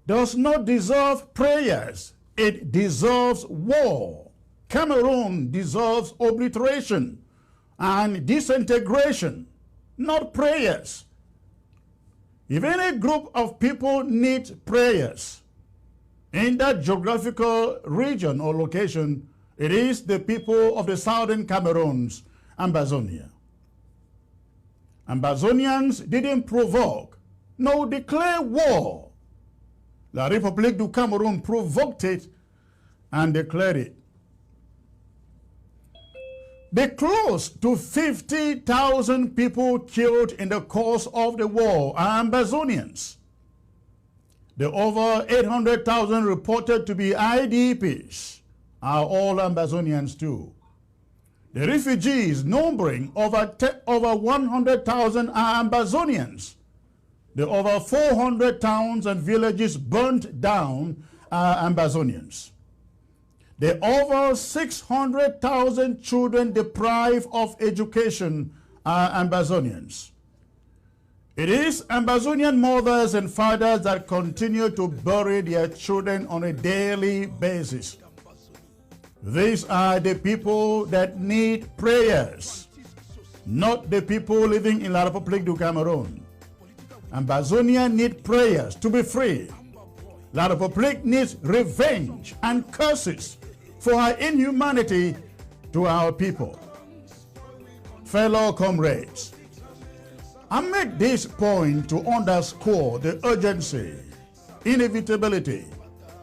does not deserve prayers It deserves war. Cameroon deserves obliteration and disintegration, not prayers. If any group of people needs prayers in that geographical region or location, it is the people of the southern Cameroons, Ambazonia. Ambazonians didn't provoke, no declare war. La République du Cameroon provoked it and declared it. The close to 50,000 people killed in the course of the war are Ambazonians. The over 800,000 reported to be IDPs are all Ambazonians too. The refugees, numbering over 100,000, are Ambazonians. The over 400 towns and villages burnt down are Ambazonians. The over 600,000 children deprived of education are Ambazonians. It is Ambazonian mothers and fathers that continue to bury their children on a daily basis. These are the people that need prayers, not the people living in La République du Cameroon. Ambazonia needs prayers to be free. La République needs revenge and curses for her inhumanity to our people. Fellow comrades, I make this point to underscore the urgency, inevitability,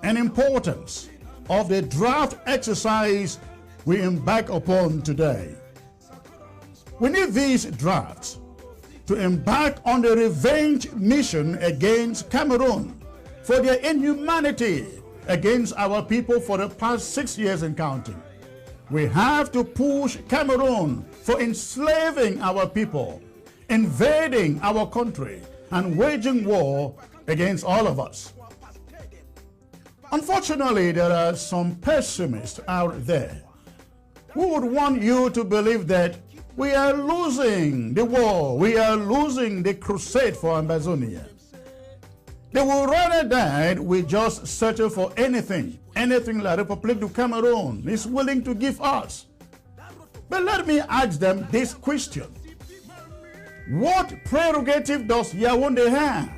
and importance of the draft exercise we embark upon today. We need these drafts to embark on the revenge mission against Cameroon for their inhumanity against our people for the past 6 years and counting. We have to push Cameroon for enslaving our people, invading our country, and waging war against all of us. Unfortunately, there are some pessimists out there who would want you to believe that we are losing the war, we are losing the crusade for Ambazonia. They would rather that we just settle for anything La République du Cameroon is willing to give us. But let me ask them this question. What prerogative does Yaoundé have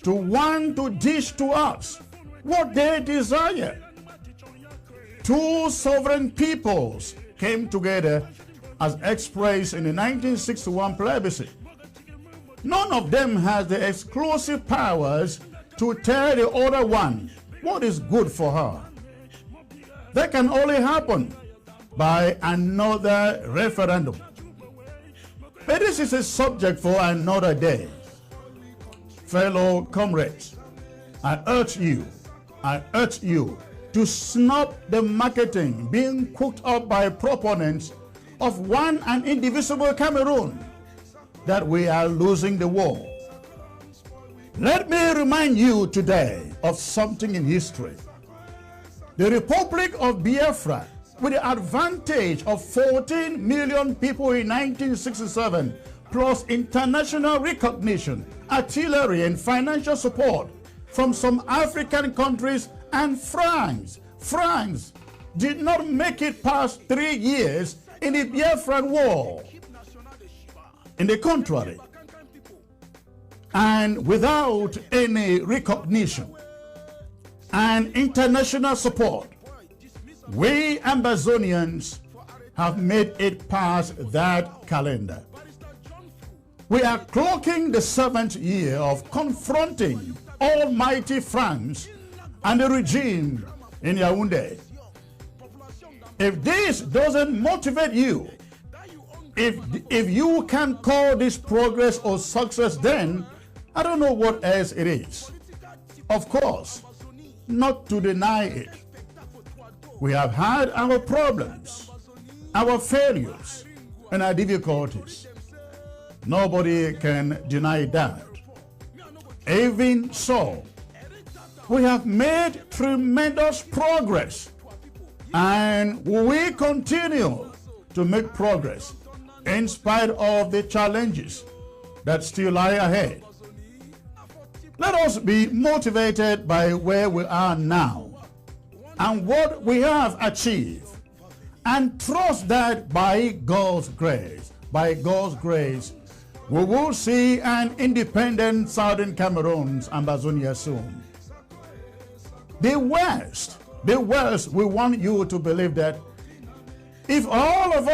to want to dish to us what they desire? Two sovereign peoples came together as expressed in the 1961 plebiscite. None of them has the exclusive powers to tell the other one what is good for her. That can only happen by another referendum. But this is a subject for another day. Fellow comrades, I urge you to stop the marketing being cooked up by proponents of one and indivisible Cameroon that we are losing the war. Let me remind you today of something in history. The Republic of Biafra, with the advantage of 14 million people in 1967, plus international recognition, artillery, and financial support from some African countries and France. France did not make it past 3 years in the Biafran War. In the contrary, and without any recognition and international support, we Ambazonians have made it past that calendar. We are clocking the 7th year of confronting almighty France and the regime in Yaoundé. If this doesn't motivate you, if you can call this progress or success, then I don't know what else it is. Of course, not to deny it. We have had our problems, our failures, and our difficulties. Nobody can deny that. Even so, we have made tremendous progress, and we continue to make progress in spite of the challenges that still lie ahead. Let us be motivated by where we are now and what we have achieved, and trust that by God's grace, we will see an independent Southern Cameroon's Ambazonia soon. The West, we want you to believe that if all of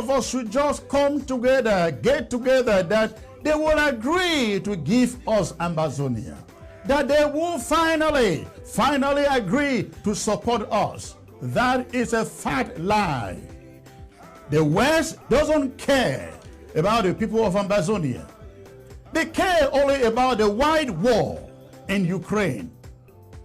us should just come together, get together, that they will agree to give us Ambazonia, that they will finally agree to support us. That is a fat lie. The West doesn't care about the people of Ambazonia. They care only about the wide war in Ukraine.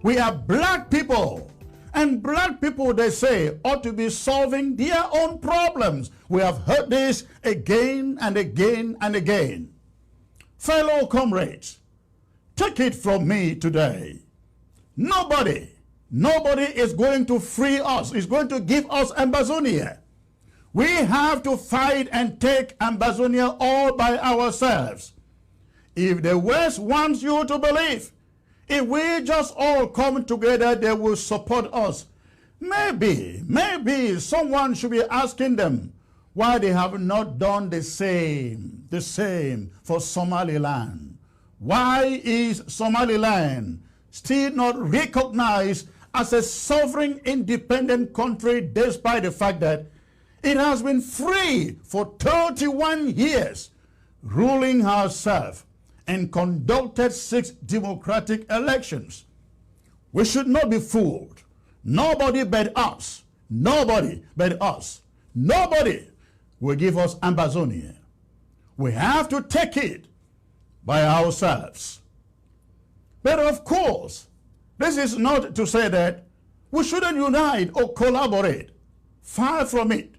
We are black people. And black people, they say, ought to be solving their own problems. We have heard this again and again and again. Fellow comrades, take it from me today. Nobody is going to free us, is going to give us Ambazonia. We have to fight and take Ambazonia all by ourselves. If the West wants you to believe, if we just all come together, they will support us. Maybe someone should be asking them why they have not done the same for Somaliland. Why is Somaliland still not recognized as a sovereign independent country despite the fact that it has been free for 31 years, ruling herself, and conducted 6 democratic elections? We should not be fooled. Nobody but us. Nobody will give us Ambazonia. We have to take it by ourselves. But of course, this is not to say that we shouldn't unite or collaborate. Far from it.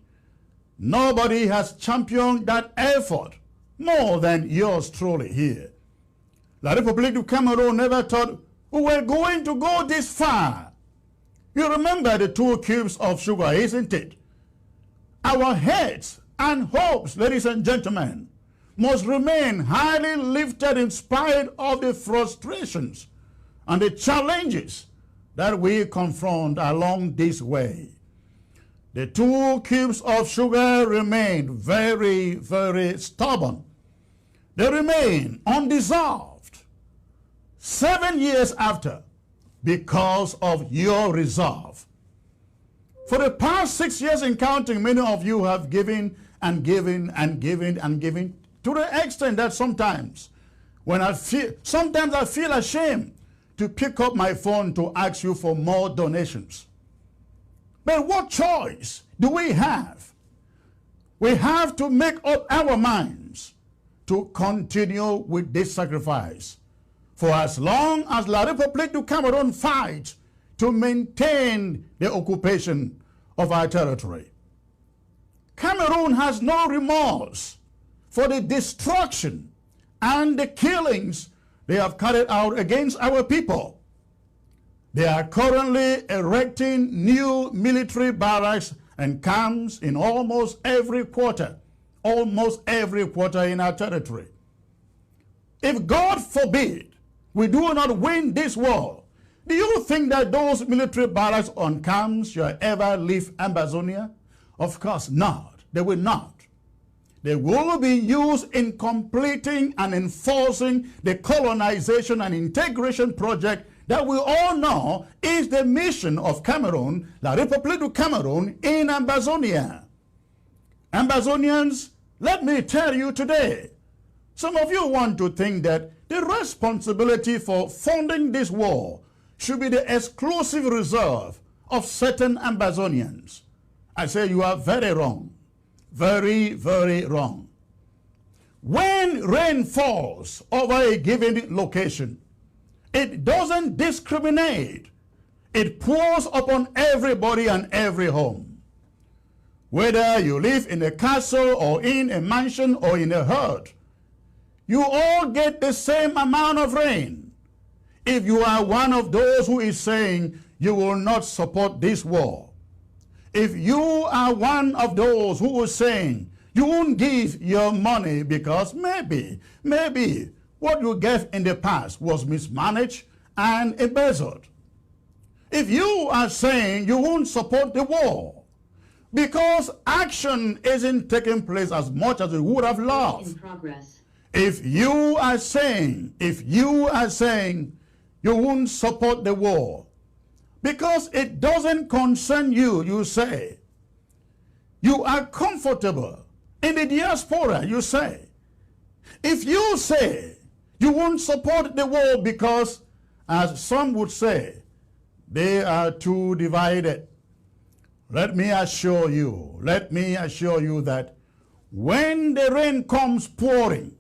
Nobody has championed that effort more than yours truly here. La République du Cameroon never thought we were going to go this far. You remember the 2 cubes of sugar, isn't it? Our heads and hopes, ladies and gentlemen, must remain highly lifted in spite of the frustrations and the challenges that we confront along this way. The 2 cubes of sugar remain very, very stubborn. They remain undissolved 7 years after because of your resolve. For the past 6 years and counting, many of you have given and given and given and given to the extent that sometimes I feel ashamed to pick up my phone to ask you for more donations. But what choice do we have? We have to make up our minds to continue with this sacrifice for as long as La République du Cameroon fights to maintain the occupation of our territory. Cameroon has no remorse for the destruction and the killings they have carried out against our people. They are currently erecting new military barracks and camps in almost every quarter in our territory. If God forbid we do not win this war, do you think that those military barracks on camps shall ever leave Ambazonia? Of course not. They will not. They will be used in completing and enforcing the colonization and integration project that we all know is the mission of Cameroon, La République du Cameroon, in Ambazonia. Ambazonians, let me tell you today, some of you want to think that the responsibility for funding this war should be the exclusive reserve of certain Ambazonians. I say you are very wrong. Very, very wrong. When rain falls over a given location, it doesn't discriminate. It pours upon everybody and every home. Whether you live in a castle or in a mansion or in a hut, you all get the same amount of rain. If you are one of those who is saying you will not support this war, if you are one of those who is saying you won't give your money because maybe what you gave in the past was mismanaged and embezzled, If you are saying you won't support the war because action isn't taking place as much as we would have loved. If you are saying you won't support the war because it doesn't concern you, you say. You are comfortable in the diaspora, you say. If you say you won't support the war because, as some would say, they are too divided, let me assure you that when the rain comes pouring,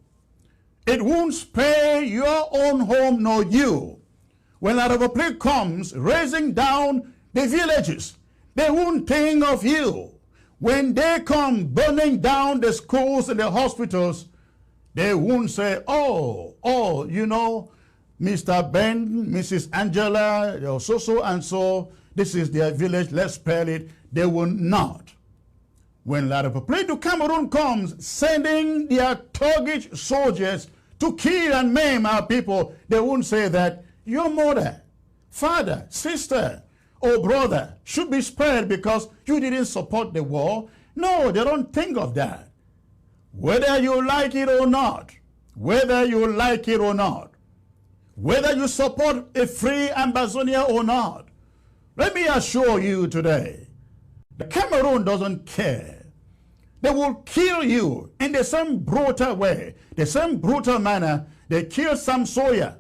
it won't spare your own home nor you. When a plague comes raising down the villages, they won't think of you. When they come burning down the schools and the hospitals, they won't say, oh, you know, Mr. Ben, Mrs. Angela, so and so, this is their village, let's spare it. They will not. When La République du Cameroon comes, sending their Turkish soldiers to kill and maim our people, they won't say that your mother, father, sister, or brother should be spared because you didn't support the war. No, they don't think of that. Whether you like it or not, whether you support a free Ambazonia or not, let me assure you today, the Cameroon doesn't care. They will kill you in the same brutal way, the same brutal manner they killed Sam Sawyer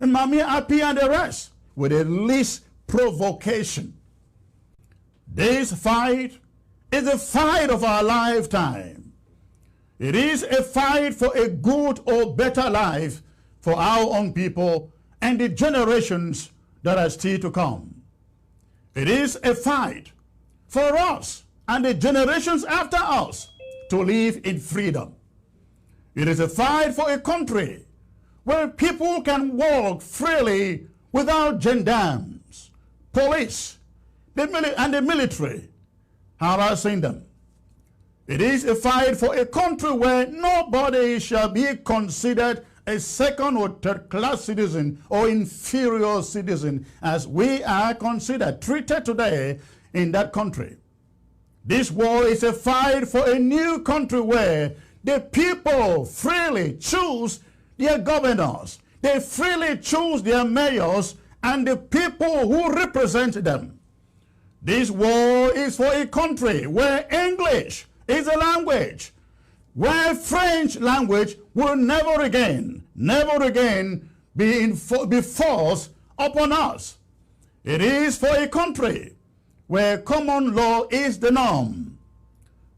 and Mami Api and the rest with the least provocation. This fight is a fight of our lifetime. It is a fight for a good or better life for our own people and the generations that are still to come. It is a fight for us and the generations after us to live in freedom. It is a fight for a country where people can walk freely without gendarmes, police, and the military harassing them. It is a fight for a country where nobody shall be considered a second or third class citizen or inferior citizen as we are considered, treated today in that country. This war is a fight for a new country where the people freely choose their governors, they freely choose their mayors and the people who represent them. This war is for a country where English is a language, where French language will never again be forced upon us. It is for a country where common law is the norm.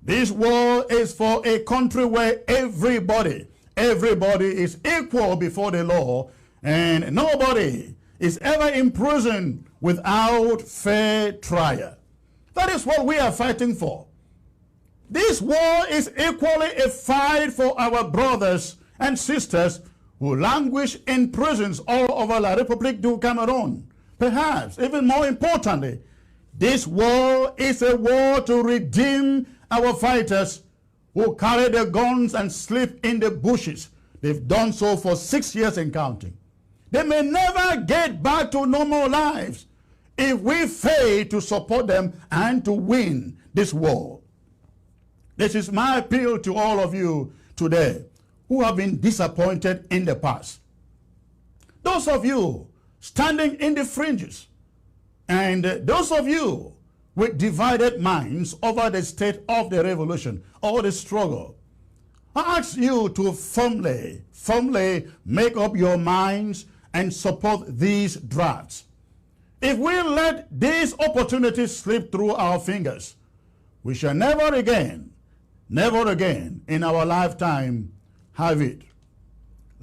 This war is for a country where everybody is equal before the law and nobody is ever imprisoned without fair trial. That is what we are fighting for. This war is equally a fight for our brothers and sisters who languish in prisons all over La République du Cameroun. Perhaps, even more importantly, this war is a war to redeem our fighters who carry their guns and sleep in the bushes. They've done so for 6 years and counting. They may never get back to normal lives if we fail to support them and to win this war. This is my appeal to all of you today who have been disappointed in the past. Those of you standing in the fringes, and those of you with divided minds over the state of the revolution or the struggle, I ask you to firmly make up your minds and support these drafts. If we let these opportunities slip through our fingers, we shall never again in our lifetime have it.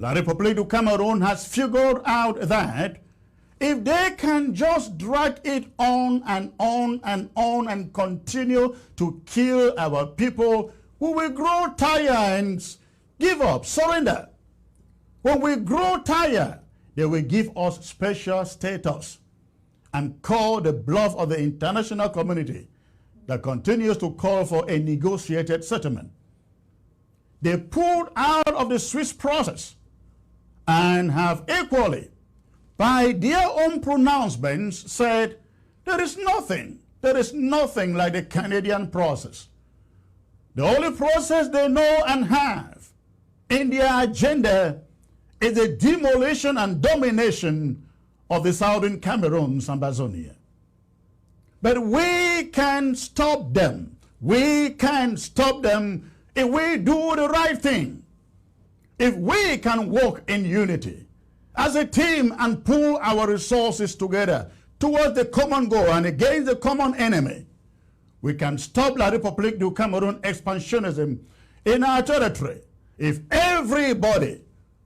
La République du Cameroon has figured out that if they can just drag it on and on and on and continue to kill our people, we will grow tired and give up, surrender. When we grow tired, they will give us special status and call the bluff of the international community that continues to call for a negotiated settlement. They pulled out of the Swiss process and have equally by their own pronouncements, said there is nothing like the Canadian process. The only process they know and have in their agenda is the demolition and domination of the southern Cameroon's Ambazonia. But we can stop them. We can stop them if we do the right thing. If we can work in unity as a team and pool our resources together towards the common goal and against the common enemy, we can stop La République du Cameroon expansionism in our territory. If everybody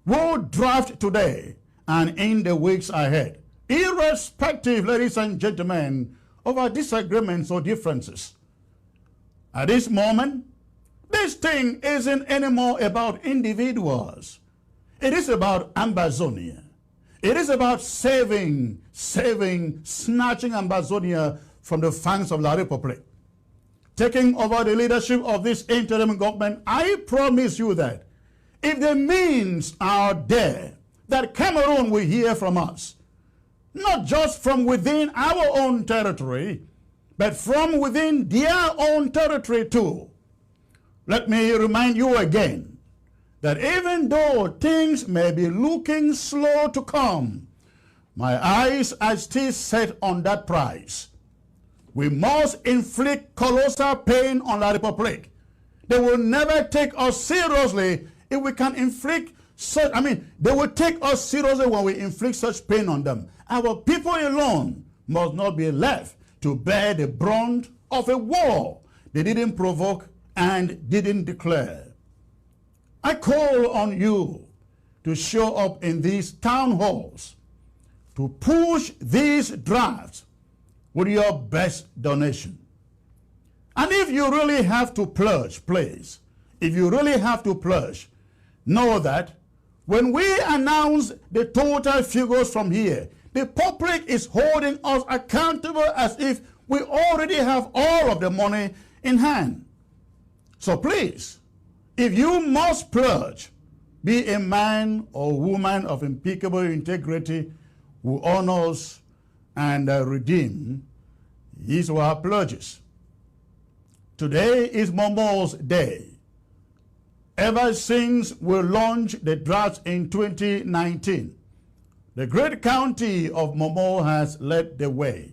would draft today and in the weeks ahead, irrespective, ladies and gentlemen, of our disagreements or differences. At this moment, this thing isn't anymore about individuals. It is about Ambazonia. It is about snatching Ambazonia from the fangs of La République. Taking over the leadership of this interim government, I promise you that if the means are there, that Cameroon will hear from us, not just from within our own territory, but from within their own territory too. Let me remind you again that even though things may be looking slow to come, my eyes are still set on that prize. We must inflict colossal pain on La République. They will never take us seriously if we can inflict such, they will take us seriously when we inflict such pain on them. Our people alone must not be left to bear the brunt of a war they didn't provoke and didn't declare. I call on you to show up in these town halls, to push these drafts with your best donation. And if you really have to pledge, please, if you really have to pledge, know that when we announce the total figures from here, the public is holding us accountable as if we already have all of the money in hand. So please, if you must pledge, be a man or woman of impeccable integrity who honors and redeem his or her pledges. Today is Momo's day. Ever since we launched the draft in 2019, the great county of Momo has led the way.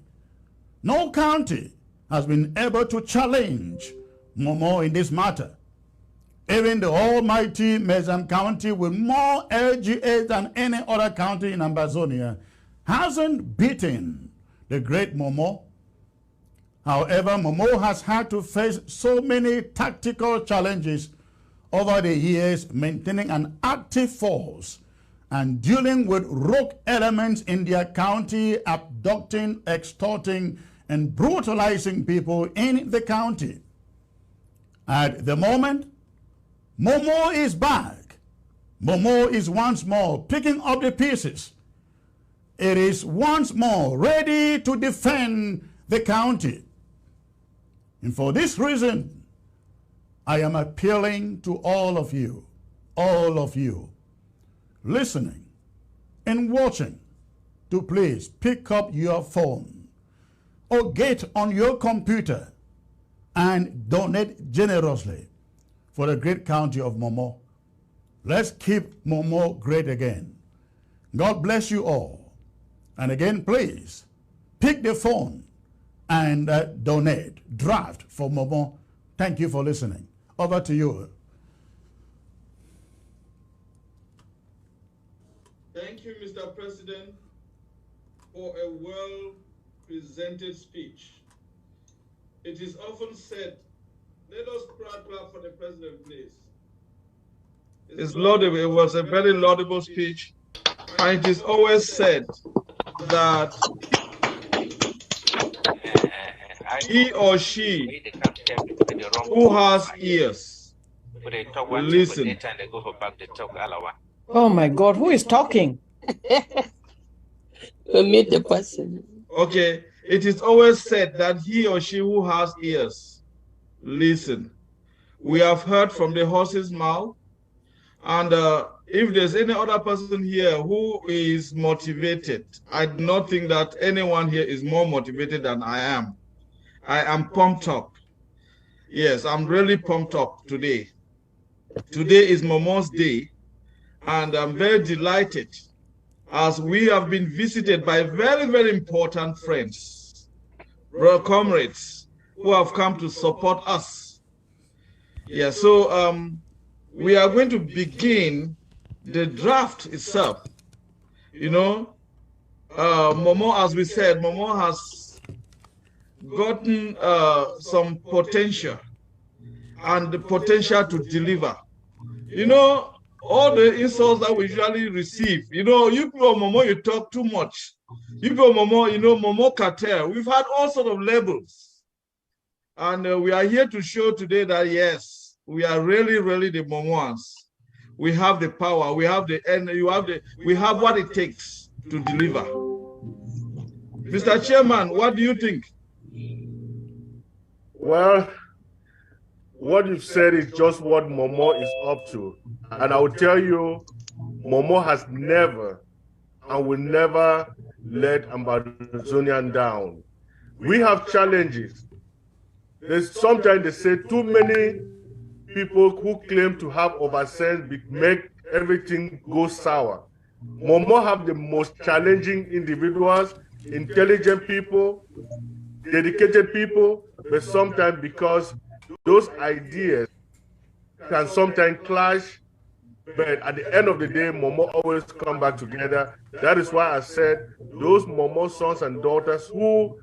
No county has been able to challenge Momo in this matter. Even the almighty Mezam County, with more LGAs than any other county in Ambazonia, hasn't beaten the great Momo. However, Momo has had to face so many tactical challenges over the years, maintaining an active force and dealing with rogue elements in their county, abducting, extorting, and brutalizing people in the county. At the moment, Momo is back. Momo is once more picking up the pieces. It is once more ready to defend the county. And for this reason, I am appealing to all of you, listening and watching, to please pick up your phone or get on your computer and donate generously for the great county of Momo. Let's keep Momo great again. God bless you all. And again, please, pick the phone and donate, draft for Momo. Thank you for listening. Over to you. Thank you, Mr. President, for a well-presented speech. It is often said, let us clap for the president, please. It's laudable. It was a very laudable speech. And it is always said that he or she who has ears will listen. Oh my God, who is talking? Meet the person. Okay, it is always said that he or she who has ears listen. We have heard from the horse's mouth, And if there's any other person here who is motivated, I do not think that anyone here is more motivated than I am. I am pumped up. Yes, I'm really pumped up today. Today is Momo's day, and I'm very delighted as we have been visited by very, very important friends, comrades who have come to support us. Yeah, so we are going to begin the draft itself. You know, Momo, as we said, Momo has gotten some potential and the potential to deliver. You know, all the insults that we usually receive, you know, you people, Momo, you talk too much. You people, Momo, you know, Momo cartel. We've had all sorts of labels. And we are here to show today that, yes, we are really, really the Momoans. We have the power, we have the energy, we have what it takes to deliver. Mr. Chairman, what do you think? Well, what you've said is just what Momo is up to. And I will tell you, Momo has never and will never let Ambazonian down. We have challenges. Sometimes they say too many people who claim to have oversense make everything go sour. Momo have the most challenging individuals, intelligent people, dedicated people, but sometimes because those ideas can sometimes clash, but at the end of the day, Momo always come back together. That is why I said those Momo sons and daughters who,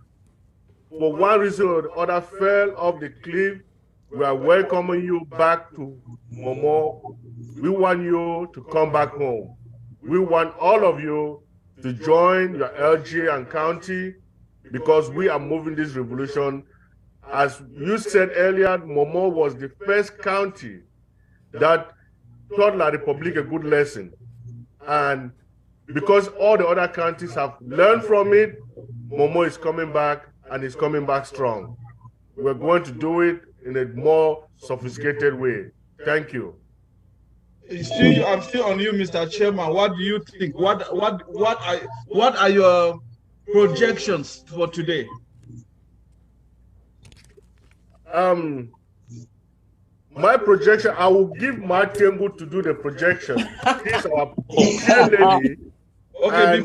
for one reason or the other, fell off the cliff, we are welcoming you back to Momo. We want you to come back home. We want all of you to join your LG and county because we are moving this revolution. As you said earlier, Momo was the first county that taught La Republique a good lesson. And because all the other counties have learned from it, Momo is coming back and is coming back strong. We're going to do it in a more sophisticated way. Thank you. I'm still on you, Mr. Chairman. What do you think? What are your projections for today? My projection, I will give Martembu to do the projection. He's our lady. Okay,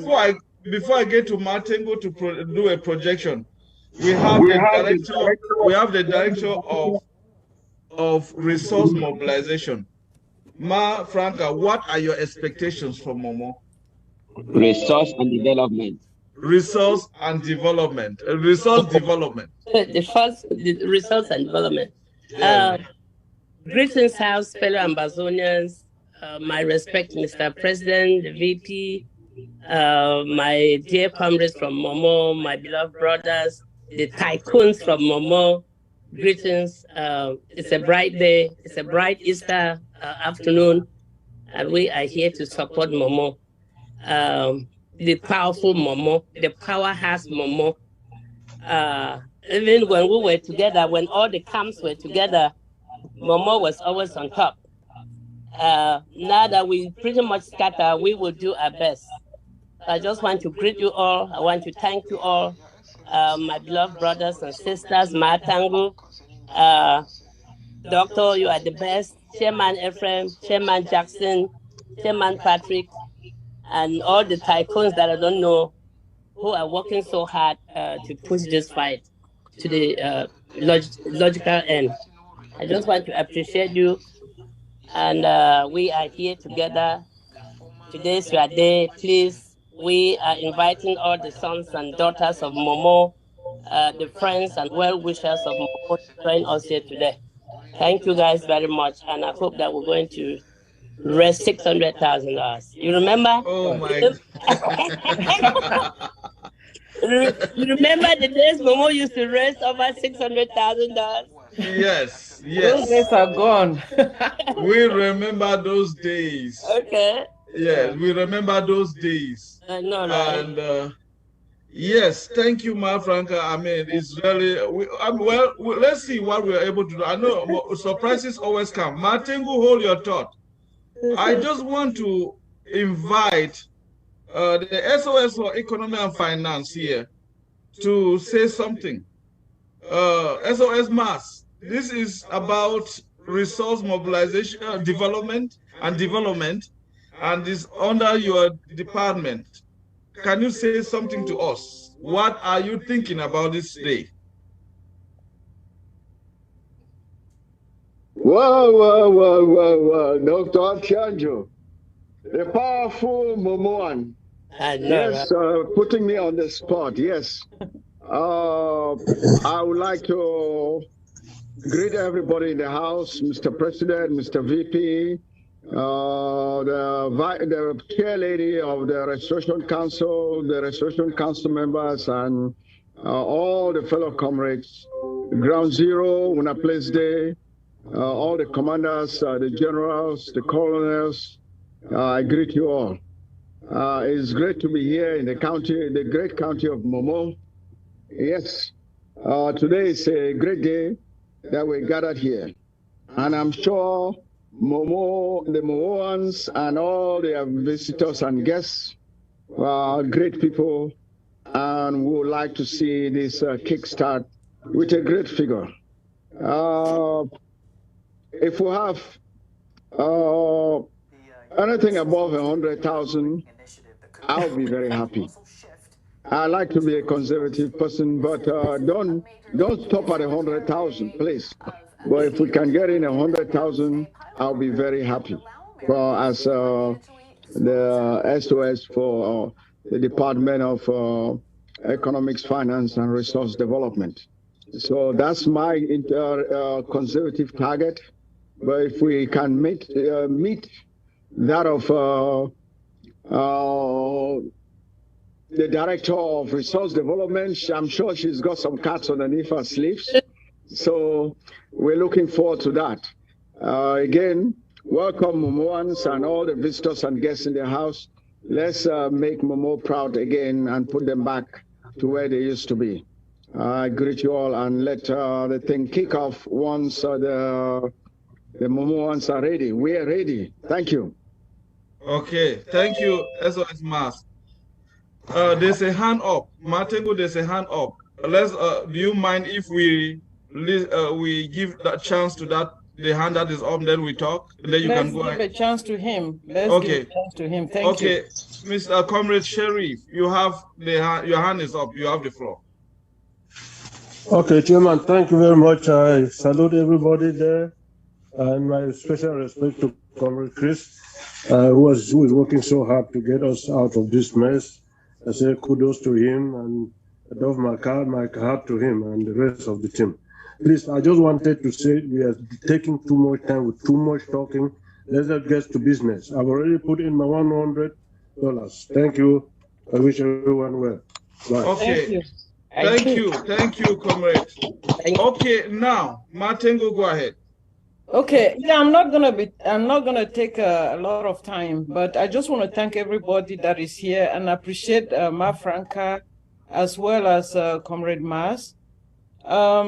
before I get to Martengo to do a projection, we have the director of resource mobilization. Ma Franca, what are your expectations from Momo? Resource and development. Resource and development. Resource development. The resource and development. Greetings, House, fellow Ambazonians. My respect, Mr. President, the VP, my dear comrades from Momo, my beloved brothers, the tycoons from Momo. Greetings. It's a bright day. It's a bright Easter afternoon, and we are here to support Momo. The powerful Momo, the powerhouse Momo. Even when we were together, when all the camps were together, Momo was always on top. Now that we pretty much scatter, we will do our best. I just want to greet you all. I want to thank you all, my beloved brothers and sisters, Matangu, Doctor, you are the best, Chairman Ephraim, Chairman Jackson, Chairman Patrick, and all the tycoons that I don't know who are working so hard to push this fight to the logical end. I just want to appreciate you, and we are here together. Today's your day. Please, we are inviting all the sons and daughters of Momo, the friends and well-wishers of Momo to join us here today. Thank you guys very much, and I hope that we're going to raise $600,000. You remember? Oh my! You remember the days Momo used to raise over $600,000? Yes, Those days are gone. We remember those days. Okay. Yes, we remember those days. No. And yes, thank you, Ma Franca. I mean, it's really let's see what we are able to do. I know surprises always come. Martingu, hold your thought. I just want to invite the SOS for Economy and Finance here to say something. SOS Mass, this is about resource mobilization, development, and is under your department. Can you say something to us? What are you thinking about this day? Whoa, Dr. Tianjo, the powerful Momoan. Yes, putting me on the spot, yes. I would like to greet everybody in the house, Mr. President, Mr. VP, the chair lady of the Restoration Council, the Restoration Council members, and all the fellow comrades. Ground Zero, Una Place Day, all the commanders, the generals, the colonels, I greet you all. It's great to be here in the county, the great county of Momo. Yes, today is a great day that we gathered here. And I'm sure Momo, the Momoans and all their visitors and guests are great people and would like to see this kickstart with a great figure. If we have anything above 100,000, I'll be very happy. I like to be a conservative person, but don't stop at 100,000, please. But if we can get in 100,000, I'll be very happy. As the SOS for the Department of Economics, Finance, and Resource Development. So that's my conservative target. But if we can meet that of the Director of Resource Development, I'm sure she's got some cards underneath her sleeves. So we're looking forward to that. Again, welcome Momoans and all the visitors and guests in the house. Let's make Momo proud again and put them back to where they used to be. I greet you all and let the thing kick off once the Momoans are ready. We are ready. Thank you. Okay, thank you, SOS Mass. There's a hand up. Martingo, there's a hand up. Let's. Do you mind if we give that chance to the hand that is up, then we talk, and then you can go. Let's give a chance to him. Let's give a chance to him. Thank you. Okay, Mr. Comrade Sheriff, you have your hand is up. You have the floor. Okay, Chairman, thank you very much. I salute everybody there, and my special respect to Comrade Chris, who is working so hard to get us out of this mess. I say kudos to him and above my heart to him and the rest of the team. Please, I just wanted to say we are taking too much time with too much talking. Let's get to business. I've already put in my $100. Thank you. I wish everyone well. Bye. Okay. Thank you, comrade. Okay, now Martingo, go ahead. Okay, yeah, I'm not gonna take a lot of time, but I just want to thank everybody that is here and appreciate Ma Franca as well as Comrade Mas. I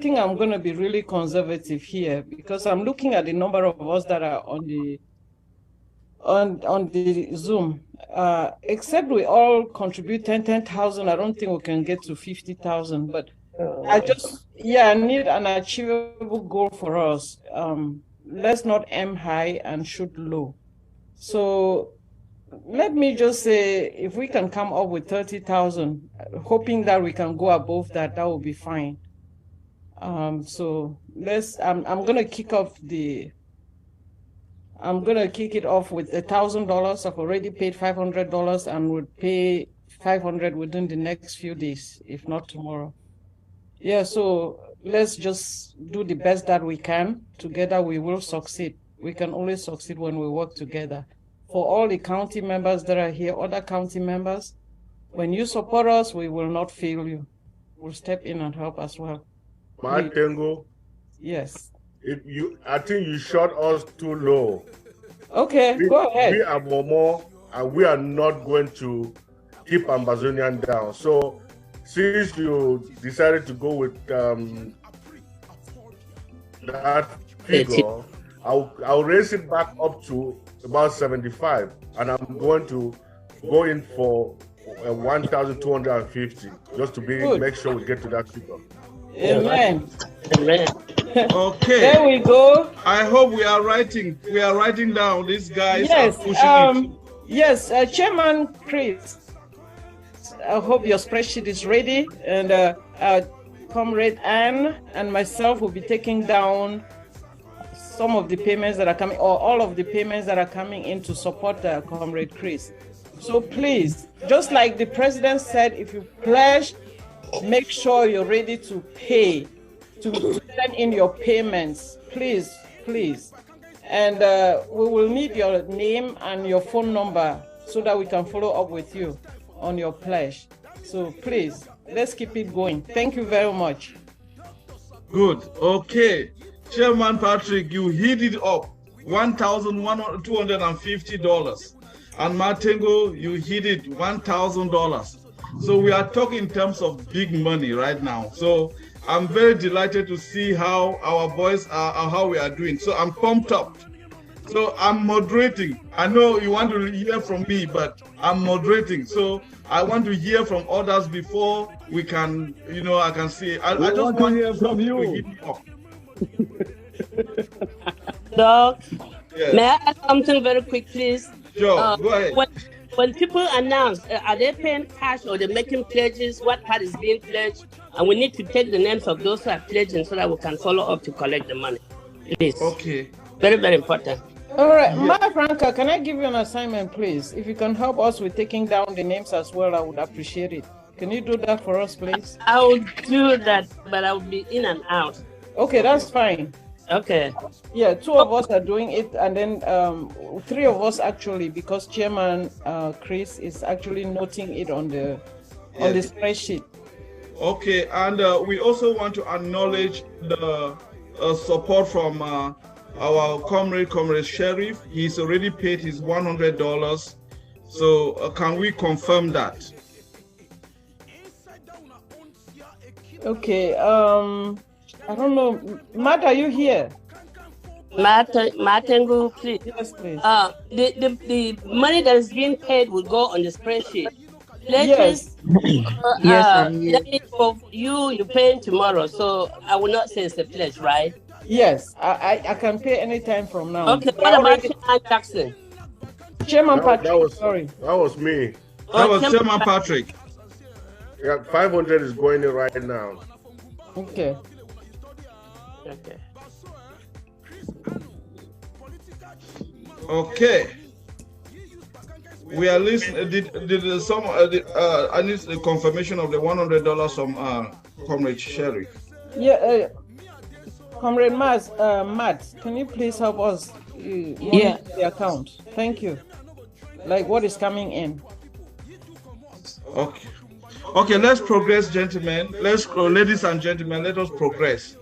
think I'm gonna be really conservative here because I'm looking at the number of us that are on the Zoom. Except we all contribute 10,000, I don't think we can get to 50,000, but I need an achievable goal for us. Let's not aim high and shoot low. So let me just say, if we can come up with 30,000, hoping that we can go above that, that will be fine. So I'm gonna kick it off with $1,000. I've already paid $500 and would pay $500 within the next few days, if not tomorrow. Yeah, so let's just do the best that we can. Together we will succeed. We can only succeed when we work together. For all the county members that are here, other county members, when you support us, we will not fail you. We'll step in and help as well. Martingo. Yes. I think you shot us too low. Okay, go ahead. We are Momo, and we are not going to keep Ambazonian down. So, since you decided to go with that figure, I'll raise it back up to about 75, and I'm going to go in for 1,250 just to make sure we get to that figure. Amen. Amen. Okay. There we go. I hope we are writing down. These guys Yes. are pushing it. Yes, Chairman Chris. I hope your spreadsheet is ready, and Comrade Ann and myself will be taking down some of the payments that are coming, or all of the payments that are coming in to support Comrade Chris. So please, just like the president said, if you pledge, make sure you're ready to pay, to send in your payments, please, please. And we will need your name and your phone number so that we can follow up with you on your pledge. So please, let's keep it going. Thank you very much. Good. Okay. Chairman Patrick, you hit it up, $1,250. And Martingo, you hit it $1,000. So we are talking in terms of big money right now. So I'm very delighted to see how our boys are, how we are doing. So I'm pumped up. So I'm moderating. I know you want to hear from me, but I'm moderating. So I want to hear from others before we can, I can see. I just want to hear from you. To hit me up. Doc, Yes. may I add something very quick, please? Sure, go ahead. When people announce, are they paying cash or they're making pledges? What part is being pledged? And we need to take the names of those who are pledging so that we can follow up to collect the money. Please. Okay. Very, very important. All right, Ma Franca, can I give you an assignment, please? If you can help us with taking down the names as well, I would appreciate it. Can you do that for us, please? I will do that, but I will be in and out. Okay, that's fine. Okay. Yeah, 2 of us are doing it, and then 3 of us actually, because Chairman Chris is actually noting it on the spreadsheet. Okay, and we also want to acknowledge the support from our comrade Sheriff. He's already paid his $100. So can we confirm that? Okay, I don't know. Matt, are you here? Martingo, please. Yes, please. The money that is being paid will go on the spreadsheet. Yes. Yes, that is for you paying tomorrow, so I will not say it's a pledge, right? Yes, I can pay anytime from now. Okay, what about Chairman Jackson? Chairman Patrick, sorry. That was me. That was Chairman Patrick. Yeah, 500 is going in right now. Okay. Okay. Okay. We are listening. Did some? I need the confirmation of the $100 from Comrade Sheriff. Yeah, Comrade Matt, can you please help us monitor the account? Thank you. Like what is coming in? Okay. Okay, let's progress, gentlemen. Ladies and gentlemen, let us progress.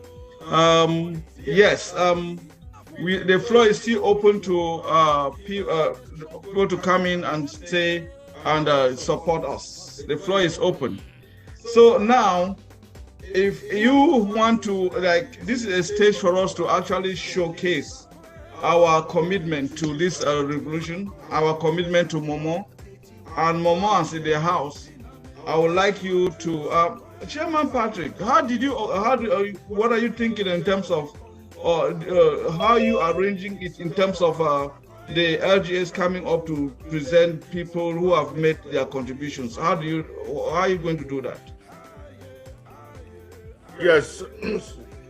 Yes. The floor is still open to people to come in and stay and support us. The floor is open. So now, if you want to, this is a stage for us to actually showcase our commitment to this revolution, our commitment to Momo, and Momo is in the house. I would like you to, Chairman Patrick, what are you thinking in terms of how you are arranging it in terms of the LGAs coming up to present people who have made their contributions? How are you going to do that? Yes,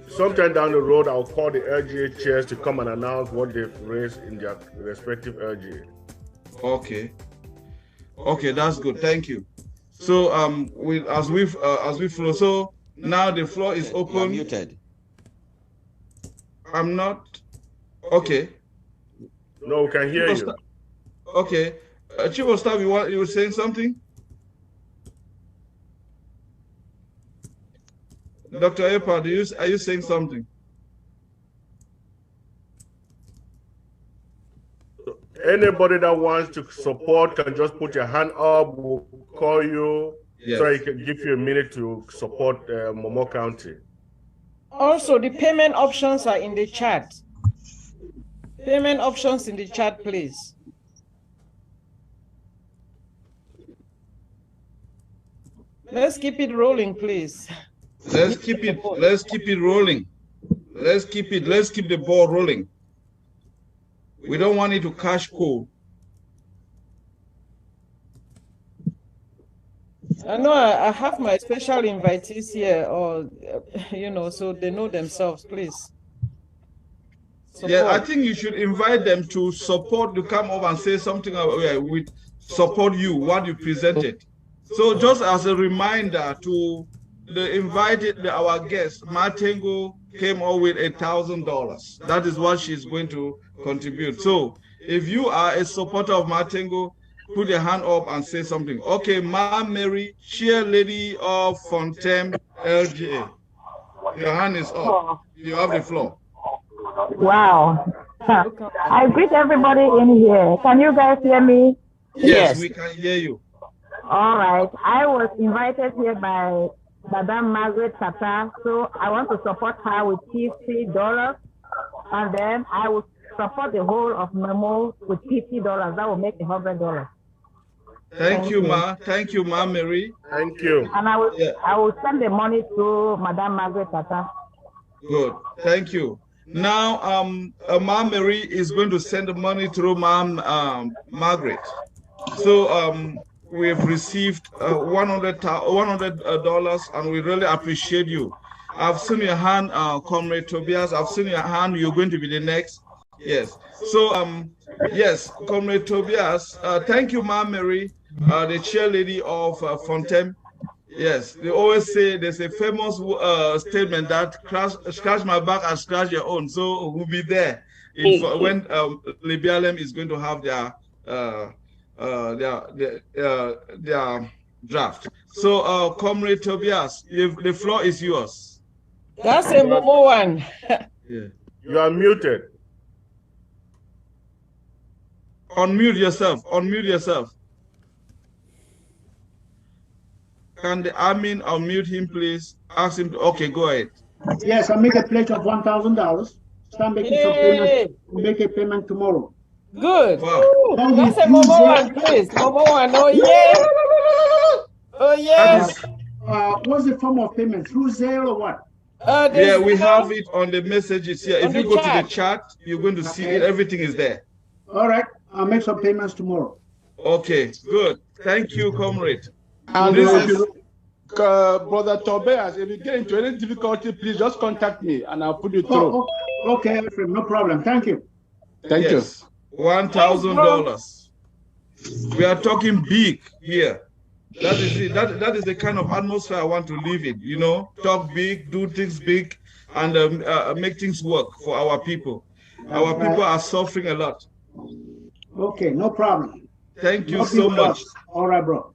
sometime down the road, I'll call the LGA chairs to come and announce what they've raised in their respective LGA. Okay. Okay, that's good. Thank you. So as we flow, so now the floor is open. You're muted. I'm not. Okay. No, we can hear you. Okay. Chief of Staff, you were saying something? Dr. Epa, are you saying something? Anybody that wants to support can just put your hand up. We'll call you so I can give you a minute to support Momo County. Also, the payment options are in the chat. Payment options in the chat, please. Let's keep it rolling, please. Let's keep it rolling. Let's keep the ball rolling. We don't want it to cash cold. I know I have my special invitees here, or so they know themselves, please. Support. Yeah, I think you should invite them to support, to come up and say something with support you, what you presented. So just as a reminder to the invited, our guest, Martengo came up with $1,000. That is what she's going to contribute. So if you are a supporter of Martengo, put your hand up and say something. Okay, Ma Mary, chair lady of Fontem LGA. Your hand is up. You have the floor. Wow. I greet everybody in here. Can you guys hear me? Yes, we can hear you. All right. I was invited here by Madame Margaret Tata, so I want to support her with $50, and then I will support the whole of Memo with $50. That will make $100. Thank you, Ma. Thank you, Ma Mary. Thank you. And I will send the money to Madame Margaret Tata. Good. Thank you. Now, Ma Mary is going to send the money through Ma'am Margaret. So we've received $100, and we really appreciate you. I've seen your hand, Comrade Tobias. I've seen your hand. You're going to be the next. Yes. So, yes, Comrade Tobias. Thank you, Ma Mary, the chair lady of Fontem. Yes, they always say there's a famous statement that scratch my back and scratch your own. So we'll be there when Libialem is going to have their draft. So, Comrade Tobias, the floor is yours. That's a Momo one. Yeah. You are muted. Unmute yourself. Unmute yourself. Can the admin unmute him, please? Ask him to, okay, go ahead. Yes, I'll make a pledge of $1,000. Start making some payments. Make a payment tomorrow. Good. Wow. That's a Momo one, please. Momo one. Oh, yeah. Oh, yes. What's the form of payment? Through Zelle or what? Yeah, we have it on the messages here. If you go to the chat, you're going to see it. Everything is there. All right. I'll make some payments tomorrow. Okay, good. Thank you, comrade. And Brother Tobias, if you get into any difficulty, please just contact me and I'll put you through. Okay, no problem. Thank you. Thank you. $1,000. We are talking big here. That is it. That is the kind of atmosphere I want to live in. You know, talk big, do things big, and make things work for our people. Our people are suffering a lot. Okay, no problem. Thank you so much. All right, bro.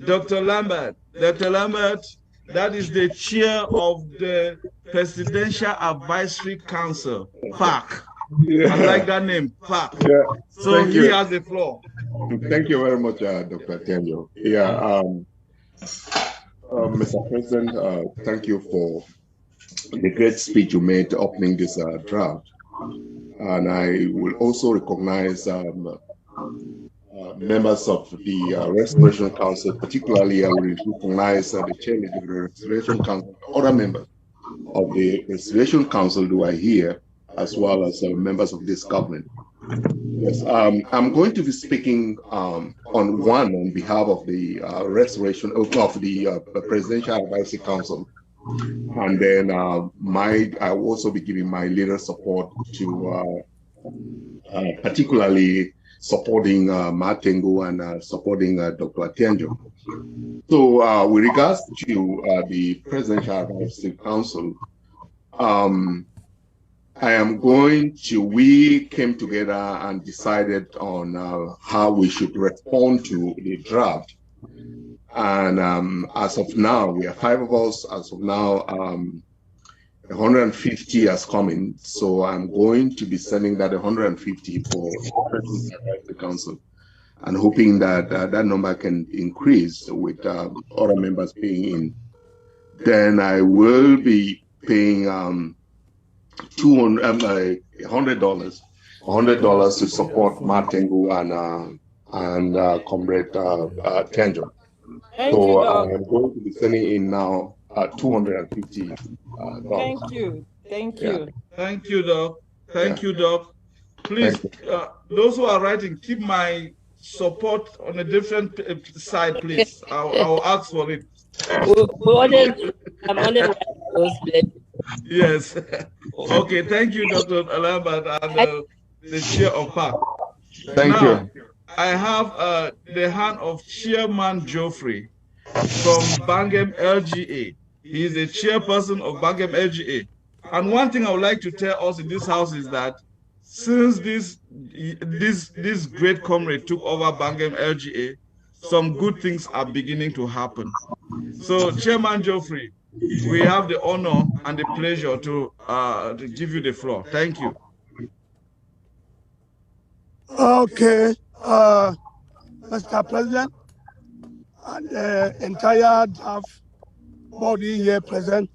Dr. Lambert, that is the chair of the Presidential Advisory Council, PAC. Yeah. I like that name, PAC. Yeah. So he has the floor. Thank you very much, Dr. Tenyo. Yeah, Mr. President, thank you for the great speech you made opening this draft. And I will also recognize members of the Restoration Council, particularly I will recognize the chairman of the Restoration Council, other members of the Restoration Council who are here, as well as members of this government. Yes, I'm going to be speaking on behalf of the Restoration of the Presidential Advisory Council, and then I will also be giving my leader support to particularly supporting Martengo and supporting Dr. Atienjo. So with regards to the Presidential Advisory Council, we came together and decided on how we should respond to the draft. And as of now, we are 5 of us. As of now, 150 has come in. So I'm going to be sending that 150 for the council and hoping that that number can increase with other members paying in. Then I will be paying $100 $100 to support Martengu and Comrade Tenjo. Thank So you, Doc. I'm going to be sending in now $250. Thank you. Thank you. Thank you, Doc. Thank you, Doc. Please, those who are writing, keep my support on a different side, please. I'll ask for it. I'm on the those Yes. Okay. Thank you, Dr. Alamba, and the chair of PAC. Thank you. I have the hand of Chairman Geoffrey from Bangem LGA. He is the chairperson of Bangem LGA. And one thing I would like to tell us in this house is that since this great comrade took over Bangem LGA, some good things are beginning to happen. So, Chairman Geoffrey, we have the honor and the pleasure to give you the floor. Thank you. Okay, Mr. President, and the entire draft body here present,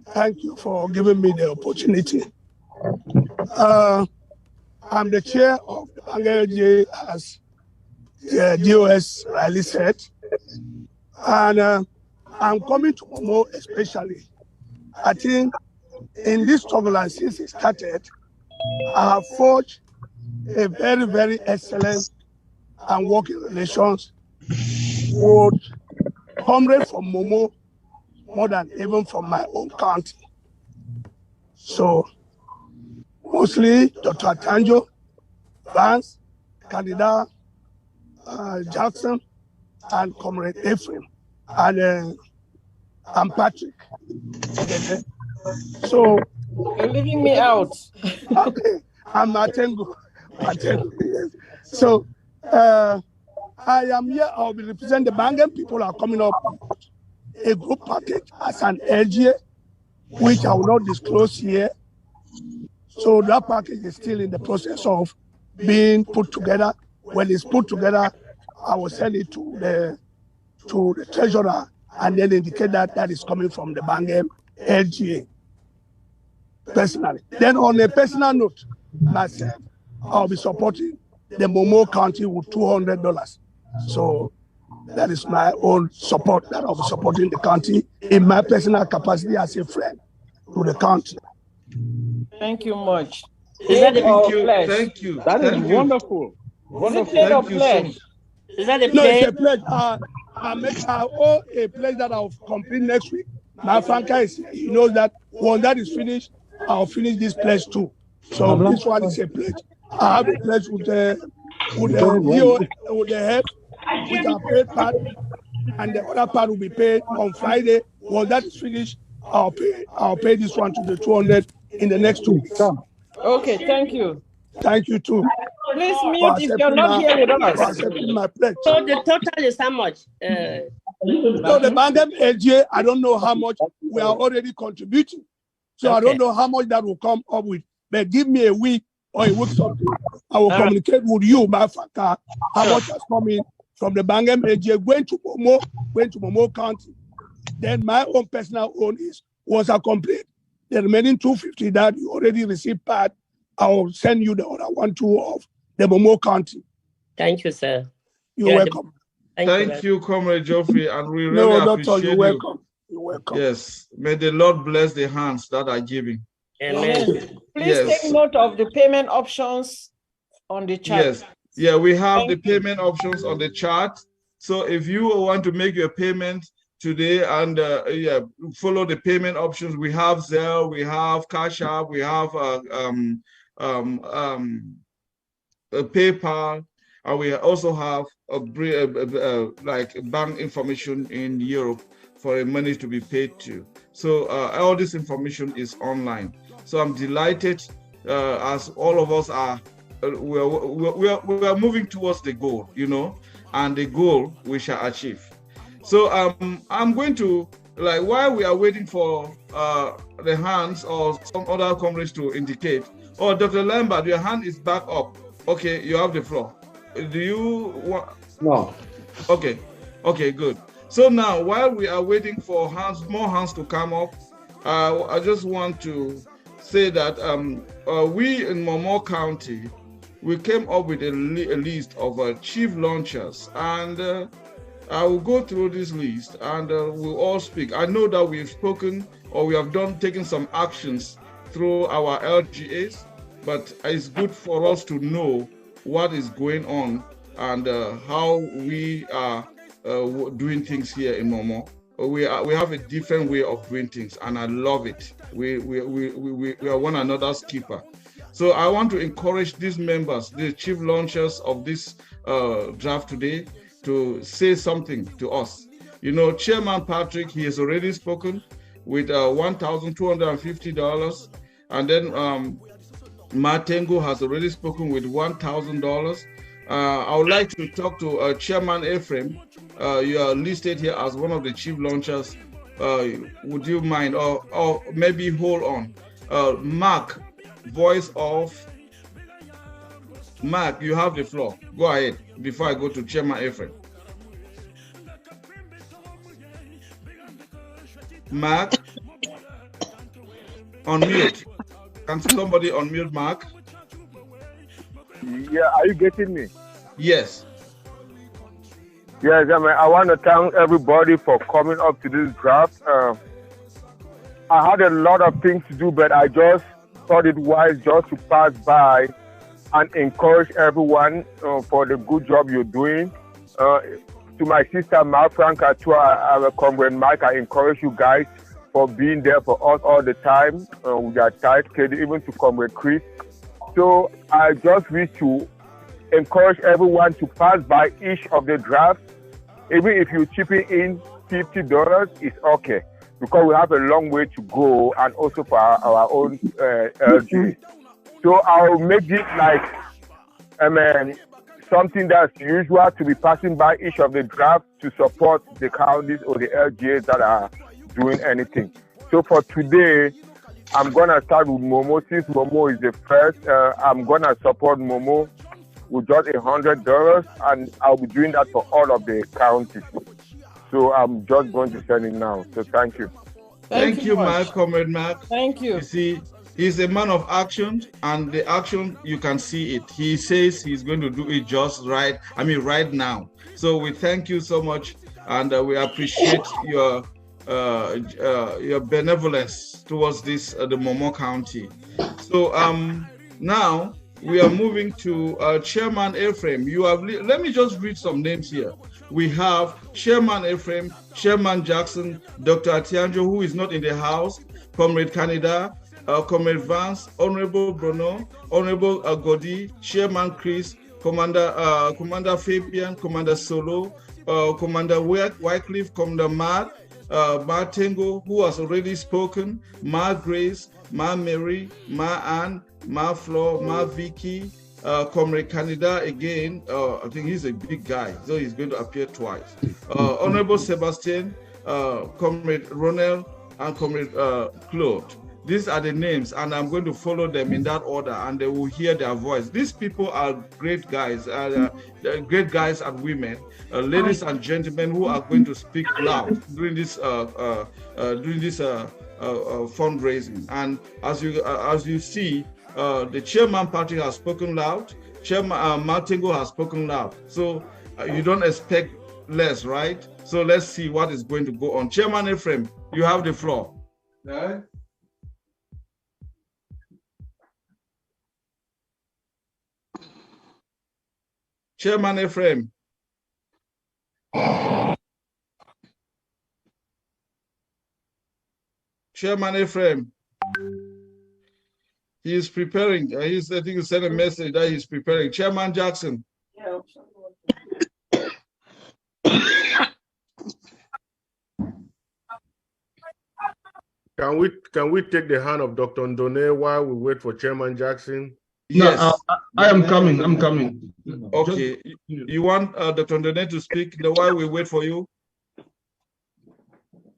thank you for giving me the opportunity. I'm the chair of the LGA, as the DOS rightly said, and I'm coming to Momo especially. I think in this struggle, since it started, I have forged a very, very excellent and working relations with comrades from Momo, more than even from my own county. So, mostly Dr. Tanjo, Vance, Candida, Jackson, and Comrade Ephraim, and Patrick. So, you're leaving me out. Okay, I'm Matengu. Yes. So, I am here. I'll be representing the Bangam people are coming up with a group package as an LGA, which I will not disclose here. So that package is still in the process of being put together. When it's put together, I will send it to the treasurer and then indicate that that is coming from the Bangam LGA personally. Then on a personal note, myself, I'll be supporting the Momo County with $200. So that is my own support that I'll be supporting the county in my personal capacity as a friend to the county. Thank you much. Thank you. That is wonderful. Wonderful. Thank you so much. Is that a No, pledge? it's a pledge. I owe a pledge that I'll complete next week. My Franca is here. He knows that when that is finished, I'll finish this pledge too. So this one is a pledge. I have a pledge with the help, which I paid part, and the other part will be paid on Friday. When that is finished, I'll pay this one to the 200 in the next 2 weeks. Okay, thank you. Thank you too. Please mute if you're not here with us. For accepting my pledge. So the total is how much? No, the Bangam LGA, I don't know how much we are already contributing. So I don't know how much that will come up with. But give me a week or a week something. I will communicate with you, Bafaka, how much has come in from the Bangam LGA going to Momo County. Then my own personal own once I complete the remaining 250 that you already received part, I will send you the other one too of the Momo County. Thank you, sir. You're welcome. Thank you, Comrade Geoffrey, and we really appreciate you. You're welcome. You're welcome. Yes, may the Lord bless the hands that are giving. Amen. Please take note of the payment options on the chart. Yes, yeah, we have the payment options on the chart. So if you want to make your payment today and follow the payment options, we have Zelle, we have Cash App, we have PayPal, and we also have like bank information in Europe for money to be paid to. So all this information is online. So I'm delighted as all of us are, we are moving towards the goal, and the goal we shall achieve. So I'm going to, while we are waiting for the hands or some other comrades to indicate. Oh, Dr. Lambert, your hand is back up. Okay, you have the floor. Do you want? No. Okay, good. So now, while we are waiting for more hands to come up, I just want to say that we in Momo County, we came up with a list of chief launchers, and I will go through this list and we'll all speak. I know that we've spoken or we have taken some actions through our LGAs, but it's good for us to know what is going on and how we are doing things here in Momo. We have a different way of doing things, and I love it. We are one another's keeper. So I want to encourage these members, the chief launchers of this draft today, to say something to us. You know, Chairman Patrick, he has already spoken with $1,250, and then Matengo has already spoken with $1,000. I would like to talk to Chairman Ephraim. You are listed here as one of the chief launchers. Would you mind, or maybe hold on? Mark, voice of Mark, you have the floor. Go ahead before I go to Chairman Ephraim. Mark, unmute. Can somebody unmute Mark? Yeah, are you getting me? Yes. Yes, I mean, I want to thank everybody for coming up to this draft. I had a lot of things to do, but I just thought it wise just to pass by and encourage everyone for the good job you're doing. To my sister, Mark Franca, to our comrade Mike, I encourage you guys for being there for us all the time with your tight schedule, even to comrade Chris. So I just wish to encourage everyone to pass by each of the drafts. Even if you're chipping in $50, it's okay, because we have a long way to go, and also for our own LG. So I'll make it like, something that's usual to be passing by each of the drafts to support the counties or the LGAs that are doing anything. So for today, I'm gonna start with Momo. Since Momo is the first, I'm gonna support Momo with just $100, and I'll be doing that for all of the counties. So I'm just going to send it now. So thank you. Thank you, Mark, Comrade Mark. Thank you. You see, he's a man of action, and the action, you can see it. He says he's going to do it just right. I mean, right now. So we thank you so much, and we appreciate your benevolence towards this, the Momo County. So now we are moving to Chairman Ephraim. You have, let me just read some names here. We have Chairman Ephraim, Chairman Jackson, Dr. Atianjo, who is not in the house, Comrade Canada, Comrade Vance, Honorable Bruno, Honorable Godi, Chairman Chris, Commander Fabian, Commander Solo, Commander Wycliffe, Commander Matt, Tengo, who has already spoken, Ma Grace, Ma Mary, Ma Ann, Ma Flo, Ma Vicky, Comrade Canada again. I think he's a big guy, so he's going to appear twice. Honorable Sebastian, Comrade Ronel, and Comrade Claude. These are the names, and I'm going to follow them in that order, and they will hear their voice. These people are great guys, great guys and women, ladies and gentlemen, who are going to speak loud during this fundraising. And as you see, the chairman party has spoken loud. Chairman Martingo has spoken loud. So you don't expect less, right? So let's see what is going to go on. Chairman Ephraim, you have the floor. Right. Chairman Ephraim. Chairman Ephraim. He is preparing. I think he sent a message that he's preparing. Chairman Jackson. Can we take the hand of Dr. Ndone while we wait for Chairman Jackson? Yes. No, I am coming. I'm coming. Okay. You want Dr. Ndone to speak while we wait for you?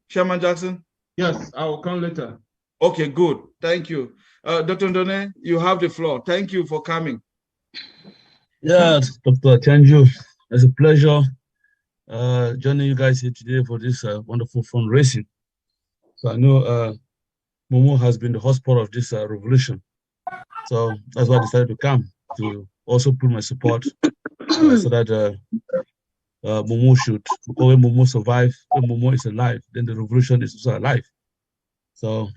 Chairman Jackson? Yes, I will come later. Okay, good. Thank you. Dr. Ndone, you have the floor. Thank you for coming. Yes, Dr. Chanju, it's a pleasure joining you guys here today for this wonderful fundraising. So I know Momo has been the hotspot of this revolution. So that's why I decided to come to also put my support so that Momo should, because when Momo survives, when Momo is alive, then the revolution is also alive. So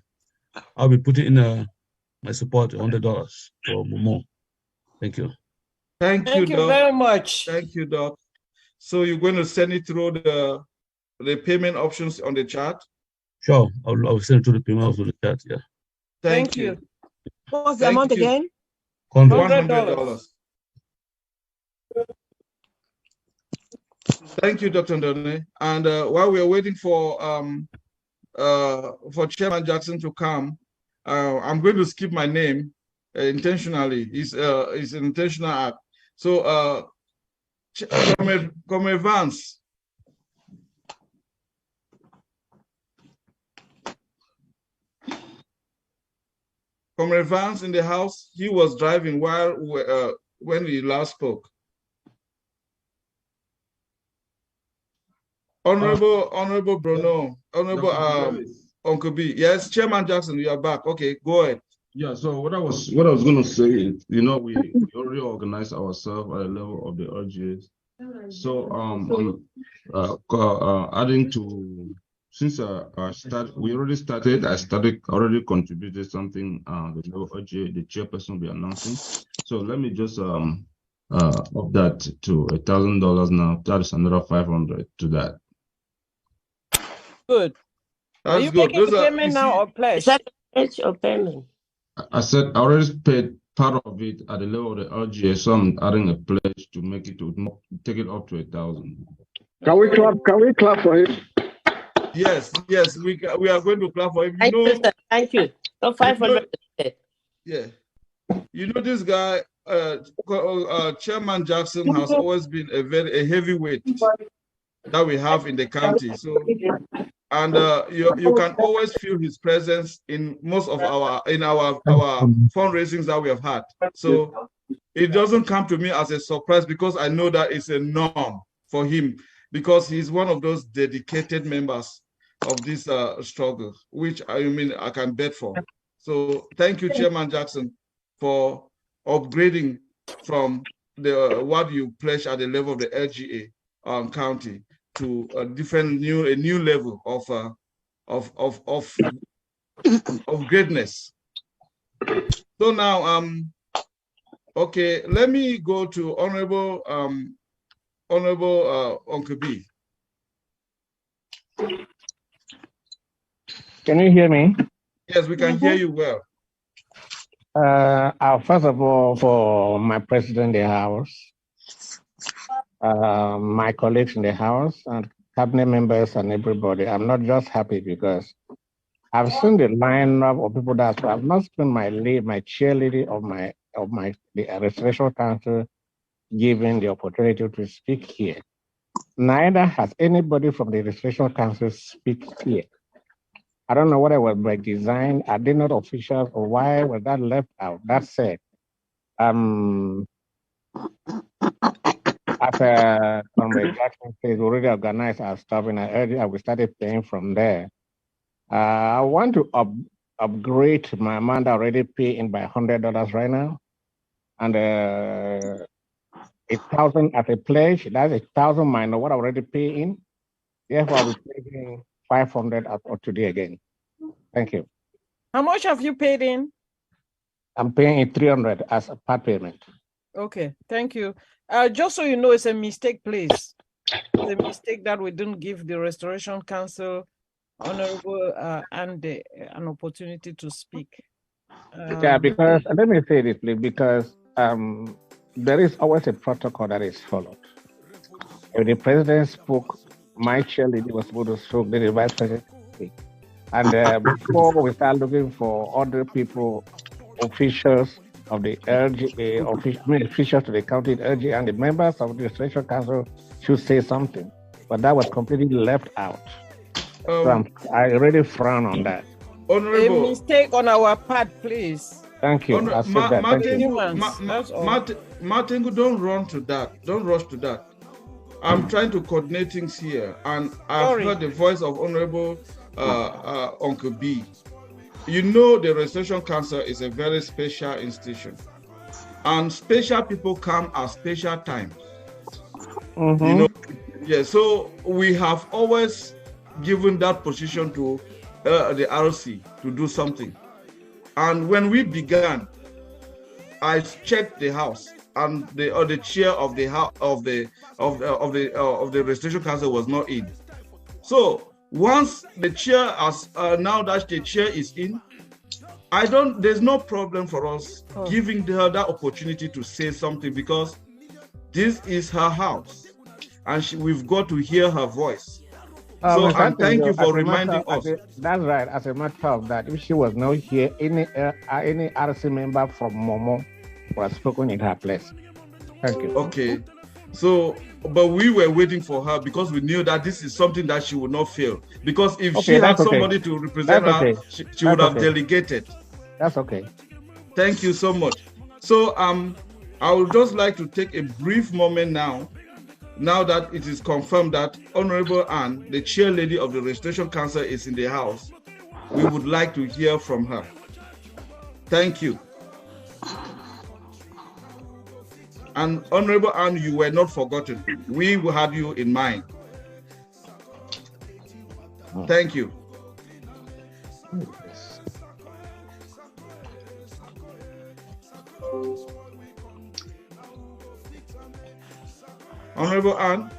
I'll be putting in my support, $100 for Momo. Thank you. Thank you, Doc. very much. Thank you, Doc. So you're going to send it through the payment options on the chat? Sure, I'll send it to the payment options on the chat, yeah. Thank you. What's the amount again? $100. Thank you, Dr. Ndone. And while we are waiting for Chairman Jackson to come, I'm going to skip my name intentionally. It's an intentional act. So, Comrade Vance. Comrade Vance in the house, he was driving while when we last spoke. Honorable Bruno, Honorable Uncle B. Yes, Chairman Jackson, you are back. Okay, go ahead. Yeah, so what I was going to say is, you know, we already organized ourselves at the level of the RGAs. So adding to, since we already started, I already contributed something the level RGA, the chairperson will be announcing. So let me just up that to $1,000 now. That is another 500 to that. Good. That's Are you good. making the payment now or pledge? Is that pledge or payment? I said I already paid part of it at the level of the RGA, so I'm adding a pledge to make it to take it up to 1,000. Can we clap? Can we clap for him? Yes, we are going to clap for him. Thank you. So 500. Yeah, you know this guy, Chairman Jackson has always been a heavyweight that we have in the county. So, and you can always feel his presence in most of our fundraisings that we have had. So it doesn't come to me as a surprise because I know that it's a norm for him because he's one of those dedicated members of this struggle, which I can bet for. So thank you, Chairman Jackson, for upgrading from what you pledged at the level of the LGA county to a new level of greatness. So now, okay, let me go to Honorable Uncle B. Can you hear me? Yes, we can hear you well. First of all, for my president in the House, my colleagues in the House, and cabinet members and everybody, I'm not just happy because I've seen the lineup of people that have not been my cheerleader of the Restoration Council given the opportunity to speak here. Neither has anybody from the Restoration Council speak here. I don't know whether it was by design, are they not officials, or why was that left out? That said, as Comrade Jackson says, we already organized our stuff and we started paying from there. I want to upgrade my amount already paying by $100 right now. And 1,000 as a pledge, that's 1,000 minus what I already pay in. Therefore, I'll be paying 500 today again. Thank you. How much have you paid in? I'm paying 300 as a part payment. Okay, thank you. Just so you know, it's a mistake, please. It's a mistake that we didn't give the Restoration Council Honorable and an opportunity to speak. Yeah, because let me say this, please, because there is always a protocol that is followed. If the president spoke, my cheerleader was supposed to speak, then the vice president speak. And before we start looking for other people, officials of the LGA, officials to the county LGA, and the members of the Restoration Council should say something. But that was completely left out. So I really frown on that. Honorable. A mistake on our part, please. Thank you. Martin, don't run to that. Don't rush to that. I'm trying to coordinate things here, and I've heard the voice of Honorable Uncle B. you know, the Restoration Council is a very special institution, and special people come at special times. You know, yeah. So we have always given that position to the RC to do something. And when we began, I checked the house, and the chair of the house of the Restoration Council was not in. So once the chair has now that the chair is in, there's no problem for us giving her that opportunity to say something, because this is her house and we've got to hear her voice. So and thank you for reminding us. That's right. As a matter of that, if she was not here, any RC member from Momo was spoken in her place. Thank you. Okay. So, but we were waiting for her because we knew that this is something that she would not fail. Because if she had somebody to represent her, she would have delegated. That's okay. Thank you so much. So, I would just like to take a brief moment now that it is confirmed that Honorable Anne, the chair lady of the Restoration Council, is in the house. We would like to hear from her. Thank you. And Honorable Anne, you were not forgotten. We had you in mind. Thank you. Honorable Anne.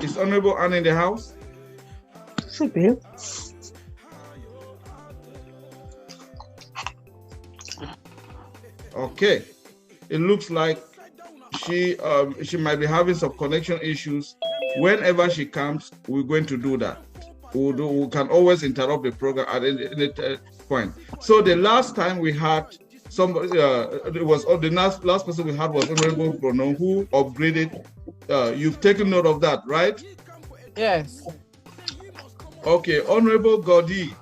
Is Honorable Anne in the house? Should be. Okay, it looks like she might be having some connection issues. Whenever she comes, we're going to do that. We can always interrupt the program at any point. So the last time we had somebody, it was the last person we had was Honorable Bruno, who upgraded. You've taken note of that, right? Yes. Okay, Honorable Godi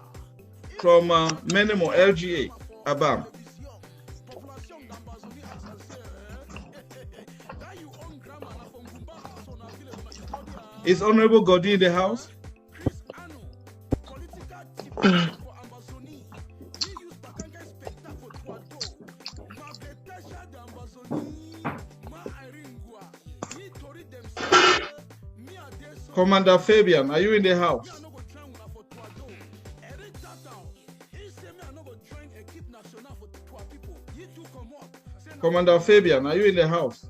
from Menemo LGA, Abam. Is Honorable Godi in the house? Commander Fabian, are you in the house? Commander Fabian, are you in the house?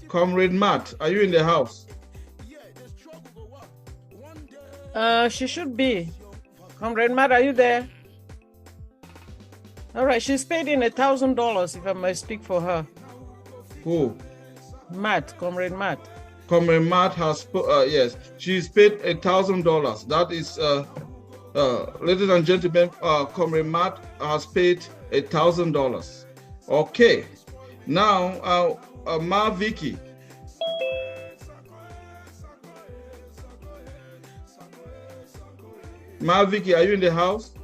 Comrade Matt, are you in the house? She should be. Comrade Matt, are you there? All right, she's paid in $1,000, if I may speak for her. Who? Matt, Comrade Matt. Comrade Matt has, yes, she's paid $1,000. That is, ladies and gentlemen, Comrade Matt has paid $1,000. Okay, now, Ma Vicky. Ma Vicky, are you in the house?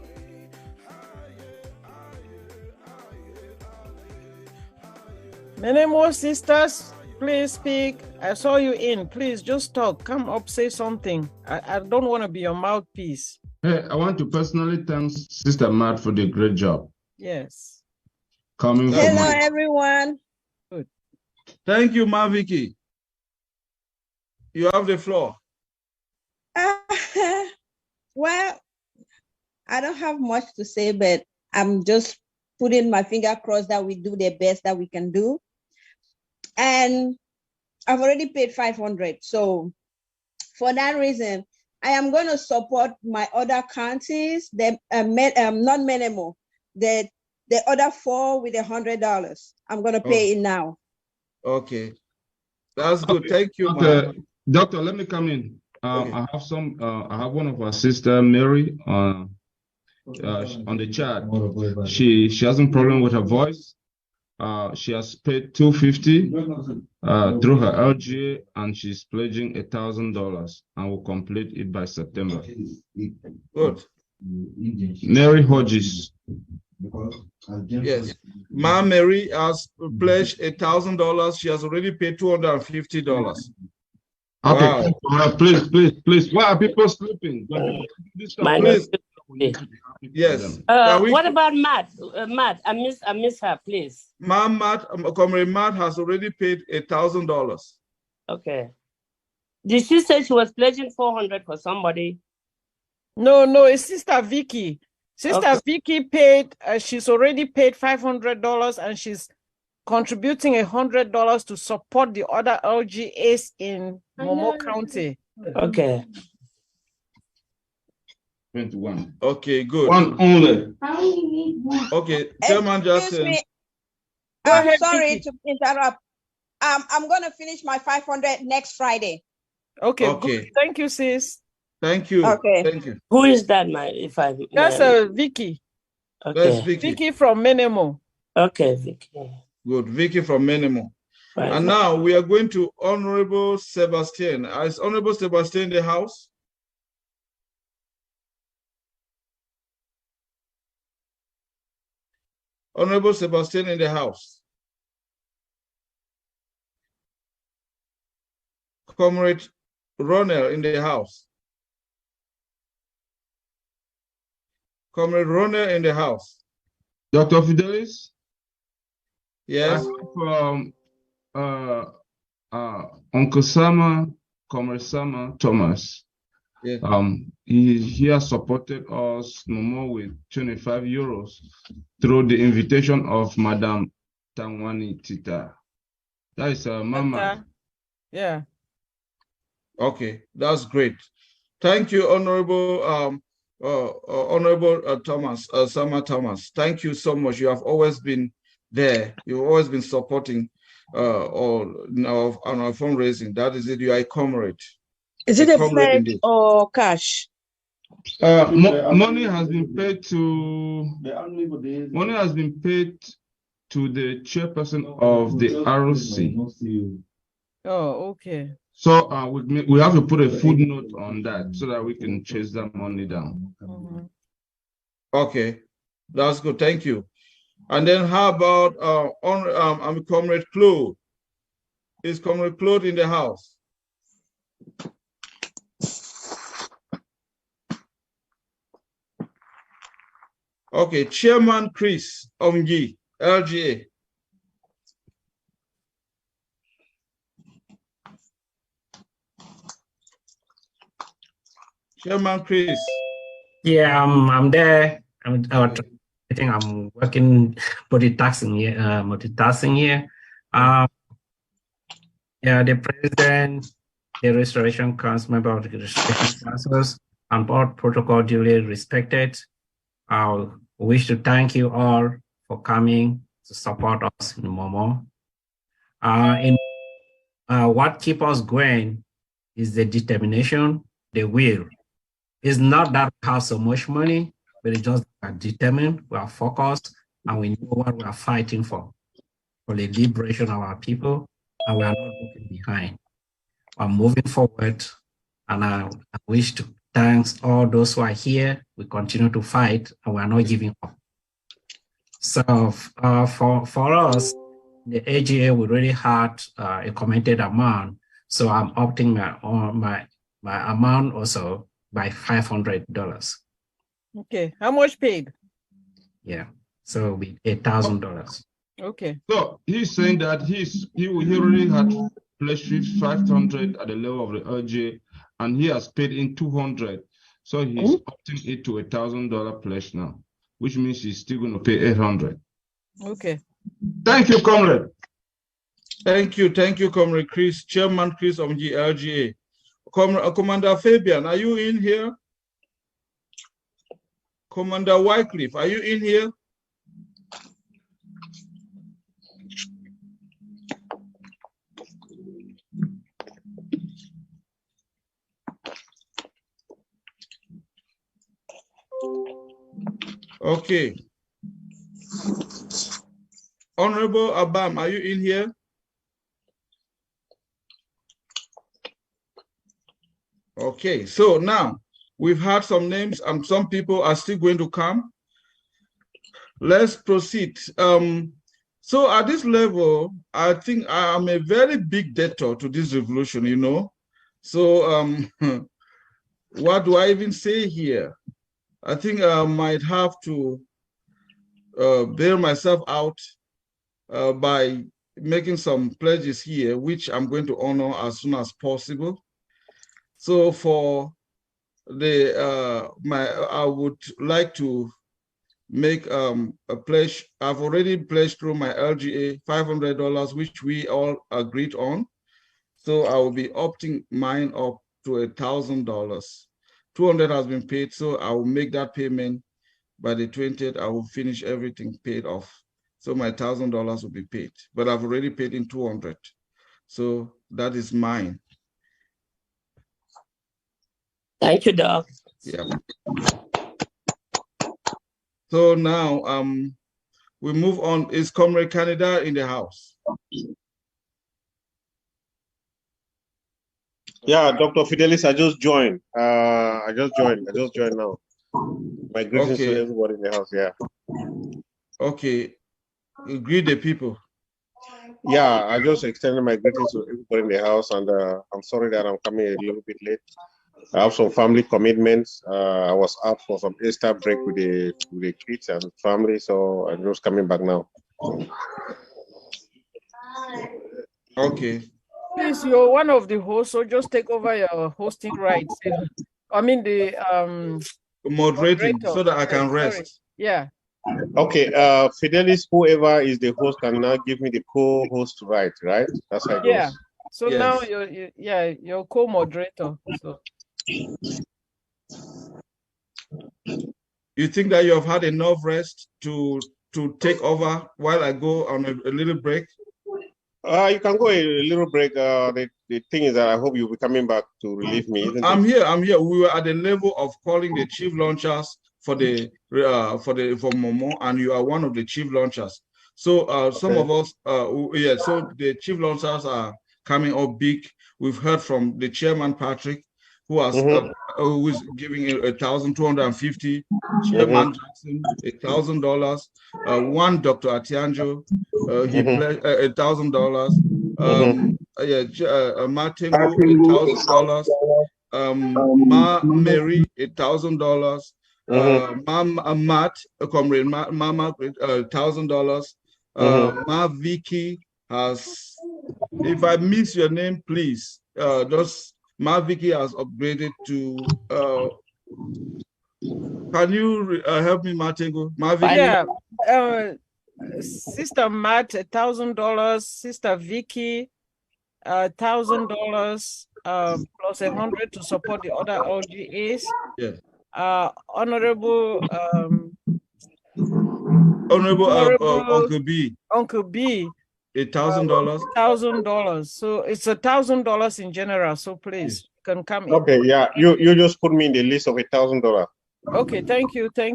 Many more sisters, please speak. I saw you in. Please just talk. Come up, say something. I don't want to be your mouthpiece. Hey, I want to personally thank Sister Matt for the great job. Yes. Hello, everyone. Good. Thank you, Ma Vicky. You have the floor. Well, I don't have much to say, but I'm just putting my finger crossed that we do the best that we can do. And I've already paid $500. So for that reason, I am going to support my other counties, the not Menemo, the other 4 with $100. I'm going to pay it now. Okay. That's good. Thank you, okay. Doctor, let me come in. Okay. I have one of our sister, Mary, on the chat. She has a problem with her voice. She has paid $250 through her LGA, and she's pledging $1,000 and will complete it by September. Good. Mary Hodges. Yes. Ma Mary has pledged $1,000. She has already paid $250. Okay, Wow. please. Why are people sleeping? Please. Yes. What about Matt? Matt, I miss her, please. Matt, Comrade Matt has already paid $1,000. Okay. Did she say she was pledging 400 for somebody? No, it's Sister Vicky. Sister Okay. Vicky paid, she's already paid $500 and she's contributing $100 to support the other LGAs in Momo County. Okay. 21. Okay, good. One only. Okay, Chairman just Excuse me. Go I'm ahead, sorry Vicky. to interrupt. I'm going to finish my 500 next Friday. Okay, Okay. good. Thank you, sis. Thank you. Okay. Thank you. Who is that, if I That's Vicky. Okay. That's Vicky. Vicky from Menemo. Okay, Vicky. Good. Vicky from Menemo. Right. And now we are going to Honorable Sebastian. Is Honorable Sebastian in the house? Honorable Sebastian in the house. Comrade Ronel in the house. Comrade Ronel in the house. Dr. Fidelis? Yes. From Uncle Sama, Comrade Sama Thomas. Yeah. He has supported us no more with 25 euros through the invitation of Madam Tangwani Tita. That is Mama. Yeah. Okay, that's great. Thank you, Honorable Thomas, Sama Thomas. Thank you so much. You have always been there. You've always been supporting on our fundraising. That is it. You are a comrade. Is it a comrade pledge indeed. or cash? Money has been paid to the chairperson of the ROC. Oh, okay. So we have to put a footnote on that so that we can chase that money down. Okay, that's good. Thank you. And then how about Comrade Claude? Is Comrade Claude in the house? Okay, Chairman Chris Omgi, LGA. Chairman Chris. Yeah, I'm there. I think I'm working multitasking here. Yeah, the president, the Restoration Council, member of the Restoration Councils, and board protocol duly respected. I wish to thank you all for coming to support us in Momo. What keeps us going is the determination, the will. It's not that we have so much money, but it's just we are determined, we are focused, and we know what we are fighting for the liberation of our people, and we are not looking behind. We're moving forward, and I wish to thank all those who are here. We continue to fight, and we are not giving up. So for us, the AGA, we already had a committed amount, so I'm opting my amount also by $500. Okay, how much paid? Yeah, so with $1,000. Okay. So he's saying that he already had pledged 500 at the level of the LGA, and he has paid in 200. So he's opting it to $1,000 pledge now, which means he's still going to pay 800. Okay. Thank you, comrade. Thank you, Comrade Chris, Chairman Chris of the LGA. Commander Fabian, are you in here? Commander Wycliffe, are you in here? Okay. Honorable Abam, are you in here? Okay, so now we've had some names and some people are still going to come. let's proceed. So at this level, I think I am a very big debtor to this revolution, you know. So what do I even say here? I think I might have to bail myself out by making some pledges here, which I'm going to honor as soon as possible. So for the I would like to make a pledge. I've already pledged through my LGA $500, which we all agreed on. So I will be opting mine up to $1,000. 200 has been paid, so I will make that payment by the 20th. I will finish everything paid off. So my $1,000 will be paid, but I've already paid in 200. So that is mine. Thank you, Doc. Yeah. So now we move on. Is Comrade Canada in the house? Yeah, Dr. Fidelis, I just joined. I just joined now. My greetings to everybody in the house. Yeah. Okay. You greet the people. Yeah, I just extended my greetings to everybody in the house, and I'm sorry that I'm coming a little bit late. I have some family commitments. I was out for some Easter break with the kids and family, so I'm just coming back now. Okay. Please, you're one of the hosts, so just take over your hosting rights. I mean the moderating, moderator. so that I can Sorry. rest. Yeah. Okay, Fidelis, whoever is the host can now give me the co-host right? That's how it Yeah. goes. So now you're co-moderator. So You think that you have had enough rest to take over while I go on a little break? You can go a little break. The thing is that I hope you'll be coming back to relieve me. I'm here. We were at the level of calling the chief launchers for Momo, and you are one of the chief launchers. So some of us, so the chief launchers are coming up big. We've heard from the chairman Patrick, who has who is giving $1,250. Chairman Jackson, $1,000. One Dr. Atianjo, he pledged $1,000. Martingo, $1,000. Ma Mary, $1,000. Matt, Comrade Mama, $1,000. Ma Vicky has, if I miss your name, please, just Ma Vicky has upgraded to, can you help me, Martingo? Ma Vicky? yeah, Sister Matt, $1,000. Sister Vicky, $1,000 plus 100 to support the other LGAs. Yeah. Honorable Uncle B. Uncle B. $1,000. $1,000. So it's $1,000 in general. So please, you can come in. Okay, yeah. You just put me in the list of $1,000. Okay, thank you. Yeah.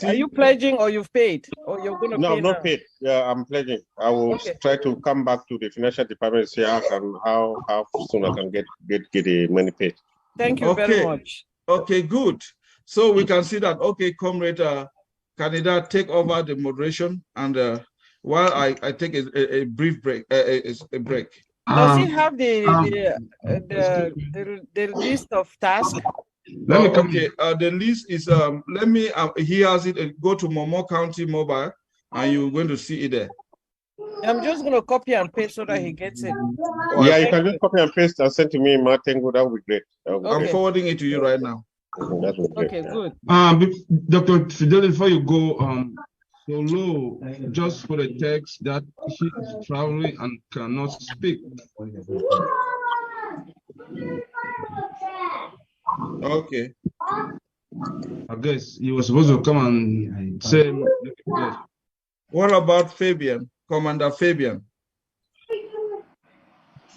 Are you pledging or you've paid? Or you're gonna No, pay I'm not now? paid. Yeah, I'm pledging. I will try to come back to the financial department and see how soon I can get the money paid. Thank you very much. Okay, good. So we can see that, okay, Comrade Canada, take over the moderation, and while I take a brief break, a break. Does he have the list of tasks? Okay, the list is he has it. Go to Momo County Mobile, and you're going to see it there. I'm just going to copy and paste so that he gets it. Yeah, you can just copy and paste and send to me, Martin. That would be great. I'm forwarding it to you right now. That would be great. Okay, good. Dr. Fidelis, before you go, Solo, just for the text that she is traveling and cannot speak. Okay. I guess you were supposed to come and say. What about Fabian, Commander Fabian?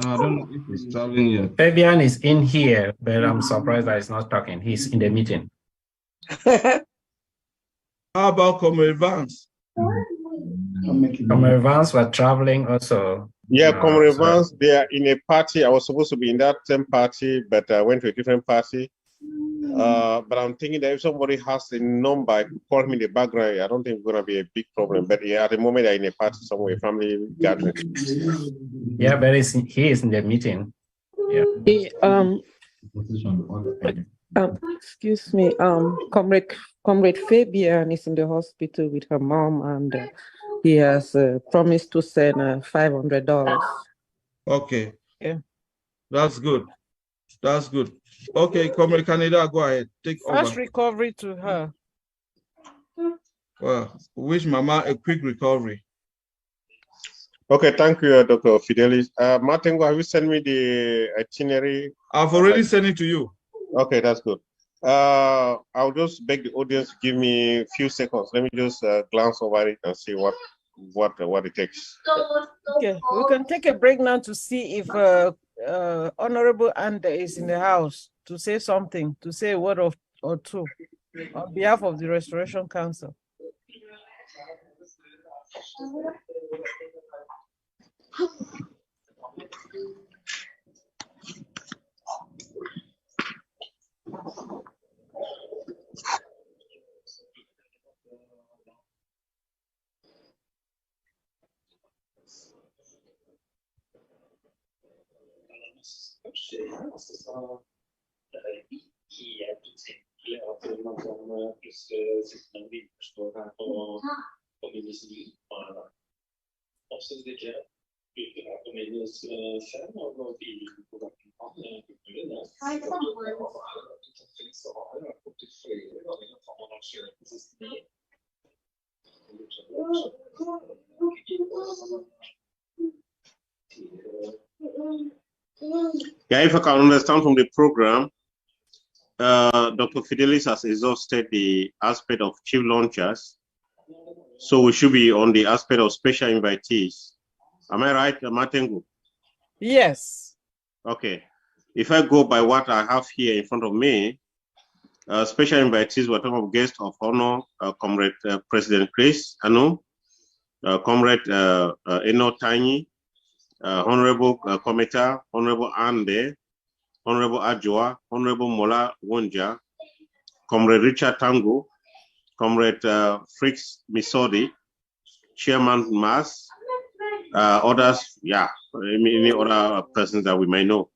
I don't know if he's traveling yet. Fabian is in here, but I'm surprised that he's not talking. He's in the meeting. How about Comrade Vance? Comrade Vance were traveling also. Yeah, Comrade Vance, they are in a party. I was supposed to be in that same party, but I went to a different party. But I'm thinking that if somebody has a number, call me in the background. I don't think it's gonna be a big problem. But yeah, at the moment, I'm in a party somewhere, family gathering. Yeah, but he is in the meeting. Yeah. Hey, excuse me, Comrade Fabian is in the hospital with her mom, and he has promised to send $500. Okay. Yeah. That's good. That's good. Okay, Comrade Canada, go ahead. Take Fast over. recovery to her. Well, wish Mama a quick recovery. Okay, thank you, Dr. Fidelis. Martin, have you sent me the itinerary? I've already sent it to you. Okay, that's good. I'll just beg the audience to give me a few seconds. Let me just glance over it and see what it takes. Okay, we can take a break now to see if Honorable Anda is in the house to say something, to say a word or two on behalf of the Restoration Council. Yeah, if I can understand from the program, Dr. Fidelis has exhausted the aspect of chief launchers. So we should be on the aspect of special invitees. Am I right, Matengu? Yes. Okay. If I go by what I have here in front of me, special invitees were talking of guests of honor, Comrade President Chris Anu, Comrade Eno Tani, Honorable Kometa, Honorable Ande, Honorable Ajwa, Honorable Mola Wonja, Comrade Richard Tango, Comrade Frix Misodi, Chairman Mas, others, yeah, any other persons that we might know.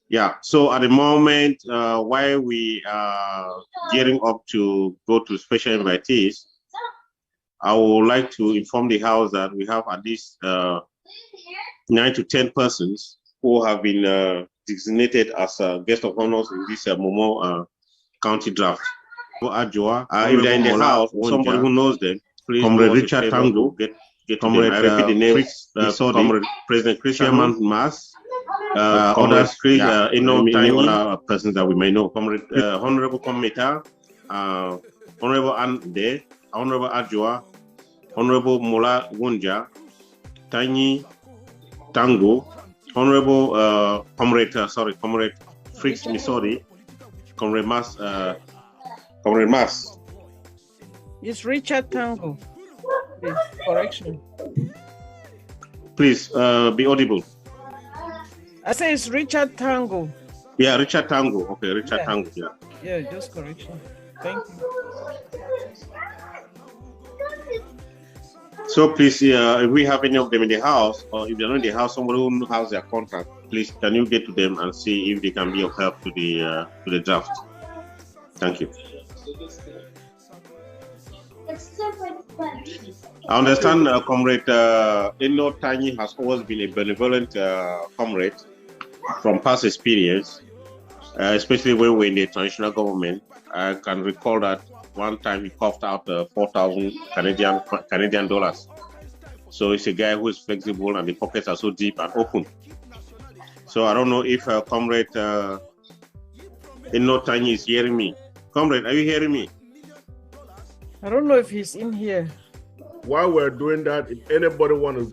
Yeah, so at the moment, while we are gearing up to go to special invitees, I would like to inform the House that we have at least 9 to 10 persons who have been designated as guest of honors in this Momo County draft. If they're in the House, somebody who knows them, please. Comrade Richard Tango, get Comrade, I repeat the name, Comrade President Christian Chairman Mas, others, any other persons that we may know. Comrade Honorable Kometa, Honorable Ande, Honorable Ajwa, Honorable Mola Wunja, Tiny Tango, Honorable Comrade Frix Misori, Comrade Mas, Comrade Mas. It's Richard Tango. Please, correction. Please be audible. I say it's Richard Tango. Yeah, Richard Tango. Okay, Richard Tango. Yeah. Yeah, just correction. Thank you. So please, if we have any of them in the house, or if they're not in the house, somebody who has their contact, please can you get to them and see if they can be of help to the draft. Thank you. I understand Comrade Eno Tani has always been a benevolent comrade from past experience, especially when we're in the transitional government. I can recall that one time he coughed out 4,000 Canadian dollars. So it's a guy who is flexible and the pockets are so deep and open. So I don't know if Comrade Eno Tani is hearing me. Comrade, are you hearing me? I don't know if he's in here. While we're doing that, if anybody want to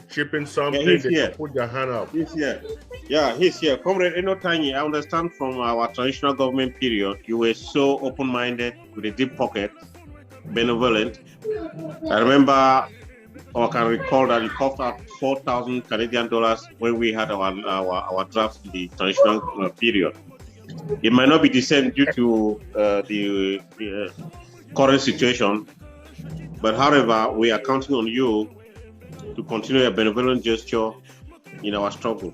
chip in something, yeah, they can put their hand up. He's here. Yeah, he's here. Comrade Eno Tani, I understand from our transitional government period, you were so open-minded with a deep pocket, benevolent. I remember, or I can recall that you coughed out 4,000 Canadian dollars when we had our draft in the transitional period. It might not be the same due to the current situation, but however, we are counting on you to continue a benevolent gesture in our struggle.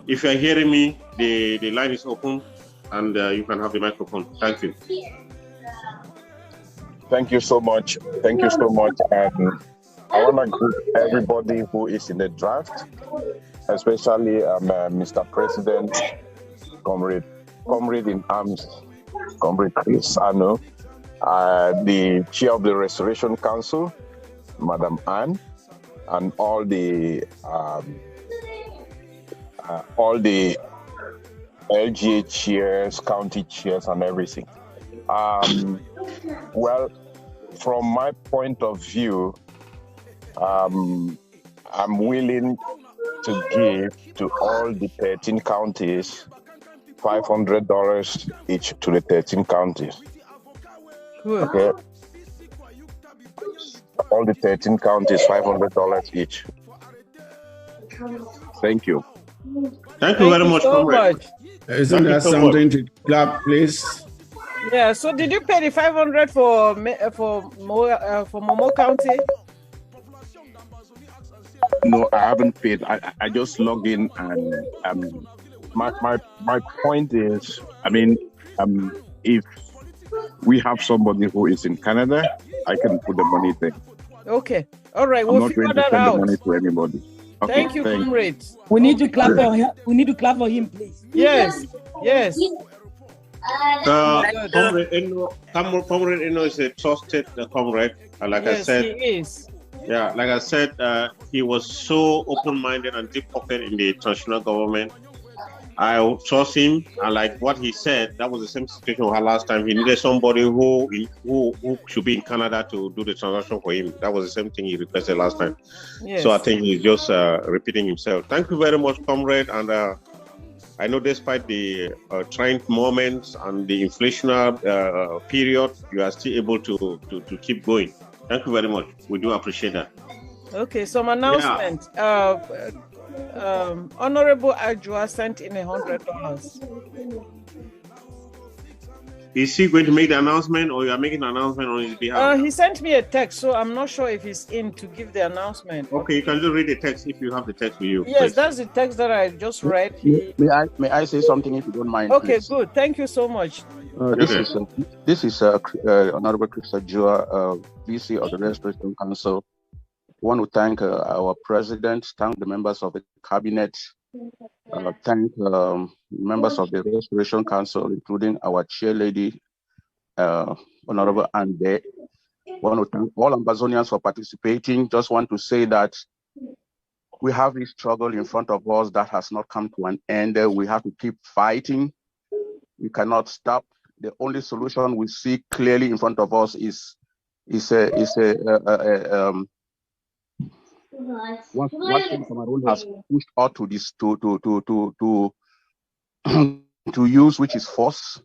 If you are hearing me, the line is open, and you can have the microphone. Thank you. Thank you so much. Thank you so much. And I want to greet everybody who is in the draft, especially Mr. President, Comrade in Arms, Comrade Chris Ano, the Chair of the Restoration Council, Madam Anne, and all the LGA chairs, county chairs, and everything. Well, from my point of view, I'm willing to give to all the 13 counties $500 each to the 13 counties. Good. Okay. All the 13 counties, $500 each. Thank you. Thank you very much, so comrade. much. Isn't that something to clap, please? Yeah. So did you pay the 500 for Momo County? No, I haven't paid. I just logged in, and my point is, I mean, if we have somebody who is in Canada, I can put the money there. Okay. All right. I'm We'll not figure going to that send the out. money to anybody. Okay, Thank you, comrades. We need to clap for him. We need to clap for him, please. Yes. Yes. Comrade Eno is a trusted comrade. Like I Yes, said, he is. yeah, like I said, he was so open-minded and deep-pocketed in the international government. I trust him, and like what he said, that was the same situation we had last time. He needed somebody who should be in Canada to do the transaction for him. That was the same thing he requested last time. Yes. So I think he's just repeating himself. Thank you very much, comrade. And I know despite the trying moments and the inflationary period, you are still able to keep going. Thank you very much. We do appreciate that. Okay, some announcement. Honorable Ajua sent in $100. Is he going to make the announcement, or you are making an announcement on his behalf? He sent me a text, so I'm not sure if he's in to give the announcement. Okay, you can just read the text if you have the text with you. Yes, please. that's the text that I just read. May I say something if you don't mind? Okay, please? good. Thank you so much. This is Honorable Chris Ajua, VC of the Restoration Council. I want to thank our president, thank the members of the cabinet, thank members of the Restoration Council, including our chair lady, Honorable Amba. I want to thank all Ambazonians for participating. Just want to say that we have this struggle in front of us that has not come to an end. We have to keep fighting. We cannot stop. The only solution we see clearly in front of us is what Cameroon has pushed out to this to use, which is force,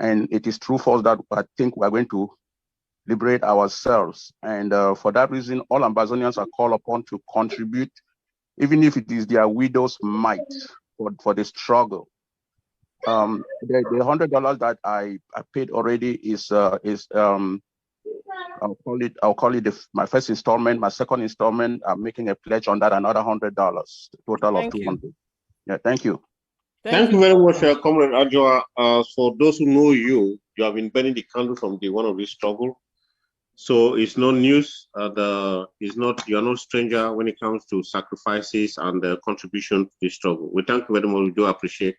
and it is through force that I think we are going to liberate ourselves. And for that reason, all Ambazonians are called upon to contribute, even if it is their widow's mite, for the struggle. The $100 that I paid already is I'll call it my first installment. My second installment, I'm making a pledge on that, another $100, total of 200. Yeah, thank you. Thank you very much, Comrade Ajua. For those who know you, you have been burning the candle from the one of this struggle. So it's no news. You're not a stranger when it comes to sacrifices and contribution to the struggle. We thank you very much. We do appreciate.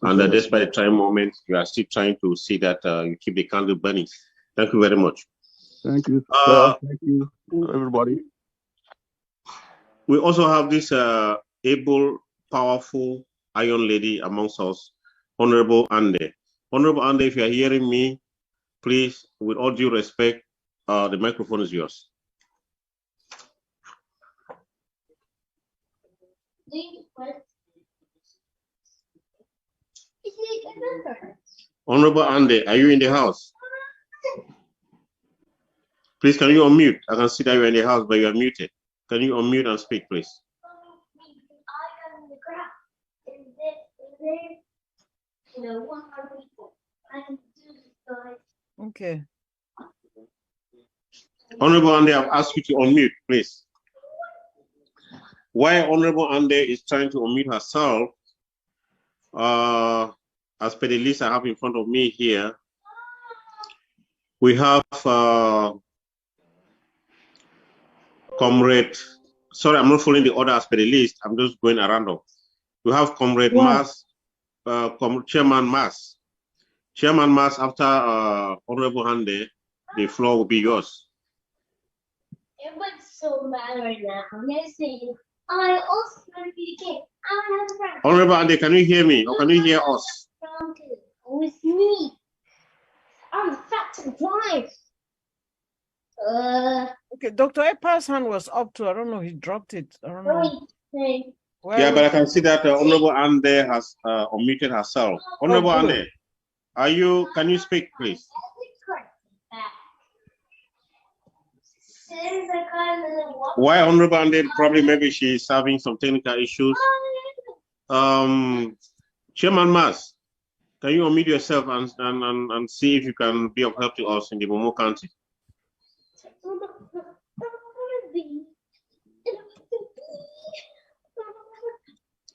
And despite the time moment, you are still trying to see that you keep the candle burning. Thank you very much. Thank you. Thank you, everybody. We also have this able, powerful iron lady amongst us, Honorable Ande. Honorable Ande, if you are hearing me, please, with all due respect, the microphone is yours. Honorable Ande, are you in the house? Please, can you unmute? I can see that you're in the house, but you are muted. Can you unmute and speak, please? Okay. Honorable Ande, I've asked you to unmute, please. While Honorable Ande is trying to unmute herself, as per the list I have in front of me here, we have Comrade. Sorry, I'm not following the order as per the list. I'm just going around. We have Comrade Mas, Chairman Mas. Chairman Mas, after Honorable Ande, the floor will be yours. Everyone's so mad right now. I'm gonna say, I also want to be the king. I have a friend. Honorable Ande, can you hear me or can you hear us? With me. I'm fat and blind. Okay, Dr. Epa's hand was up too. I don't know. He dropped it. I don't know. Yeah, but I can see that Honorable Ande has unmuted herself. Honorable Ande, can you speak, please? Why Honorable Ande? Probably maybe she's having some technical issues. Chairman Mas, can you unmute yourself and see if you can be of help to us in the Momo County?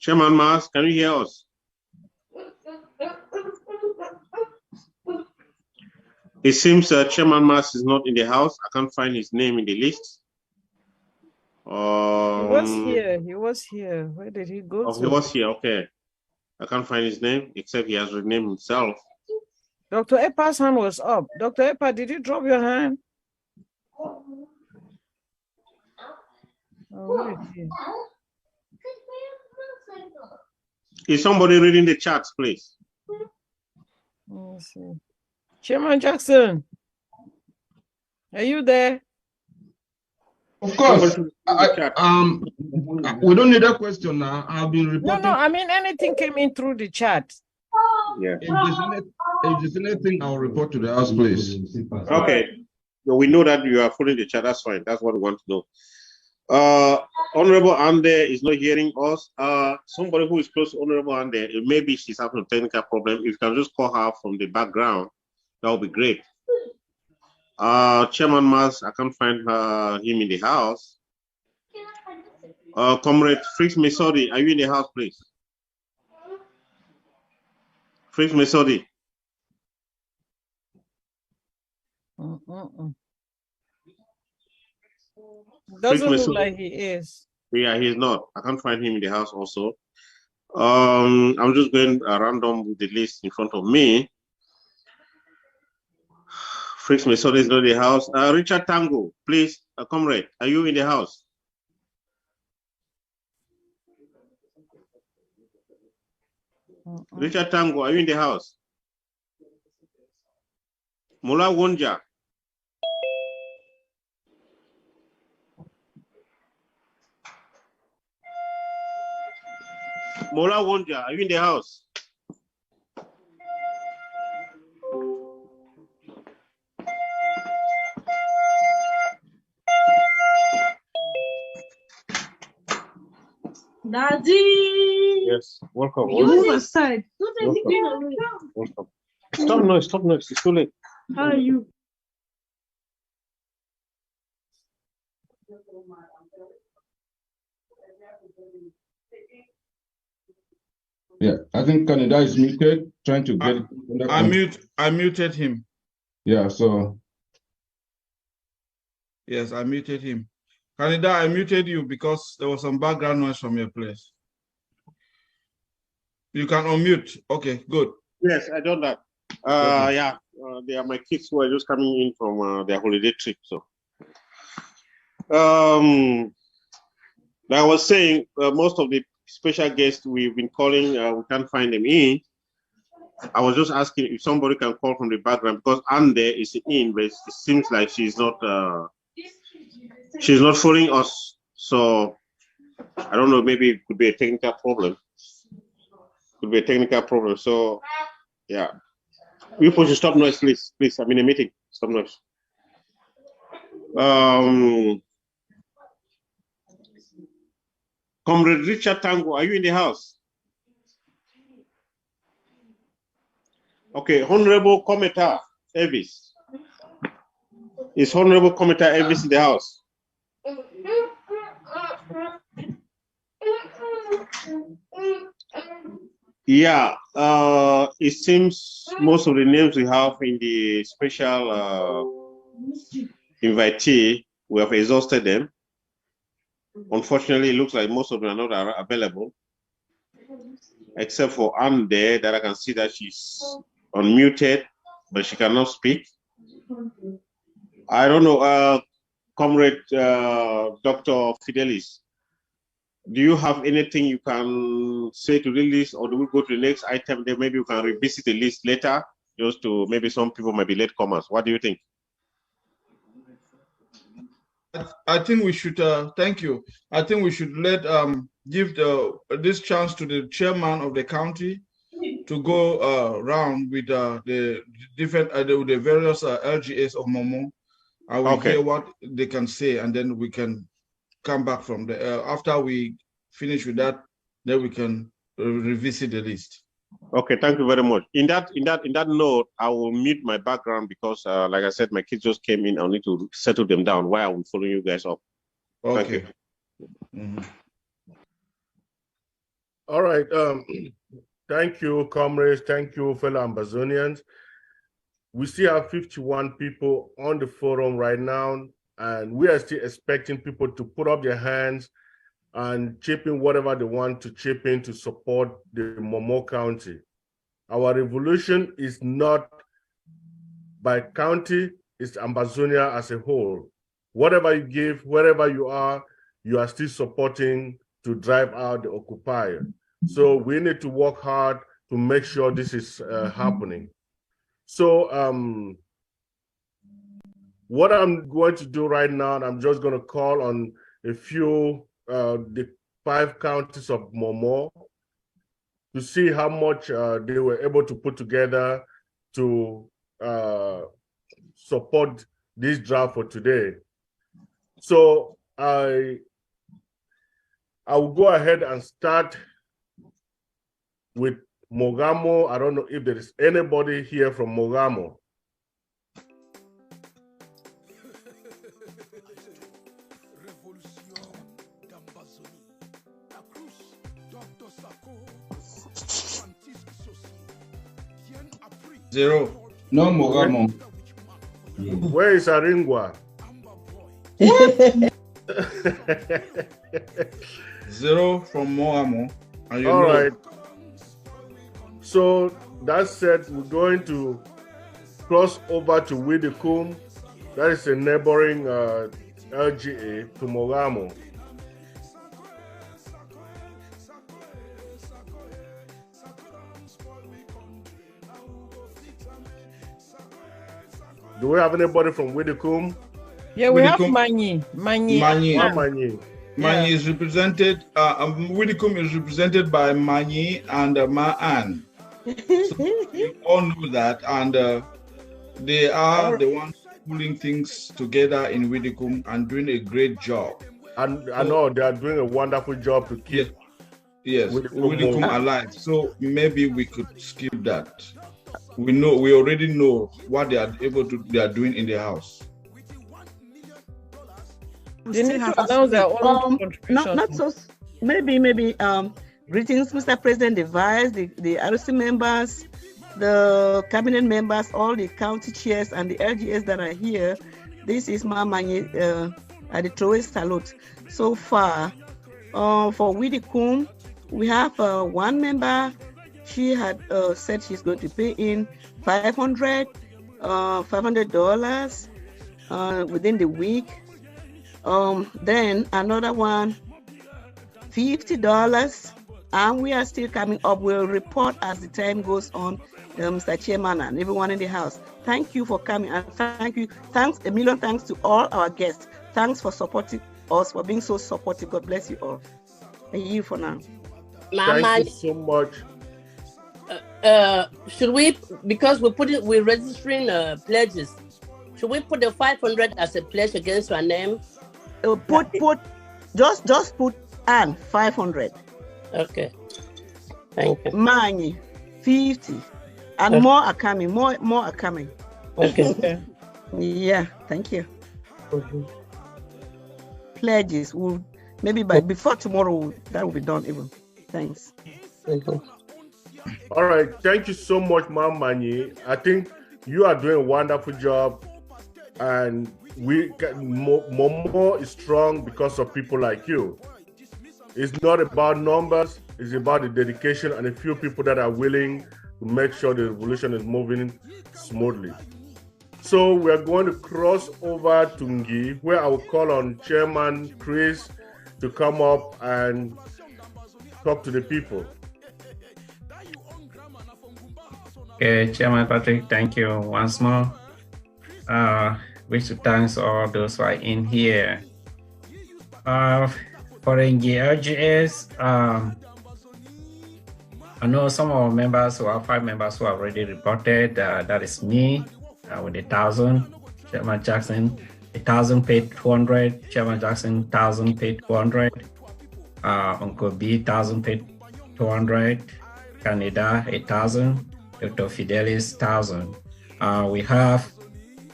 Chairman Mas, can you hear us? It seems Chairman Mas is not in the house. I can't find his name in the list. He was here. He was here. Where did he go to? He was here. Okay. I can't find his name except he has renamed himself. Dr. Epa's hand was up. Dr. Epa, did you drop your hand? Oh, where is he? Is somebody reading the chats, please? Let me see. Chairman Jackson, are you there? Of course. We don't need a question now. I've been reporting. No, I mean anything came in through the chat. Yeah. If there's anything, I'll report to the House, please. Okay. So we know that you are following the chat. That's fine. That's what we want to know. Honorable Ande is not hearing us. Somebody who is close to Honorable Ande, maybe she's having a technical problem. If you can just call her from the background, that would be great. Chairman Mas, I can't find him in the house. Comrade Fritz Mesodi, are you in the house, please? Fritz Mesodi. Doesn't look like he is. Yeah, he's not. I can't find him in the house also. I'm just going random with the list in front of me. Fritz Mesodi is not in the house. Richard Tango, please, comrade, are you in the house? Richard Tango, are you in the house? Mola Wonja. Mola Wonja, are you in the house? Daddy. Yes, welcome. You move aside. Welcome. Stop noise, stop noise. It's too late. How are you? Yeah, I think Canada is muted, trying to get I muted him. Yeah, so. Yes, I muted him. Canada, I muted you because there was some background noise from your place. You can unmute. Okay, good. Yes, I done that. Okay. Yeah, they are my kids who are just coming in from their holiday trip. So, like I was saying, most of the special guests we've been calling, we can't find them in. I was just asking if somebody can call from the background because Ande is in, but it seems like she's not following us. So I don't know. Maybe it could be a technical problem. Could be a technical problem. So yeah, we should stop noise, please. Please, I'm in a meeting. Stop noise. Comrade Richard Tango, are you in the house? Okay, Honorable Kometa Elvis. Is Honorable Kometa Elvis in the house? Yeah, it seems most of the names we have in the special invitee, we have exhausted them. Unfortunately, it looks like most of them are not available, except for Amba that I can see that she's unmuted, but she cannot speak. I don't know, Comrade Dr. Fidelis, do you have anything you can say to the list, or do we go to the next item? Then maybe we can revisit the list later, just to maybe some people might be latecomers. What do you think? I think we should. Thank you. I think we should give this chance to the chairman of the county to go around with the different the various LGAs of Momo. I will hear what they can say, and then we can come back from there. After we finish with that, then we can revisit the list. Okay, thank you very much. In that note, I will mute my background because, like I said, my kids just came in. I'll need to settle them down while I'm following you guys up. Okay. Thank you. Mm-hmm. All right. Thank you, comrades. Thank you, fellow Ambazonians. We still have 51 people on the forum right now, and we are still expecting people to put up their hands and chip in whatever they want to chip in to support the Momo County. Our revolution is not by county, it's Ambazonia as a whole. Whatever you give, wherever you are still supporting to drive out the occupier. So we need to work hard to make sure this is happening. So what I'm going to do right now, I'm just going to call on a few the 5 counties of Momo to see how much they were able to put together to support this draft for today. So I will go ahead and start with Mogamo. I don't know if there is anybody here from Mogamo. Zero. No Mogamo. Where is Aringwa? Zero from Moamo. All right. So that said, we're going to cross over to Widikum. That is a neighboring LGA to Mogamo. Do we have anybody from Widikum? Yeah, we have Manyi. Manyi is represented. Widikum is represented by Manyi and Ma'an. So you all know that, and they are the ones pulling things together in Widikum and doing a great job. And I know they are doing a wonderful job to keep Widikum alive. So maybe we could skip that. We already know what they are doing in the house. They need to announce their own contribution. Not so. Maybe. Greetings, Mr. President, the Vice, the RC members, the cabinet members, all the county chairs, and the LGS that are here. This is Mamanye at the Troe Salute. So far, for Widikum, we have one member. She had said she's going to pay in $500 within the week. Then another one, $50, and we are still coming up. We'll report as the time goes on, Mr. Chairman and everyone in the house. Thank you for coming, and thanks a million thanks to all our guests. Thanks for supporting us, for being so supportive. God bless you all. And you for now. Thank you so much. Should we, because we're registering pledges, should we put the 500 as a pledge against your name? Just put Ann 500. Okay. Thank you. Manny 50. And more are coming. More are coming. Okay. Yeah, thank you. Pledges will maybe before tomorrow that will be done even. Thanks. All right, thank you so much, Ma'am Mani. I think you are doing a wonderful job, and Momo is strong because of people like you. It's not about numbers, it's about the dedication and a few people that are willing to make sure the revolution is moving smoothly. So we're going to cross over to Ngi, where I will call on Chairman Chris to come up and talk to the people. Okay, Chairman Patrick, thank you once more. Wish to thank all those who are in here. For the LGS, I know some of our members, who are 5 members who have already reported. That is me with 1,000. Chairman Jackson, 1,000 paid 200. Chairman Jackson, 1,000 paid 200. Uncle B, 1,000 paid 200. Canada, 1,000. Dr. Fidelis, 1,000. We have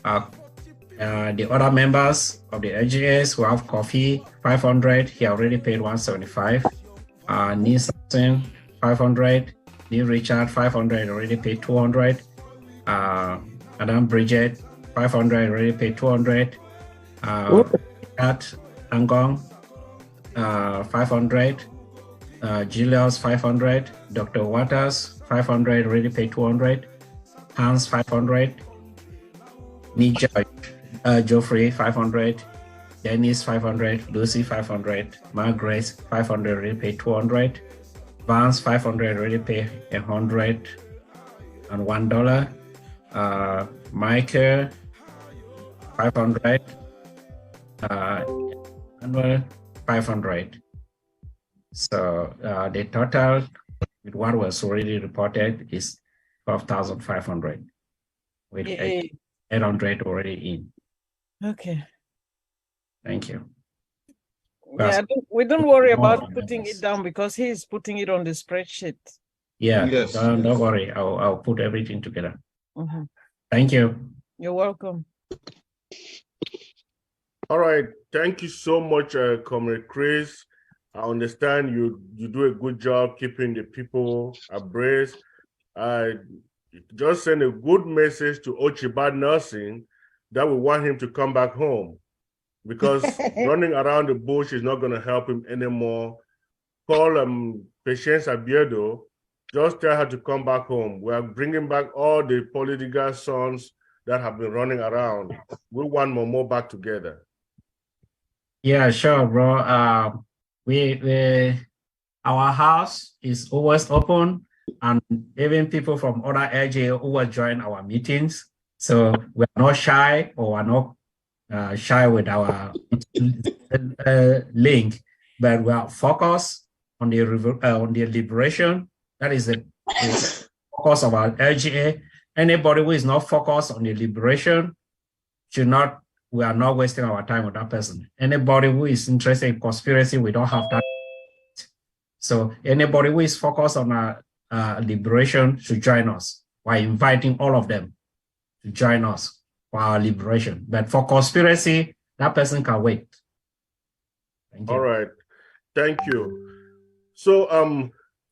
the other members of the LGS who have coffee, 500. He already paid 175. Neil Sampson, 500. Neil Richard, 500, already paid 200. Adam Bridget, 500, already paid 200. Kat Angong, 500. Julius, 500. Dr. Waters, 500, already paid 200. Hans, 500. Nija, Geoffrey, 500. Dennis, 500. Lucy, 500. Margaret, 500, already paid 200. Vance, 500, already paid $101. Michael, 500. Annual, 500. So the total with what was already reported is 12,500 with 800 already in. Okay. Thank you. Yeah, we don't worry about putting it down because he's putting it on the spreadsheet. Yeah, Yes, don't worry. I'll put everything together. Mhm. Thank you. You're welcome. All right, thank you so much, Comrade Chris. I understand you do a good job keeping the people abreast. I just send a good message to Ochiba Nursing that we want him to come back home, because running around the bush is not going to help him anymore. Call Patience Abiedo, just tell her to come back home. We are bringing back all the political sons that have been running around. We want Momo back together. Yeah, sure, bro. Our house is always open, and even people from other LGA who will join our meetings. So we're not shy, or we're not shy with our link, but we are focused on the liberation. That is the focus of our LGA. Anybody who is not focused on the liberation should not. We are not wasting our time with that person. Anybody who is interested in conspiracy, we don't have that. So anybody who is focused on liberation should join us. We're inviting all of them to join us for our liberation. But for conspiracy, that person can wait. Thank you. All right, thank you. So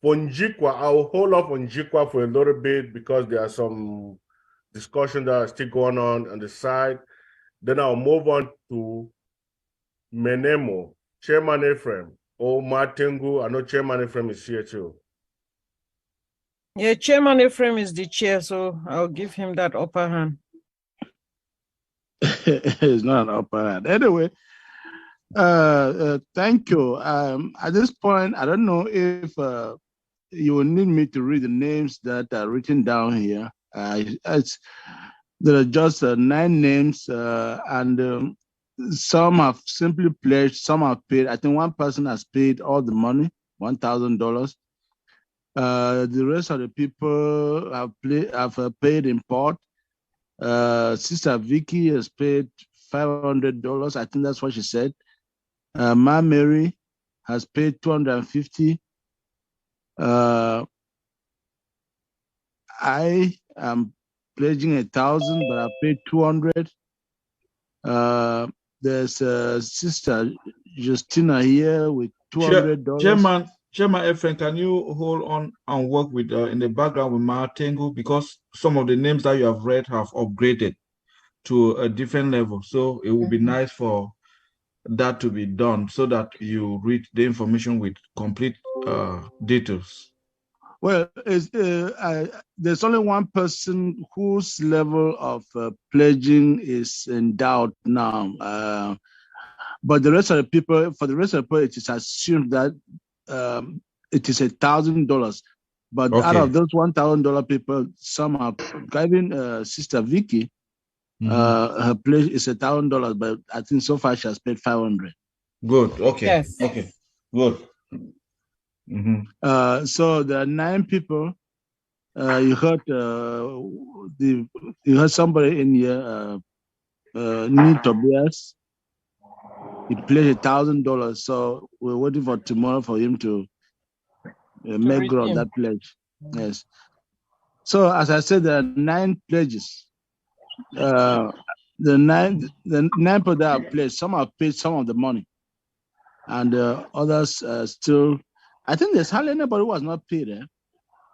for Njikwa, I'll hold off on Njikwa for a little bit because there are some discussions that are still going on the side. Then I'll move on to Menemo, Chairman Ephraim, or Martengu. I know Chairman Ephraim is here too. Yeah, Chairman Ephraim is the chair, so I'll give him that upper hand. It's not an upper hand. Anyway, thank you. At this point, I don't know if you will need me to read the names that are written down here. There are just 9 names, and some have simply pledged, some have paid. I think one person has paid all the money, $1,000. The rest of the people have paid in part. Sister Vicky has paid $500. I think that's what she said. Ma Mary has paid $250. I'm pledging 1,000, but I paid 200. There's a sister Justina here with $200. Chairman Efren, can you hold on and work with in the background with Martengo, because some of the names that you have read have upgraded to a different level. So it would be nice for that to be done so that you read the information with complete details. Well, there's only one person whose level of pledging is in doubt now. But the rest of the people, for the rest of the people, it is assumed that it is $1,000. But out of those $1,000 people, some are driving Sister Vicky. Her pledge is $1,000, but I think so far she has paid 500. Good. Okay. Yes. Okay. Good. So there are 9 people. You heard you heard somebody in here, Need Tobias. He pledged $1,000. So we're waiting for tomorrow for him to make good on that pledge. Yes. So as I said, there are 9 pledges. The nine people that have pledged, some have paid some of the money, and others still. I think there's hardly anybody who has not paid.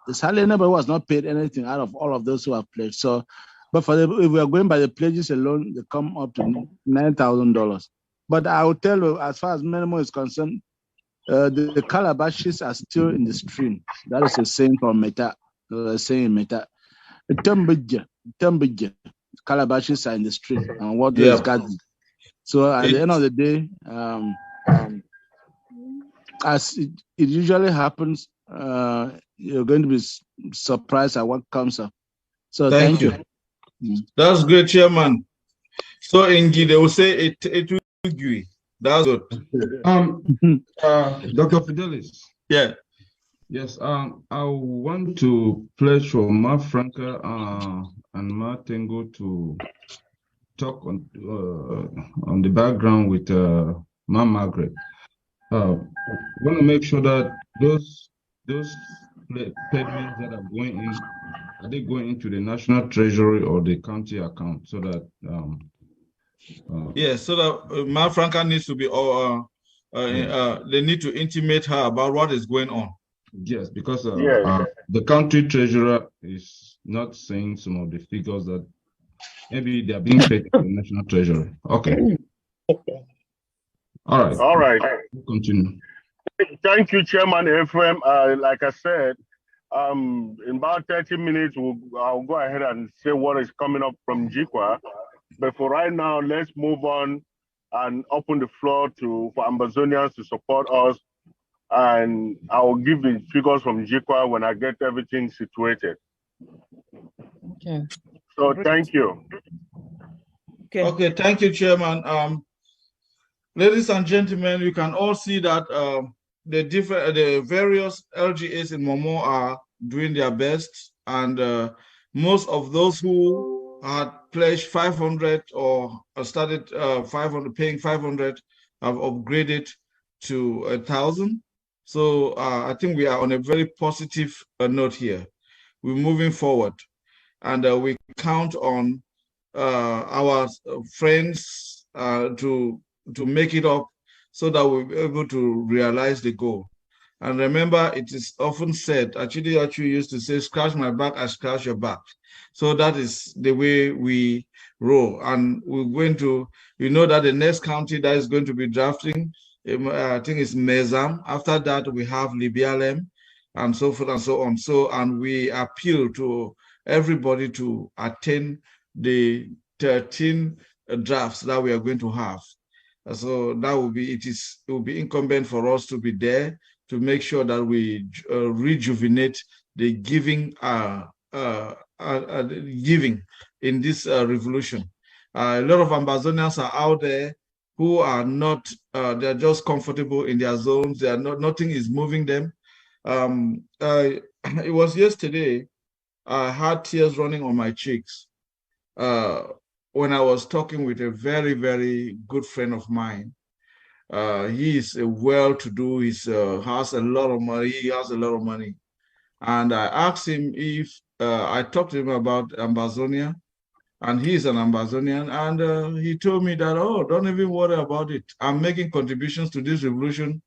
There's hardly anybody who has not paid anything out of all of those who have pledged. So, but if we are going by the pledges alone, they come up to $9,000. But I will tell you, as far as minimum is concerned, the calabashes are still in the stream. That is a saying from Meta. Saying Meta. Calabashes are in the stream, and water is gathered. So at the end of the day, as it usually happens, you're going to be surprised at what comes up. So thank you. That's great, Chairman. So in G, they will say it will be. That's good. Dr. Fidelis. Yeah. Yes. I want to pledge for Ma Franca and Ma Tengo to talk on the background with Ma Margaret. Want to make sure that those payments that are going in, are they going into the national treasury or the county account, so that yes, so that Ma Franca needs to be they need to intimate her about what is going on. Yes, because the county treasurer is not saying some of the figures that maybe they are being paid to the national treasury. Okay. All right. All right. Continue. Thank you, Chairman Ephraim. Like I said, in about 30 minutes, I'll go ahead and say what is coming up from JICWA. But for right now, let's move on and open the floor for Ambazonians to support us. And I will give the figures from JICWA when I get everything situated. Okay. So thank you. Okay, thank you, Chairman. Ladies and gentlemen, you can all see that the various LGAs in Momo are doing their best, and most of those who had pledged 500 or started 500, paying 500, have upgraded to 1,000. So I think we are on a very positive note here. We're moving forward, and we count on our friends to make it up, so that we'll be able to realize the goal. And remember, it is often said, actually used to say, scratch my back, I scratch your back. So that is the way we roll. And we're going to, that the next county that is going to be drafting, I think it's Mezam. After that, we have Libialem, and so forth and so on. And we appeal to everybody to attend the 13 drafts that we are going to have. So that will be, it will be incumbent for us to be there to make sure that we rejuvenate the giving giving in this revolution. A lot of Ambazonians are out there who are not, they're just comfortable in their zones. They are not, nothing is moving them. It was yesterday, I had tears running on my cheeks when I was talking with a very, very good friend of mine. He is well-to-do. He has a lot of money. And I asked him if I talked to him about Ambazonia, and he's an Ambazonian, and he told me that, oh, don't even worry about it. I'm making contributions to this revolution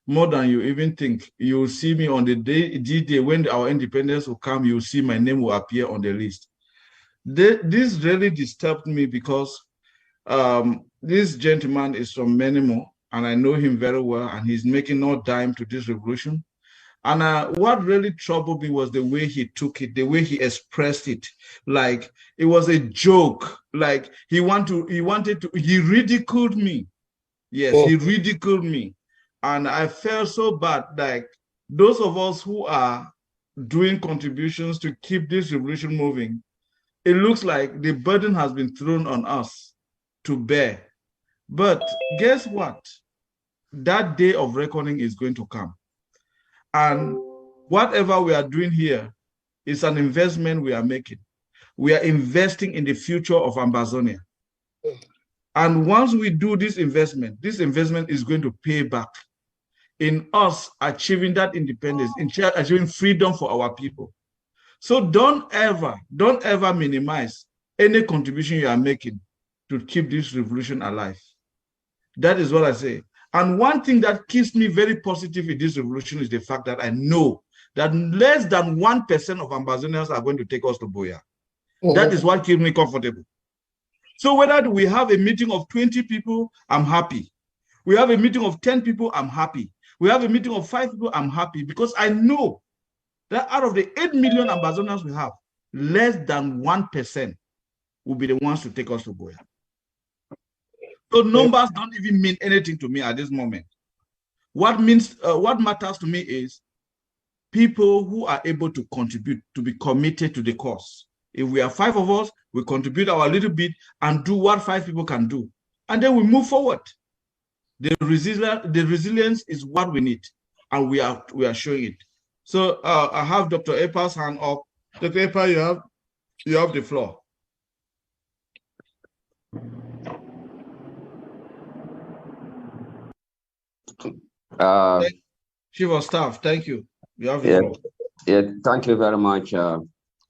more than you even think. You'll see me on the day when our independence will come, you'll see my name will appear on the list. This really disturbed me because this gentleman is from Menimo, and I know him very well, and he's making no dime to this revolution. And what really troubled me was the way he took it, the way he expressed it. Like it was a joke. Like he ridiculed me. Yes, he ridiculed me. And I felt so bad. Like those of us who are doing contributions to keep this revolution moving, it looks like the burden has been thrown on us to bear. But guess what? That day of reckoning is going to come. And whatever we are doing here is an investment we are making. We are investing in the future of Ambazonia. And once we do this investment is going to pay back in us achieving that independence, in achieving freedom for our people. So don't ever minimize any contribution you are making to keep this revolution alive. That is what I say. And one thing that keeps me very positive in this revolution is the fact that I know that less than 1% of Ambazonians are going to take us to Boya. That is what keeps me comfortable. So whether we have a meeting of 20 people, I'm happy. We have a meeting of 10 people, I'm happy. We have a meeting of 5 people, I'm happy, because I know that out of the 8 million Ambazonians we have, less than 1% will be the ones to take us to Boya. So numbers don't even mean anything to me at this moment. What matters to me is people who are able to contribute, to be committed to the cause. If we are 5 of us, we contribute our little bit and do what 5 people can do. And then we move forward. The resilience is what we need, and we are showing it. So I have Dr. Epa's hand up. Dr. Epa, you have the floor. Chief of Staff, thank you. You have the floor. Yeah, thank you very much.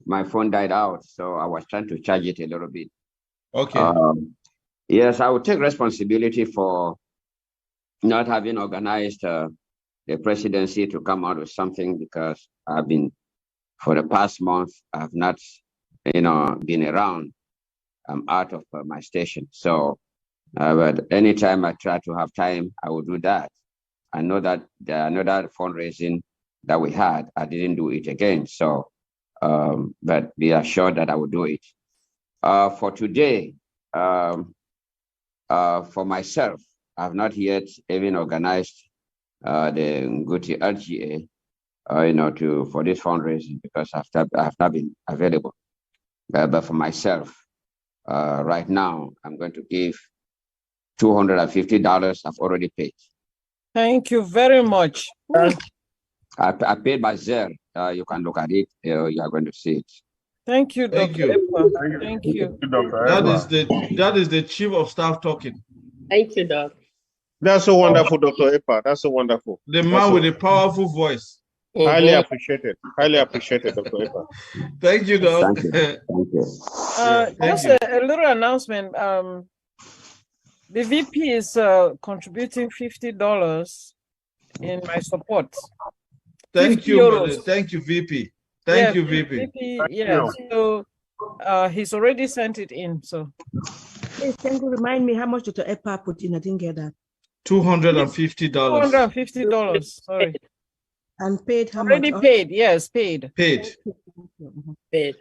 My phone died out, so I was trying to charge it a little bit. Okay. Yes, I will take responsibility for not having organized the presidency to come out with something, because I've been, for the past month, I've not, been around. I'm out of my station. So, but anytime I try to have time, I will do that. I know that another fundraising that we had, I didn't do it again. So, but be assured that I will do it. For today, for myself, I've not yet even organized the Nguti LGA, for this fundraising, because I have not been available. But for myself, right now, I'm going to give $250. I've already paid. Thank you very much. I paid by Zelle. You can look at it. You are going to see it. Thank you, Dr. Epa. Thank you. That is the Chief of Staff talking. Thank you, Doc. That's so wonderful, Dr. Epa. That's so wonderful. The man with a powerful voice. Highly appreciated. Highly appreciated, Dr. Epa. Thank you, Doc. Thank you. Thank you. Just a little announcement. The VP is contributing $50 in my support. Thank you, euros. Thank you, VP. Thank you, VP. Yeah, so he's already sent it in. So, please, can you remind me how much Dr. Epa put in? I didn't get that. $250. $250. Sorry. And paid how already much? Paid. Yes, paid. Paid. Paid.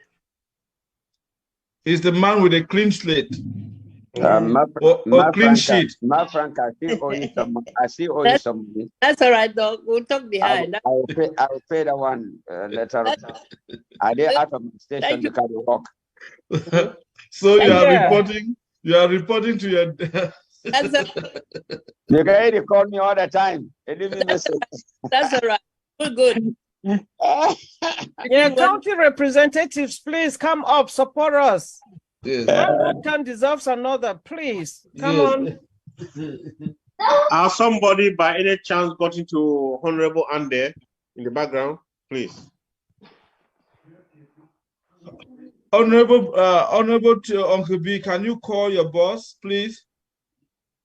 He's the man with a clean slate. Clean sheet. My friend, I see only some money. That's all right, Doc. We'll talk behind. I will pay the one later on. I did out of my station because I walk. So you are reporting to your You can call me all the time. That's all right. We're good. Yeah, county representatives, please come up, support us. Yes. One time deserves another, please. Come on. Has somebody by any chance got into Honorable Ande in the background, please? Honorable Uncle B, can you call your boss, please?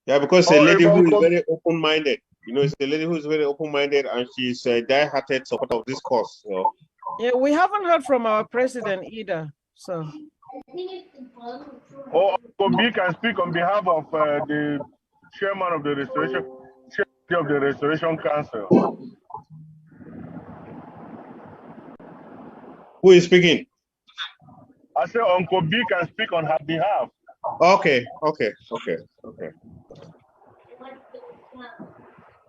Yeah, because a lady who is Uncle- very open-minded. You know, it's a lady who is very open-minded, and she's a die-hearted supporter of this cause. So. Yeah, we haven't heard from our president either. So. Or Uncle B can speak on behalf of the chairman of the Restoration Council. Who is speaking? I said Uncle B can speak on her behalf. Okay.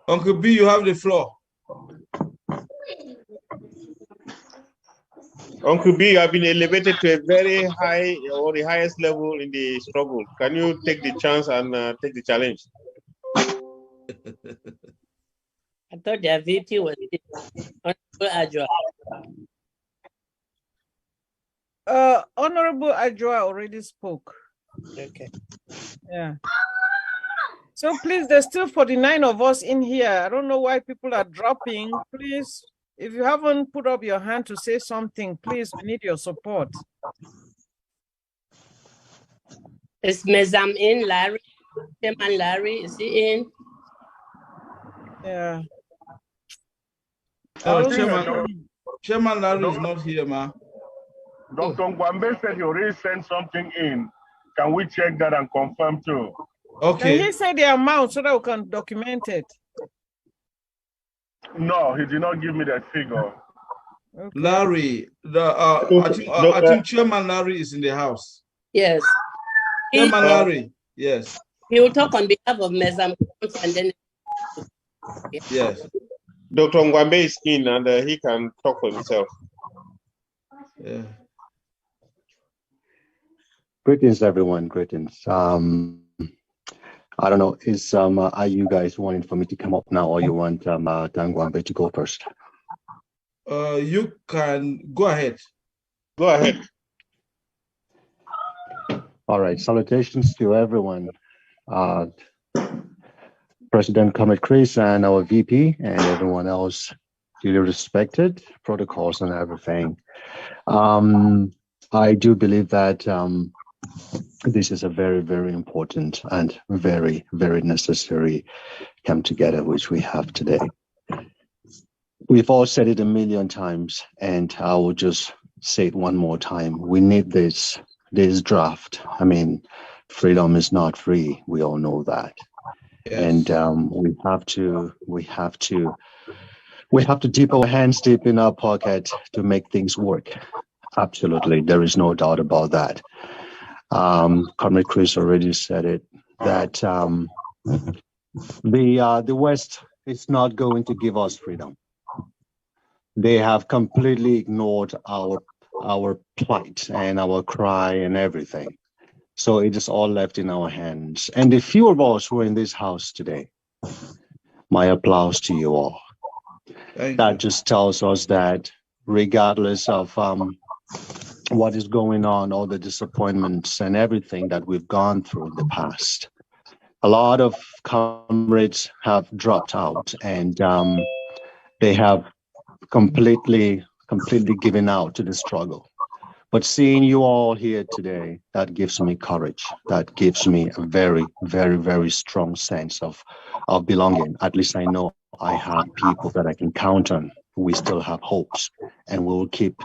Uncle B, you have the floor. Uncle B, you have been elevated to a very high or the highest level in the struggle. Can you take the chance and take the challenge? I thought their VP was Honorable Adjoa. Honorable Adjoa already spoke. Okay. Yeah. So please, there's still 49 of us in here. I don't know why people are dropping. Please, if you haven't put up your hand to say something, please, we need your support. Is Mezam in, Larry? Chairman Larry, is he in? Yeah. Chairman Larry is not here, ma. Dr. Ngwambe said he already sent something in. Can we check that and confirm too? Okay. Can he say the amount so that we can document it? No, he did not give me that figure. Okay. Larry, I think Chairman Larry is in the house. Yes. Chairman Larry, yes. He will talk on behalf of Mezam and then. Yes. Dr. Ngwambe is in, and he can talk for himself. Yeah. Greetings, everyone. Greetings. I don't know. Are you guys wanting for me to come up now, or you want Ngwambe to go first? You can go ahead. Go ahead. All right. Salutations to everyone. President Comrade Chris and our VP and everyone else, duly respected, protocols and everything. I do believe that this is a very, very important and very, very necessary come together which we have today. We've all said it a million times, and I will just say it one more time. We need this draft. I mean, freedom is not free. We all know that. Yes. And we have to dip our hands deep in our pocket to make things work. Absolutely, there is no doubt about that. Comrade Chris already said it, that the West is not going to give us freedom. They have completely ignored our plight and our cry and everything. So it is all left in our hands. And the few of us who are in this house today, my applause to you all. That just tells us that regardless of what is going on, all the disappointments and everything that we've gone through in the past, a lot of comrades have dropped out, and they have completely given out to the struggle. But seeing you all here today, that gives me courage. That gives me a very, very, very strong sense of belonging. At least I know I have people that I can count on. We still have hopes, and we'll keep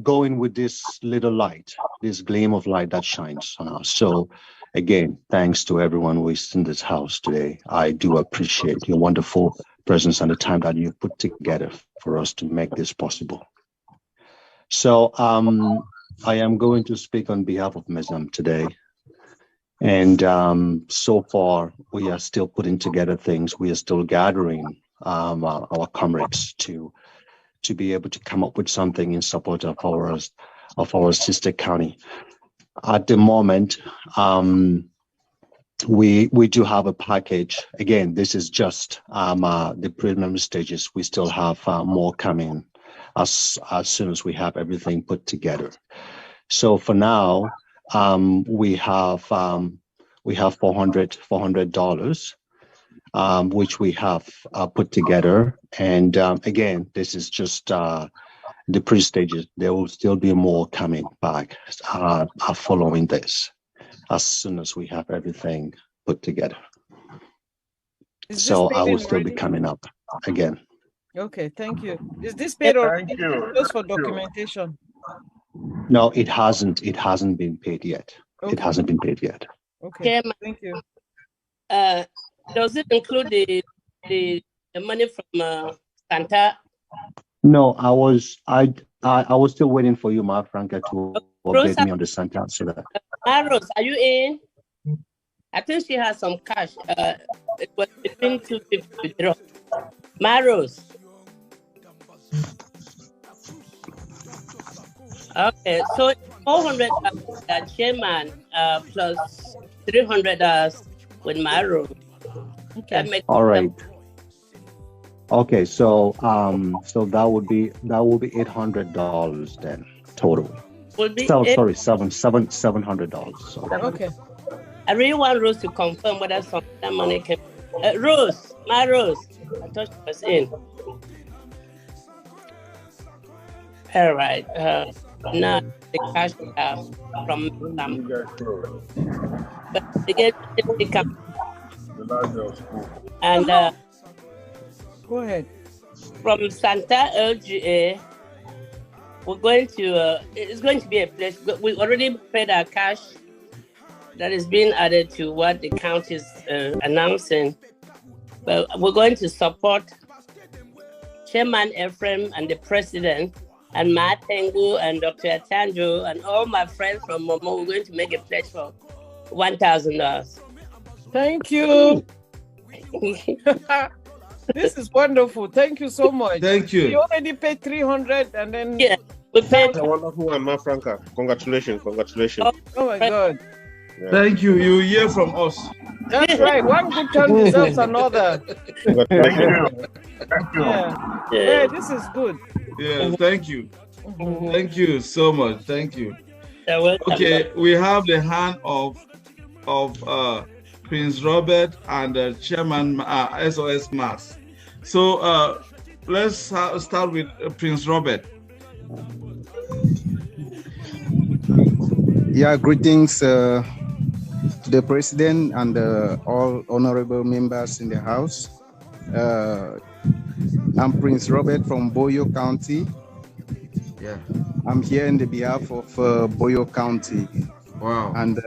going with this little light, this gleam of light that shines on us. So again, thanks to everyone who is in this house today. I do appreciate your wonderful presence and the time that you've put together for us to make this possible. So I am going to speak on behalf of Mezam today. And so far, we are still putting together things. We are still gathering our comrades to be able to come up with something in support of our sister county. At the moment, we do have a package. Again, this is just the preliminary stages. We still have more coming as soon as we have everything put together. So for now, we have $400, which we have put together. And again, this is just the pre-stages. There will still be more coming back following this, as soon as we have everything put together. So I will still be coming up again. Okay, thank you. Is this paid already? Just for documentation. No, it hasn't. It hasn't been paid yet. Okay. It hasn't been paid yet. Okay, Chairman, thank you. Does it include the money from Santa? No, I was still waiting for you, Ma Franca, to update me on the Santa. So that Maros, are you in? I think she has some cash. It was between 250 withdraw. Maros. Okay, so 400 chairman plus 300 with Maros. Okay. all right. Okay, so that would be $800 then total. Will be Sorry, $700. So. Okay. I really want Rose to confirm whether some that money came. Rose, my Rose. I thought she was in. All right. Now the cash from but again, they come. And go ahead. From Santa LGA, we're going to. It's going to be a place. We already paid our cash. That is being added to what the county is announcing. But we're going to support Chairman Ephraim and the President and Matt Tengu and Dr. Tanjo and all my friends from Momo. We're going to make a pledge for $1,000. Thank you. This is wonderful. Thank you so much. Thank you. You already paid 300 and then... Yeah, we paid... That's a wonderful one, Ma Franca. Congratulations. Oh my God. Yeah. Thank you. You hear from us. That's right. One good turn deserves another. Thank you. Yeah, this is good. Yeah, thank you. Thank you so much. Thank you. Okay, we have the hand of Prince Robert and Chairman SOS Mass. So let's start with Prince Robert. Yeah, greetings to the President and all honorable members in the House. I'm Prince Robert from Boyo County. Yeah. I'm here in the behalf of Boyo County. Wow. And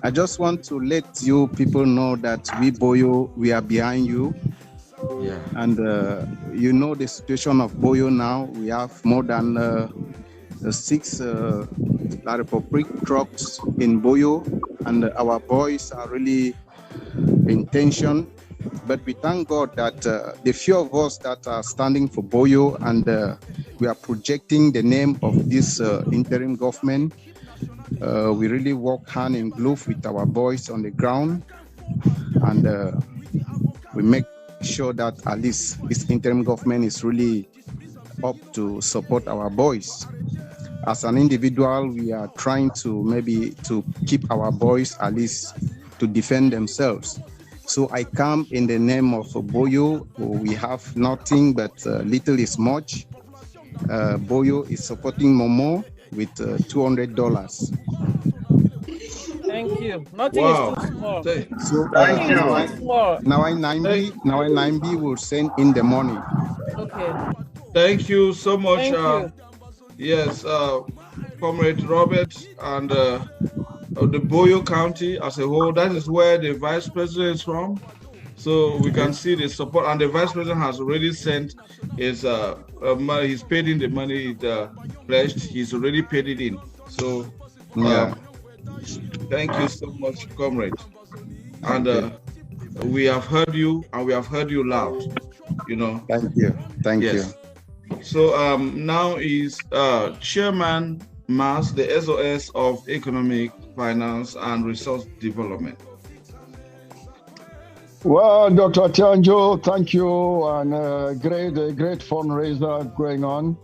I just want to let you people know that we Boyo, we are behind you. Yeah. And you know the situation of Boyo now. We have more than 6 brick trucks in Boyo, and our boys are really in tension. But we thank God that the few of us that are standing for Boyo and we are projecting the name of this interim government. We really work hand in glove with our boys on the ground, and we make sure that at least this interim government is really up to support our boys. As an individual, we are trying to maybe to keep our boys at least to defend themselves. So I come in the name of Boyo. We have nothing but little is much. Boyo is supporting Momo with $200. Thank you. Nothing Wow. is too small. So Nothing is too small. now I 90 will send in the money. Okay. Thank you so much. Thank you. Yes, Comrade Robert and the Boyo County as a whole. That is where the Vice President is from. So we can see the support, and the Vice President has already sent his he's paid in the money pledged. He's already paid it in. So thank you so much, Comrade. And we have heard you, and we have heard you loud. You know. Thank you. Thank you. So now is Chairman Mas, the SOS of Economic, Finance, and Resource Development. Well, Dr. Tianjo, thank you, and a great fundraiser going on.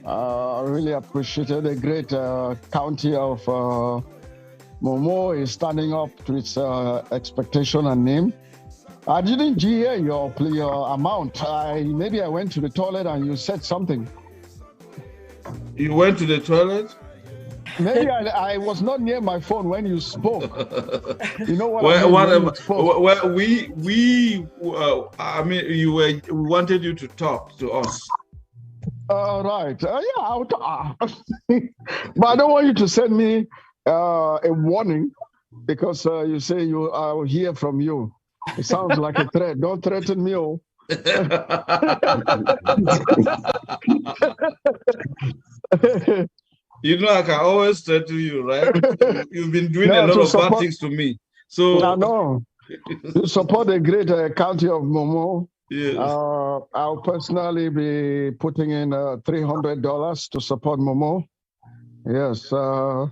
I really appreciated the great county of Momo is standing up to its expectation and name. I didn't hear your amount. Maybe I went to the toilet and you said something. You went to the toilet? Maybe I was not near my phone when you spoke. You know what Well, I mean? When you whatever. spoke. Well, I mean, we wanted you to talk to us. Right. Yeah, I'll but I don't want you to send me a warning because you say I'll hear from you. It sounds like a threat. Don't threaten me. Oh. You know, I can always threaten you, right? You've been doing a lot of bad things to me. So I know. To support the great county of Momo, yes. I'll personally be putting in $300 to support Momo. Yes. So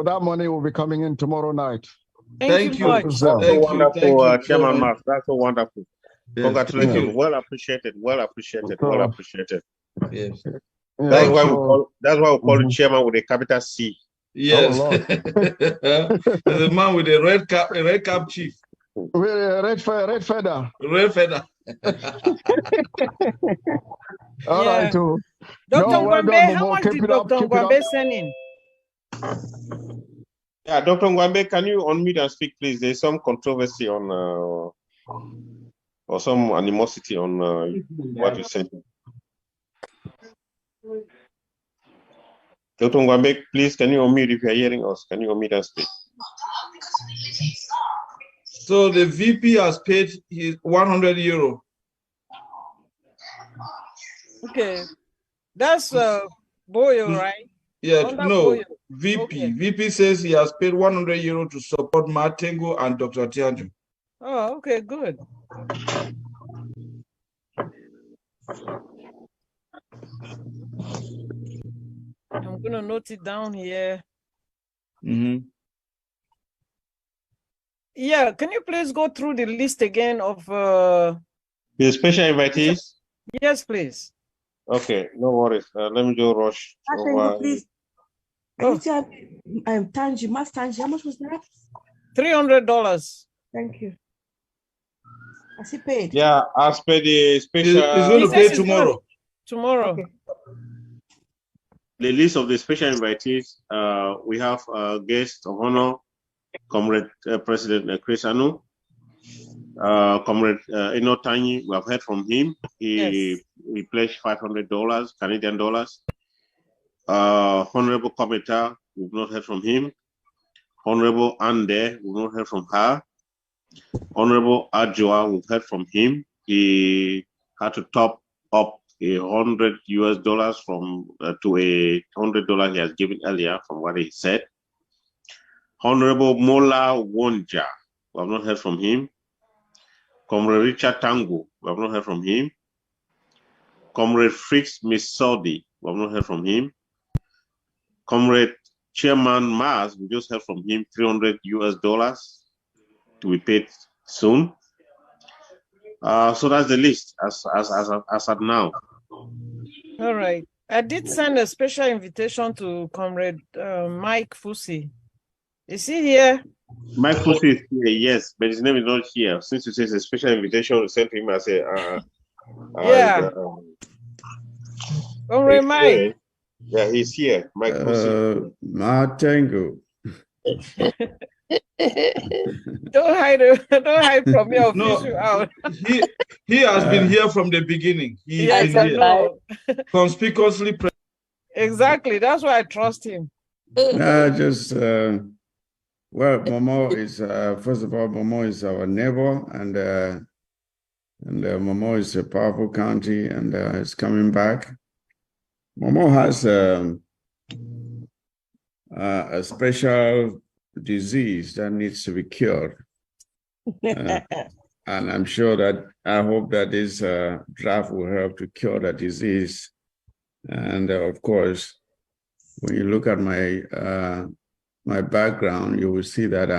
that money will be coming in tomorrow night. Thank you. Thank you. That's so wonderful, Chairman Mark. That's so wonderful. Yes, Congratulations. thank you. Well appreciated. Well appreciated. Well appreciated. Yes. That's why we call you chairman with a capital C. Yes. The man with the red cap chief. Red feather. Red feather. All right, too. Dr. No, well Ngwambe, done, how Momo. much Keep did it up, Dr. keep it up. Ngwambe send in? Yeah, Dr. Ngwambe, can you unmute and speak, please? There's some controversy on, or some animosity on what you said. Dr. Ngwambe, please, can you unmute if you're hearing us? Can you unmute and speak? So the VP has paid his 100 euro. Okay. That's Boyo, right? Yeah, Under no, Boyo. VP. Okay. VP says he has paid 100 euro to support Martengo and Dr. Tianju. Oh, okay, good. I'm going to note it down here. Mm-hmm. Yeah, can you please go through the list again of... The special invitees? Yes, please. Okay, no worries. Let me just rush over. Please. Oh. Tanji, Mas Tanji, how much was that? $300. Thank you. Has he paid? Yeah, as per the special. He's going to pay tomorrow. Tomorrow. Okay. The list of the special invitees, we have guest of honor, Comrade President Chris Anu, Comrade Eno Tanyi. We have heard from him. He pledged $500 Canadian dollars. Honorable Kometa, we've not heard from him. Honorable Ande, we've not heard from her. Honorable Adjoa, we've heard from him. He had to top up $100 from to $100 he has given earlier from what he said. Honorable Mola Wonja, we have not heard from him. Comrade Richard Tango, we have not heard from him. Comrade Fritz Misodi, we have not heard from him. Comrade Chairman Mars, we just heard from him, $300 to be paid soon. So that's the list as of now. All right. I did send a special invitation to Comrade Mike Fusi. Is he here? Mike Fusi is here, yes, but his name is not here. Since you say it's a special invitation, sent to him, I say, yeah. Comrade Mike. Yeah, he's here. Mike Fusi. Martengo. Don't hide from me. I'll fish you out. He has been here from the beginning. Yes, I know. Conspicuously present. Exactly. That's why I trust him. Well, Momo is first of all, Momo is our neighbor, and Momo is a powerful county, and it's coming back. Momo has a special disease that needs to be cured. And I'm sure that I hope that this draft will help to cure that disease. And of course, when you look at my background, you will see that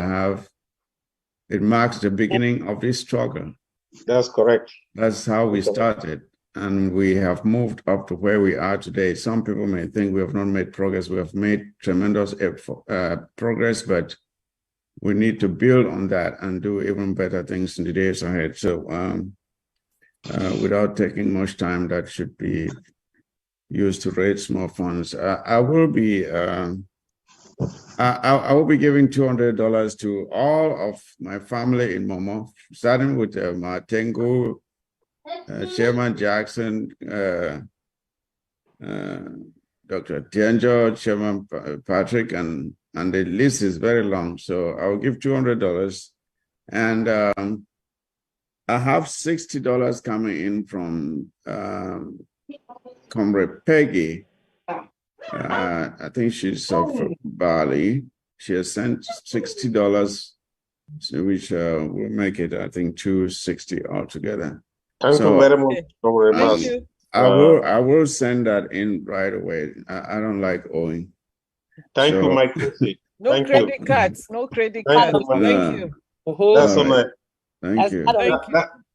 it marks the beginning of this struggle. That's correct. That's how we started. And we have moved up to where we are today. Some people may think we have not made progress. We have made tremendous progress, but we need to build on that and do even better things in the days ahead. So without taking much time, that should be used to raise more funds. I will be I will be giving $200 to all of my family in Momo, starting with Matengu, Chairman Jackson, Dr. Tianjo, Chairman Patrick, and the list is very long. So I will give $200, and I have $60 coming in from Comrade Peggy. I think she's of Bali. She has sent $60, which will make it, I think, $260 altogether. Thank you very much, Comrade Mas. I will send that in right away. I don't like owing. Thank you, Mike. No credit cards. No credit cards. Thank you. That's all right. Thank you.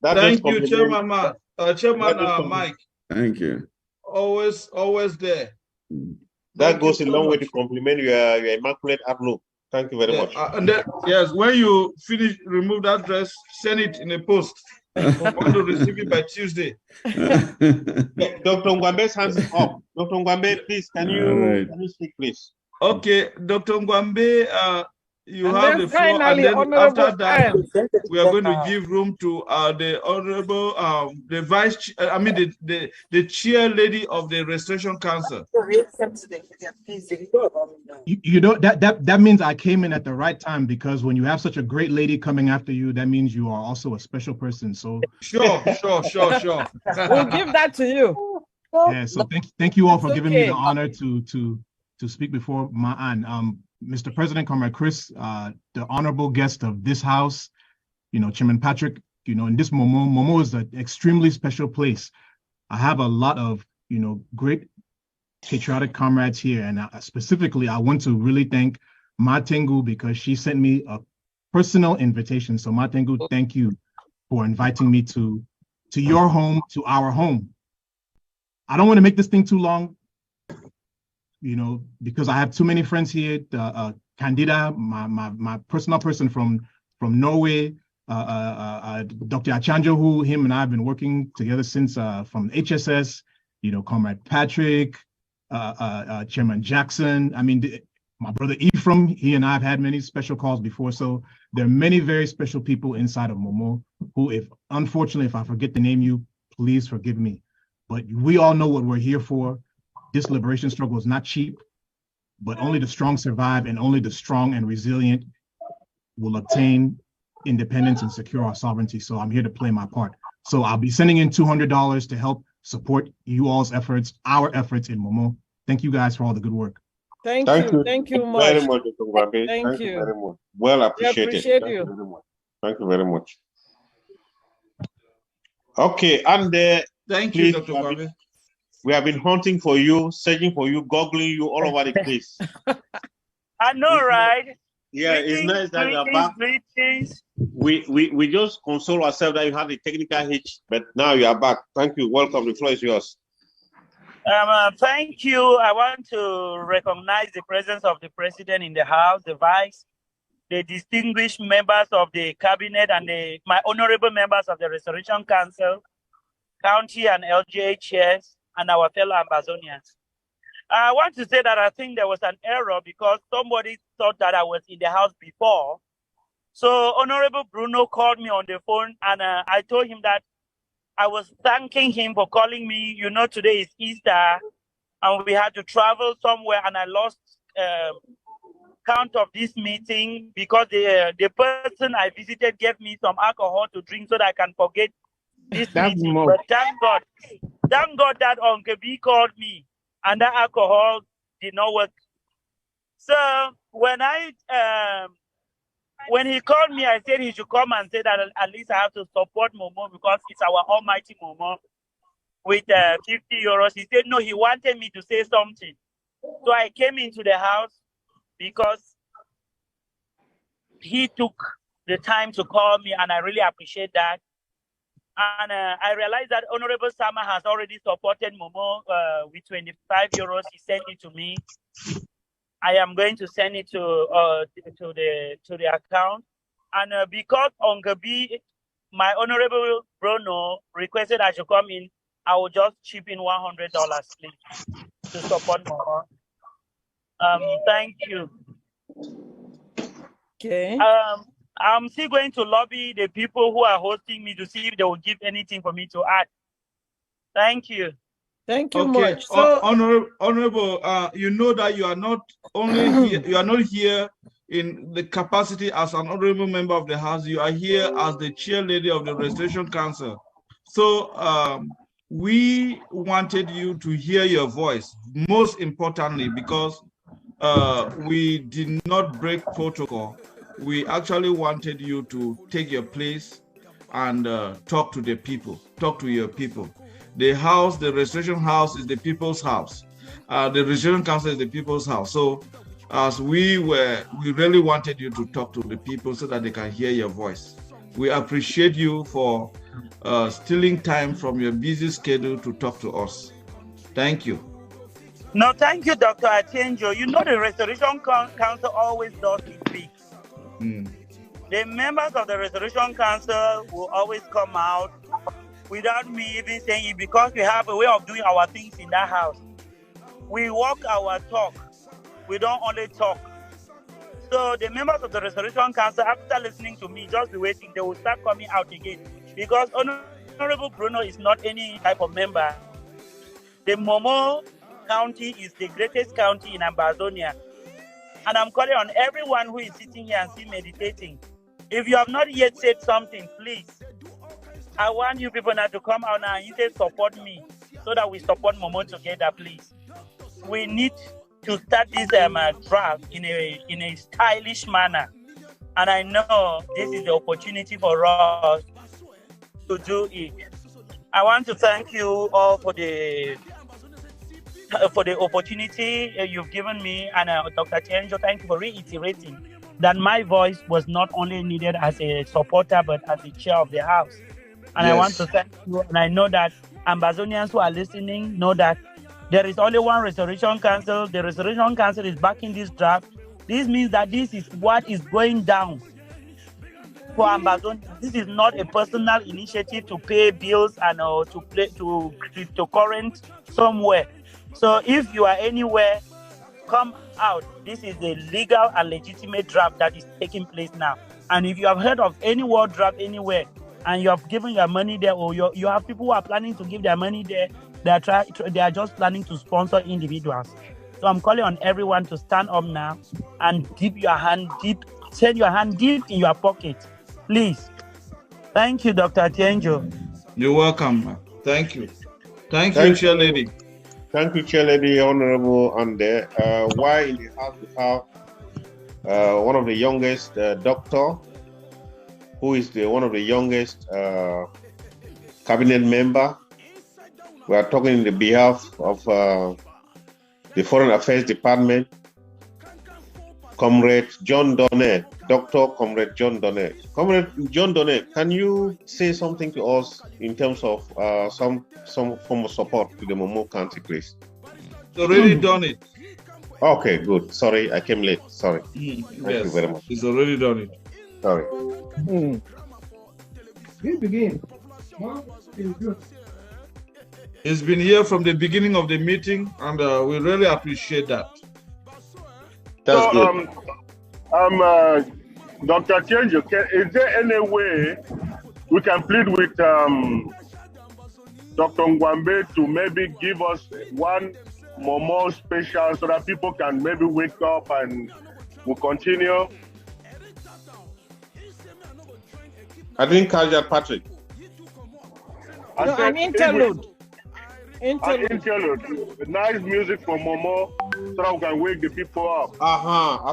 Thank you, Chairman Mike. Thank you. Always there. That goes a long way to compliment your immaculate outlook. Thank you very much. And then, yes, when you finish, remove that dress, send it in a post. I want to receive it by Tuesday. Dr. Ngwambe's hands is up. Dr. Ngwambe, please, can you speak, please? Okay, Dr. Ngwambe, you And have then the floor, and finally, then after Honorable that, Ann. we are going to give room to the honorable, the vice, the chair lady of the Restoration Council. You know that means I came in at the right time, because when you have such a great lady coming after you, that means you are also a special person. So Sure. We'll give that to you. Yeah. So thank you all for giving me the honor to speak before my aunt. Mr. President, Comrade Chris, the honorable guest of this house, Chairman Patrick, in this Momo is an extremely special place. I have a lot of, great patriotic comrades here. And specifically, I want to really thank Matengu, because she sent me a personal invitation. So Matengu, thank you for inviting me to your home, to our home. I don't want to make this thing too long, because I have too many friends here. Candida, my personal person from Norway, Dr. Achanjo, who him and I have been working together since from HSS, Comrade Patrick, Chairman Jackson. I mean, my brother Ephraim, he and I have had many special calls before. So there are many very special people inside of Momo who, unfortunately, if I forget to name you, please forgive me. But we all know what we're here for. This liberation struggle is not cheap, but only the strong survive, and only the strong and resilient will obtain independence and secure our sovereignty. So I'm here to play my part. So I'll be sending in $200 to help support you all's efforts, our efforts in Momo. Thank you guys for all the good work. Thank you much. Very much, Dr. Ngwambe. Thank you very much. Well appreciated. appreciate Thank you. very much. Thank you very much. Okay, and thank please, you, Dr. Ngwambe. We have been hunting for you, searching for you, googling you all over the place. I know, right? Yeah, it's nice that you're back. We just console ourselves that you had a technical hitch, but now you are back. Thank you. Welcome. The floor is yours. Thank you. I want to recognize the presence of the president in the house, the vice, the distinguished members of the cabinet, and my honorable members of the Restoration Council, county and LGA chairs, and our fellow Ambazonians. I want to say that I think there was an error, because somebody thought that I was in the house before. So Honorable Bruno called me on the phone, and I told him that I was thanking him for calling me. Today is Easter, and we had to travel somewhere, and I lost count of this meeting, because the person I visited gave me some alcohol to drink so that I can forget this meeting. But thank God that Uncle B called me, and that alcohol did not work. So when he called me, I said he should come and say that at least I have to support Momo, because it's our almighty Momo, with 50 euros. He said no, he wanted me to say something. So I came into the house because he took the time to call me, and I really appreciate that. And I realized that Honorable Sama has already supported Momo with 25 euros. He sent it to me. I am going to send it to the account. And because Uncle B, my Honorable Bruno, requested I should come in, I will just chip in $100, please, to support Mama. Thank you. Okay. I'm still going to lobby the people who are hosting me to see if they will give anything for me to add. Thank you. Thank you Okay, much. So, Honorable, you know that you are not only here, you are not here in the capacity as an honorable member of the House, you are here as the chair lady of the Restoration Council. So we wanted you to hear your voice, most importantly, because we did not break protocol. We actually wanted you to take your place and talk to the people, talk to your people. The house, the Restoration House is the people's house. The Restoration Council is the people's house. So as we really wanted you to talk to the people so that they can hear your voice. We appreciate you for stealing time from your busy schedule to talk to us. Thank you. No, thank you, Dr. Achenjo. You know the Restoration Council always does it big. The members of the Restoration Council will always come out without me even saying it, because we have a way of doing our things in that house. We walk our talk. We don't only talk. So the members of the Restoration Council, after listening to me, just be waiting. They will start coming out again, because Honorable Bruno is not any type of member. The Momo County is the greatest county in Ambazonia. And I'm calling on everyone who is sitting here and still meditating. If you have not yet said something, please, I want you people now to come out now and say support me, so that we support Momo together, please. We need to start this draft in a stylish manner. And I know this is the opportunity for us to do it. I want to thank you all for the opportunity you've given me, and Dr. Achenjo, thank you for reiterating that my voice was not only needed as a supporter, but as the chair of the house. And yes. I want to thank you, and I know that Ambazonians who are listening know that there is only one Restoration Council. The Restoration Council is backing this draft. This means that this is what is going down for Ambazonia. This is not a personal initiative to pay bills and to current somewhere. So if you are anywhere, come out. This is the legal and legitimate draft that is taking place now. And if you have heard of any war draft anywhere, and you have given your money there, or you have people who are planning to give their money there, they are just planning to sponsor individuals. So I'm calling on everyone to stand up now and send your hand deep in your pocket, please. Thank you, Dr. Achenjo. You're welcome. Thank you. Thank you, Chair Lady. Thank you, Chair Lady, Honorable Ande. Why in the house we have one of the youngest doctor, who is one of the youngest cabinet member. We are talking in the behalf of the Foreign Affairs Department, Comrade John Donnet, Dr. Comrade John Donnet. Comrade John Donnet, can you say something to us in terms of some form of support to the Momo County, please? It's already done it. Okay, good. Sorry, I came late. Sorry. Thank you very much. It's already done it. Sorry. Begin. It's been here from the beginning of the meeting, and we really appreciate that. That's good. Dr. Achenjo, is there any way we can plead with Dr. Ngwambe to maybe give us one more special so that people can maybe wake up and we'll continue? I didn't catch that, Patrick. No, an interlude. Interlude. Nice music from Momo so that we can wake the people up.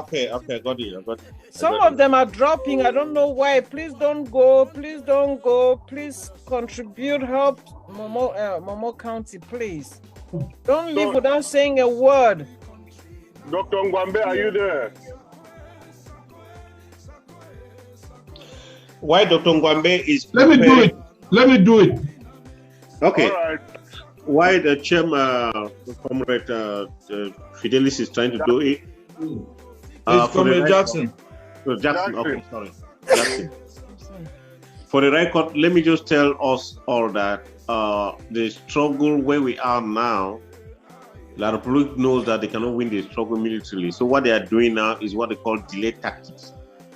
Okay, got it. Some of them are dropping. I don't know why. Please don't go. Please don't go. Please contribute. Help Momo County, please. Don't leave without saying a word. Dr. Ngwambe, are you there? Why Dr. Ngwambe is Let me do it. Okay. All right. Why the chairman, Comrade Fidelis, is trying to do it? It's Comrade Jackson. Jackson. Okay, sorry. Jackson. For the record, let me just tell us all that the struggle where we are now, La Republic knows that they cannot win the struggle militarily. So what they are doing now is what they call delay tactics,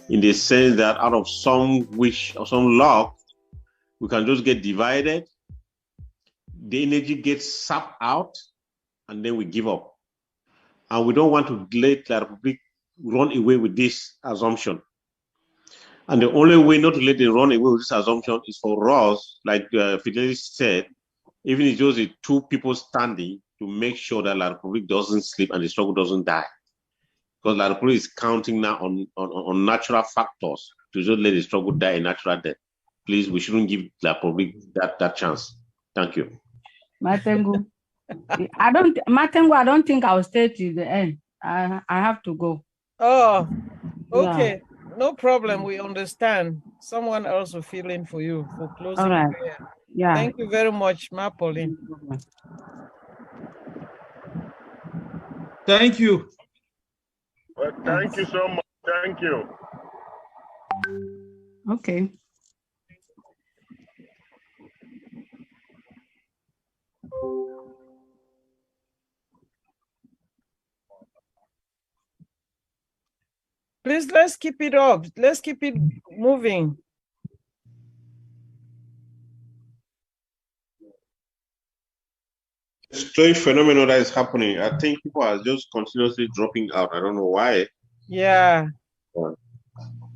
in the sense that out of some wish or some luck, we can just get divided, the energy gets sapped out, and then we give up. And we don't want to let La Republic run away with this assumption. And the only way not to let them run away with this assumption is for us, like Fidelis said, even if it's just the two people standing, to make sure that La Republic doesn't sleep and the struggle doesn't die. Because La Republic is counting now on natural factors to just let the struggle die a natural death. Please, we shouldn't give La Republic that chance. Thank you. Matengu. Matengu, I don't think I'll stay till the end. I have to go. Oh, okay. Yeah. No problem. We understand. Someone else will fill in for you for closing All right. prayer. Yeah. Thank you very much, Ma Pauline. Thank you. Well, thank you so much. Thank you. Okay. Please, let's keep it up. Let's keep it moving. Strange phenomenon that is happening. I think people are just continuously dropping out. I don't know why. Yeah.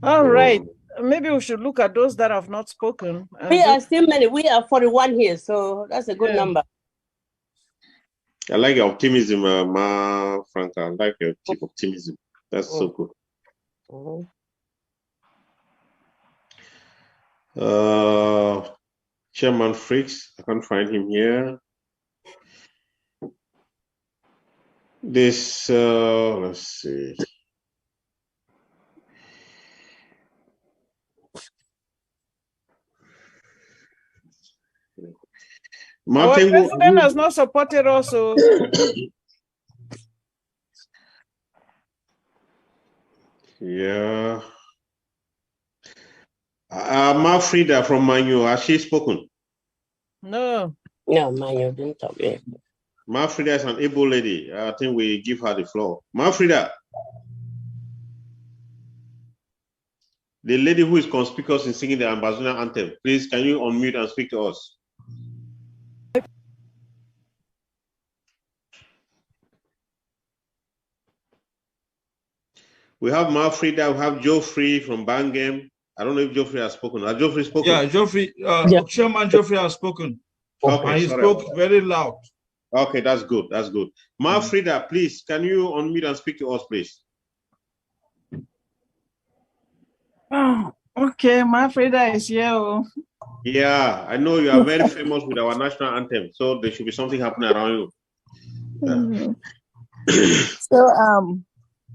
All right. Maybe we should look at those that have not spoken. We are still many. We are 41 here, so that's a good number. I like your optimism, Ma Franca. I like your optimism. That's so good. Chairman Freaks, I can't find him here. This, let's see. Our president has not supported us. So. Yeah. Frida from Manu, has she spoken? No. No, Manu didn't talk yet. Frida is an able lady. I think we give her the floor. Frida, the lady who is conspicuous in singing the Ambazonia anthem, please, can you unmute and speak to us? We have Frida, we have Geoffrey from Bangam. I don't know if Geoffrey has spoken. Has Geoffrey spoken? Yeah, Geoffrey, Chairman Geoffrey has spoken. Okay, and he spoke very loud. Okay, that's good. That's good. Frida, please, can you unmute and speak to us, please? Oh, okay, Frida is here. Yeah, I know you are very famous with our national anthem, so there should be something happening around you. So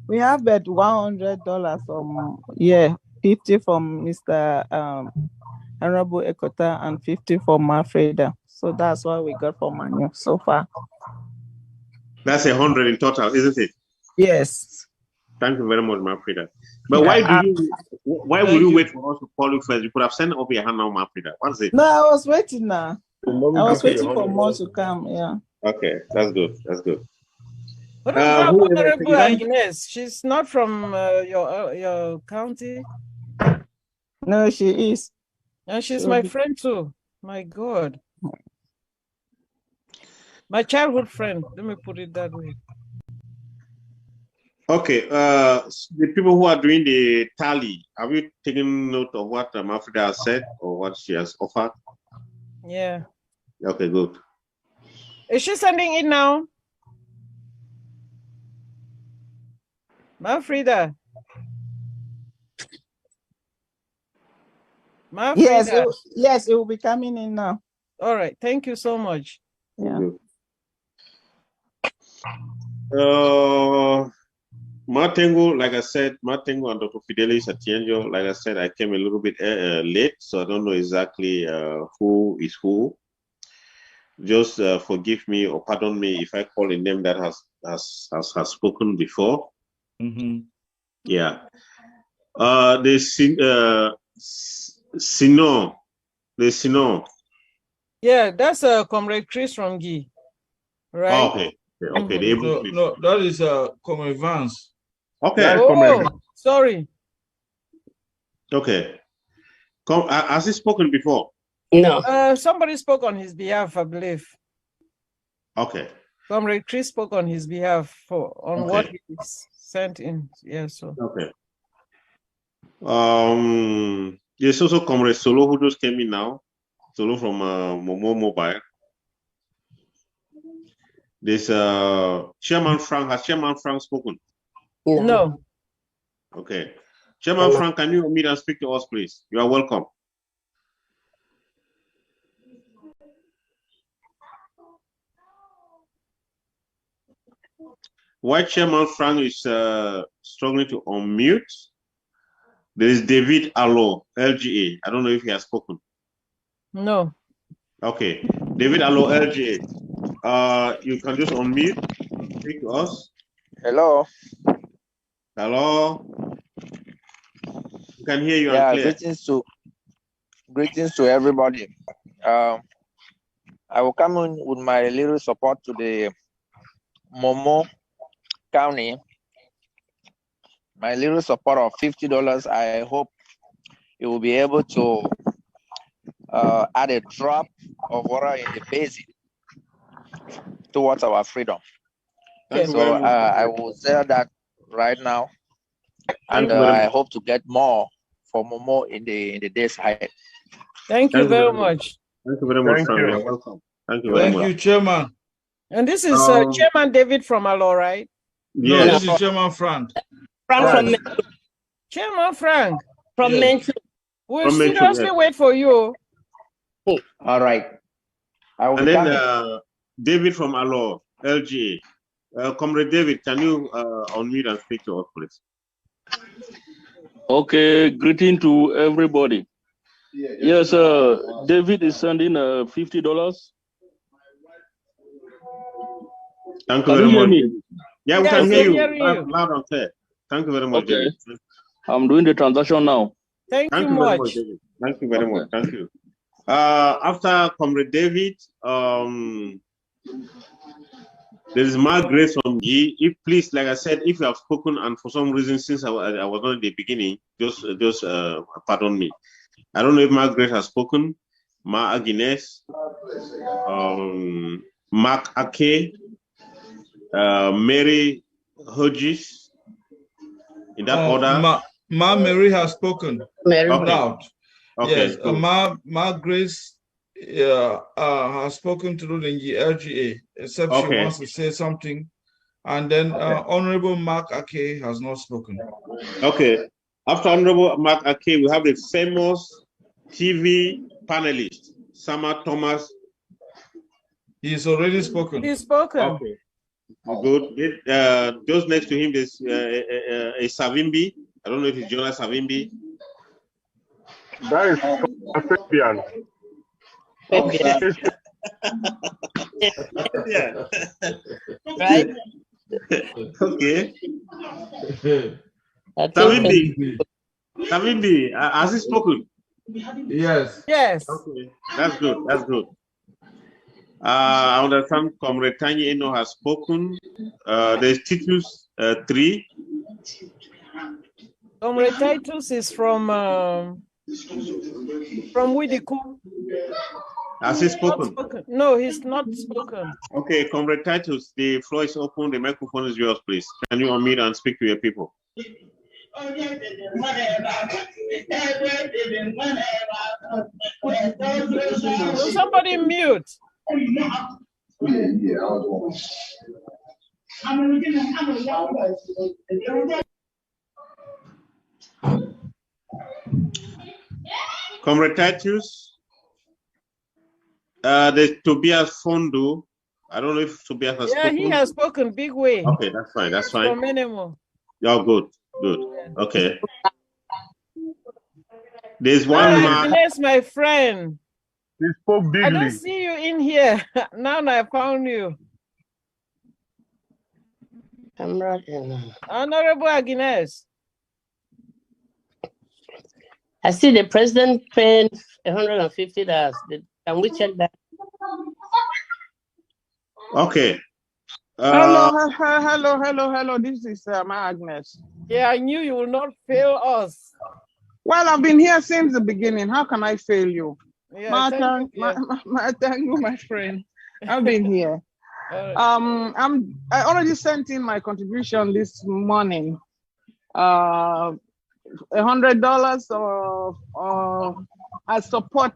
we have bet $100 from 50 from Mr. Honorable Ekota and 50 for Frida. So that's what we got for Manu so far. That's 100 in total, isn't it? Yes. Thank you very much, Frida. But why would you wait for us to call you first? You could have sent up your hand now, Frida. What's it? No, I was waiting now. I was waiting for more to come. Yeah. Okay, that's good. That's good. Honorable Agnes, she's not from your county. No, she is. And she's my friend too. My God. My childhood friend. Let me put it that way. Okay. The people who are doing the tally, have you taken note of what Frida has said or what she has offered? Yeah. Okay, good. Is she sending it now? Frida. Yes, it will be coming in now. All right. Thank you so much. Yeah. Matengo, like I said, Matengo and Dr. Fidelis Atienjo, like I said, I came a little bit late, so I don't know exactly who is who. Just forgive me or pardon me if I call a name that has spoken before. Mm-hmm. Yeah. The Sino. Yeah, that's Comrade Chris from G, right? Oh, okay. Okay, the able Chris. No, that is Comrade Vance. Okay. Oh, sorry. Okay. Has he spoken before? No. Somebody spoke on his behalf, I believe. Okay. Comrade Chris spoke on his behalf on Okay. what he sent in. Yeah, so. Okay. There's also Comrade Solo who just came in now. Solo from Momo Mobile. There's Chairman Frank. Has Chairman Frank spoken? No. Okay. Chairman Frank, can you meet and speak to us, please? You are welcome. While Chairman Frank is struggling to unmute, there is David Allo, LGA. I don't know if he has spoken. No. Okay. David Allo, LGA. You can just unmute, speak to us. Hello. Hello. We can hear you Yeah, and clear. greetings to everybody. I will come in with my little support to the Momo County. My little support of $50. I hope it will be able to add a drop of water in the basin towards our freedom. So I will say that right now, and I hope to get more for Momo in the days ahead. Thank you very much. Thank you very much, Frank. You're welcome. Thank you very much. Thank you, Chairman. And this is Chairman David from Alo, right? No, this is Chairman Frank. Frank from Chairman Frank. From Menchu. We'll From Menchu, seriously yes. wait for you. All right. I will And be then coming. David from Alo, LGA. Comrade David, can you unmute and speak to us, please? Okay, greeting to everybody. Yes, David is sending $50. Thank you Can very you hear much. me? Yeah, we Yes, can hear we're you hearing you. loud and clear. Thank you very much, Okay. David. I'm doing the transaction now. Thank you Thank you very much, much. David. Thank you very much. Thank you. After Comrade David, there is Margaret from G. If please, like I said, if you have spoken and for some reason since I was not at the beginning, just pardon me. I don't know if Margaret has spoken. Ma Agnes, Mark Ake, Mary Hodges, in that order. Ma Mary has spoken. Mary. Okay. Loud. Okay, Yes, good. Ma Grace has spoken to the LGA, except she Okay. wants to say something. And then Honorable Mark Ake has not spoken. Okay. After Honorable Mark Ake, we have the famous TV panelist, Sama Thomas. He's already spoken. He's spoken. Okay. Good. Just next to him, there's a Savimbi. I don't know if it's Jonas Savimbi. That is Fabian. Yeah. Right? Okay. Savimbi, has he spoken? Yes. Yes. Okay. That's good. That's good. I understand Comrade Tanya Eno has spoken. There's Titus 3. Comrade Titus is from Widiku. Has he Not spoken? spoken. No, he's not spoken. Okay, Comrade Titus, the floor is open. The microphone is yours, please. Can you unmute and speak to your people? Will somebody mute? Comrade Titus, there's Tobias Fondo. I don't know if Tobias has Yeah, spoken. he has spoken big way. Okay, that's fine. That's fine. From Minimo. Yeah, good. Good. Okay. There's one man. Yes, my friend. He spoke I bigly. don't see you in here. Now I found you. I'm right in. Honorable Agnes. I see the president paying $150. Can we check that? Okay. Hello. This is Agnes. Yeah, I knew you will not fail us. Well, I've been here since the beginning. How can I fail you? Yeah, thank you, my friend. I've been here. I already sent in my contribution this morning. $100 as support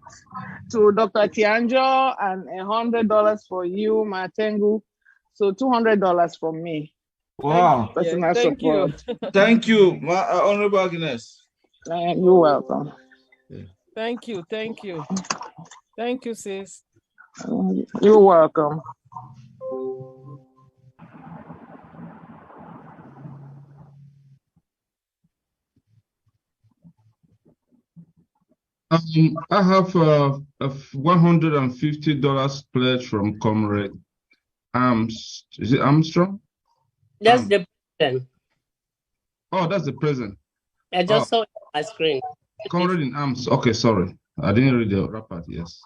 to Dr. Tianjo and $100 for you, Matengu. So $200 from me. Wow. Personal Thank support. you. Thank you, Honorable Agnes. You're welcome. Thank you. Thank you, sis. You're welcome. I have a $150 pledge from Comrade Arms. Is it Armstrong? That's the president. Oh, that's the president. I just saw it on my screen. Comrade in Arms. Okay, sorry. I didn't read the report. Yes.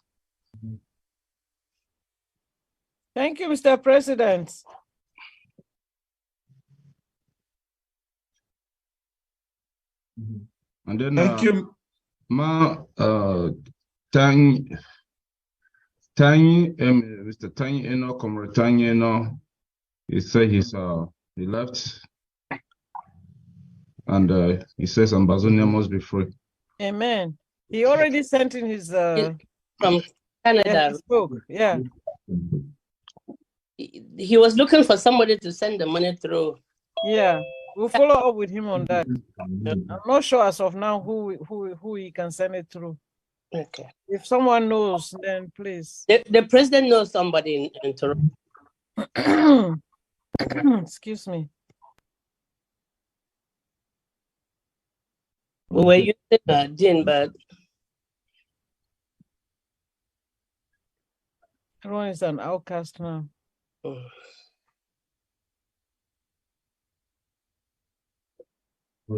Thank you, Mr. President. And then thank you. Mr. Tiny Eno, Comrade Tiny Eno, he said he left, and he says Ambazonia must be free. Amen. He already sent in his from Canada. His book. Yeah. He was looking for somebody to send the money through. Yeah, we'll follow up with him on that. I'm not sure as of now who he can send it through. Okay. If someone knows, then please. The president knows somebody in Toronto. Excuse me. We were using Jean, but everyone is an outcast now. Le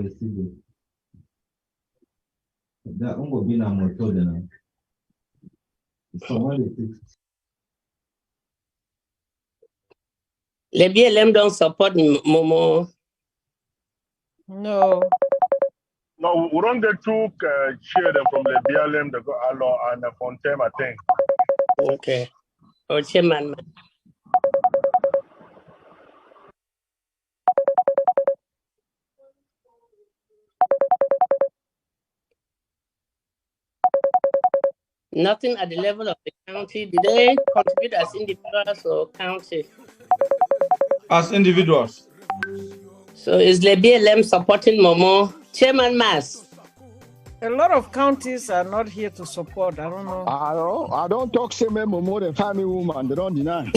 BLM don't support Momo. No. No, we don't get two cheer them from the BLM, the Alo and the Fontem, I think. Okay. Or chairman. Nothing at the level of the county. Did they contribute as individuals or county? As individuals. So is the BLM supporting Momo? Chairman Mass. A lot of counties are not here to support. I don't know. I don't talk same Momo than family woman. They don't deny.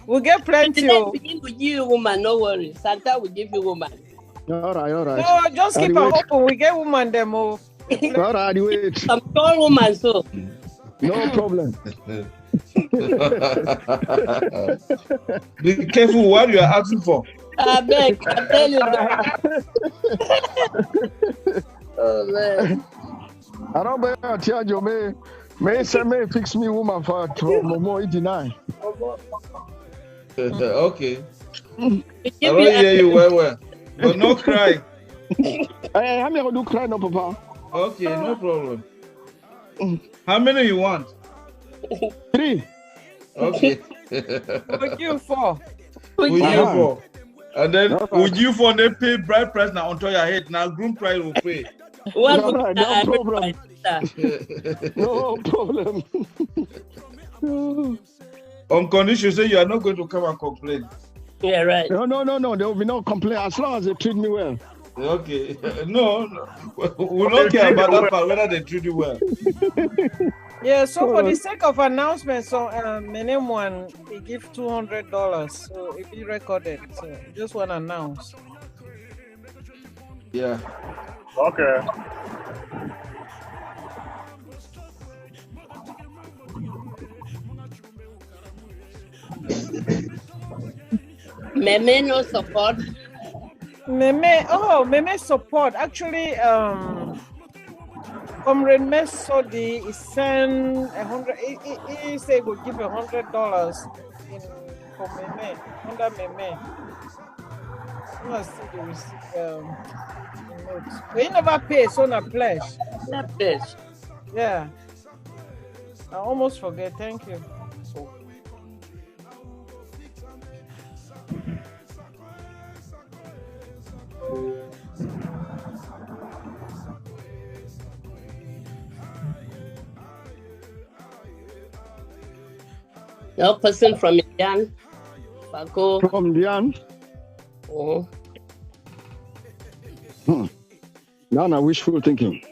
We'll get plenty. We'll give you woman, no worry. Santa will give you woman. All right. No, just keep it open. We get woman demo. All right, wait. I'm tall woman, so. No problem. Be careful what you are asking for. I beg, I tell you that. Oh, man. I don't tell you, may fix me woman for Momo, he deny. Okay. I don't hear you well. But no cry. I'm not going to cry, no, Papa. Okay, no problem. How many you want? 3. Okay. Would you 4? Would you 4? And then would you for them pay bride price now onto your head? Now groom price will pay. No problem. No problem. On condition say you are not going to come and complain. Yeah, right. No. There will be no complaint as long as they treat me well. Okay. No. We don't care about that part, whether they treat you well. Yeah, so for the sake of announcement, so my name one, he give $200. So if he recorded, so just want to announce. Yeah. Okay. Meme no support. Meme support. Actually, Comrade Mesodi is send 100. He say we'll give $100 in for Meme under Meme. You must see the receipt. The notes. But he never pay, so na pledge. That pledge. Yeah. I almost forget. Thank you. No person from Indian. Fako. From Dian? Oh. Now wishful thinking.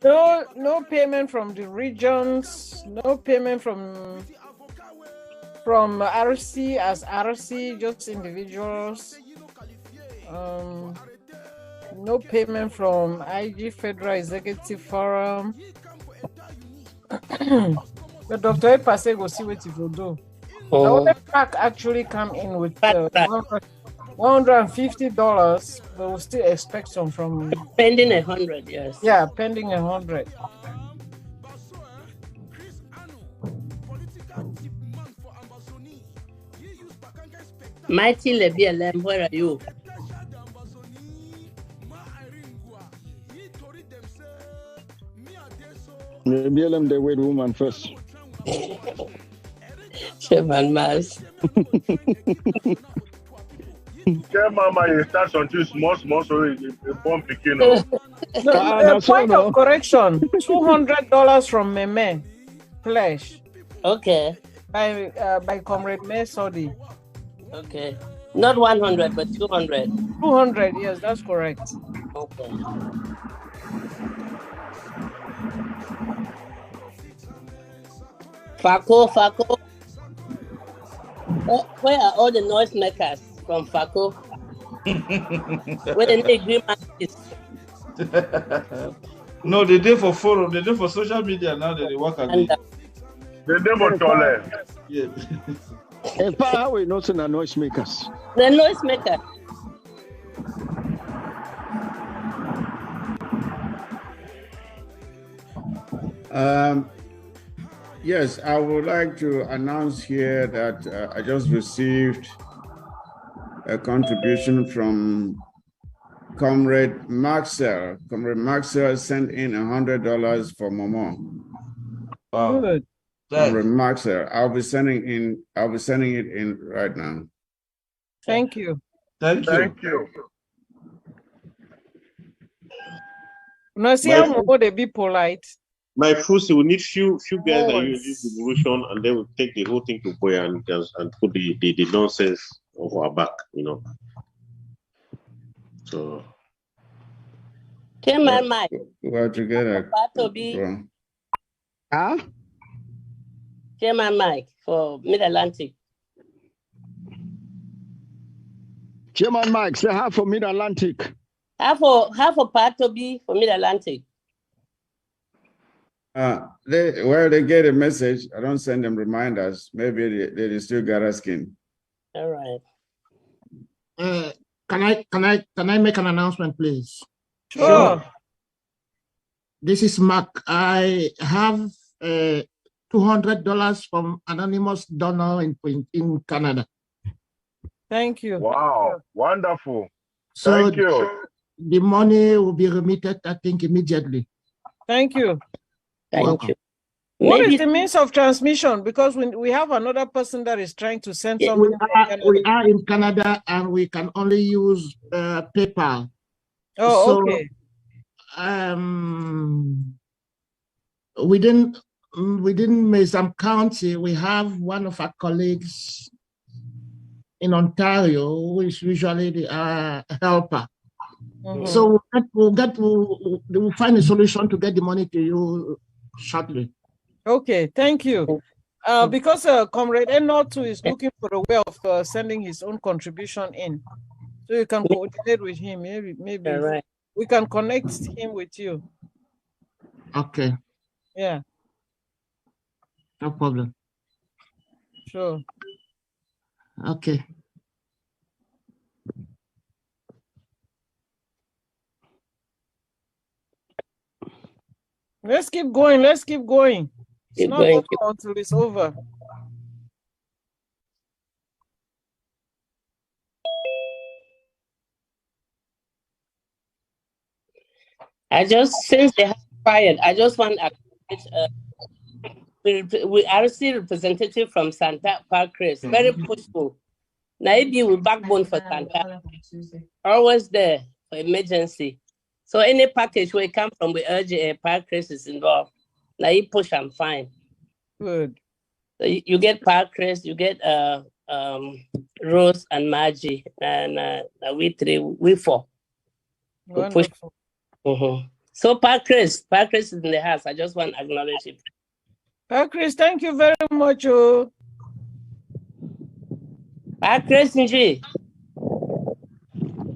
No payment from the regions. No payment from RC as RC, just individuals. No payment from IG Federal Executive Forum. But Dr. Epase go see what he will do. Oh. The pack actually come in with $150, but we'll still expect some from pending 100, yes. Yeah, pending 100. Mighty Lebielem, where are you? BLM, they wait woman first. Chairman Mas. Mama, you start something small, so it's a bomb picking up. Point of correction, $200 from Meme Flesh. Okay. By Comrade Mesodi. Okay. Not 100, but 200. 200, yes, that's correct. Okay. Fako. Where are all the noisemakers from Fako? Where the agreement is? No, they did for forum. They did for social media now. They work at it. They did for toilet. Yeah. And how we know the noisemakers? The noisemaker. Yes, I would like to announce here that I just received a contribution from Comrade Maxwell. Comrade Maxwell sent in $100 for Momo. Wow. Good. Comrade Maxwell, I'll be sending it in right now. Thank you. Thank you. No, see how Momo they be polite. My Fusi, we need few guys that use this devolution, and then we take the whole thing to Boya and put the nonsense of our back, So. Chairman Mike. We're together. Chairman Mike for Mid-Atlantic. Chairman Mike, say half for Mid-Atlantic. Half for Part B for Mid-Atlantic. They get a message. I don't send them reminders. Maybe they still got a skin. All right. Can I make an announcement, please? Sure. This is Mark. I have $200 from anonymous donor in Canada. Thank you. Wow, wonderful. So Thank you. The money will be remitted, I think, immediately. Thank you. Thank you. What is the means of transmission? Because we have another person that is trying to send something. We are in Canada and we can only use PayPal. Oh, okay. Within Mason County, we have one of our colleagues in Ontario who is usually the helper. Mm-hmm. So we'll find a solution to get the money to you shortly. Okay, thank you. Because Comrade N02 is looking for a way of sending his own contribution in, so you can coordinate with him. Maybe right. We can connect him with you. Okay. Yeah. No problem. Sure. Okay. Let's keep going. Let's keep going. It's Keep not going. over until it's over. Since they have quiet, I just want to acknowledge we RC representative from Santa Chris, very pushful. Maybe we backbone for Santa, always there for emergency. So any package where it come from, we urge Chris is involved. Now you push, I'm fine. Good. So you get Chris, you get Rose and Margie, and we 3, we 4. We push. So Chris is in the house. I just want to acknowledge it. Chris, thank you very much. Oh. Chris, you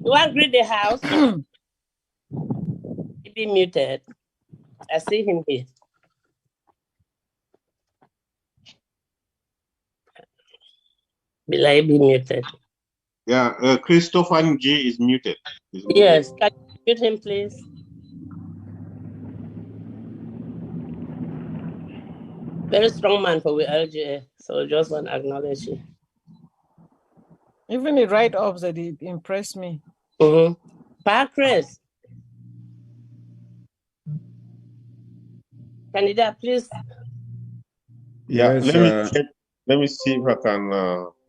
want to greet the house? He be muted. I see him here. Be muted. Yeah, Christopher G is muted. Yes, can you mute him, please? Very strong man for LGA, so just want to acknowledge you. Even the write-ups that it impressed me. Chris. Candidate, please. Yeah, Yes, let me see if I can.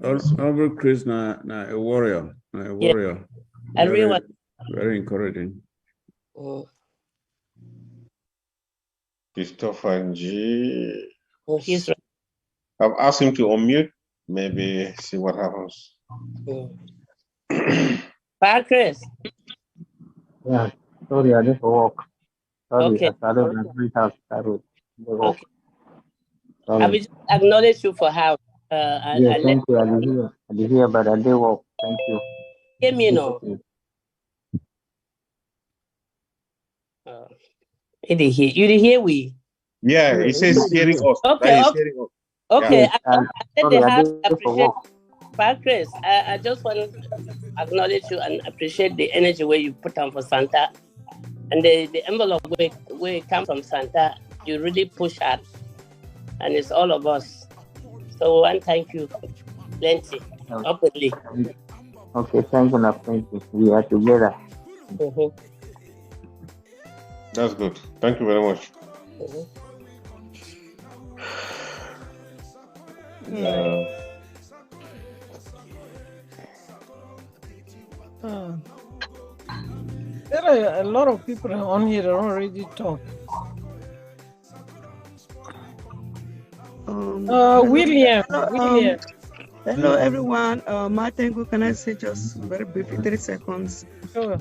Honorable Chris, a warrior, a warrior. Yeah. Everyone. Very encouraging. Christopher G. He's right. I've asked him to unmute. Maybe see what happens. Chris. Yeah, sorry, I just walk. Sorry, Okay. I started my free house. Okay. I will just acknowledge you for how. Yeah, thank you. I did hear, but I did walk. Thank you. Give me no. You did hear we? Yeah, he says hearing us. Okay. Hearing us. Okay. Yeah. I said the house appreciate. Chris, I just want to acknowledge you and appreciate the energy where you put on for Santa, and the envelope where it comes from Santa. You really push hard, and it's all of us. So one, thank you, plenty, openly. Okay, thank you, thank you. We are together. That's good. Thank you very much. There are a lot of people on here that already talked. William. Hello, everyone. Martin, can I say just very briefly, 30 seconds? Sure.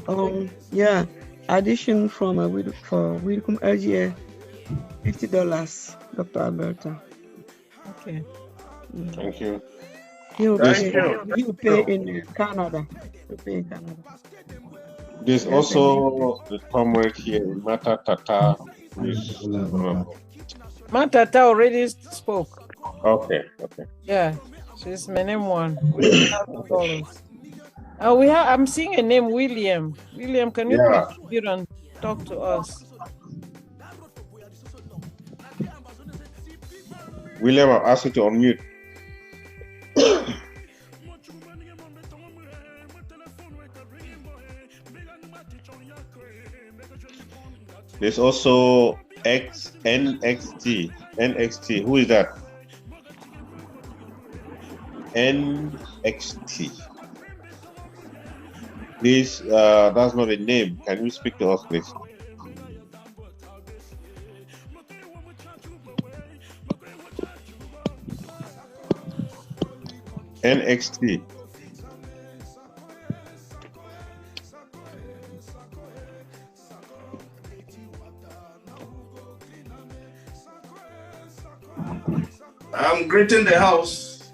Yeah, addition from for Wilcom LGA, $50, Dr. Alberta. Okay. Thank you. You pay in Canada. You pay in Canada. There's also the comrade here, Mata Tata. Mata Tata already spoke. Okay. Yeah, she's my name one. I'm seeing a name, William. William, can you contribute and talk to us? William, I'll ask you to unmute. There's also NXT. Who is that? NXT. Please, that's not a name. Can you speak to us, please? NXT. I'm greeting the house.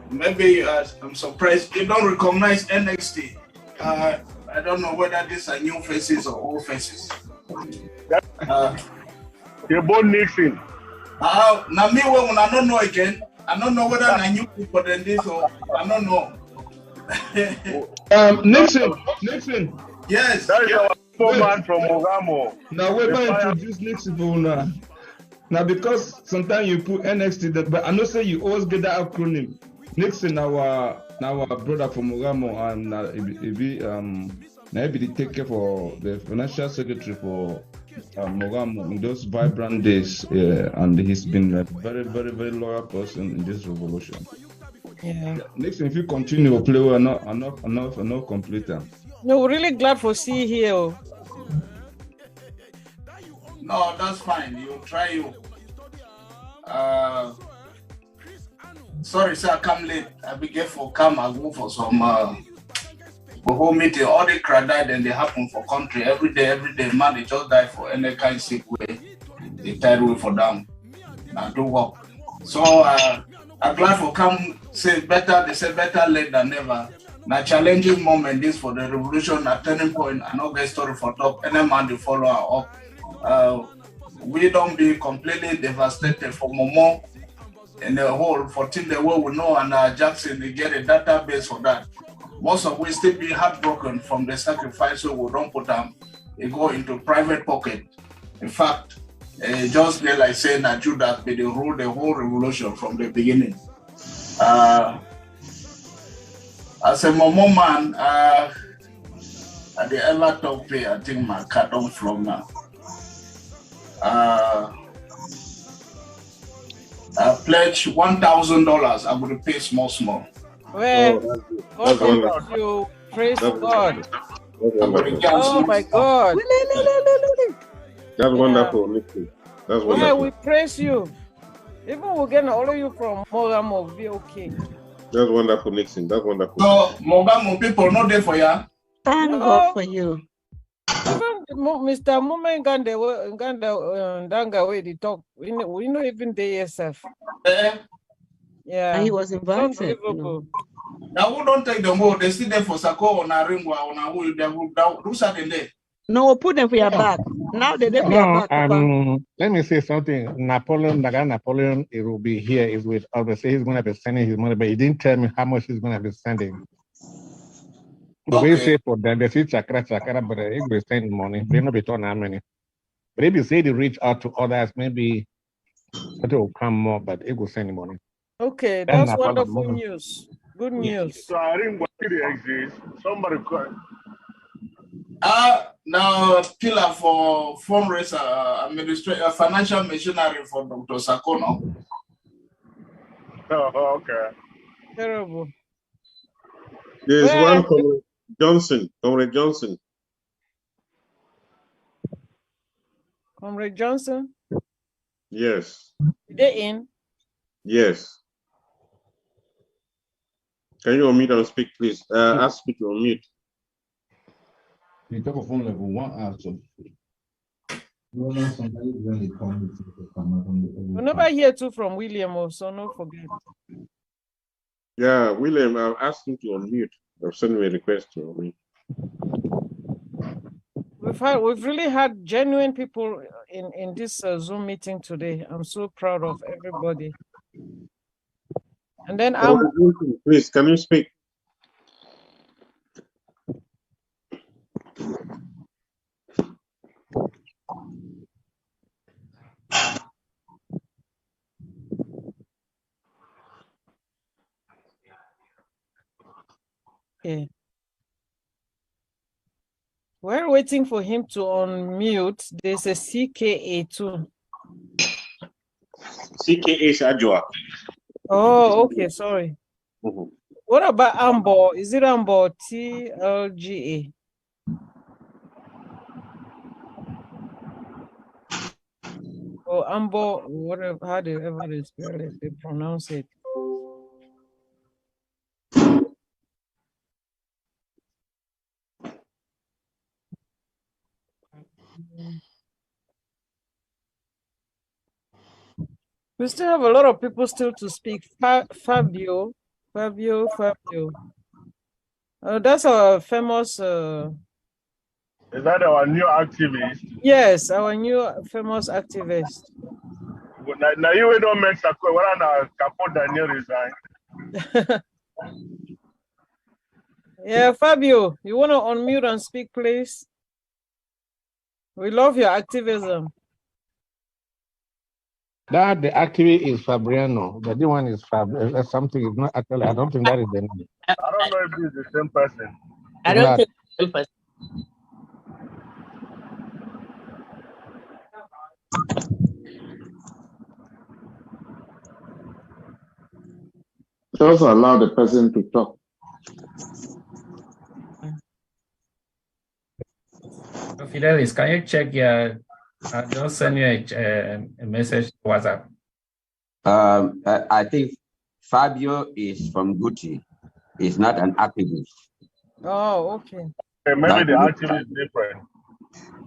Maybe I'm surprised you don't recognize NXT. I don't know whether these are new faces or old faces. They both Nixon. Now me when I don't know again. I don't know whether I new people than this or I don't know. Nixon. Yes. man from Mogamo. Now we're going to introduce next people now. Now because sometimes you put NXT, but I know say you always get that acronym. Nixon, our brother from Mogamo, and maybe they take care for the financial secretary for Mogamo in those vibrant days, and he's been a very, very, very loyal person in this revolution. Yeah. Nixon, if you continue to play, we're not complete. No, we're really glad for see you here. No, that's fine. You try you. Sorry, sir, I come late. I be careful. Come, I go for some whole meeting. All the crowd died and they happen for country every day. Man, they just die for any kind of sick way. They tired way for them. Now do work. So I'm glad for come say better. They say better late than never. Now challenging moment this for the revolution. A turning point. I know get story for top. Any man they follow up. We don't be completely devastated for Momo in the whole for till the way we know, and Jackson they get a database for that. Most of we still be heartbroken from the sacrifice, so we don't put them. They go into private pocket. In fact, just like saying that Judas be the rule the whole revolution from the beginning. As a Momo man, I the ever talk pay. I think my cat don't flow now. I pledge $1,000. I would pay small. Well, God, you praise God. Oh my God. That's wonderful, Nicky. That's wonderful. Yeah, we praise you. Even we're getting all of you from Mogamo, be okay. That's wonderful, Nixon. That's wonderful. So, Mogamo people not there for you. Thank God for you. Even Mr. Mumen Ganda Danga way they talk. We know even they yourself. Yeah. And he was invited. Now who don't take them all? They still there for Sako on a ringwa on a who they will do something there. No, put them for your back. Now they for your back. Let me say something. Napoleon, it will be here. Is with obviously he's going to be sending his money, but he didn't tell me how much he's going to be sending. The way you say for them, they say chakra, but he will send money. They not be told how many. But if you say they reach out to others, maybe it will come more, but it will send money. Okay, that's wonderful news. Good news. So I didn't want to exist. Somebody called. Now pillar for fundraiser, administrator, financial machinery for Dr. Sakono. Oh, okay. Terrible. There's one Comrade Johnson. Comrade Johnson. Comrade Johnson? Yes. They in? Yes. Can you unmute and speak, please? Ask me to unmute. You talk of phone level 1 answer. We never hear too from William, so no forget. Yeah, William, I've asked him to unmute. I've sent me a request to unmute. We've really had genuine people in this Zoom meeting today. I'm so proud of everybody. And then please, can you speak? Okay. We're waiting for him to unmute. There's a CKA too. CKA Shajwa. Oh, okay, sorry. What about Amba? Is it Amba TLGA? Or Amba, whatever, however they pronounce it. We still have a lot of people still to speak. Fabio. That's our famous. Is that our new activist? Yes, our new famous activist. Now you don't make Sako. What are Capo Daniel resign? Yeah, Fabio, you want to unmute and speak, please? We love your activism. That the activist is Fabriano. The other one is something. Is not actually. I don't think that is the name. I don't know if it's the same person. I don't think it's the same person. Also allow the person to talk. Fidelis, can you check your? I'll just send you a message to WhatsApp. I think Fabio is from Gucci. He's not an activist. Oh, okay. Maybe the activist is different.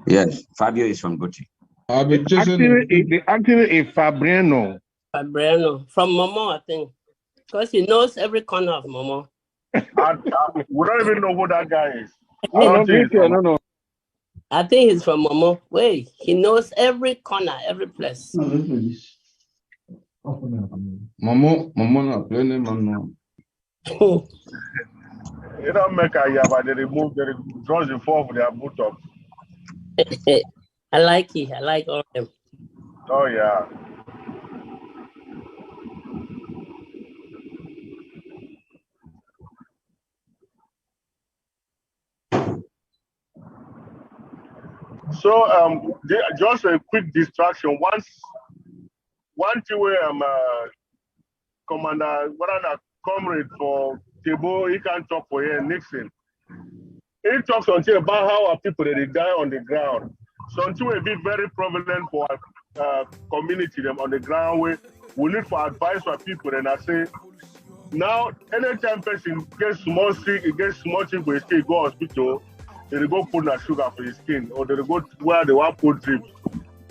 Yes, Fabio is from Gucci. The activist is Fabriano. Fabriano from Momo, I think, because he knows every corner of Momo. We don't even know who that guy is. No. I think he's from Momo. Wait, he knows every corner, every place. Momo, no, plenty Momo. You don't make a yeah, but they draws the four for their boot up. I like it. I like all of them. Oh yeah. So just a quick distraction. One thing where Commander, what are comrade for Tebo, he can talk for here, Nixon. He talks until about how our people they die on the ground. So until we be very prevalent for our community them on the ground where we need for advice for people. And I say now anytime person gets small sick, it gets small sick, we still go hospital, they go put a sugar for his skin, or they go where they want put drips.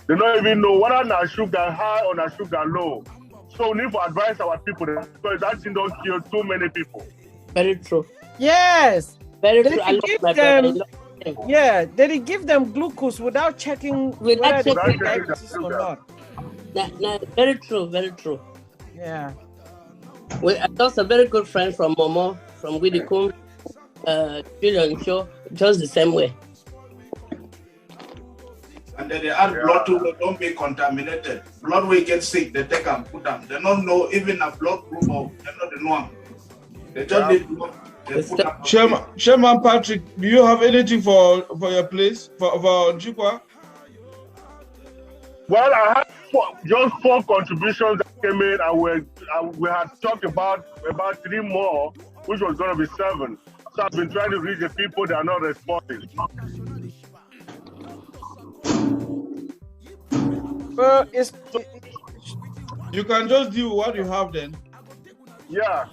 They don't even know whether na sugar high or na sugar low. So we need to advise our people because that thing don't kill too many people. Very true. Yes. Very They true. I love give my them, brother. yeah, they give them glucose without checking whether they checking get diabetes or not. Very true. Very true. Yeah. I lost a very good friend from Momo, from Widikum, Julian Show, just the same way. And then they add blood to it, don't be contaminated. Blood will get sick, they take and put them. They don't know even a blood group of, they know the one. They just need blood. They put them. Chairman Patrick, do you have anything for your place, for Njikwa? Well, I have just 4 contributions that came in, and we had talked about 3 more, which was going to be 7. So I've been trying to reach the people that are not responding. Well, you can just do what you have then. Yeah.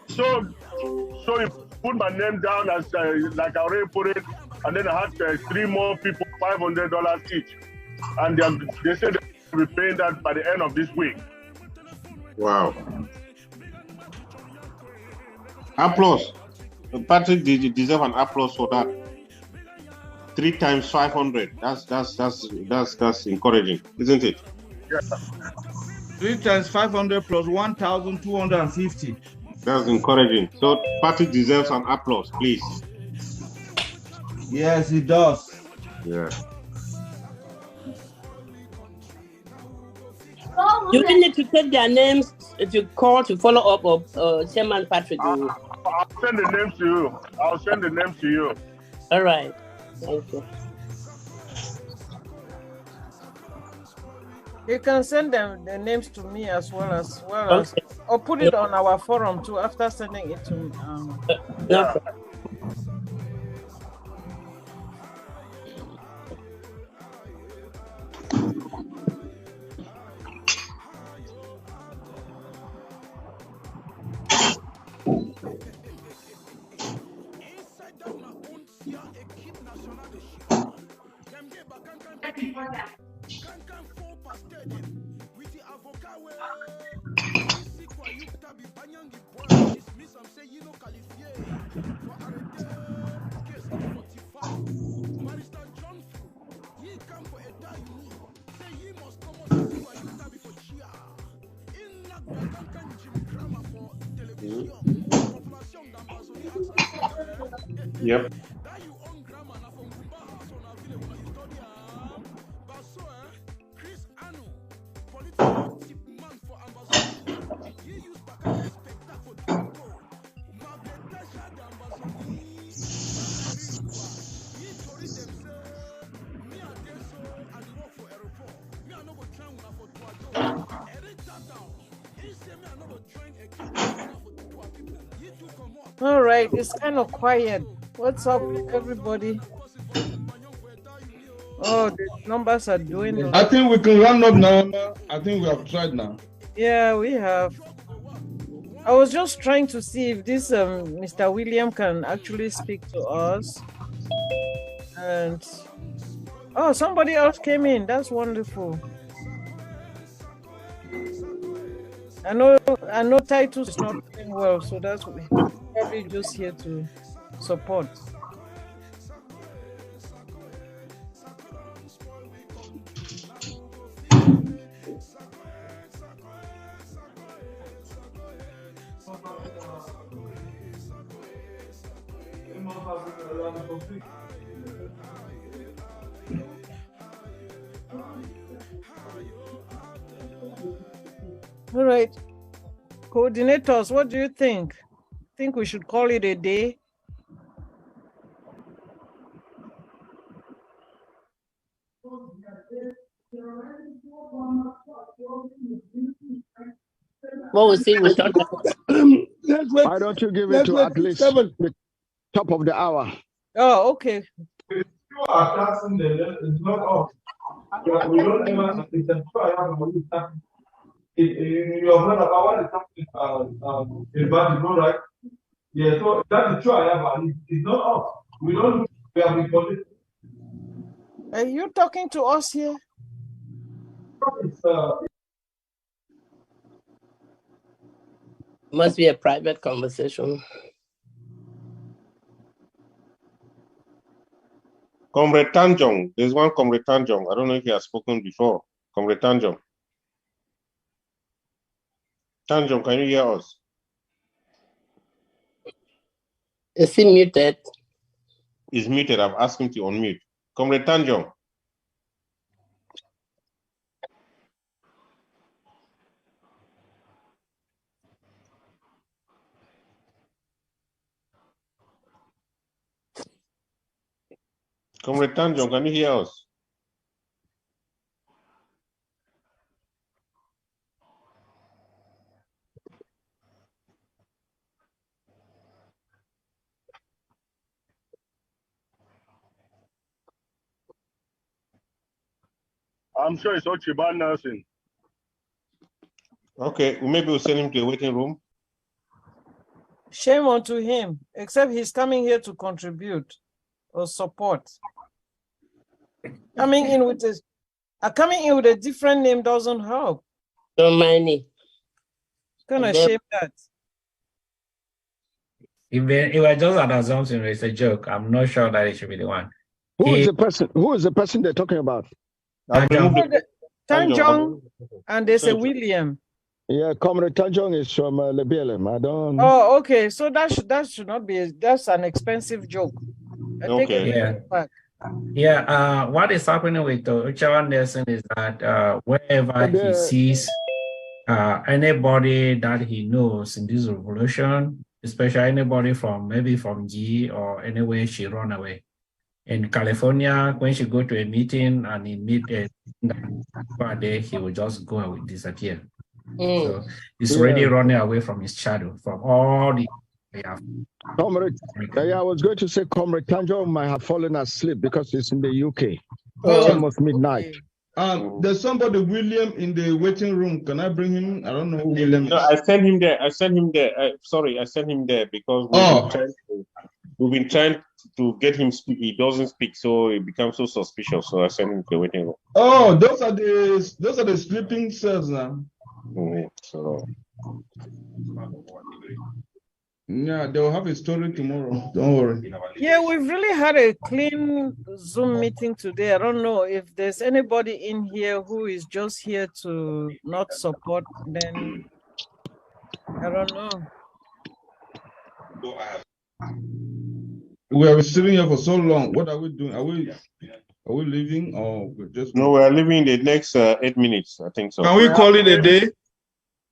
So you put my name down as like I already put it, and then I had 3 more people, $500 each, and they said they'll be paying that by the end of this week. Wow. Applause. Patrick deserve an applause for that. 3 times 500. That's encouraging, isn't it? Yeah. 3 times 500 plus 1,250. That's encouraging. So Patrick deserves an applause, please. Yes, he does. Yeah. You will need to take their names to call to follow up of Chairman Patrick. I'll send the names to you. I'll send the names to you. All right. Thank you. You can send them the names to me as well as or put it on our forum too after sending it to me. No. Yep. right, it's kind of quiet. What's up, everybody? Oh, the numbers are doing. I think we can round up now. I think we have tried now. Yeah, we have. I was just trying to see if this Mr. William can actually speak to us. And oh, somebody else came in. That's wonderful. I know Titus is not doing well, so that's probably just here to support. All right, coordinators, what do you think? Think we should call it a day? What we see, we talk. Why don't you give it to at least the top of the hour? Oh, okay. You are passing it's not off. We don't ever you have heard about what is happening in Bangladesh, right? Yeah, so that is true. It's not off. We have recorded. Are you talking to us here? Must be a private conversation. Comrade Tanjong, there's one Comrade Tanjong. I don't know if he has spoken before. Comrade Tanjong. Tanjong, can you hear us? Is he muted? He's muted. I've asked him to unmute. Comrade Tanjong. Comrade Tanjong, can you hear us? I'm sure it's Ochiba nursing. Okay, maybe we'll send him to a waiting room. Shame onto him, except he's coming here to contribute or support. Coming in with a different name doesn't help. So many. Kind of shame that. It was just an assumption. It's a joke. I'm not sure that it should be the one. Who is the person they're talking about? Tanjong, and there's a William. Yeah, Comrade Tanjong is from Lebielem. I don't. Oh, okay. So that should not be. That's an expensive joke. I take it back. Yeah. What is happening with Uchawa Nelson is that wherever he sees anybody that he knows in this revolution, especially anybody from G or anywhere, she run away. In California, when she go to a meeting and he meet a day, he will just go and disappear. So he's already running away from his shadow, from all the. Comrade, I was going to say Comrade Tanjong might have fallen asleep because he's in the UK. It's almost midnight. There's somebody, William, in the waiting room. Can I bring him? I don't know who William is. No, I sent him there. I sent him there because we've been trying to get him speak. He doesn't speak, so it becomes so suspicious. So I sent him to the waiting room. Oh, those are the sleeping cells now. So yeah, they'll have a story tomorrow. Don't worry. Yeah, we've really had a clean Zoom meeting today. I don't know if there's anybody in here who is just here to not support, then I don't know. We have been sitting here for so long. What are we doing? Are we leaving or we're just? No, we are leaving in the next 8 minutes. I think so. Can we call it a day?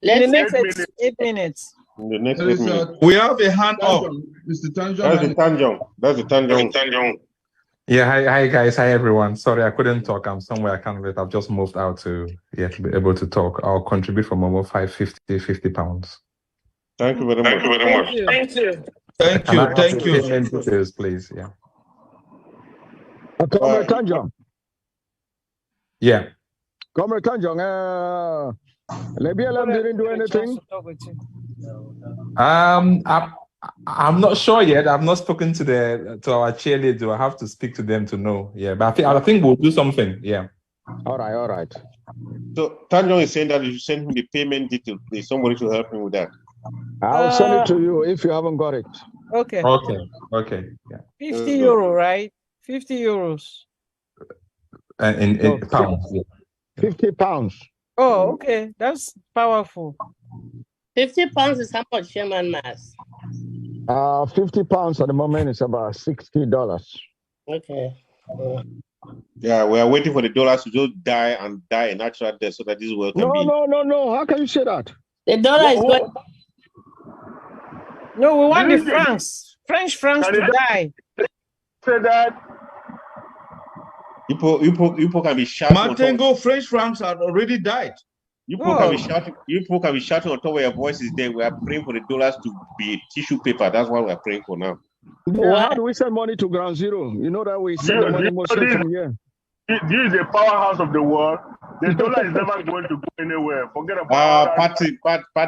In the next 8 minutes. In the next 8 minutes. We have a hand up, Mr. Tanjong. That's the Tanjong. Yeah, hi guys, hi everyone. Sorry, I couldn't talk. I'm somewhere I can't wait. I've just moved out to be able to talk. I'll contribute from over 50 pounds. Thank you very much. Thank you. Thank Can I you. have Thank the you. payment details, please? Yeah. Comrade Tanjong. Yeah. Comrade Tanjong, the BLM didn't do anything. I'm not sure yet. I've not spoken to our cheerleader. I have to speak to them to know. Yeah, but I think we'll do something. Yeah. All right. So Tanjong is saying that you should send him the payment detail, please. Somebody to help him with that. I'll send it to you if you haven't got it. Okay. Okay. Yeah. 50 euro, right? 50 euros. In pounds. Yeah. 50 pounds. Oh, okay. That's powerful. 50 pounds is how much, Chairman Mass? 50 pounds at the moment is about $60. Okay. Yeah, we are waiting for the dollars to just die a natural death so that this world can be. No. How can you say that? The dollar is going. No, we want the francs. French francs to die. Say that. You can be shouting. Martingo, French francs have already died. You can be shouting. You can be shouting on top where your voice is there. We are praying for the dollars to be tissue paper. That's what we are praying for now. Yeah, how do we send money to Ground Zero? You know that we send the money mostly from here. This is the powerhouse of the world. The dollar is never going to go anywhere. Forget about Pat,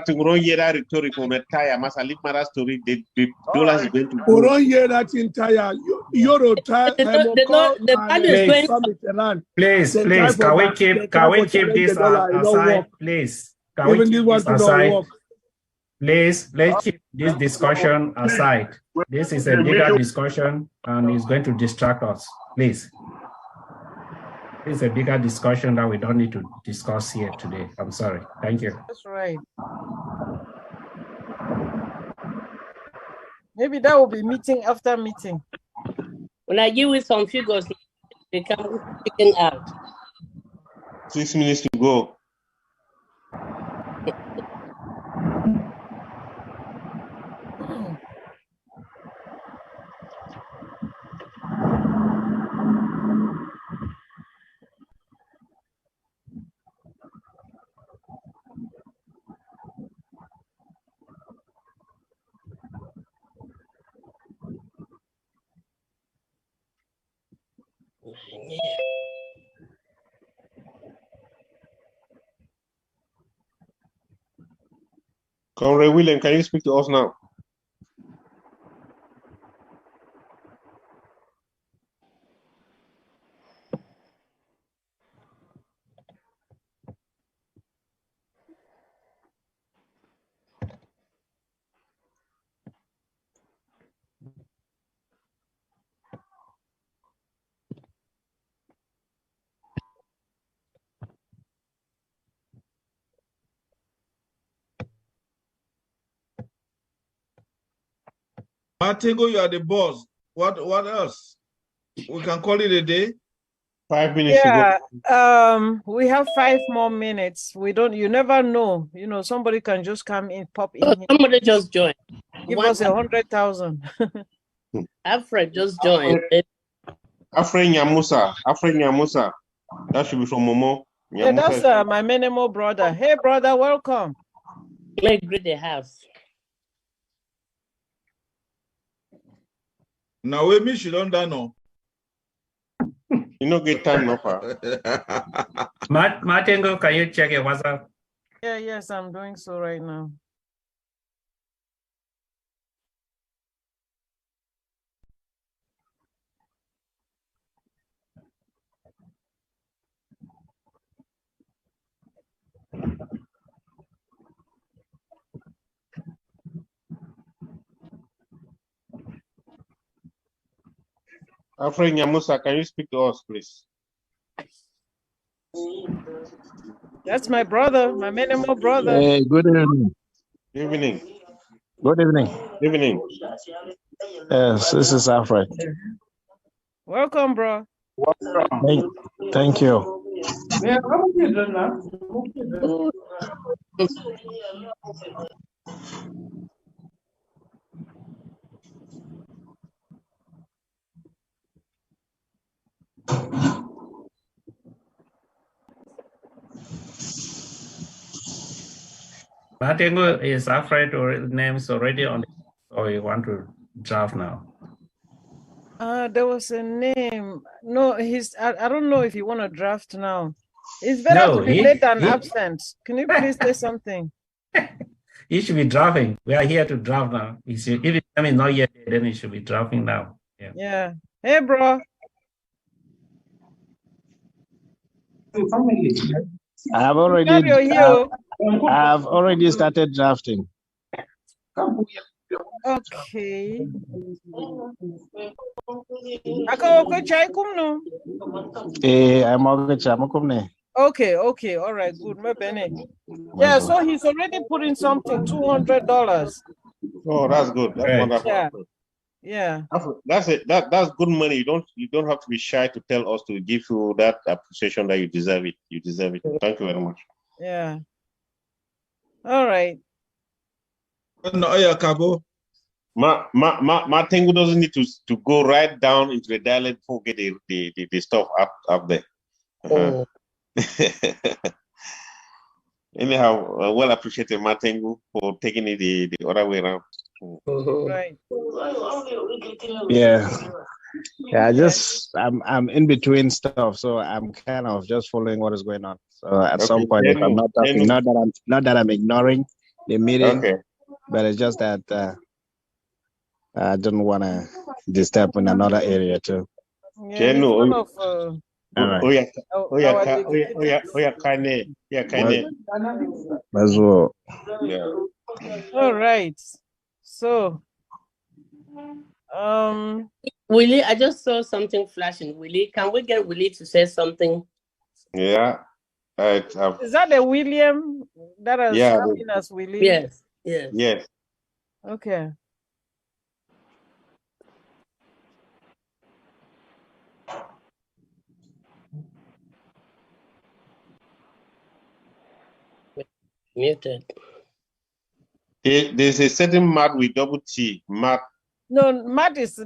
we don't hear that rhetoric from a tire. Must I leave my story? The dollars is going to We go. don't hear that entire Euro time. Please, can we keep this aside, please? Can we keep this aside? Please, let's keep this discussion aside. This is a bigger discussion and it's going to distract us. Please. It's a bigger discussion that we don't need to discuss here today. I'm sorry. Thank you. That's right. Maybe that will be meeting after meeting. When I give you some figures, they come taken out. 6 minutes to go. Comrade William, can you speak to us now? Martingo, you are the boss. What else? We can call it a day. 5 minutes to go. We have 5 more minutes. You never know. You know, somebody can just come in, pop in. Somebody just joined. Give us 100,000. Alfred just joined. Alfred Nyamusa. That should be from Momo. Yeah, that's my minimal brother. Hey, brother, welcome. Let's greet the house. Now we miss you don't know. You know, get time no far. Martingo, can you check your WhatsApp? Yeah, yes, I'm doing so right now. Alfred Nyamusa, can you speak to us, please? That's my brother, my minimal brother. Hey, good evening. Evening. Good evening. Evening. Yes, this is Alfred. Welcome, bro. Welcome. Thank you. Martingo is Alfred or names already on it, or you want to draft now? There was a name. No, I don't know if you want to draft now. It's better No, to be late than absent. Can you please say something? He should be drafting. We are here to draft now. If his time is not yet, then he should be drafting now. Yeah. Yeah. Hey, bro. I've already started drafting. Okay. Okay, all right, good. Yeah, so he's already put in something, $200. Oh, that's good. That's wonderful. Yeah. That's it. That's good money. You don't have to be shy to tell us to give you that appreciation that you deserve it. You deserve it. Thank you very much. Yeah. All right. No, yeah, Kabo. Tengu doesn't need to go right down into the dialect before get the stuff up there. Oh. Anyhow, well appreciated, Tengu, for taking it the other way around. Right. Yeah. I'm in between stuff, so I'm kind of just following what is going on. So at some point, if I'm not talking, not that I'm ignoring the meeting, but it's just that I don't want to disturb in another area too. Yeah, he's one of As well. Yeah. All right. So Willie, I just saw something flashing. Willie, can we get Willie to say something? Yeah. Is that the William that is coming as Willie? Yes. Yes. Okay. Muted. There's a certain Matt with double T. Matt. No, Matt is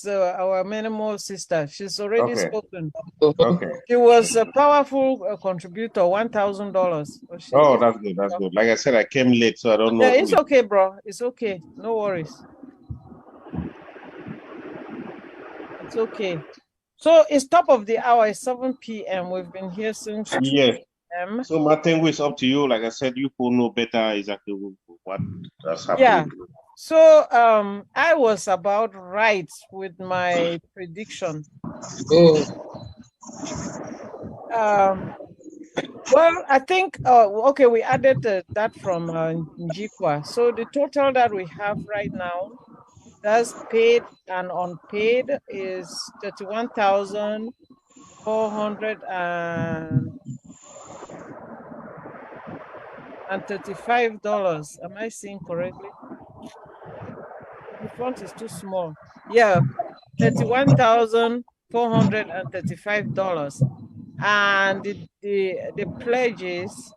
our minimal sister. She's already spoken. Okay. She was a powerful contributor, $1,000. Oh, that's good. That's good. Like I said, I came late, so I don't know. Yeah, it's okay, bro. It's okay. No worries. It's okay. So it's top of the hour. It's 7 p.m. We've been here since 2 p.m. So Martin, it's up to you. Like I said, you will know better exactly what has happened. Yeah. So I was about right with my prediction. Well, I think okay, we added that from Njikwa. So the total that we have right now, that's paid and unpaid, is $31,435. Am I seeing correctly? The font is too small. Yeah, $31,435. And the pledges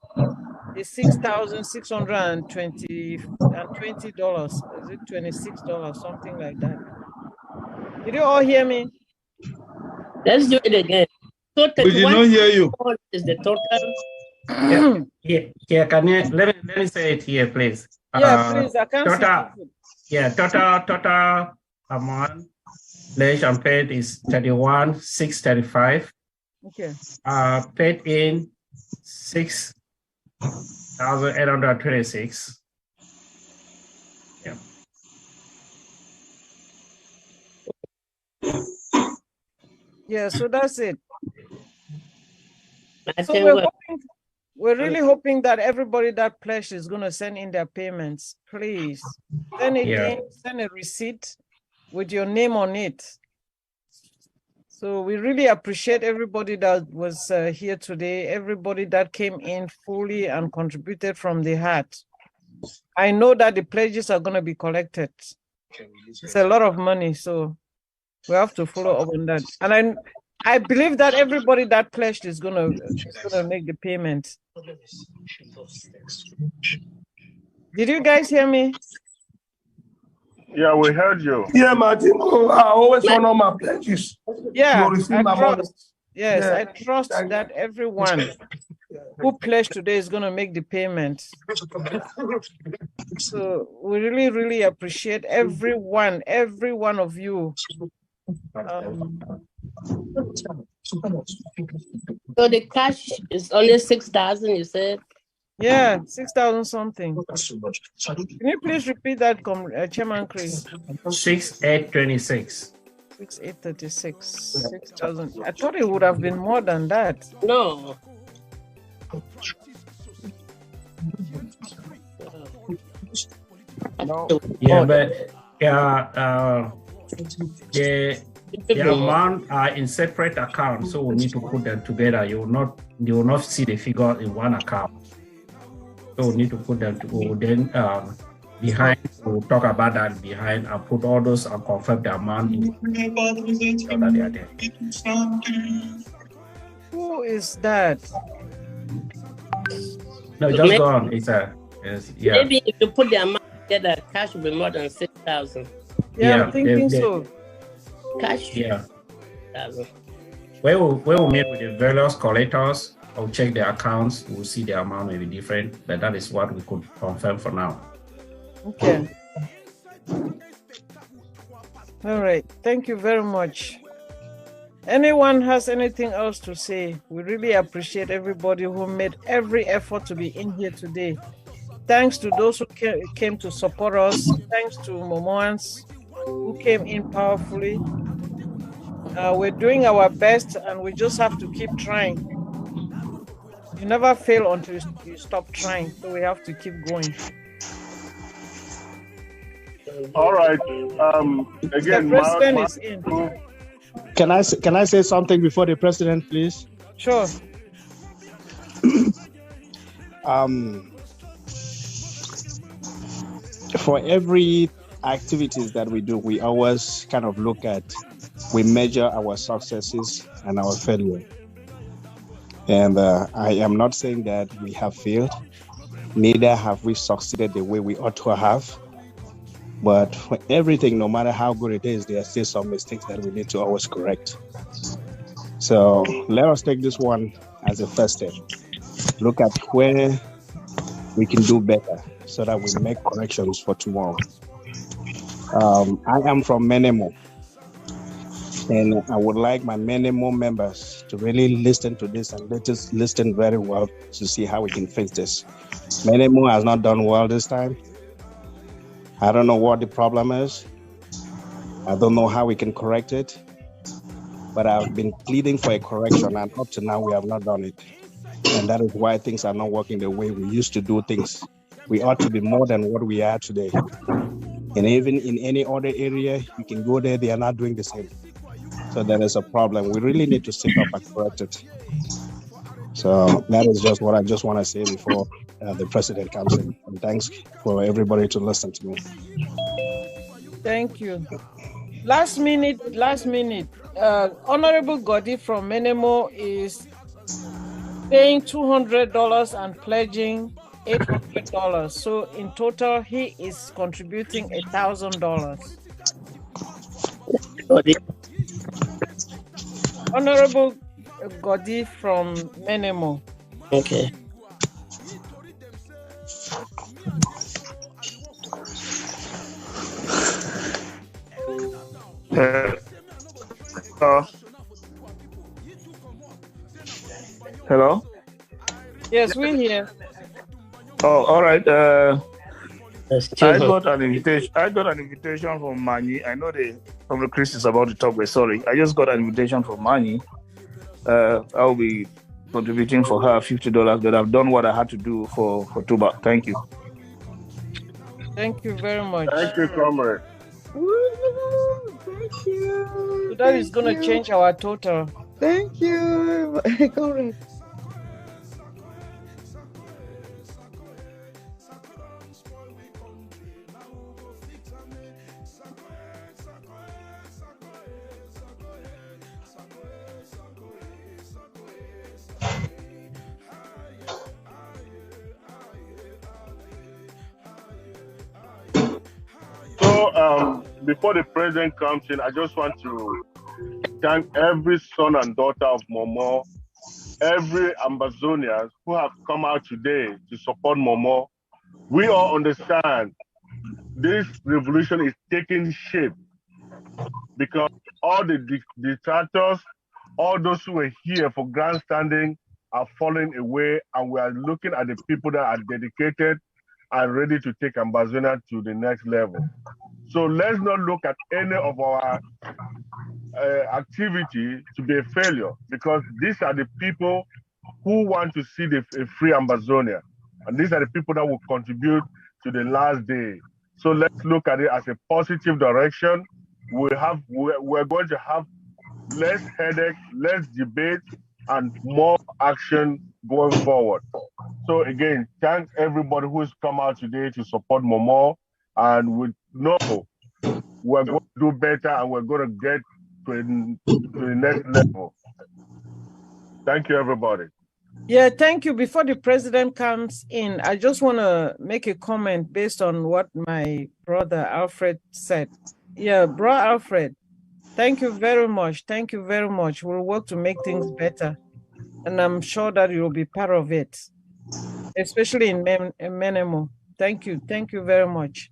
is $6,620. Is it $26? Something like that. Did you all hear me? Let's do it again. So we did not hear you. Is the total? Yeah, can you let me say it here, please? Yeah, please. I can't see. Yeah, total amount pledged and paid is $31,635. Okay. Paid in $6,826. Yeah. Yeah, so that's it. So we're really hoping that everybody that pledged is going to send in their payments. Please send send a receipt with your name on it. So we really appreciate everybody that was here today, everybody that came in fully and contributed from the heart. I know that the pledges are going to be collected. It's a lot of money, so we have to follow up on that. And I believe that everybody that pledged is gonna make the payment. Did you guys hear me? Yeah, we heard you. Yeah, Martin. I always honor my pledges. Yeah, I trust that everyone who pledged today is going to make the payment. So we really, really appreciate every one of you. So the cash is only 6,000, you said? Yeah, 6,000 something. Can you please repeat that, Chairman Chris? 6,826. 6,836. 6,000. I thought it would have been more than that. No. No. Yeah, but the amount are in separate accounts, so we need to put them together. You will not see the figure in one account. So we need to put them together. Then behind, we'll talk about that behind and put all those and confirm the amount in so that they are there. Who is that? No, just go on. Yeah. Maybe if you put the amount together, cash will be more than 6,000. Yeah, I'm thinking so. Cash. Yeah. We will meet with the various collectors. I'll check the accounts. We'll see the amount may be different, but that is what we could confirm for now. Okay. All right. Thank you very much. Anyone has anything else to say? We really appreciate everybody who made every effort to be in here today. Thanks to those who came to support us. Thanks to Momoans who came in powerfully. We're doing our best and we just have to keep trying. You never fail until you stop trying, so we have to keep going. All right. Again, the president is in. Can I say something before the president, please? Sure. For every activities that we do, we always kind of we measure our successes and our failure. And I am not saying that we have failed, neither have we succeeded the way we ought to have. But for everything, no matter how good it is, there are still some mistakes that we need to always correct. So let us take this one as a first step. Look at where we can do better so that we make corrections for tomorrow. I am from Menemo, and I would like my Menemo members to really listen to this and let us listen very well to see how we can fix this. Menemo has not done well this time. I don't know what the problem is. I don't know how we can correct it, but I've been pleading for a correction, and up to now we have not done it. And that is why things are not working the way we used to do things. We ought to be more than what we are today. And even in any other area, you can go there, they are not doing the same. So there is a problem. We really need to sit up and correct it. So that is just what I just want to say before the president comes in. And thanks for everybody to listen to me. Thank you. Last minute. Honorable Godi from Menemo is paying $200 and pledging $800. So in total, he is contributing $1,000. Honorable Godi from Menemo. Okay. Hello? Yes, we're here. Oh, all right. I got an invitation from Mani. I know from the Chris is about to talk, but sorry. I just got an invitation from Mani. I'll be contributing for her $50, but I've done what I had to do for Tuba. Thank you. Thank you very much. Thank you, comrade. Thank you. So that is going to change our total. Thank you, comrade. So before the president comes in, I just want to thank every son and daughter of Momo every Ambazonian who have come out today to support Momo. We all understand this revolution is taking shape because all the detractors, all those who were here for grandstanding are falling away, and we are looking at the people that are dedicated and ready to take Ambazonia to the next level. So let's not look at any of our activity to be a failure, because these are the people who want to see a free Ambazonia, and these are the people that will contribute to the last day. So let's look at it as a positive direction. We're going to have less headache, less debate, and more action going forward. So again, thank everybody who's come out today to support Momo, and we know we're going to do better, and we're going to get to the next level. Thank you, everybody. Yeah, thank you. Before the president comes in, I just want to make a comment based on what my brother Alfred said. Yeah, bro Alfred, thank you very much. Thank you very much. We'll work to make things better. And I'm sure that you'll be part of it, especially in Menemo. Thank you. Thank you very much.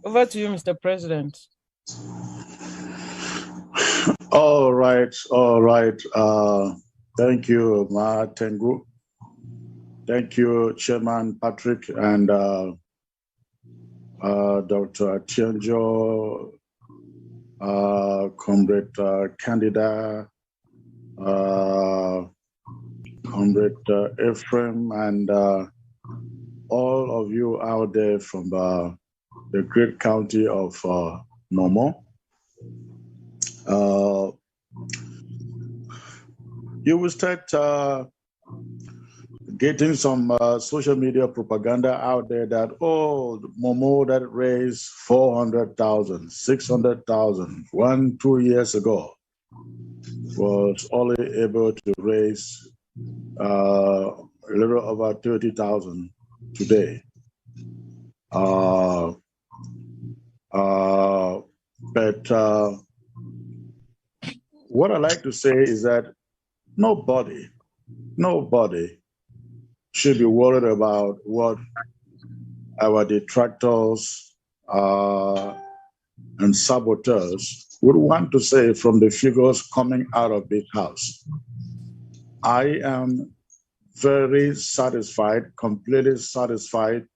Over to you, Mr. President. All right, all right. Thank you, Ma Tengu. Thank you, Chairman Patrick and Dr. Tianjo, Comrade Candida, Comrade Ephraim, and all of you out there from the great county of Momo. You will start getting some social media propaganda out there that, oh, Momo that raised 400,000, 600,000, 2 years ago was only able to raise a little over 30,000 today. But what I like to say is that nobody should be worried about what our detractors and saboteurs would want to say from the figures coming out of this house. I am very satisfied, completely satisfied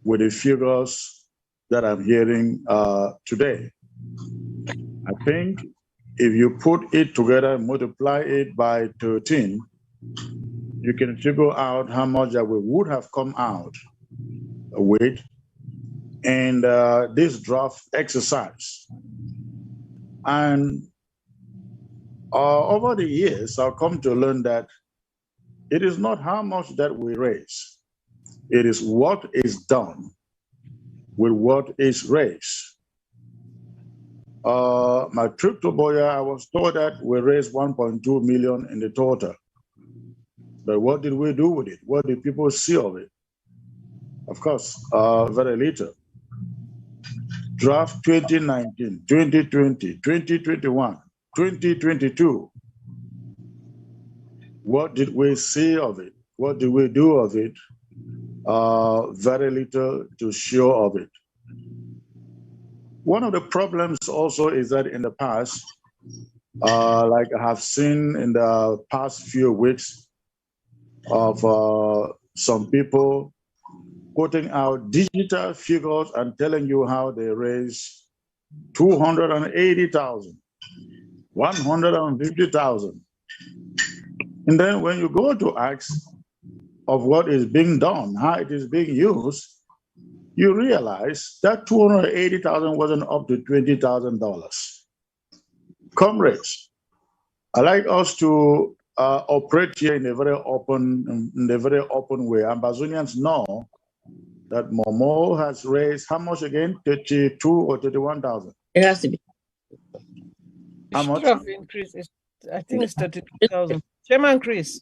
with the figures that I'm hearing today. I think if you put it together, multiply it by 13, you can figure out how much that we would have come out with in this draft exercise. And over the years, I've come to learn that it is not how much that we raise, it is what is done with what is raised. My trip to Boya, I was told that we raised 1.2 million in the total. But what did we do with it? What did people see of it? Of course, very little. Draft 2019, 2020, 2021, 2022. What did we see of it? What did we do of it? Very little to show of it. One of the problems also is that in the past, like I have seen in the past few weeks of some people putting out digital figures and telling you how they raised 280,000, 150,000. And then when you go to ask of what is being done, how it is being used, you realize that 280,000 wasn't up to $20,000. Comrades, I like us to operate here in a very open way. Ambazonians know that Momo has raised how much again? 32 or 31,000. It has to be. How much? Increase. I think it's 32,000. Chairman Chris.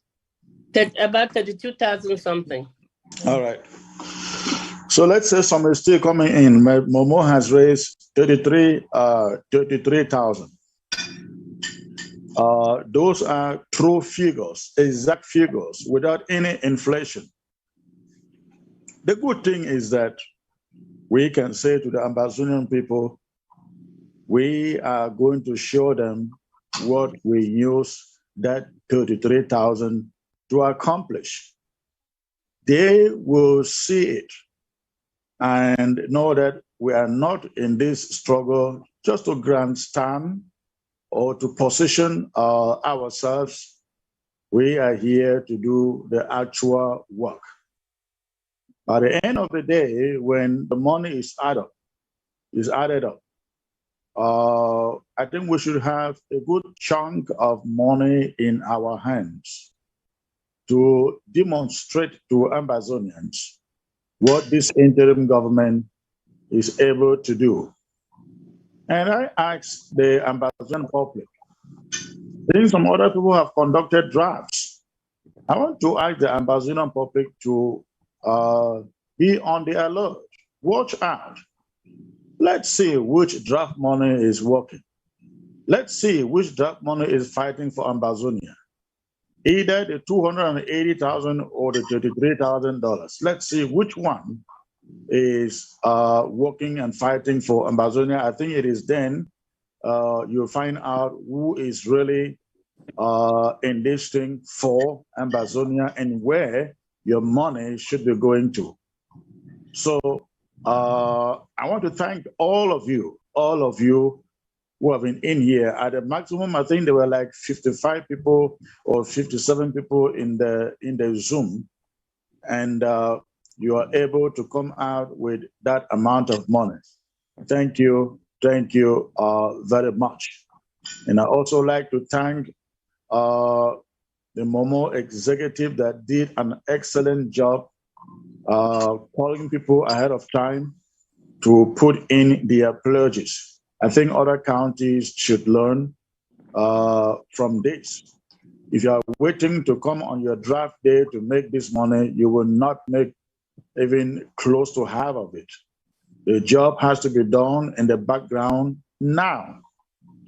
About 32,000 something. All right. So let's say some is still coming in. Momo has raised 33,000. Those are true figures, exact figures, without any inflation. The good thing is that we can say to the Ambazonian people, we are going to show them what we use that 33,000 to accomplish. They will see it and know that we are not in this struggle just to grandstand or to position ourselves. We are here to do the actual work. By the end of the day, when the money is added up, I think we should have a good chunk of money in our hands to demonstrate to Ambazonians what this interim government is able to do. And I asked the Ambazonian public, I think some other people have conducted drafts. I want to ask the Ambazonian public to be on the alert, watch out. Let's see which draft money is working. Let's see which draft money is fighting for Ambazonia. Either the $280,000 or the $33,000. Let's see which one is working and fighting for Ambazonia. I think it is then you'll find out who is really in this thing for Ambazonia and where your money should be going to. So I want to thank all of you who have been in here. At the maximum, I think there were like 55 people or 57 people in the Zoom, and you are able to come out with that amount of money. Thank you very much. And I also like to thank the Momo executive that did an excellent job calling people ahead of time to put in their pledges. I think other counties should learn from this. If you are waiting to come on your draft day to make this money, you will not make even close to half of it. The job has to be done in the background now.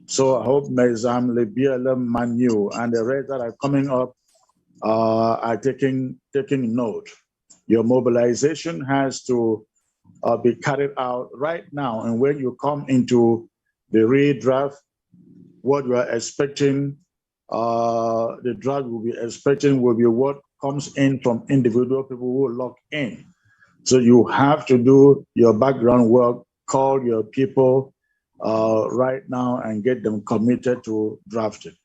So I hope Mezam, Lebielem, Manu, and the rest that are coming up are taking note. Your mobilization has to be carried out right now. And when you come into the redraft, what you are expecting, the draft will be expecting will be what comes in from individual people who lock in. So you have to do your background work, call your people right now and get them committed to drafting.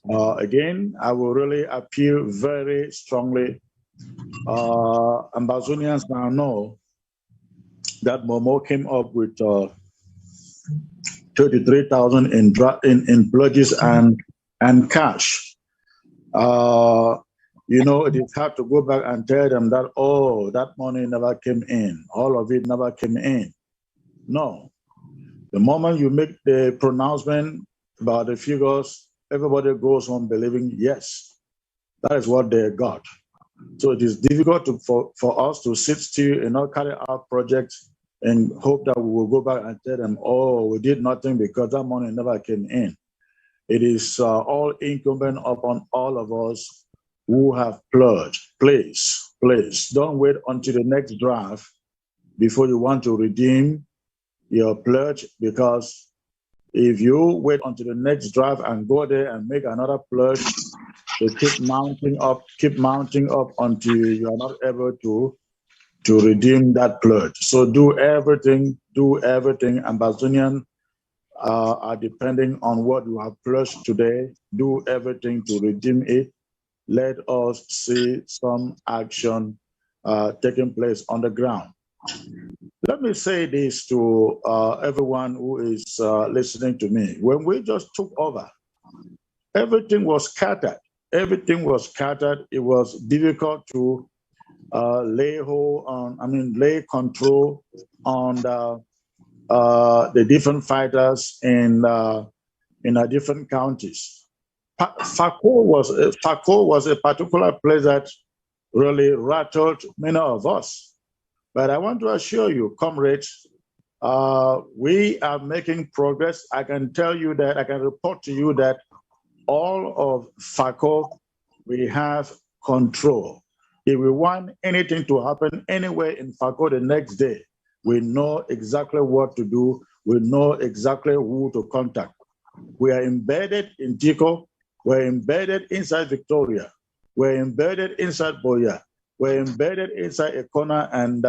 Again, I will really appeal very strongly. Ambazonians now know that Momo came up with 33,000 in pledges and cash. You know, it is hard to go back and tell them that, oh, that money never came in. All of it never came in. No. The moment you make the pronouncement about the figures, everybody goes on believing, yes, that is what they got. So it is difficult for us to sit still and not carry out projects and hope that we will go back and tell them, oh, we did nothing because that money never came in. It is all incumbent upon all of us who have pledged. Please, don't wait until the next draft before you want to redeem your pledge, because if you wait until the next draft and go there and make another pledge, they keep mounting up until you are not able to redeem that pledge. So do everything. Ambazonian are depending on what you have pledged today. Do everything to redeem it. Let us see some action taking place on the ground. Let me say this to everyone who is listening to me. When we just took over, everything was scattered. It was difficult to lay control on the different fighters in our different counties. Fako was a particular place that really rattled many of us. But I want to assure you, comrades, we are making progress. I can tell you that, I can report to you that all of FACO, we have control. If we want anything to happen anywhere in FACO the next day, we know exactly what to do. We know exactly who to contact. We are embedded in Tico. We're embedded inside Victoria. We're embedded inside Boya. We're embedded inside Ekona and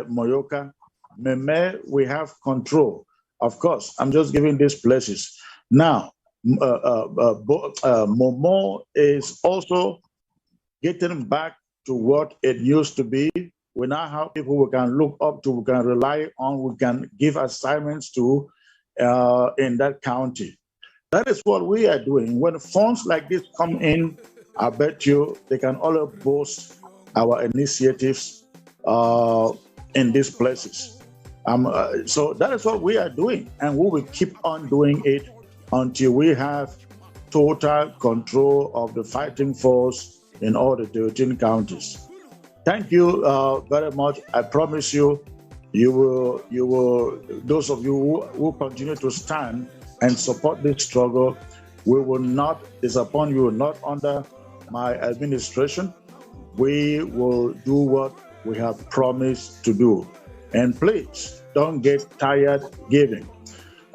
Moyoka. Meme, we have control. Of course, I'm just giving these places. Now, Momo is also getting back to what it used to be. We now have people we can look up to, we can rely on, we can give assignments to in that county. That is what we are doing. When funds like this come in, I bet you they can all boast our initiatives in these places. So that is what we are doing, and we will keep on doing it until we have total control of the fighting force in all the 13 counties. Thank you very much. I promise you, you will, those of you who continue to stand and support this struggle, we will not disappoint you, not under my administration. We will do what we have promised to do. And please, don't get tired giving.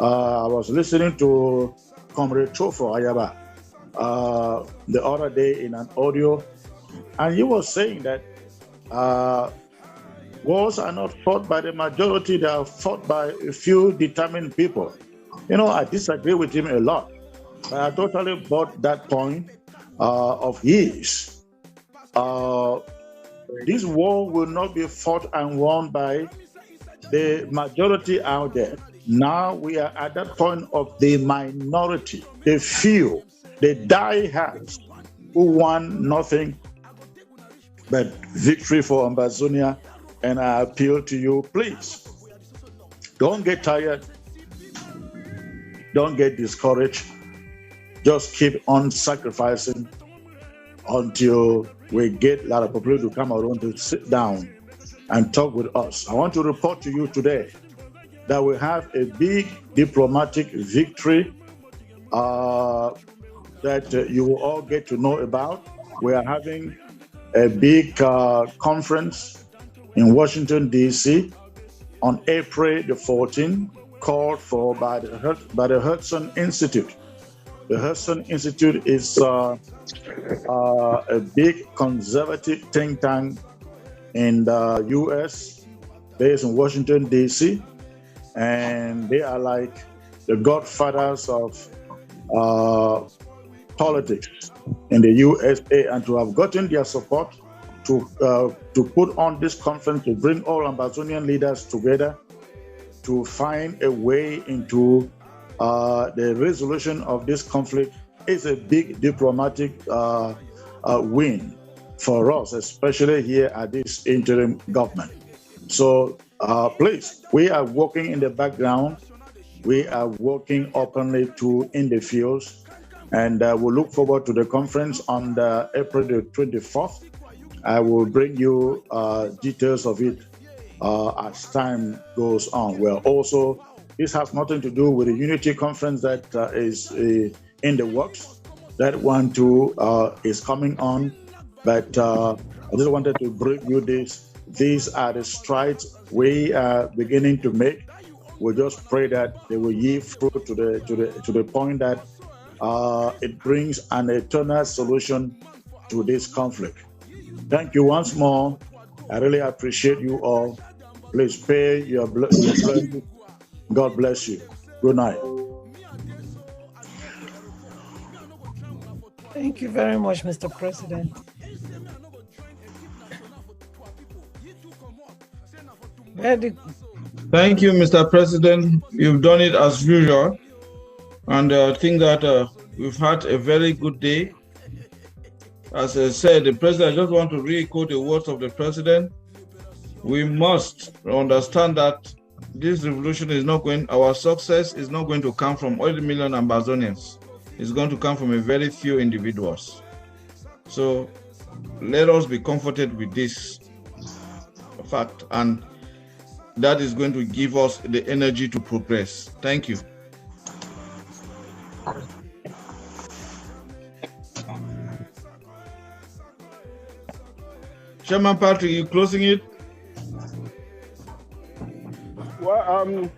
I was listening to Comrade Chofo Ayaba the other day in an audio, and he was saying that wars are not fought by the majority, they are fought by a few determined people. You know, I disagree with him a lot, but I totally bought that point of his. This war will not be fought and won by the majority out there. Now we are at that point of the minority, the few, the diehards who want nothing but victory for Ambazonia. And I appeal to you, please, don't get tired, don't get discouraged, just keep on sacrificing until we get a lot of people to come around to sit down and talk with us. I want to report to you today that we have a big diplomatic victory that you will all get to know about. We are having a big conference in Washington, D.C. on April the 14th, called for by the Hudson Institute. The Hudson Institute is a big conservative think tank in the U.S., based in Washington, D.C., and they are like the godfathers of politics in the USA, and to have gotten their support to put on this conference, to bring all Ambazonian leaders together to find a way into the resolution of this conflict is a big diplomatic win for us, especially here at this interim government. So please, we are working in the background. We are working openly too in the fields, and we look forward to the conference on April the 24th. I will bring you details of it as time goes on. Well, also, this has nothing to do with the Unity Conference that is in the works. That one too is coming on, but I just wanted to bring you this. These are the strides we are beginning to make. We just pray that they will yield fruit to the point that it brings an eternal solution to this conflict. Thank you once more. I really appreciate you all. Please pay your blessing. God bless you. Good night. Thank you very much, Mr. President. Thank you, Mr. President. You've done it as usual. And I think that we've had a very good day. As I said, the president, I just want to re-echo the words of the president. We must understand that this revolution is not going, our success is not going to come from all the million Ambazonians. It's going to come from a very few individuals. So let us be comforted with this. fact, and that is going to give us the energy to progress. Thank you. Chairman Patrick, you closing it? Well,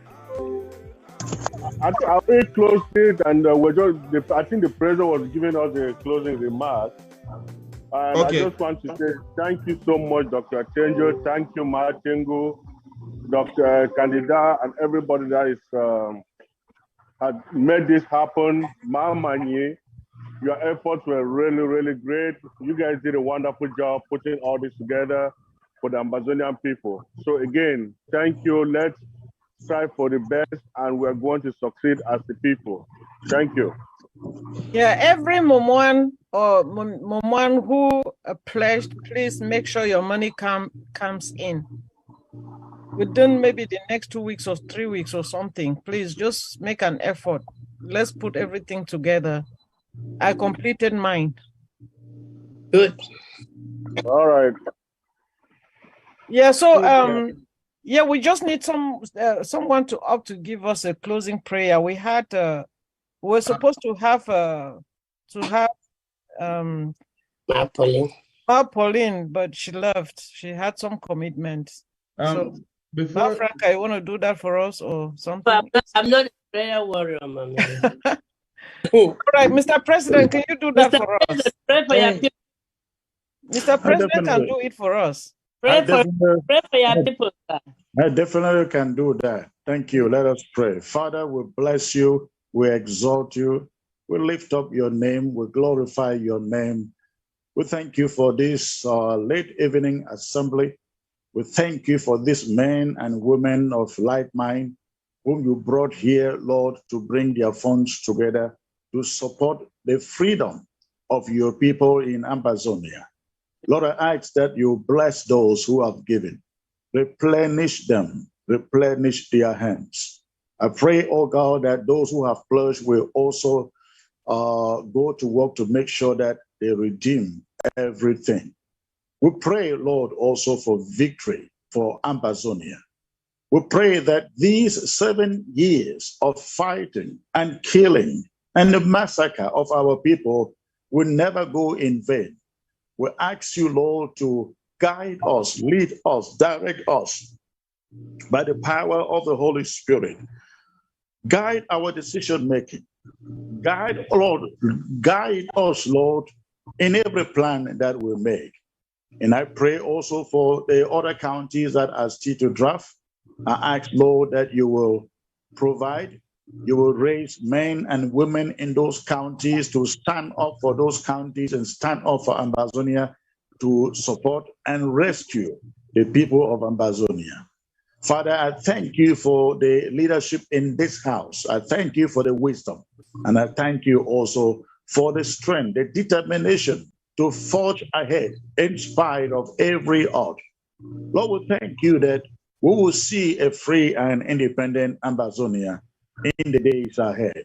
I already closed it, and I think the president was giving us a closing remark. And okay. I just want to say thank you so much, Dr. Achenjo. Thank you, Martingo, Dr. Candida, and everybody that is had made this happen. Mamanye, your efforts were really, really great. You guys did a wonderful job putting all this together for the Ambazonian people. So again, thank you. Let's strive for the best, and we're going to succeed as the people. Thank you. Yeah, every Momwan or Momwan who pledged, please make sure your money comes in within maybe the next 2 weeks or 3 weeks or something. Please just make an effort. Let's put everything together. I completed mine. Good. All right. Yeah. So yeah, we just need someone to opt to give us a closing prayer. We had we're supposed to have Pauline, but she left. She had some commitments. So before Franca, you want to do that for us or something? I'm not a prayer warrior, Mama. All right, Mr. President, can you do that for us? Mr. President can do it for us. Pray for your people, sir. I definitely can do that. Thank you. Let us pray. Father, we bless you. We exalt you. We lift up your name. We glorify your name. We thank you for this late evening assembly. We thank you for these men and women of like mind whom you brought here, Lord, to bring their funds together to support the freedom of your people in Ambazonia. Lord, I ask that you bless those who have given. Replenish them, replenish their hands. I pray, oh God, that those who have pledged will also go to work to make sure that they redeem everything. We pray, Lord, also for victory for Ambazonia. We pray that these 7 years of fighting and killing and the massacre of our people will never go in vain. We ask you, Lord, to guide us, lead us, direct us by the power of the Holy Spirit. Guide our decision-making. Guide us, Lord, in every plan that we make. And I pray also for the other counties that are still to draft. I ask, Lord, that you will provide, you will raise men and women in those counties to stand up for those counties and stand up for Ambazonia to support and rescue the people of Ambazonia. Father, I thank you for the leadership in this house. I thank you for the wisdom. And I thank you also for the strength, the determination to forge ahead in spite of every odd. Lord, we thank you that we will see a free and independent Ambazonia in the days ahead.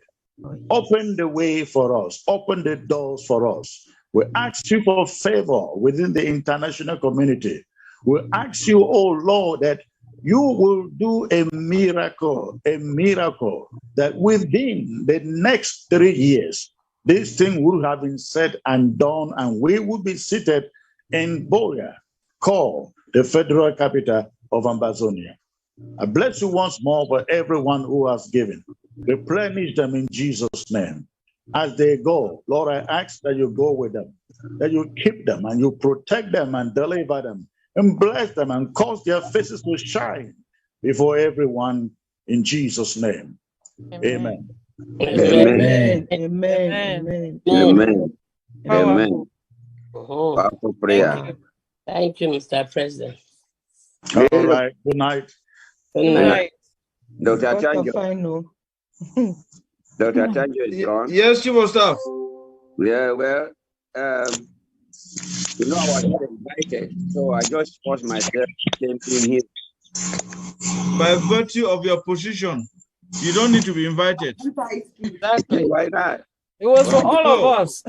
Open the way for us. Open the doors for us. We ask you for favor within the international community. We ask you, oh Lord, that you will do a miracle that within the next 3 years, this thing will have been said and done, and we will be seated in Boya, called the federal capital of Ambazonia. I bless you once more for everyone who has given. Replenish them in Jesus' name. As they go, Lord, I ask that you go with them, that you keep them and you protect them and deliver them and bless them and cause their faces to shine before everyone in Jesus' name. Amen. Amen. Amen. Amen. Amen. Powerful prayer. Thank you, Mr. President. All right. Good night. Good night. Dr. Achanjo. Dr. Achanjo is gone. Yes, you must have. Yeah, well, you know, I was not invited, so I just forced myself came in here. By virtue of your position, you don't need to be invited. Exactly. Why not? It was for all of us.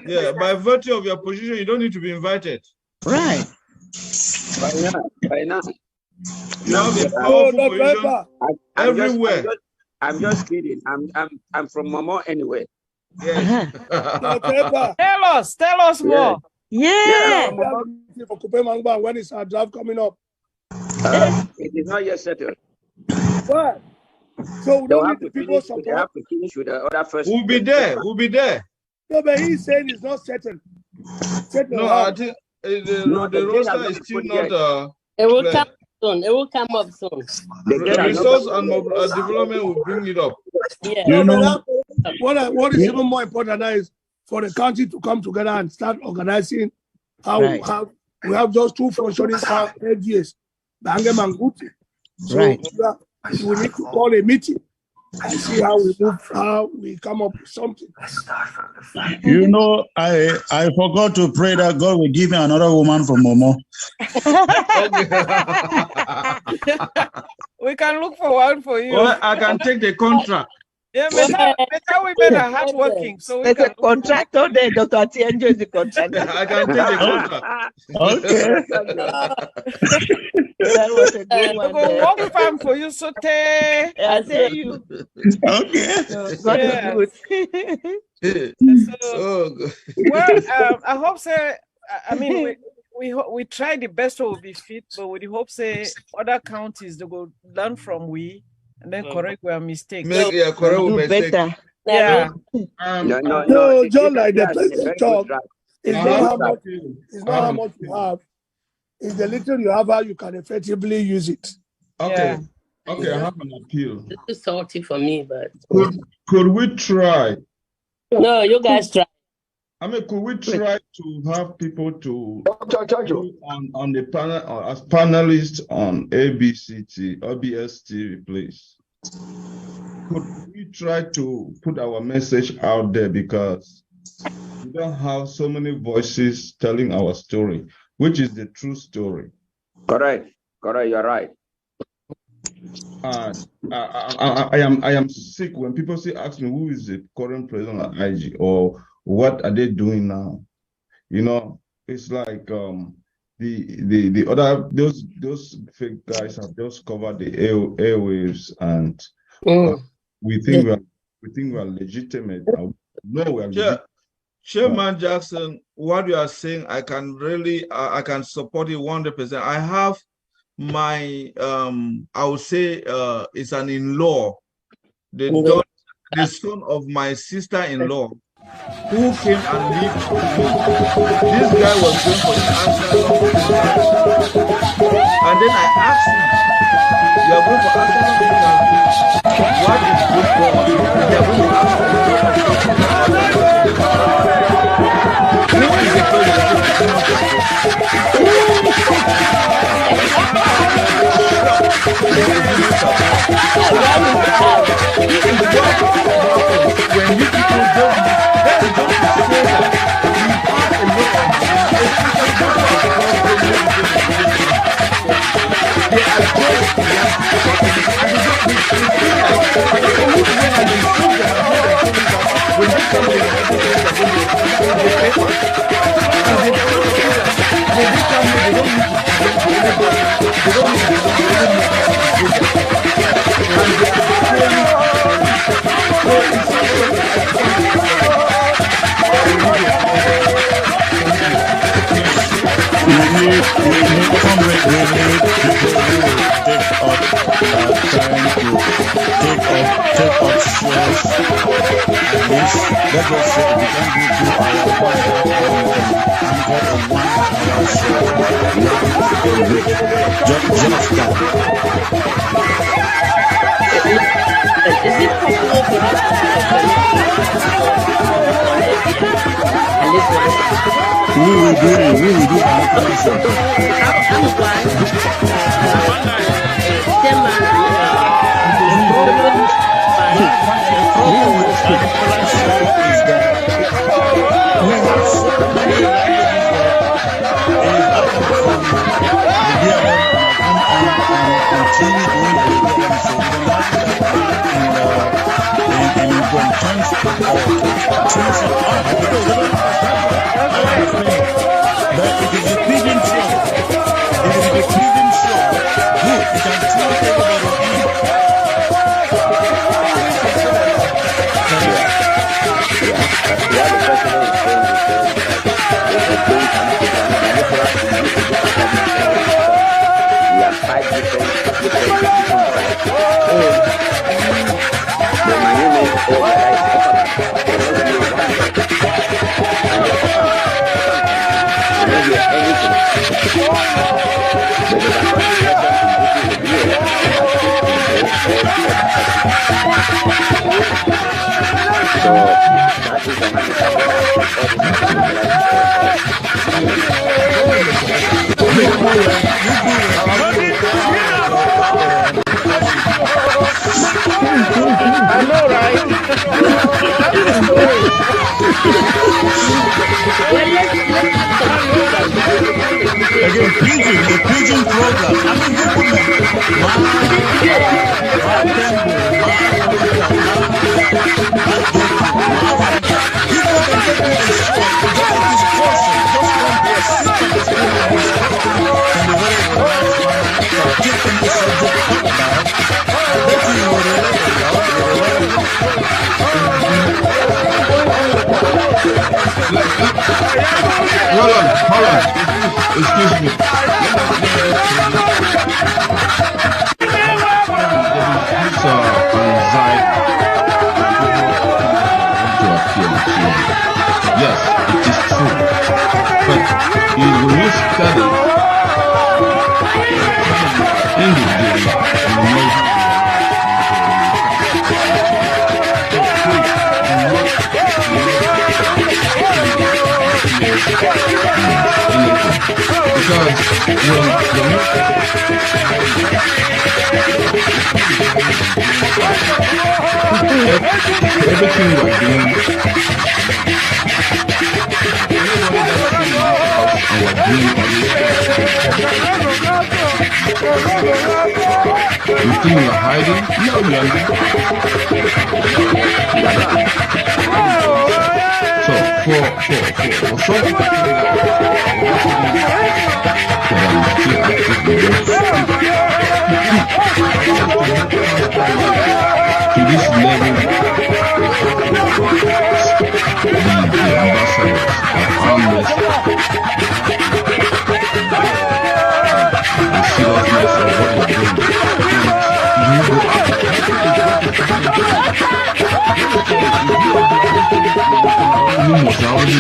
Yeah, by virtue of your position, you don't need to be invited. Right. By now. You have a Oh, powerful position everywhere. I'm just kidding. I'm from Momo anyway. Yes. Tell us more. Yeah. For Kupe Mangba, when is our draft coming up? It is not yet settled. What? So we don't need the people support. They have to finish with the other first. We'll be there. We'll be there. No, but he's saying it's not settled. No, I think the roster is still not. It will come soon. It will come up soon. The resource and development will bring it up. Yeah. You know, what is even more important now is for the country to come together and start organizing how we have just two functioning LGAs, Bangem and Guti. So we need to call a meeting and see how we move, how we come up with something. You know, I forgot to pray that God will give me another woman from Momo. We can look for one for you. Well, I can take the contract. Yeah, better women are hardworking. So there's a contractor there. Dr. Atienjo is the contractor. I can take the contract. Okay. That was a good one. We'll work farm for you, Sote. I tell you. Okay. God is good. Well, I hope so. I mean, we try the best to be fit, but we hope say other counties they go learn from we and then correct our mistakes. Correct our mistake. Better. Yeah. No, John, like the president talk, it's not how much you have. It's the little you have, how you can effectively use it. Okay. Okay, I have an appeal. It's salty for me, but could we try? No, you guys try. I mean, could we try to have people to on the panel or as panelists on ABCT or BST, please? Could we try to put our message out there, because we don't have so many voices telling our story, which is the true story. Correct. You're right. I am sick when people ask me who is the current president of IG or what are they doing now. You know, it's like the other those fake guys have just covered the airwaves, and we think we are legitimate. No, we are legitimate. Chairman Jackson, what you are saying, I can really I can support it 100%. I have my I would say it's an in-law, the son of my sister-in-law, who came and lived with me. This guy was going for the answer, and then I asked him, "You are going for answer? What is good for you? They are going to ask you, who is the president?" When you people don't say that we have a lot of they are just when they come But it is a pigeon show. different sides. The Manyume or the rice cannot be one leg. And the Okam cannot hear anything. But the Bakasi president in Buti will be here as state control or the other party. So that is the handicap of all these I know, right? That's the story. Again, preaching, the preaching program. I mean, Hold on. Excuse me. It's anxiety to appear here. Yes, it is true. But when you study English, you know because everything we're doing, you think you're hiding? No, you're not. So for some to this level, the ambassadors are harmless. The seriousness of what you're doing. You must already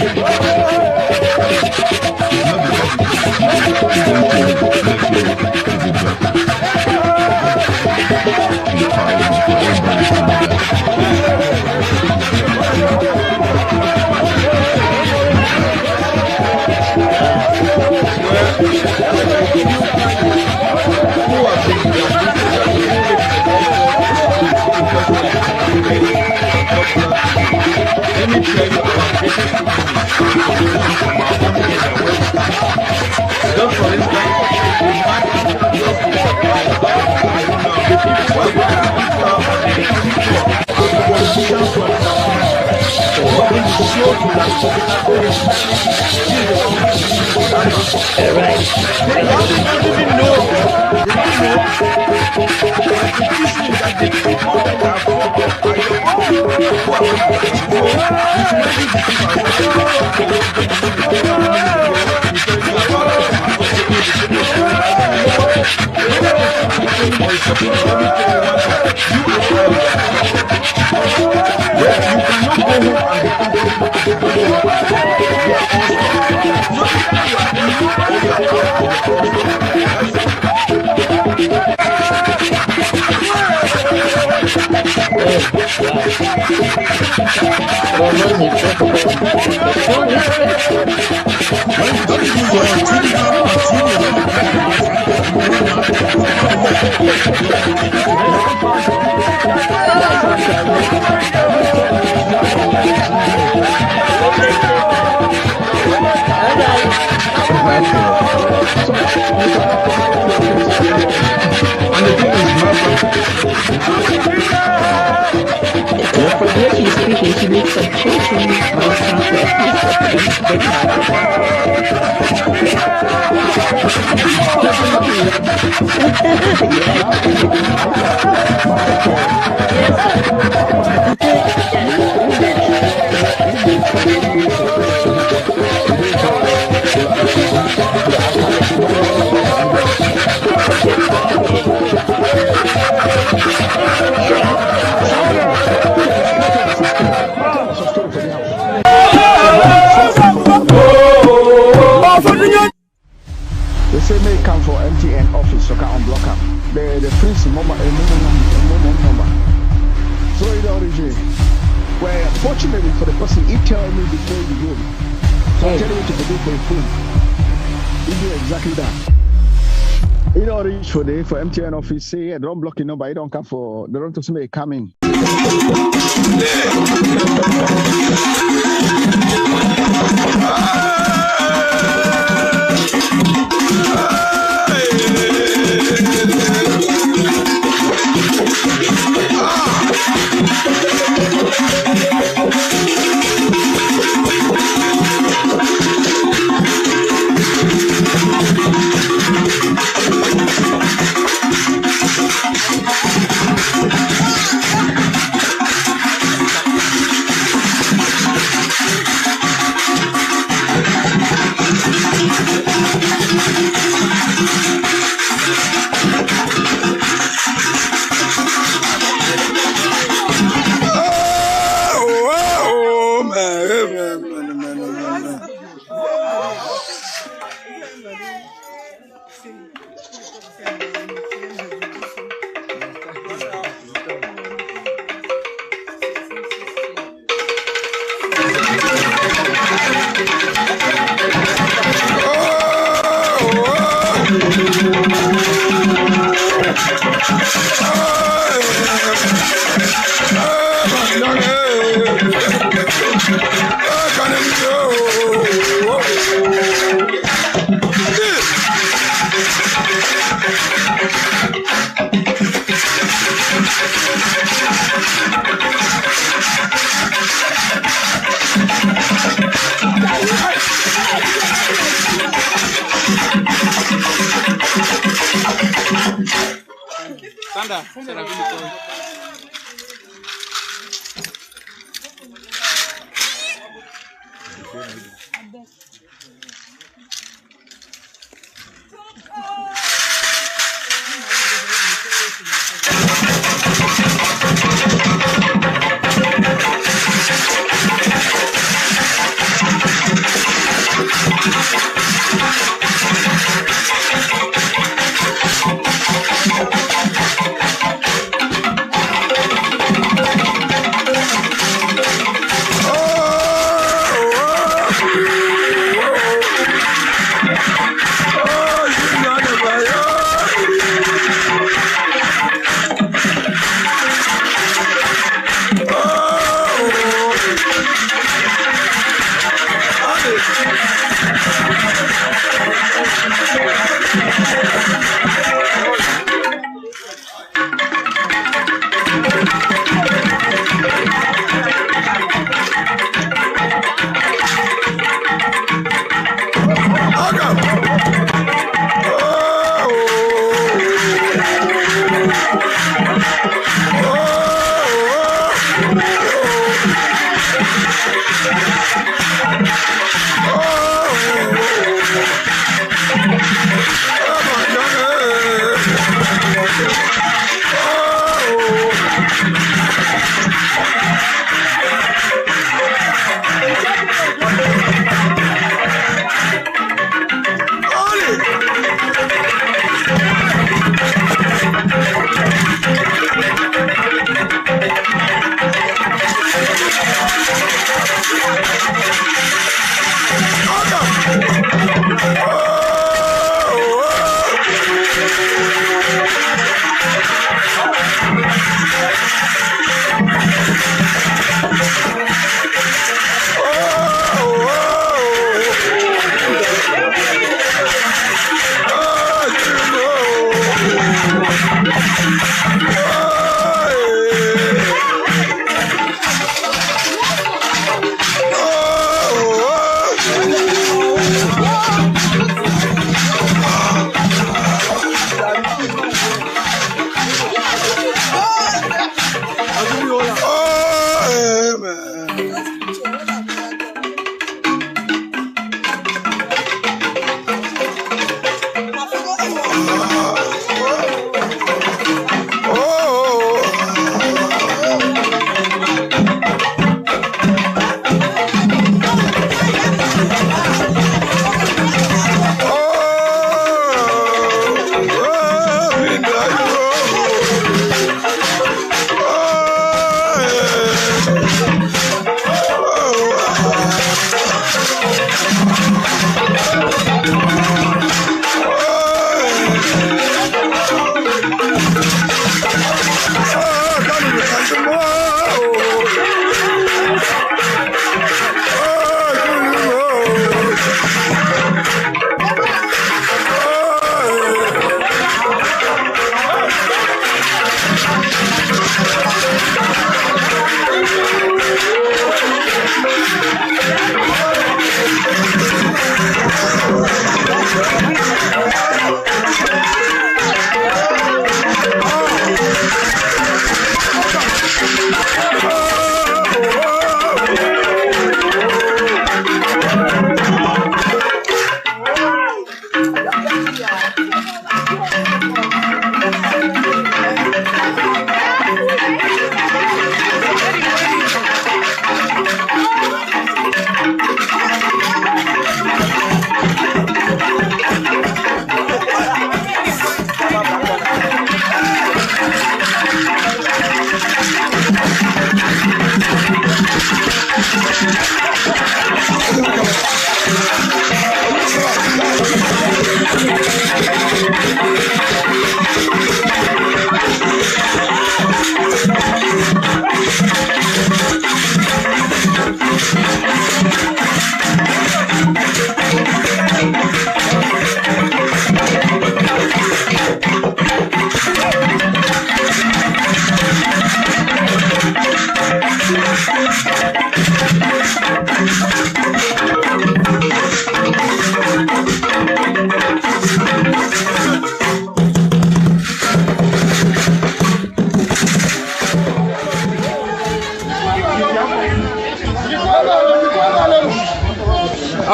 let me tell you about this. Just for instance, From here she's speaking, she makes some children come for MTN office, so can unblock them. The freeze number. So it origin. Well, fortunately for the person, he tell me before you go. So I tell you what to do for your phone. You do exactly that. You don't reach for MTN office, say, yeah, don't block your number, you don't come for, they don't to say, come in.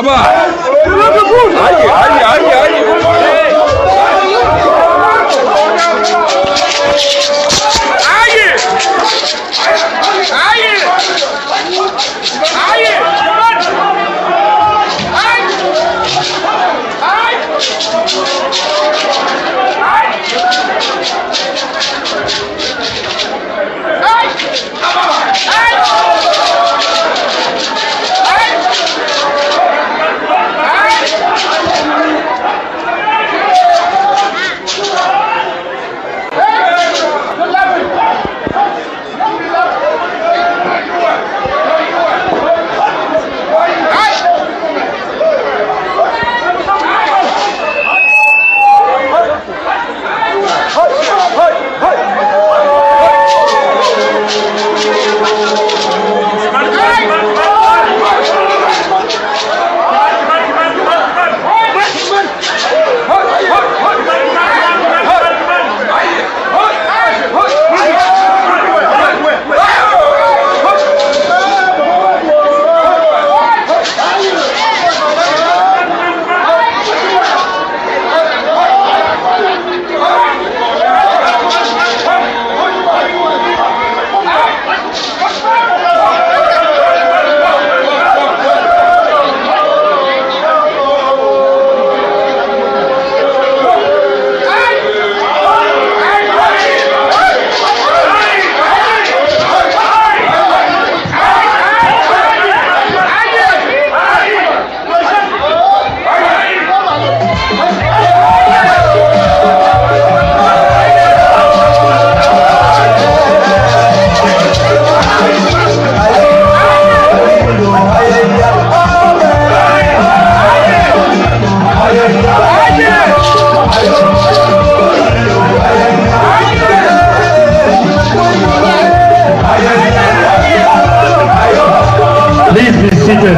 Amba.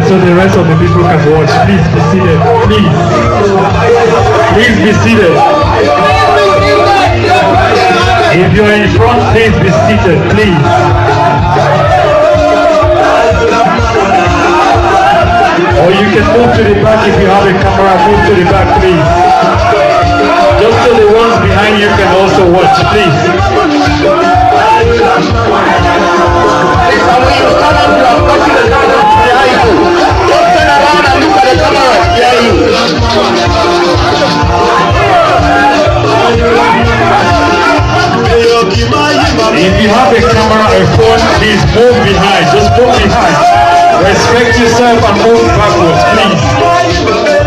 So the rest of the people can watch. Please be seated. Please. Please be seated. If you're in front, please be seated. Please. Or you can move to the back if you have a camera. Move to the back, please. Just so the ones behind you can also watch, please. If you have a camera or phone, please move behind. Just move behind. Respect yourself and move backwards, please.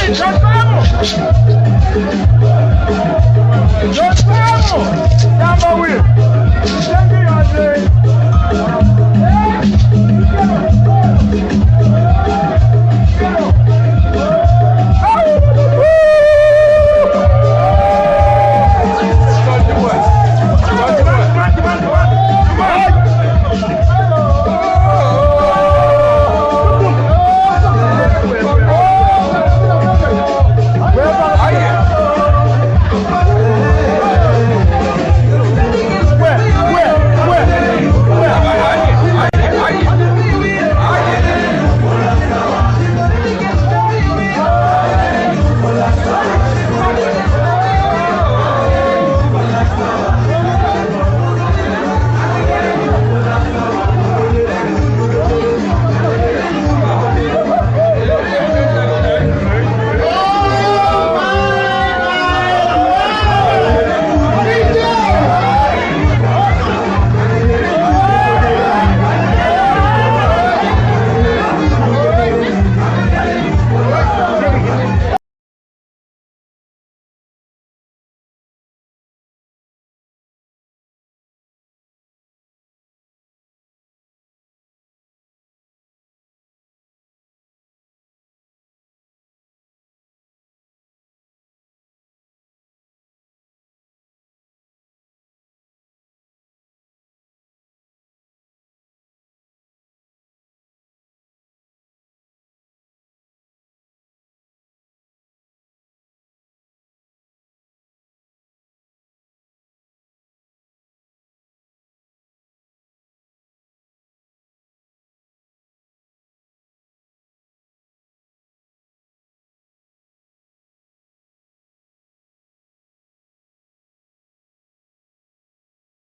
¡Nos vamos!